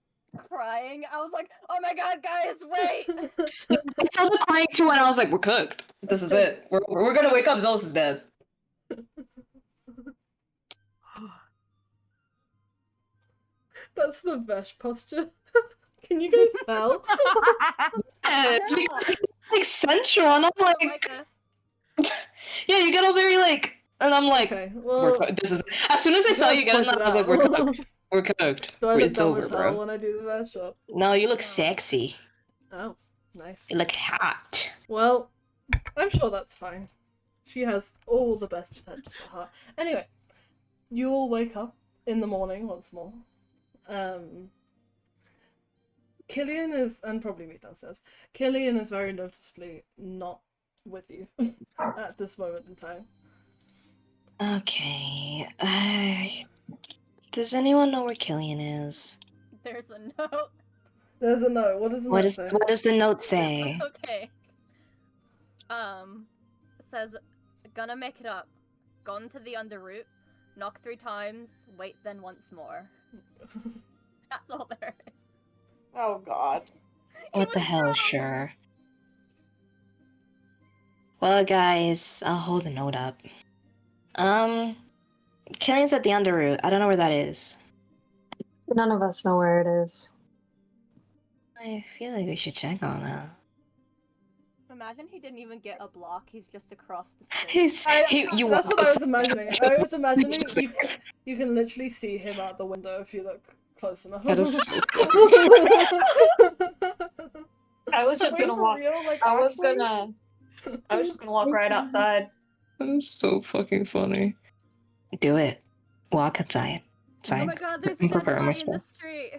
Speaker 1: crying. I was like, oh my god, guys, wait!
Speaker 6: I saw the crying too, and I was like, we're cooked. This is it. We're gonna wake up. Zealous is dead.
Speaker 3: That's the best posture. Can you guys tell?
Speaker 6: Yeah, it's like sensual, and I'm like, yeah, you get all very like And I'm like,
Speaker 3: okay,
Speaker 6: we're
Speaker 3: well,
Speaker 6: this is. As soon as I saw you get in
Speaker 3: point
Speaker 6: there,
Speaker 3: it
Speaker 6: I was like, we're
Speaker 3: out.
Speaker 6: cooked. We're cooked.
Speaker 3: Do I look
Speaker 6: It's
Speaker 3: dumb
Speaker 6: over,
Speaker 3: as hell
Speaker 6: bro.
Speaker 3: when I do the best shot?
Speaker 6: No, you look
Speaker 1: No.
Speaker 6: sexy.
Speaker 3: Oh, nice.
Speaker 6: You look hot.
Speaker 3: Well, I'm sure that's fine. She has all the best intentions for her. Anyway, you all wake up in the morning once more. Killian is, and probably me downstairs, Killian is very noticeably not with you at this moment in time.
Speaker 4: Okay. Does anyone know where Killian is?
Speaker 1: There's a note.
Speaker 3: There's a note. What does the note say?
Speaker 4: What does the note say?
Speaker 1: Okay. It says, gonna make it up. Gone to the underroot. Knock 3 times. Wait then once more. That's all there is.
Speaker 2: Oh God.
Speaker 4: What the hell, sure. Well, guys, I'll hold the note up. Killian's at the underroot. I don't know where that is.
Speaker 7: None of us know where it is.
Speaker 4: I feel like we should check on that.
Speaker 1: Imagine he didn't even get a block. He's just across the street.
Speaker 3: That's what I was imagining. I was imagining you can literally see him out the window if you look close enough.
Speaker 6: That is so
Speaker 7: I was just gonna walk.
Speaker 2: Real, like,
Speaker 7: I was just gonna walk right outside.
Speaker 6: That is so fucking funny.
Speaker 4: Do it. Walk outside.
Speaker 1: Oh my god, there's a
Speaker 6: I'm
Speaker 1: dead
Speaker 6: preparing
Speaker 1: body in the
Speaker 6: myself.
Speaker 1: street.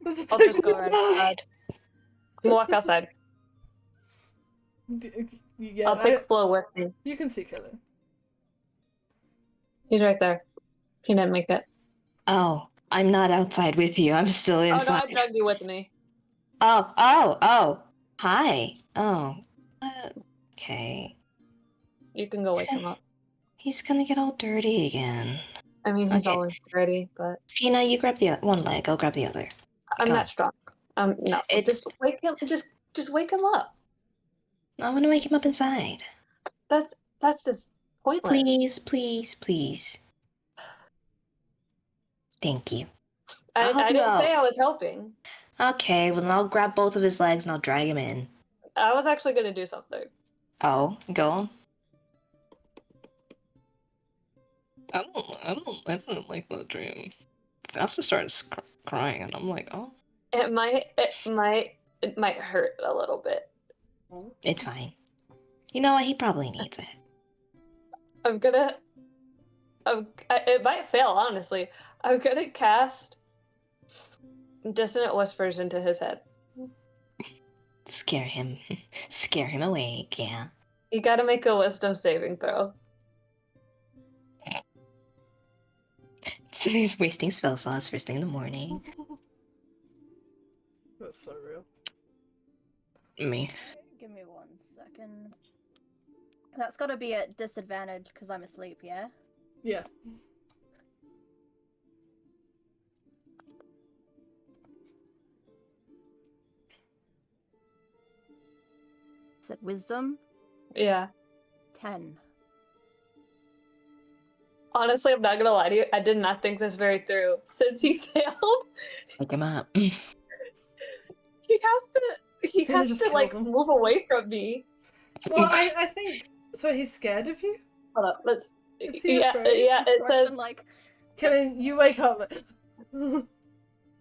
Speaker 7: I'll just go right outside. I'm gonna walk outside.
Speaker 3: Yeah,
Speaker 7: I'll take Flo with me.
Speaker 3: You can see Killian.
Speaker 7: He's right there. He didn't make it.
Speaker 4: Oh, I'm not outside with you. I'm still
Speaker 7: Oh no,
Speaker 4: inside.
Speaker 7: I dragged you with me.
Speaker 4: Oh. Hi. Oh. Okay.
Speaker 7: You can go wake him up.
Speaker 4: He's gonna get all dirty again.
Speaker 7: I mean, he's
Speaker 4: Okay.
Speaker 7: always ready, but
Speaker 4: Tina, you grab the one leg. I'll grab the other.
Speaker 7: I'm
Speaker 4: Go.
Speaker 7: not strong. No.
Speaker 4: It's-
Speaker 7: Just wake him. Just wake him up.
Speaker 4: I want to wake him up inside.
Speaker 7: That's just pointless.
Speaker 4: Please. Thank you.
Speaker 7: I
Speaker 4: help you
Speaker 7: didn't
Speaker 4: out.
Speaker 7: say I was helping.
Speaker 4: Okay, well, I'll grab both of his legs and I'll drag him in.
Speaker 7: I was actually gonna do something.
Speaker 4: Oh, go on.
Speaker 6: I don't like that dream. Asta starts crying, and I'm like, oh.
Speaker 7: It might hurt a little bit.
Speaker 4: It's fine. You know what? He probably needs it.
Speaker 7: It might fail, honestly. I'm gonna cast Dissonant Whispers into his head.
Speaker 4: Scare him awake, yeah.
Speaker 7: You gotta make a wisdom saving throw.
Speaker 4: So he's wasting spell slots first thing in the morning.
Speaker 3: That's so real.
Speaker 6: Me.
Speaker 1: Give me 1 second. That's gotta be at disadvantage because I'm asleep, yeah?
Speaker 3: Yeah.
Speaker 1: Is it wisdom?
Speaker 7: Yeah.
Speaker 1: 10.
Speaker 7: Honestly, I'm not gonna lie to you. I did not think this very through. Since he failed,
Speaker 4: Wake him up.
Speaker 7: he has
Speaker 3: just
Speaker 7: to like
Speaker 3: kills him.
Speaker 7: move away from me.
Speaker 3: Well, I think so. He's scared of you.
Speaker 7: Hold up, let's.
Speaker 3: Is he
Speaker 7: Yeah,
Speaker 3: afraid?
Speaker 7: yeah. It
Speaker 1: Russian,
Speaker 7: says.
Speaker 1: like,
Speaker 3: Killian, you wake up.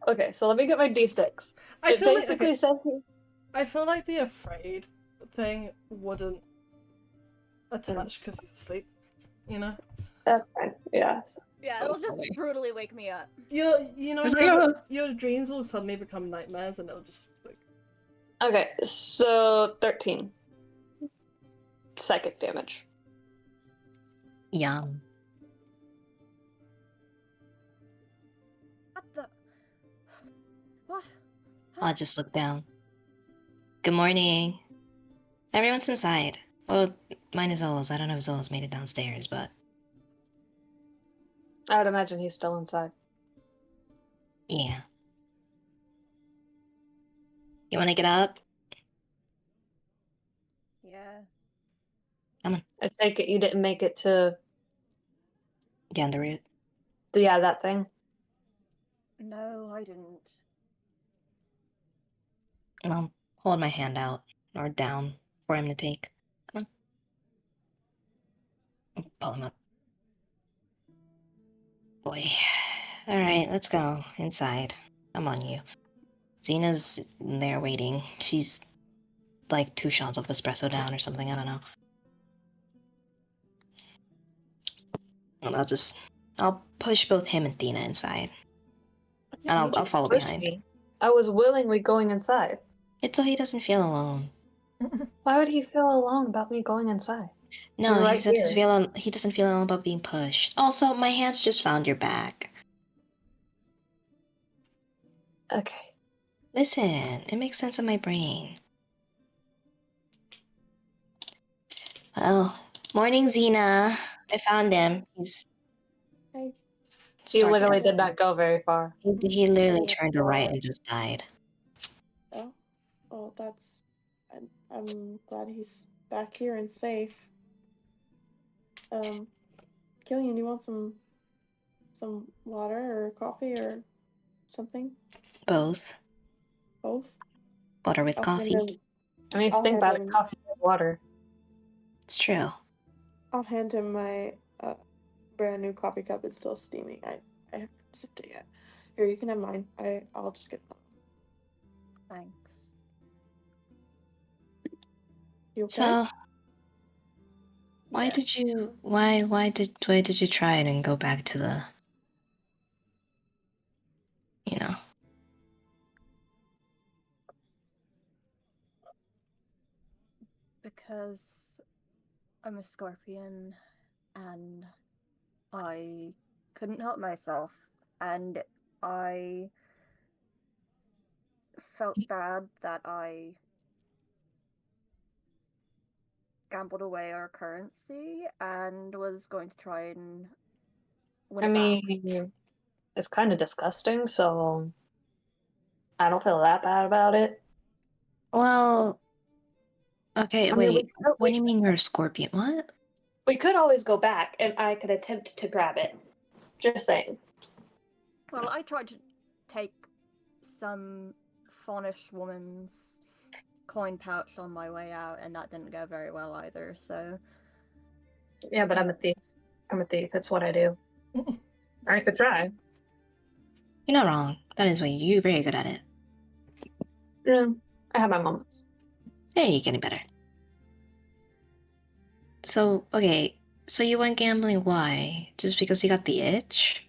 Speaker 7: Okay, so let me get my d6.
Speaker 3: I
Speaker 7: It
Speaker 3: feel like
Speaker 7: basically
Speaker 3: okay,
Speaker 7: says.
Speaker 3: I feel like the afraid thing wouldn't attach because he's asleep. You know.
Speaker 7: That's fine. Yeah.
Speaker 1: yeah, it'll just brutally wake me up.
Speaker 3: Your dreams will suddenly become nightmares, and it'll just like.
Speaker 7: Okay, so 13 psychic damage.
Speaker 4: Yum.
Speaker 1: What the? What?
Speaker 4: I'll just look down. Good morning. Everyone's inside. Well, mine is Zola's. I don't know if Zola's made it downstairs, but
Speaker 7: I would imagine he's still inside.
Speaker 4: yeah. You want to get up?
Speaker 1: Yeah.
Speaker 7: I take it you didn't make it to
Speaker 4: Get on the route.
Speaker 7: that thing.
Speaker 1: No, I didn't.
Speaker 4: Well, hold my hand out or down for him to take. Come on. Pull him up. boy. Alright, let's go. Inside. I'm on you. Xena's there waiting. She's like 2 shots of espresso down or something, I don't know. And I'll push both him and Thena inside. And I'll follow behind.
Speaker 7: Me. I was willingly going inside.
Speaker 4: It's so he doesn't feel alone.
Speaker 7: Why would he feel alone about me going inside?
Speaker 4: No,
Speaker 7: You're
Speaker 4: he
Speaker 7: right
Speaker 4: doesn't feel alone about being pushed. Also, my hands just found your back.
Speaker 7: Okay.
Speaker 4: Listen, it makes sense in my brain. Well, morning, Xena. I found him.
Speaker 2: Hey.
Speaker 7: He literally did not go very far.
Speaker 4: He literally turned to right and just died.
Speaker 2: Oh, that's. I'm glad he's back here and safe. Killian, do you want some water or coffee or something?
Speaker 4: Both.
Speaker 2: Both?
Speaker 4: Water with coffee.
Speaker 7: I mean, if you think about it, coffee and water.
Speaker 4: It's true.
Speaker 2: I'll hand him my brand new coffee cup. It's still steaming. I haven't sipped it yet. Here, you can have mine. I'll just get that.
Speaker 1: Thanks.
Speaker 2: You okay?
Speaker 4: So, why did you try it and go back to the, you know?
Speaker 1: Because I'm a scorpion and I couldn't help myself, and I felt bad that I gambled away our currency and was going to try and win it back.
Speaker 7: It's kind of disgusting, so I don't feel that bad about it.
Speaker 4: Well, okay, wait. What do you mean you're a scorpion? What?
Speaker 7: We could always go back, and I could attempt to grab it. Just saying.
Speaker 1: Well, I tried to take some faunish woman's coin pouch on my way out, and that didn't go very well either, so...
Speaker 7: Yeah, but I'm a thief. I'm a thief. It's what I do. I could try.
Speaker 4: You're not wrong. That is what you're very good at it.
Speaker 7: Yeah, I have my moments.
Speaker 4: Hey, you're getting better. So, okay, so you went gambling, why? Just because you got the itch?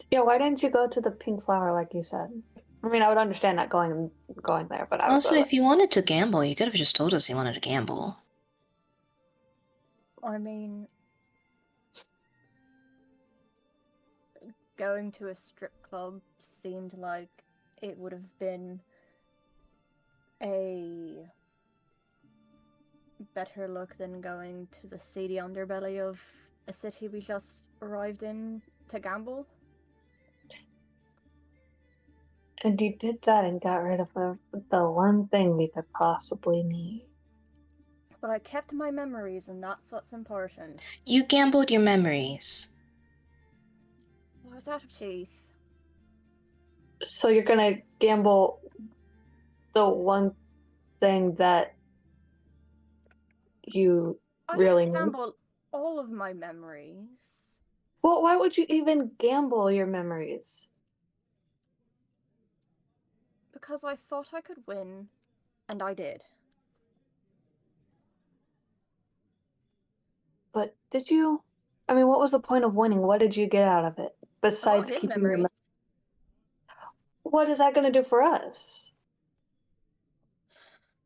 Speaker 7: Yeah, why didn't you go to the pink flower like you said? I mean, I would understand not going there, but I would
Speaker 4: Also,
Speaker 7: go
Speaker 4: if you wanted to gamble, you could have just told us you wanted to gamble.
Speaker 1: I mean... going to a strip club seemed like it would have been a better look than going to the seedy underbelly of a city we just arrived in to gamble.
Speaker 7: And you did that and got rid of the one thing we could possibly need.
Speaker 1: But I kept my memories, and that's what's important.
Speaker 4: You gambled your memories.
Speaker 1: I was out of teeth.
Speaker 7: So you're gonna gamble the one thing that you really need?
Speaker 1: I gamble all of my memories.
Speaker 7: Well, why would you even gamble your memories?
Speaker 1: Because I thought I could win, and I did.
Speaker 7: But did you? I mean, what was the point of winning? What did you get out of it besides
Speaker 1: his
Speaker 7: keeping
Speaker 1: memories.
Speaker 7: What is that going to do for us?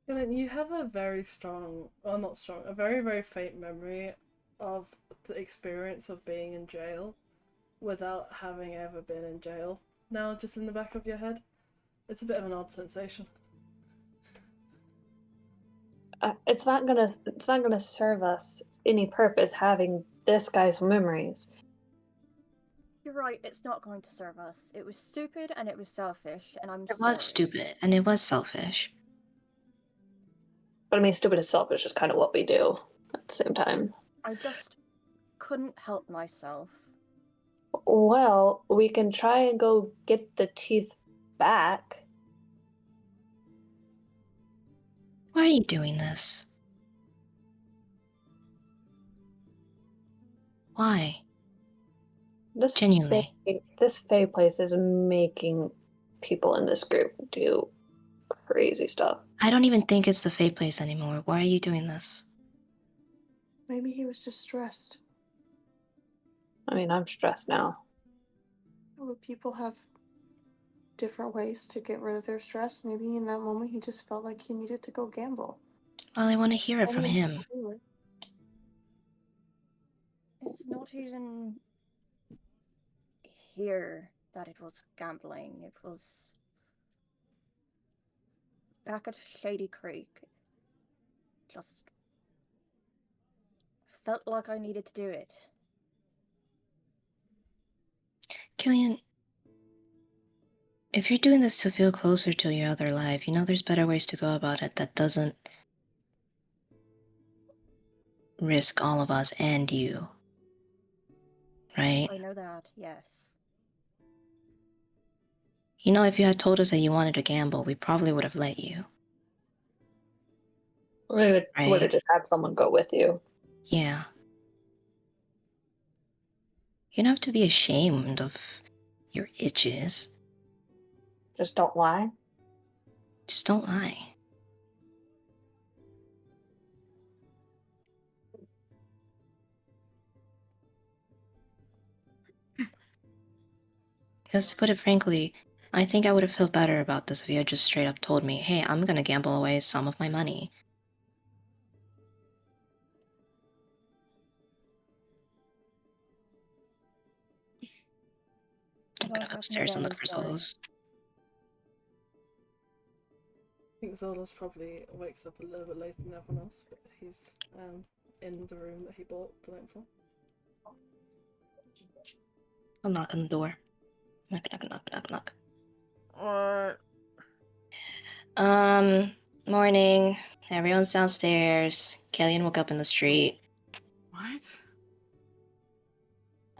Speaker 3: You have a very strong, well, not strong, a very, very faint memory of the experience of being in jail without having ever been in jail. Now, just in the back of your head, it's a bit of an odd sensation.
Speaker 7: It's not gonna serve us any purpose having this guy's memories.
Speaker 1: You're right, it's not going to serve us. It was stupid and it was selfish, and I'm
Speaker 4: It
Speaker 1: sorry.
Speaker 4: was stupid, and it was selfish.
Speaker 7: But I mean, stupid and selfish is kind of what we do at the same time.
Speaker 1: I just couldn't help myself.
Speaker 7: Well, we can try and go get the teeth back.
Speaker 4: Why are you doing this? Why?
Speaker 6: Genuinely.
Speaker 7: This Fae place is making people in this group do crazy stuff.
Speaker 4: I don't even think it's the Fae place anymore. Why are you doing this?
Speaker 2: Maybe he was just stressed.
Speaker 7: I mean, I'm stressed now.
Speaker 2: Well, people have different ways to get rid of their stress. Maybe in that moment he just felt like he needed to go gamble.
Speaker 4: Well, I want to hear it from him.
Speaker 1: It's not even here that it was gambling. It was back at Shady Creek. Just felt like I needed to do it.
Speaker 4: Killian, if you're doing this to feel closer to your other life, you know there's better ways to go about it that doesn't risk all of us and you. Right?
Speaker 1: I know that, yes.
Speaker 4: You know, if you had told us that you wanted to gamble, we probably would have let you.
Speaker 7: We would have just had someone go with you.
Speaker 4: Yeah. You don't have to be ashamed of your itches.
Speaker 7: Just don't lie.
Speaker 4: Just don't lie. Because to put it frankly, I think I would have felt better about this if you had just straight up told me, hey, I'm gonna gamble away some of my money. I'm gonna go upstairs and look for Zolos.
Speaker 3: I think Zolos probably wakes up a little bit later than everyone else, but he's in the room that he bought the night before.
Speaker 4: I'll knock on the door. Knock, knock, knock, knock, knock. Morning. Everyone's downstairs. Killian woke up in the street.
Speaker 5: What?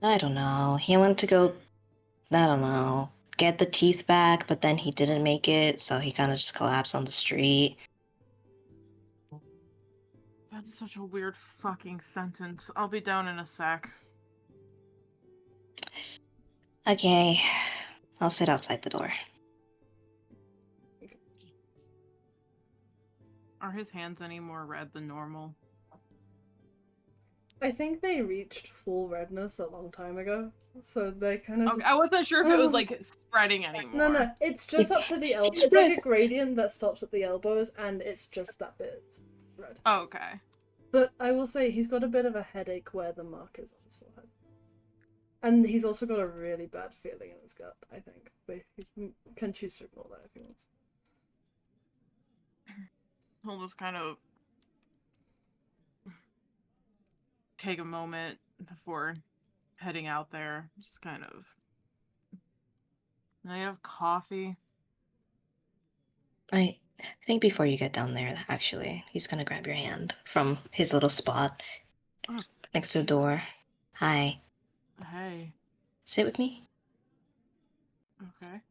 Speaker 4: I don't know. He went to go, I don't know, get the teeth back, but then he didn't make it, so he kind of just collapsed on the street.
Speaker 5: That's such a weird fucking sentence. I'll be down in a sec.
Speaker 4: Okay. I'll sit outside the door.
Speaker 5: Are his hands any more red than normal?
Speaker 3: I think they reached full redness a long time ago, so they kind of just...
Speaker 5: I wasn't sure if it was, like, spreading anymore.
Speaker 3: No, it's just up to the elbow. It's like a gradient that stops at the elbows, and it's just that bit red.
Speaker 5: Oh, okay.
Speaker 3: But I will say, he's got a bit of a headache where the mark is on his forehead. And he's also got a really bad feeling in his gut, I think. But he can choose to ignore that if he wants.
Speaker 5: He'll just kind of take a moment before heading out there. Just kind of... Can I have coffee?
Speaker 4: I think before you get down there, actually, he's gonna grab your hand from his little spot next to the door. Hi.
Speaker 5: Hey.
Speaker 4: Sit with me.
Speaker 5: Okay.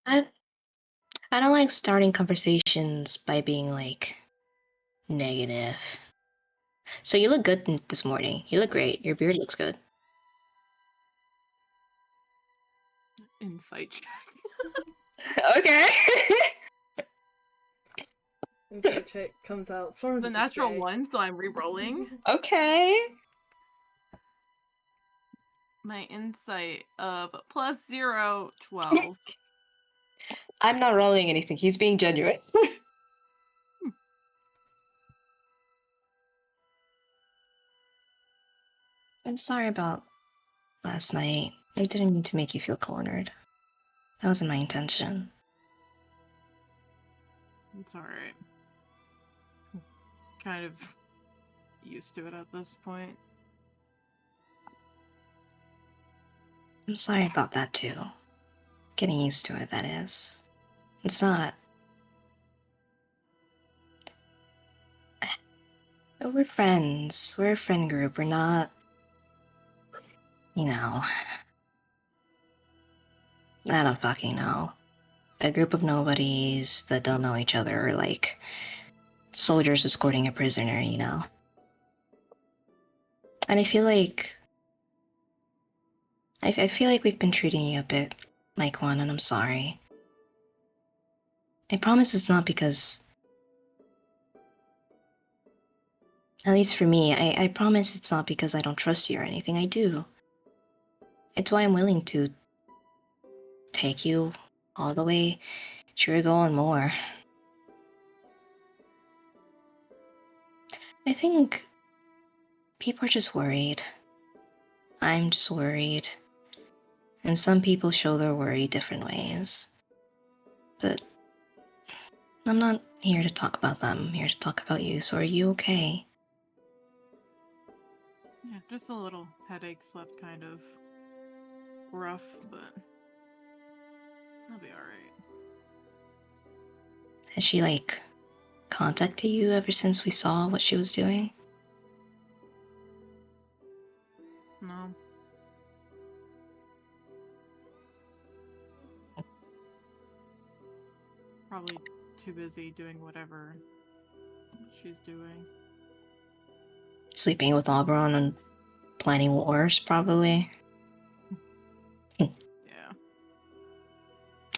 Speaker 4: I don't like starting conversations by being, like, negative. So you look good this morning. You look great. Your beard looks good.
Speaker 5: Insight check.
Speaker 4: Okay.
Speaker 3: Insight check comes out. Florence
Speaker 5: The
Speaker 3: is
Speaker 5: natural
Speaker 3: straight.
Speaker 5: one, so I'm re-rolling.
Speaker 4: Okay.
Speaker 5: My insight of +0, 12.
Speaker 4: I'm not rolling anything. He's being genuine. I'm sorry about last night. I didn't mean to make you feel cornered. That wasn't my intention.
Speaker 5: It's alright. Kind of used to it at this point.
Speaker 4: I'm sorry about that too. Getting used to it, that is. It's not... We're friends. We're a friend group. We're not... You know... I don't fucking know. A group of nobodies that don't know each other, or like... soldiers escorting a prisoner, you know. And I feel like we've been treating you a bit like one, and I'm sorry. I promise it's not because, at least for me, I promise it's not because I don't trust you or anything. I do. It's why I'm willing to take you all the way to your goal and more. I think people are just worried. I'm just worried. And some people show their worry different ways. But I'm not here to talk about them. I'm here to talk about you. So are you okay?
Speaker 5: Yeah, just a little headache, slept kind of rough, but I'll be alright.
Speaker 4: Has she, like, contacted you ever since we saw what she was doing?
Speaker 5: No. Probably too busy doing whatever she's doing.
Speaker 4: Sleeping with Oberon and planning wars, probably.
Speaker 5: Yeah.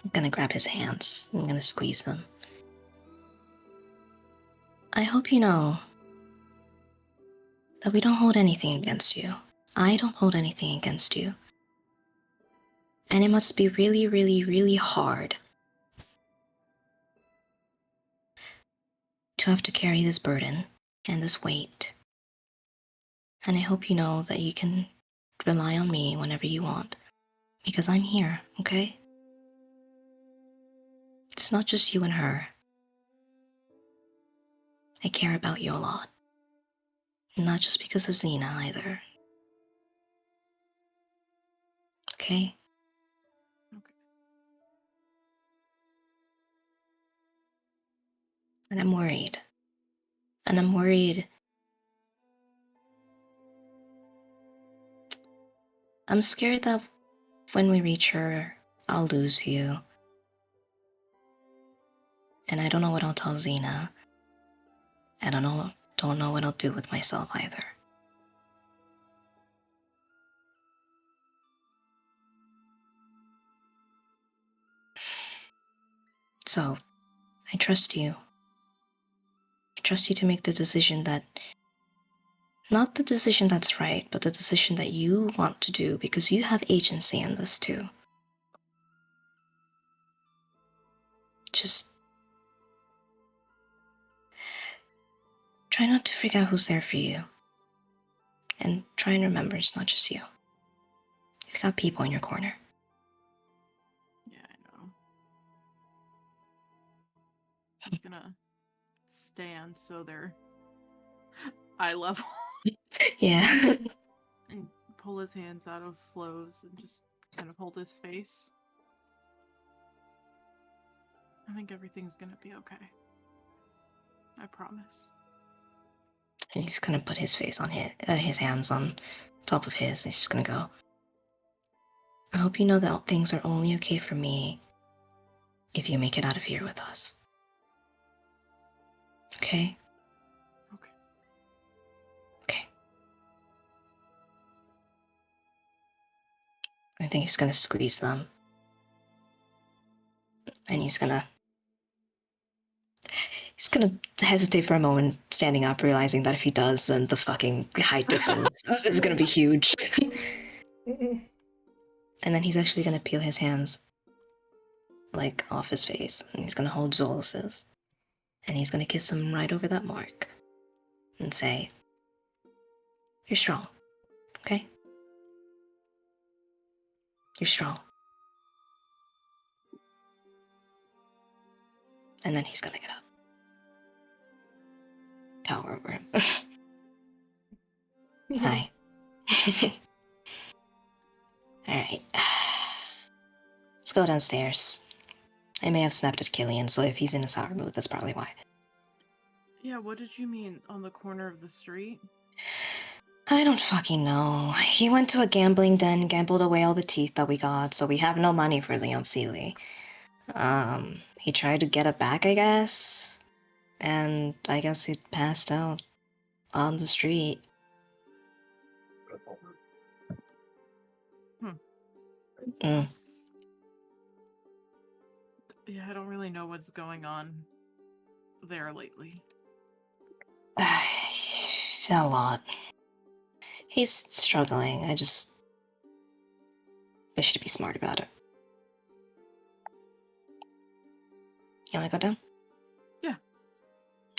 Speaker 4: I'm gonna grab his hands. I'm gonna squeeze them. I hope you know that we don't hold anything against you. I don't hold anything against you. And it must be really, really, really hard to have to carry this burden and this weight. And I hope you know that you can rely on me whenever you want, because I'm here, okay? It's not just you and her. I care about you a lot. Not just because of Xena either. Okay?
Speaker 5: Okay.
Speaker 4: And I'm worried. And I'm worried. I'm scared that when we reach her, I'll lose you. And I don't know what I'll tell Xena. I don't know what I'll do with myself either. So, I trust you. I trust you to make the decision that, not the decision that's right, but the decision that you want to do, because you have agency in this too. Just try not to forget who's there for you. And try and remember it's not just you. You've got people in your corner.
Speaker 5: Yeah, I know. He's gonna stand so they're eye level.
Speaker 4: Yeah.
Speaker 5: And pull his hands out of Flo's and just kind of hold his face. I think everything's gonna be okay. I promise.
Speaker 4: And he's gonna put his face on his hands on top of his. And he's just gonna go, I hope you know that things are only okay for me if you make it out of here with us. Okay?
Speaker 5: Okay.
Speaker 4: Okay. I think he's gonna squeeze them. And he's gonna hesitate for a moment, standing up, realizing that if he does, then the fucking height difference is gonna be huge. And then he's actually gonna peel his hands, like, off his face, and he's gonna hold Zolus's, and he's gonna kiss him right over that mark, and say, you're strong, okay? You're strong. And then he's gonna get up. Tower over him. Hi. Alright. Let's go downstairs. I may have snapped at Killian, so if he's in a sour mood, that's probably why.
Speaker 5: Yeah, what did you mean on the corner of the street?
Speaker 4: I don't fucking know. He went to a gambling den, gambled away all the teeth that we got, so we have no money for Leon Seeley. He tried to get it back, I guess? and I guess he passed out on the street. Mm.
Speaker 5: Yeah, I don't really know what's going on there lately.
Speaker 4: It's a lot. He's struggling. I just wish to be smart about it. You wanna go down?
Speaker 5: Yeah.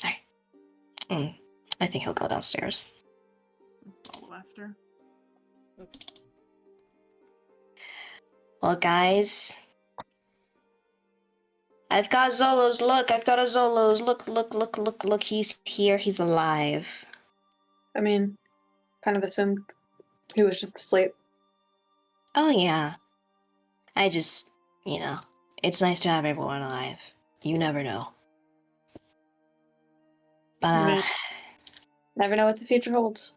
Speaker 4: Alright. I think he'll go downstairs.
Speaker 5: Follow after.
Speaker 4: Well, guys, I've got Zolos. Look, I've got a Zolos. Look. He's here. He's alive.
Speaker 7: I mean, kind of assumed he was just asleep.
Speaker 4: Oh, yeah. I just, it's nice to have everyone alive. You never know. But,
Speaker 7: I mean, never know what the future holds.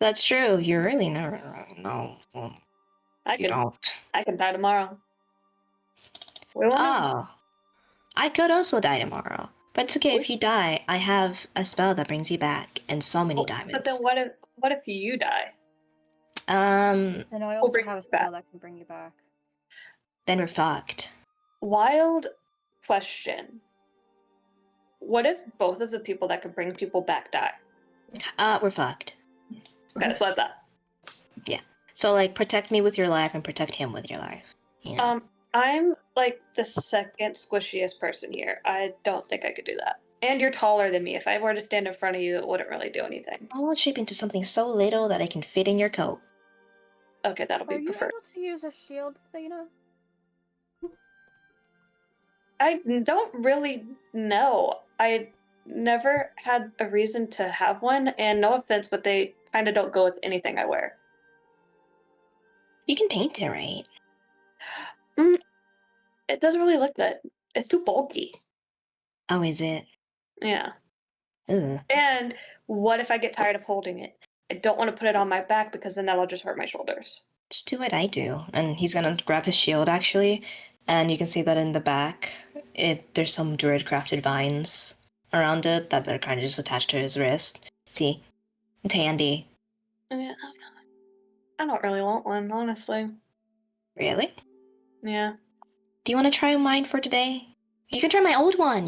Speaker 4: that's true. You really never know.
Speaker 7: I
Speaker 4: You don't.
Speaker 7: can die tomorrow. We won't know.
Speaker 4: Oh. I could also die tomorrow. But it's okay, if you die, I have a spell that brings you back, and so many diamonds.
Speaker 7: But then what if you die?
Speaker 1: Then I also
Speaker 7: bring
Speaker 1: have a
Speaker 7: you back.
Speaker 1: spell that can bring you back.
Speaker 4: Then we're fucked.
Speaker 7: Wild question. What if both of the people that could bring people back die?
Speaker 4: We're fucked.
Speaker 7: Okay, so I thought.
Speaker 4: Yeah. So, like, protect me with your life and protect him with your life.
Speaker 7: I'm like the second squishiest person here. I don't think I could do that. And you're taller than me. If I were to stand in front of you, it wouldn't really do anything.
Speaker 4: I want to shape into something so little that I can fit in your coat.
Speaker 7: Okay, that'll be
Speaker 1: Are you
Speaker 7: preferred.
Speaker 1: able to use a shield, Thena?
Speaker 7: I don't really know. I never had a reason to have one, and no offense, but they kind of don't go with anything I wear.
Speaker 4: You can paint it, right?
Speaker 7: It doesn't really look good. It's too bulky.
Speaker 4: Oh, is it?
Speaker 7: Yeah.
Speaker 4: Ugh.
Speaker 7: And what if I get tired of holding it? I don't want to put it on my back because then that'll just hurt my shoulders.
Speaker 4: Just do what I do. And he's gonna grab his shield, actually. And you can see that in the back, there's some druid-crafted vines around it that are kind of just attached to his wrist. See? It's handy.
Speaker 7: Yeah. I don't really want one, honestly.
Speaker 4: Really?
Speaker 7: Yeah.
Speaker 4: Do you want to try mine for today? You can try my old one.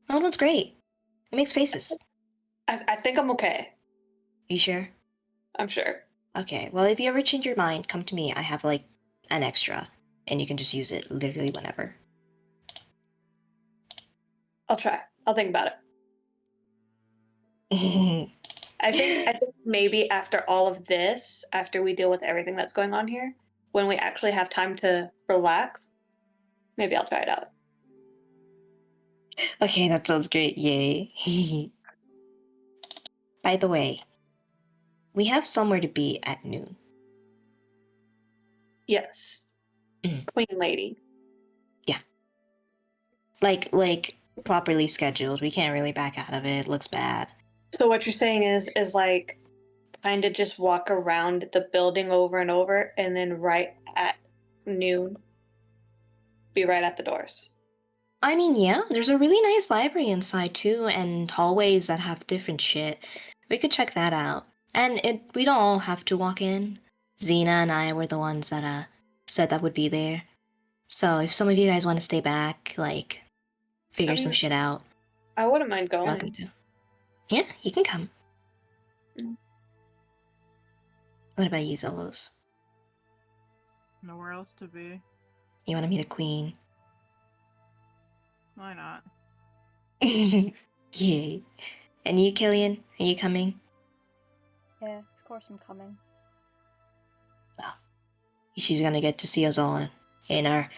Speaker 4: My old one's great. It makes faces.
Speaker 7: I think I'm okay.
Speaker 4: You sure?
Speaker 7: I'm sure.
Speaker 4: Okay, well, if you ever change your mind, come to me. I have, like, an extra. And you can just use it literally whenever.
Speaker 7: I'll try. I'll think about it. I think maybe after all of this, after we deal with everything that's going on here, when we actually have time to relax, maybe I'll try it out.
Speaker 4: Okay, that sounds great. Yay. By the way, we have somewhere to be at noon.
Speaker 7: Yes. Queen lady.
Speaker 4: Yeah. Like properly scheduled. We can't really back out of it. It looks bad.
Speaker 7: So what you're saying is like kind of just walk around the building over and over, and then right at noon, be right at the doors.
Speaker 4: I mean, yeah, there's a really nice library inside too, and hallways that have different shit. We could check that out. And we don't all have to walk in. Xena and I were the ones that said that would be there. So if some of you guys want to stay back, like, figure some shit out,
Speaker 7: I wouldn't mind going.
Speaker 4: you're welcome to. Yeah, you can come. What about you, Zolos?
Speaker 5: Nowhere else to be.
Speaker 4: You want to meet a queen?
Speaker 5: Why not?
Speaker 4: Yay. And you, Killian? Are you coming?
Speaker 1: Yeah, of course I'm coming.
Speaker 4: Well, she's gonna get to see us all in our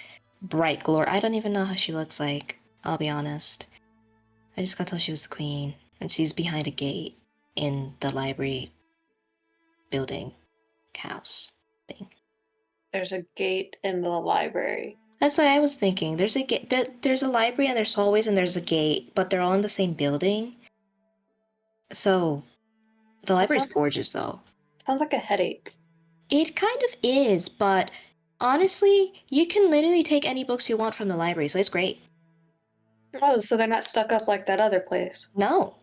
Speaker 4: bright glory. I don't even know how she looks like, I'll be honest. I just got told she was the queen, and she's behind a gate in the library building house thing.
Speaker 7: There's a gate in the library.
Speaker 4: That's what I was thinking. There's a gate. There's a library and there's hallways and there's a gate, but they're all in the same building. So, the library's gorgeous, though.
Speaker 7: Sounds like a headache.
Speaker 4: It kind of is, but honestly, you can literally take any books you want from the library, so it's great.
Speaker 7: Oh, so they're not stuck up like that other place.
Speaker 4: No.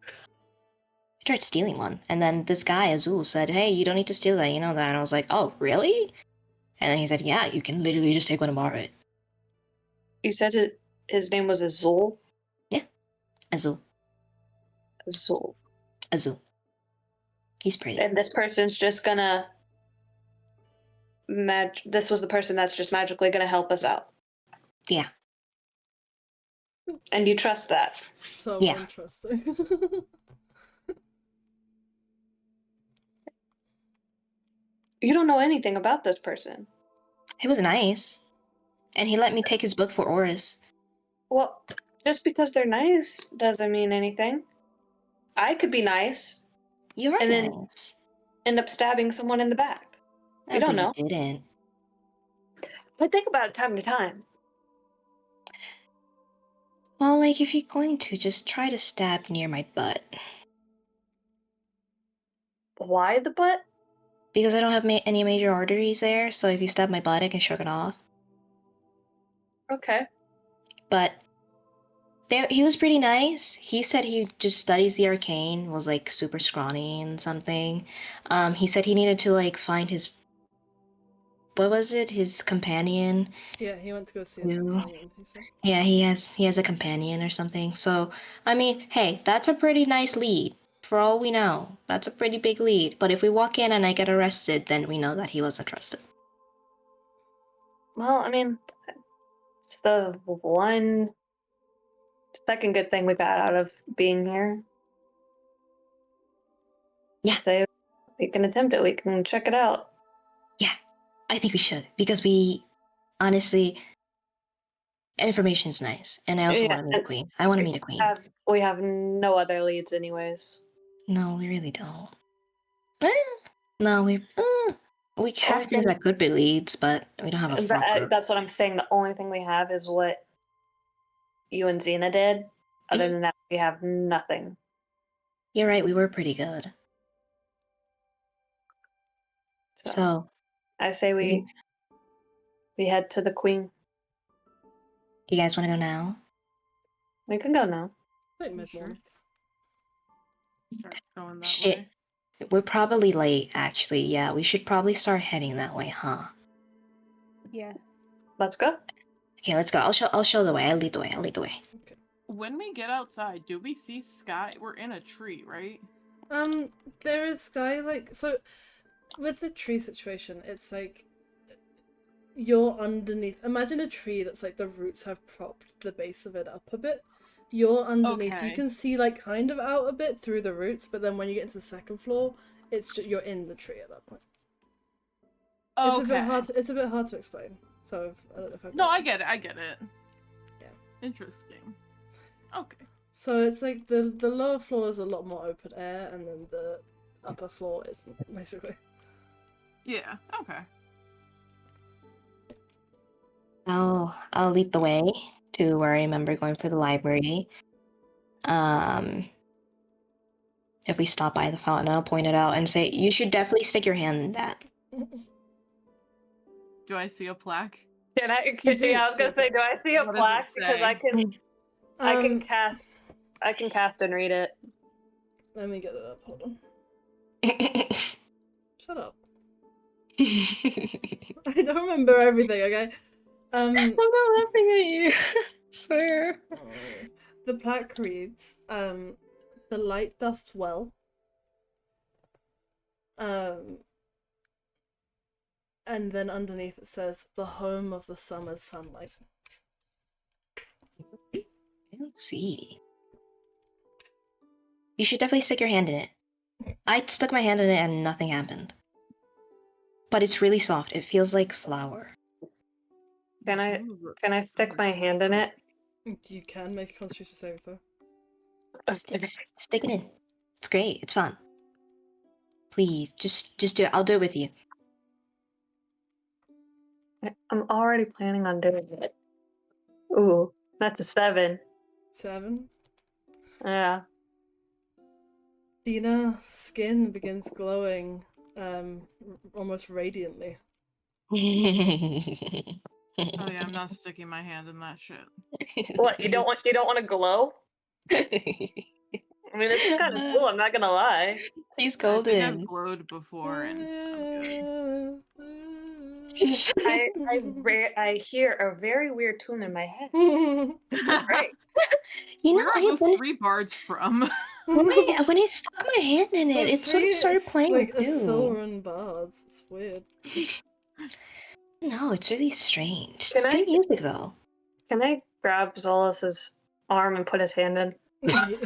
Speaker 4: I tried stealing one, and then this guy, Azul, said, hey, you don't need to steal that, you know that. And I was like, oh, really? And then he said, yeah, you can literally just take one and borrow it.
Speaker 7: You said his name was Azul?
Speaker 4: Yeah. Azul.
Speaker 7: Azul.
Speaker 4: Azul. He's pretty.
Speaker 7: And this person's just gonna... This was the person that's just magically gonna help us out.
Speaker 4: Yeah.
Speaker 7: And you trust that?
Speaker 3: So
Speaker 4: yeah.
Speaker 3: Interesting.
Speaker 7: You don't know anything about this person.
Speaker 4: He was nice. And he let me take his book for Oris.
Speaker 7: Well, just because they're nice doesn't mean anything. I could be nice.
Speaker 4: You were
Speaker 7: and
Speaker 4: nice.
Speaker 7: then end up stabbing someone in the back. You don't know.
Speaker 4: You didn't.
Speaker 7: I think about it time to time.
Speaker 4: Well, like, if you're going to, just try to stab near my butt.
Speaker 7: Why the butt?
Speaker 4: Because I don't have any major arteries there, so if you stab my butt, I can shrug it off.
Speaker 7: Okay.
Speaker 4: But he was pretty nice. He said he just studies the arcane, was like super scrawny and something. He said he needed to like find his... What was it? His companion?
Speaker 3: Yeah, he went to go see his companion, he said.
Speaker 4: Yeah, he has a companion or something. So, I mean, hey, that's a pretty nice lead. For all we know, that's a pretty big lead. But if we walk in and I get arrested, then we know that he wasn't trusted.
Speaker 7: Well, I mean, it's the one second good thing we got out of being here.
Speaker 4: Yeah.
Speaker 7: So we can attempt it. We can check it out.
Speaker 4: Yeah, I think we should. Because we, honestly, information's nice. And I also want to meet a queen. I want to meet a queen.
Speaker 7: We have no other leads anyways.
Speaker 4: No, we really don't. No, we have things that could be leads, but we don't have a proper...
Speaker 7: That's what I'm saying. The only thing we have is what you and Xena did. Other than that, we have nothing.
Speaker 4: You're right, we were pretty good. So
Speaker 7: I say we head to the queen.
Speaker 4: Do you guys want to go now?
Speaker 7: We can go now.
Speaker 3: Like mid-morning.
Speaker 5: Start going that
Speaker 4: Shit.
Speaker 5: way.
Speaker 4: We're probably late, actually. Yeah, we should probably start heading that way, huh?
Speaker 1: Yeah.
Speaker 7: Let's go.
Speaker 4: Okay, let's go. I'll show the way. I'll lead the way.
Speaker 3: Okay.
Speaker 5: When we get outside, do we see sky? We're in a tree, right?
Speaker 3: There is sky, like, so with the tree situation, it's like you're underneath. Imagine a tree that's like the roots have propped the base of it up a bit. You're underneath.
Speaker 5: Okay.
Speaker 3: You can see like kind of out a bit through the roots, but then when you get into the second floor, it's just, you're in the tree at that point.
Speaker 5: Okay.
Speaker 3: It's a bit hard to explain. So I don't know if
Speaker 5: I get it.
Speaker 3: Yeah.
Speaker 5: Interesting. Okay.
Speaker 3: So it's like the lower floor is a lot more open air, and then the upper floor isn't, basically.
Speaker 5: Yeah. Okay.
Speaker 4: I'll lead the way to where I remember going for the library. If we stop by the fountain, I'll point it out and say, you should definitely stick your hand in that.
Speaker 5: Do I see a plaque?
Speaker 7: I was gonna say, do I see a
Speaker 5: What does it
Speaker 7: plaque? Because
Speaker 5: say?
Speaker 7: I can cast and read it.
Speaker 3: Let me get it up. Hold on. Shut up. I don't remember everything. Okay.
Speaker 6: I'm not laughing at you. Swear.
Speaker 3: The plaque reads, "The light dost well." And then underneath it says, "The home of the summer's sunlight."
Speaker 4: I don't see. You should definitely stick your hand in it. I stuck my hand in it and nothing happened. But it's really soft. It feels like flour.
Speaker 7: Can I stick my hand in it?
Speaker 3: You can make a Constitution saving throw.
Speaker 4: Stick it in. It's great. It's fun. Please, just do it. I'll do it with you.
Speaker 7: I'm already planning on doing it. Ooh, that's a 7.
Speaker 3: 7.
Speaker 7: Yeah.
Speaker 3: Dina's skin begins glowing, almost radiantly.
Speaker 5: Oh yeah, I'm not sticking my hand in that shit.
Speaker 7: What, you don't want to glow? I mean, it's kind of cool, I'm not gonna lie.
Speaker 6: He's
Speaker 5: I think I've
Speaker 6: golden.
Speaker 5: glowed before and I'm
Speaker 7: I hear a very weird tune in my head.
Speaker 5: good.
Speaker 7: Right.
Speaker 5: Where are those 3 bards from?
Speaker 6: When I stuck my hand in it, it sort of started playing
Speaker 3: like a
Speaker 6: too.
Speaker 3: Silverin Bards. It's weird.
Speaker 6: No, it's really strange.
Speaker 7: Can
Speaker 6: It's good
Speaker 7: I-
Speaker 6: music though.
Speaker 7: Can I grab Zolus's arm and put his hand in?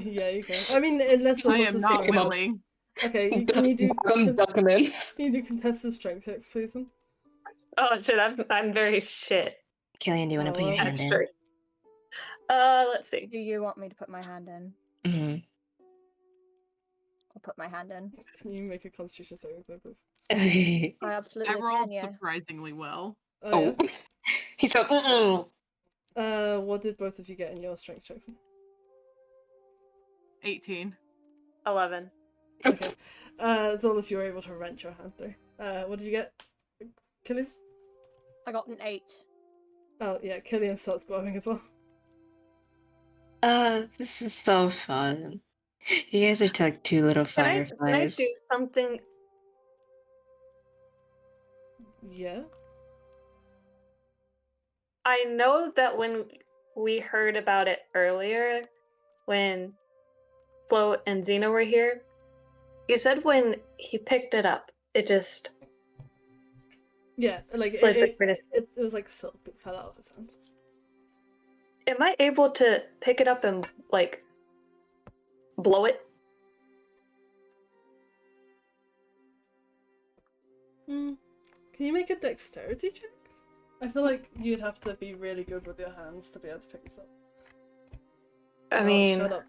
Speaker 3: Yeah, you can. I mean, unless
Speaker 5: I
Speaker 3: Solus
Speaker 5: am
Speaker 3: is
Speaker 5: not
Speaker 3: gonna
Speaker 5: willing.
Speaker 3: Okay, can you do
Speaker 6: Duck him in.
Speaker 3: can you do contested strength checks, please? Then?
Speaker 7: Oh shit, I'm very shit.
Speaker 6: Killian, do you want to put your hand in?
Speaker 7: Actually. Let's see.
Speaker 1: Do you want me to put my hand in?
Speaker 6: Mm-hmm.
Speaker 1: I'll put my hand in.
Speaker 3: Can you make a Constitution saving throw, please?
Speaker 1: I absolutely
Speaker 5: I rolled
Speaker 1: can, yeah.
Speaker 5: surprisingly well.
Speaker 3: Oh, yeah?
Speaker 6: He's so.
Speaker 3: What did both of you get in your strength checks?
Speaker 5: 18.
Speaker 7: 11.
Speaker 3: Okay. Zolas, you were able to wrench your hand through. What did you get? Killian?
Speaker 1: I got an 8.
Speaker 3: Oh, yeah, Killian starts glowing as well.
Speaker 6: This is so fun. You guys are like 2 little
Speaker 7: Can I
Speaker 6: fireflies.
Speaker 7: do something?
Speaker 3: Yeah?
Speaker 7: I know that when we heard about it earlier, when Flo and Xena were here, you said when he picked it up, it just
Speaker 3: Yeah, like, it was like silk that fell out of his hands.
Speaker 7: Am I able to pick it up and, like, blow it?
Speaker 3: Can you make a dexterity check? I feel like you'd have to be really good with your hands to be able to pick this up.
Speaker 7: I mean...
Speaker 3: Shut up.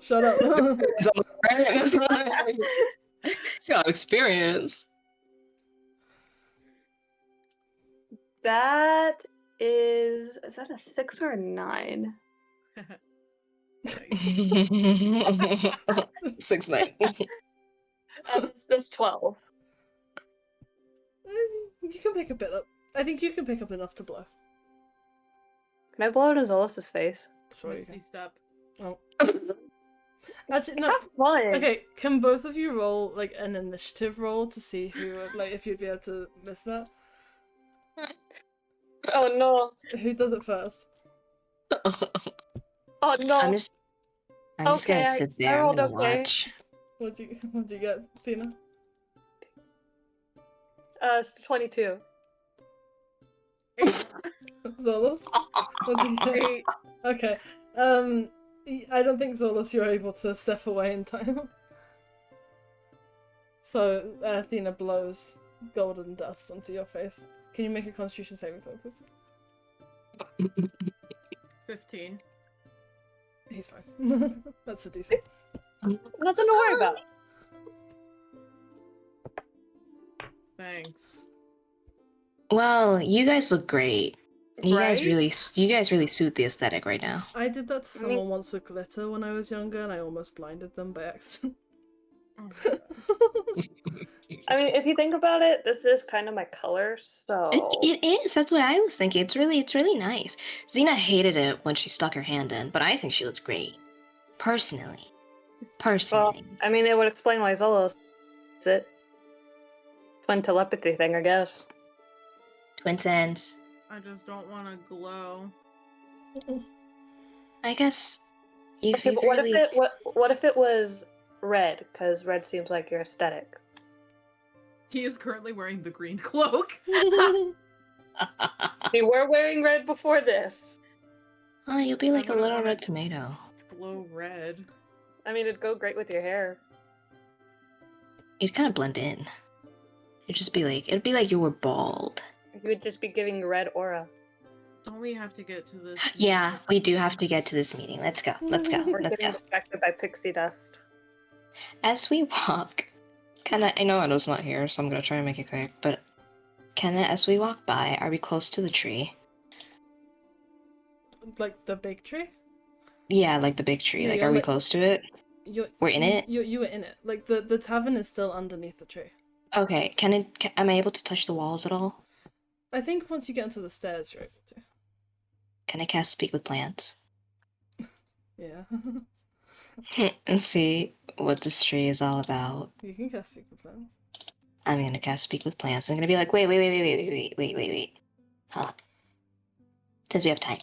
Speaker 3: Shut up.
Speaker 6: He's got experience.
Speaker 7: That is that a 6 or a 9?
Speaker 6: 6'9".
Speaker 7: That's 12.
Speaker 3: You can pick a bit up. I think you can pick up enough to blow.
Speaker 7: Can I blow it in Zolus's face?
Speaker 3: Sure you
Speaker 5: Misty
Speaker 3: can.
Speaker 5: step.
Speaker 3: Oh. Actually, no.
Speaker 7: Have fun.
Speaker 3: Okay, can both of you roll like an initiative roll to see who, like, if you'd be able to miss that?
Speaker 7: Oh no.
Speaker 3: Who does it first?
Speaker 7: Oh no.
Speaker 6: I'm just
Speaker 7: Okay,
Speaker 6: gonna sit
Speaker 7: I
Speaker 6: there and
Speaker 7: rolled okay.
Speaker 6: watch.
Speaker 3: What'd you get, Tina?
Speaker 7: It's 22.
Speaker 3: Zolas? What'd you get? Okay. I don't think Zolas you're able to step away in time. So Athena blows golden dust onto your face. Can you make a Constitution saving throw, please?
Speaker 5: 15.
Speaker 3: He's fine. That's a decent.
Speaker 7: Nothing to worry about.
Speaker 5: Thanks.
Speaker 6: Well, you guys look great. You
Speaker 7: Right?
Speaker 6: guys really suit the aesthetic right now.
Speaker 3: I did that to someone once with glitter when I was younger, and I almost blinded them by accident.
Speaker 7: I mean, if you think about it, this is kind of my color, so...
Speaker 6: It is. That's what I was thinking. It's really nice. Xena hated it when she stuck her hand in, but I think she looked great. Personally.
Speaker 7: Well, I mean, it would explain why Zolos is it. Twin telepathy thing, I guess.
Speaker 6: Twin sense.
Speaker 5: I just don't want to glow.
Speaker 6: I guess.
Speaker 7: Okay, but what if it was red? Because red seems like your aesthetic.
Speaker 5: He is currently wearing the green cloak.
Speaker 7: You were wearing red before this.
Speaker 6: Oh, you'll be like a
Speaker 5: wouldn't
Speaker 6: little
Speaker 5: wanna
Speaker 6: red tomato.
Speaker 5: Glow red.
Speaker 7: I mean, it'd go great with your hair.
Speaker 6: You'd kind of blend in. It'd be like you were bald.
Speaker 7: You would just be giving red aura.
Speaker 5: Don't we have to get to this?
Speaker 6: Yeah, we do have to get to this meeting. Let's go.
Speaker 7: We're
Speaker 6: Let's
Speaker 7: getting
Speaker 6: go.
Speaker 7: distracted by pixie dust.
Speaker 6: As we walk, I know Edo's not here, so I'm gonna try and make it quick, but as we walk by, are we close to the tree?
Speaker 3: Like the big tree?
Speaker 6: Yeah, like the big tree.
Speaker 3: Yeah,
Speaker 6: Like, are we close to it? We're in it?
Speaker 3: You were in it. Like, the tavern is still underneath the tree.
Speaker 4: Okay, am I able to touch the walls at all?
Speaker 3: I think once you get into the stairs, you're able to.
Speaker 4: Can I cast Speak with Plants?
Speaker 3: Yeah.
Speaker 4: And see what this tree is all about.
Speaker 3: You can cast Speak with Plants.
Speaker 4: I'm gonna cast Speak with Plants. I'm gonna be like, wait. Hold on. Since we have time.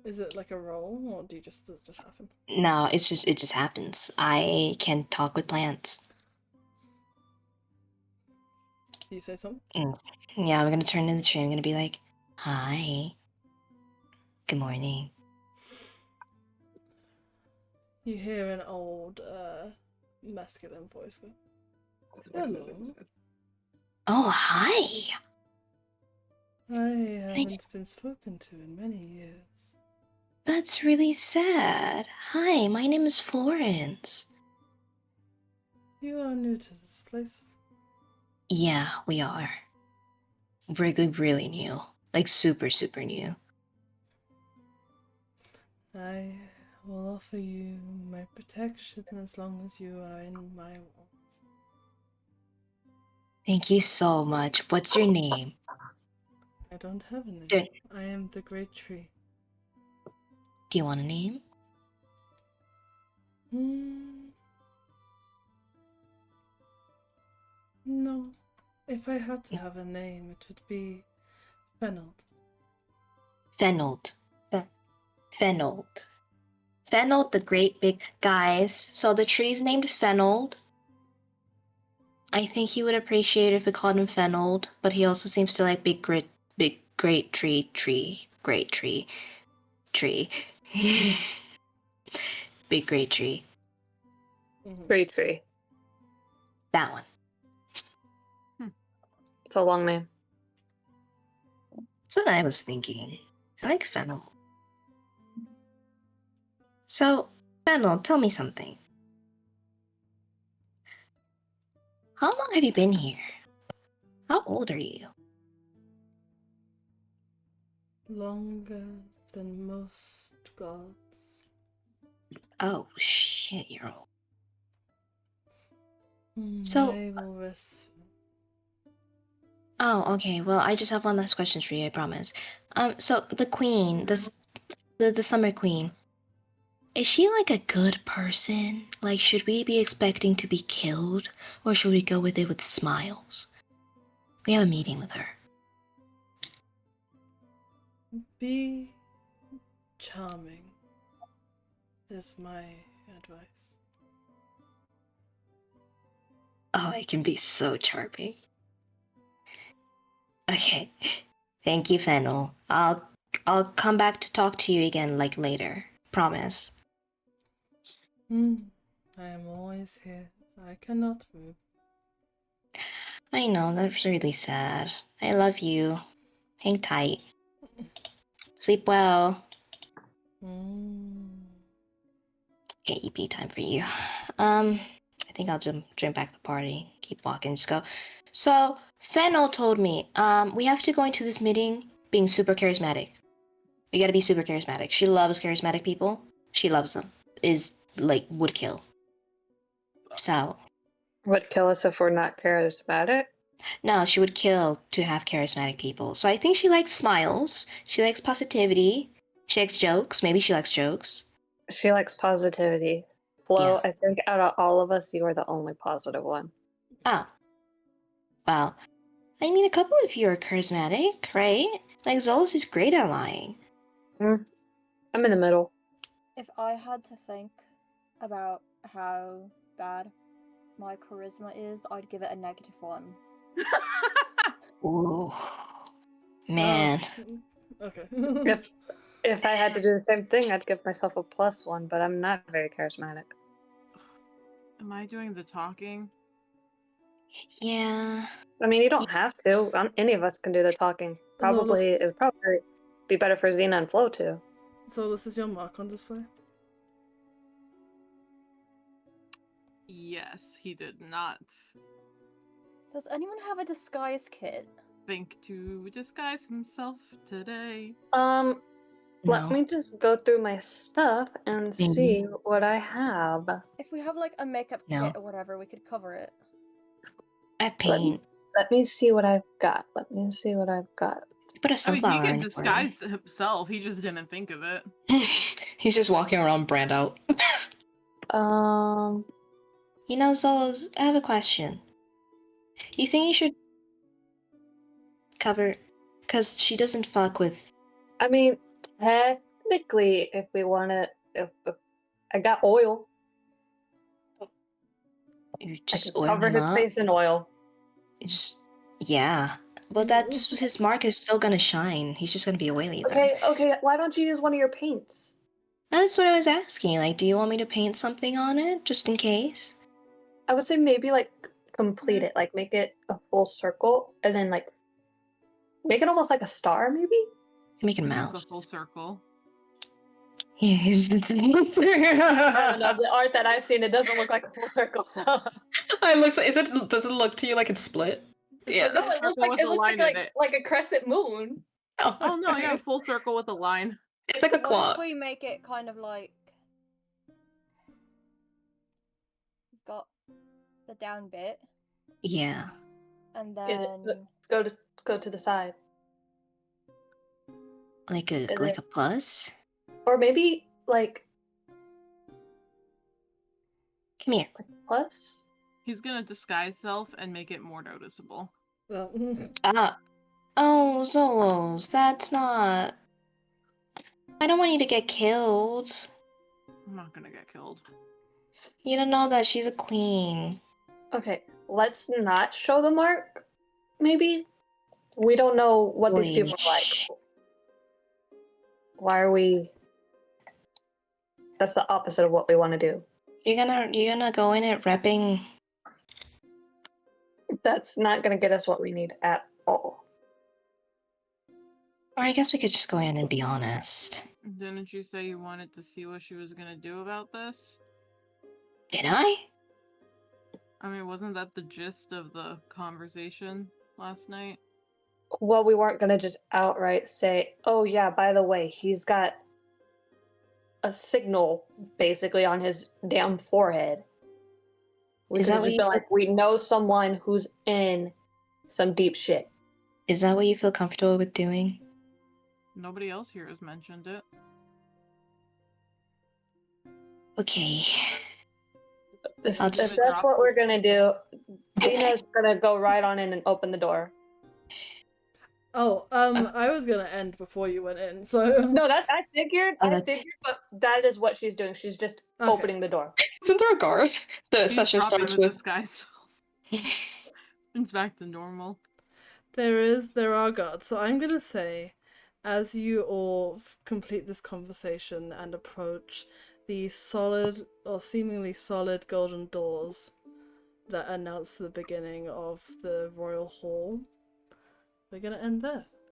Speaker 3: Is it like a roll, or does it just happen?
Speaker 4: No, it just happens. I can talk with plants.
Speaker 3: Do you say something?
Speaker 4: Yeah, I'm gonna turn to the tree. I'm gonna be like, hi. Good morning.
Speaker 3: You hear an old, masculine voice go, hello.
Speaker 4: Oh, hi.
Speaker 3: I haven't been spoken to in many years.
Speaker 4: That's really sad. Hi, my name is Florence.
Speaker 3: You are new to this place?
Speaker 4: Yeah, we are. Really, really new. Like super, super new.
Speaker 3: I will offer you my protection as long as you are in my walls.
Speaker 4: Thank you so much. What's your name?
Speaker 3: I don't have a name.
Speaker 4: Do
Speaker 3: I am the Great Tree.
Speaker 4: you want a name?
Speaker 3: No. If I had to have a name, it would be Fennel.
Speaker 4: Fennel. Fennel. Fennel, the great big guys. So the tree's named Fennel. I think he would appreciate it if we called him Fennel, but he also seems to like big great tree. Big great tree.
Speaker 7: Great tree.
Speaker 4: That one.
Speaker 7: It's a long name.
Speaker 4: That's what I was thinking. I like Fennel. So, Fennel, tell me something. How long have you been here? How old are you?
Speaker 3: Longer than most gods.
Speaker 4: Oh, shit, you're old.
Speaker 3: So, I will rest.
Speaker 4: Oh, okay. Well, I just have one last question for you, I promise. So the queen, the summer queen, is she like a good person? Like, should we be expecting to be killed, or should we go with it with smiles? We have a meeting with her.
Speaker 3: Be charming is my advice.
Speaker 4: Oh, I can be so charming. Okay. Thank you, Fennel. I'll come back to talk to you again, like, later. Promise.
Speaker 3: I am always here. I cannot move.
Speaker 4: I know, that's really sad. I love you. Hang tight. Sleep well. Okay, EP time for you. I think I'll join back the party. Keep walking, just go. So, Fennel told me, we have to go into this meeting being super charismatic. We gotta be super charismatic. She loves charismatic people. She loves them. Would kill. So.
Speaker 7: Would kill us if we're not charismatic?
Speaker 4: No, she would kill to have charismatic people. So I think she likes smiles. She likes positivity. She likes jokes. Maybe she likes jokes.
Speaker 7: She likes positivity. Flo, yeah. I think out of all of us, you are the only positive one.
Speaker 4: Oh. Well, I mean, a couple of you are charismatic, right? Like, Zolos is great at lying.
Speaker 7: I'm in the middle.
Speaker 1: If I had to think about how bad my charisma is, I'd give it a -1.
Speaker 4: Ooh. Man.
Speaker 3: Okay.
Speaker 7: If I had to do the same thing, I'd give myself a +1, but I'm not very charismatic.
Speaker 5: Am I doing the talking?
Speaker 4: Yeah.
Speaker 7: I mean, you don't have to. Any of us can do the talking. Probably, it would probably be better for Xena and Flo too.
Speaker 3: So this is your mark on display?
Speaker 5: Yes, he did not.
Speaker 1: Does anyone have a disguise kit?
Speaker 5: Think to disguise himself today.
Speaker 7: Let me just go through my stuff and see what I have.
Speaker 1: If we have like a makeup kit or whatever, we could cover it.
Speaker 4: I paint.
Speaker 7: Let me see what I've got. Let me see what I've got.
Speaker 4: Put a
Speaker 5: I mean,
Speaker 4: sunflower
Speaker 5: he
Speaker 4: in
Speaker 5: could
Speaker 4: it for me.
Speaker 5: disguise himself. He just didn't think of it.
Speaker 6: He's just walking around brand out.
Speaker 4: You know, Zolos, I have a question. You think you should cover... Because she doesn't fuck with...
Speaker 7: I mean, technically, if we want to... If I got oil.
Speaker 4: You
Speaker 7: I
Speaker 4: just
Speaker 7: can
Speaker 4: oil
Speaker 7: cover
Speaker 4: him
Speaker 7: his
Speaker 4: up?
Speaker 7: face in oil.
Speaker 4: Just... Yeah. But that's... His mark is still gonna shine. He's just gonna be oily then.
Speaker 7: Okay, why don't you use one of your paints?
Speaker 4: That's what I was asking. Like, do you want me to paint something on it, just in case?
Speaker 7: I would say maybe, like, complete it. Like, make it a full circle, and then, like, make it almost like a star, maybe?
Speaker 4: Make it a
Speaker 5: It's
Speaker 4: mouse.
Speaker 5: a full circle.
Speaker 4: Yeah, it's
Speaker 7: I don't know, the art that I've seen, it doesn't look like a full circle, so...
Speaker 6: It looks like, does it look to you like it's split?
Speaker 5: It's
Speaker 6: Yeah.
Speaker 5: like
Speaker 7: No,
Speaker 5: a circle with a line in it.
Speaker 7: like a crescent moon.
Speaker 5: Oh no, yeah, full circle with a line.
Speaker 6: It's like a
Speaker 1: What
Speaker 6: claw.
Speaker 1: if we make it kind of like got the down bit
Speaker 4: Yeah.
Speaker 1: and then
Speaker 7: Go to the side.
Speaker 4: Like a plus?
Speaker 7: Or maybe, like
Speaker 4: Come here.
Speaker 7: plus?
Speaker 5: He's gonna disguise self and make it more noticeable.
Speaker 4: Oh, Zolos, that's not... I don't want you to get killed.
Speaker 5: I'm not gonna get killed.
Speaker 4: You don't know that she's a queen.
Speaker 7: Okay, let's not show the mark, maybe? We don't know what these people are like. Why are we... That's the opposite of what we want to do.
Speaker 4: You're gonna go in it repping...
Speaker 7: That's not gonna get us what we need at all.
Speaker 4: Or I guess we could just go in and be honest.
Speaker 5: Didn't you say you wanted to see what she was gonna do about this?
Speaker 4: Did I?
Speaker 5: I mean, wasn't that the gist of the conversation last night?
Speaker 7: Well, we weren't gonna just outright say, oh yeah, by the way, he's got a signal basically on his damn forehead. We
Speaker 4: Is
Speaker 7: could
Speaker 4: that
Speaker 7: have
Speaker 4: what
Speaker 7: just
Speaker 4: you
Speaker 7: been
Speaker 4: feel-
Speaker 7: like, we know someone who's in some deep shit.
Speaker 4: Is that what you feel comfortable with doing?
Speaker 5: Nobody else here has mentioned it.
Speaker 4: Okay.
Speaker 7: If
Speaker 4: I'll
Speaker 7: that's
Speaker 4: just-
Speaker 7: what we're gonna do, Dina's gonna go right on in and open the door.
Speaker 3: Oh, I was gonna end before you went in, so...
Speaker 7: No, that I figured,
Speaker 4: Oh,
Speaker 7: but that is what she's doing. She's just
Speaker 3: Okay.
Speaker 7: opening the door.
Speaker 6: Isn't there a guard? The session
Speaker 5: Eavesdropping
Speaker 6: starts
Speaker 5: with
Speaker 6: with...
Speaker 5: disguise self. It's back to normal.
Speaker 3: There are guards, so I'm gonna say, as you all complete this conversation and approach the solid, or seemingly solid, golden doors that announce the beginning of the royal hall, we're gonna end there.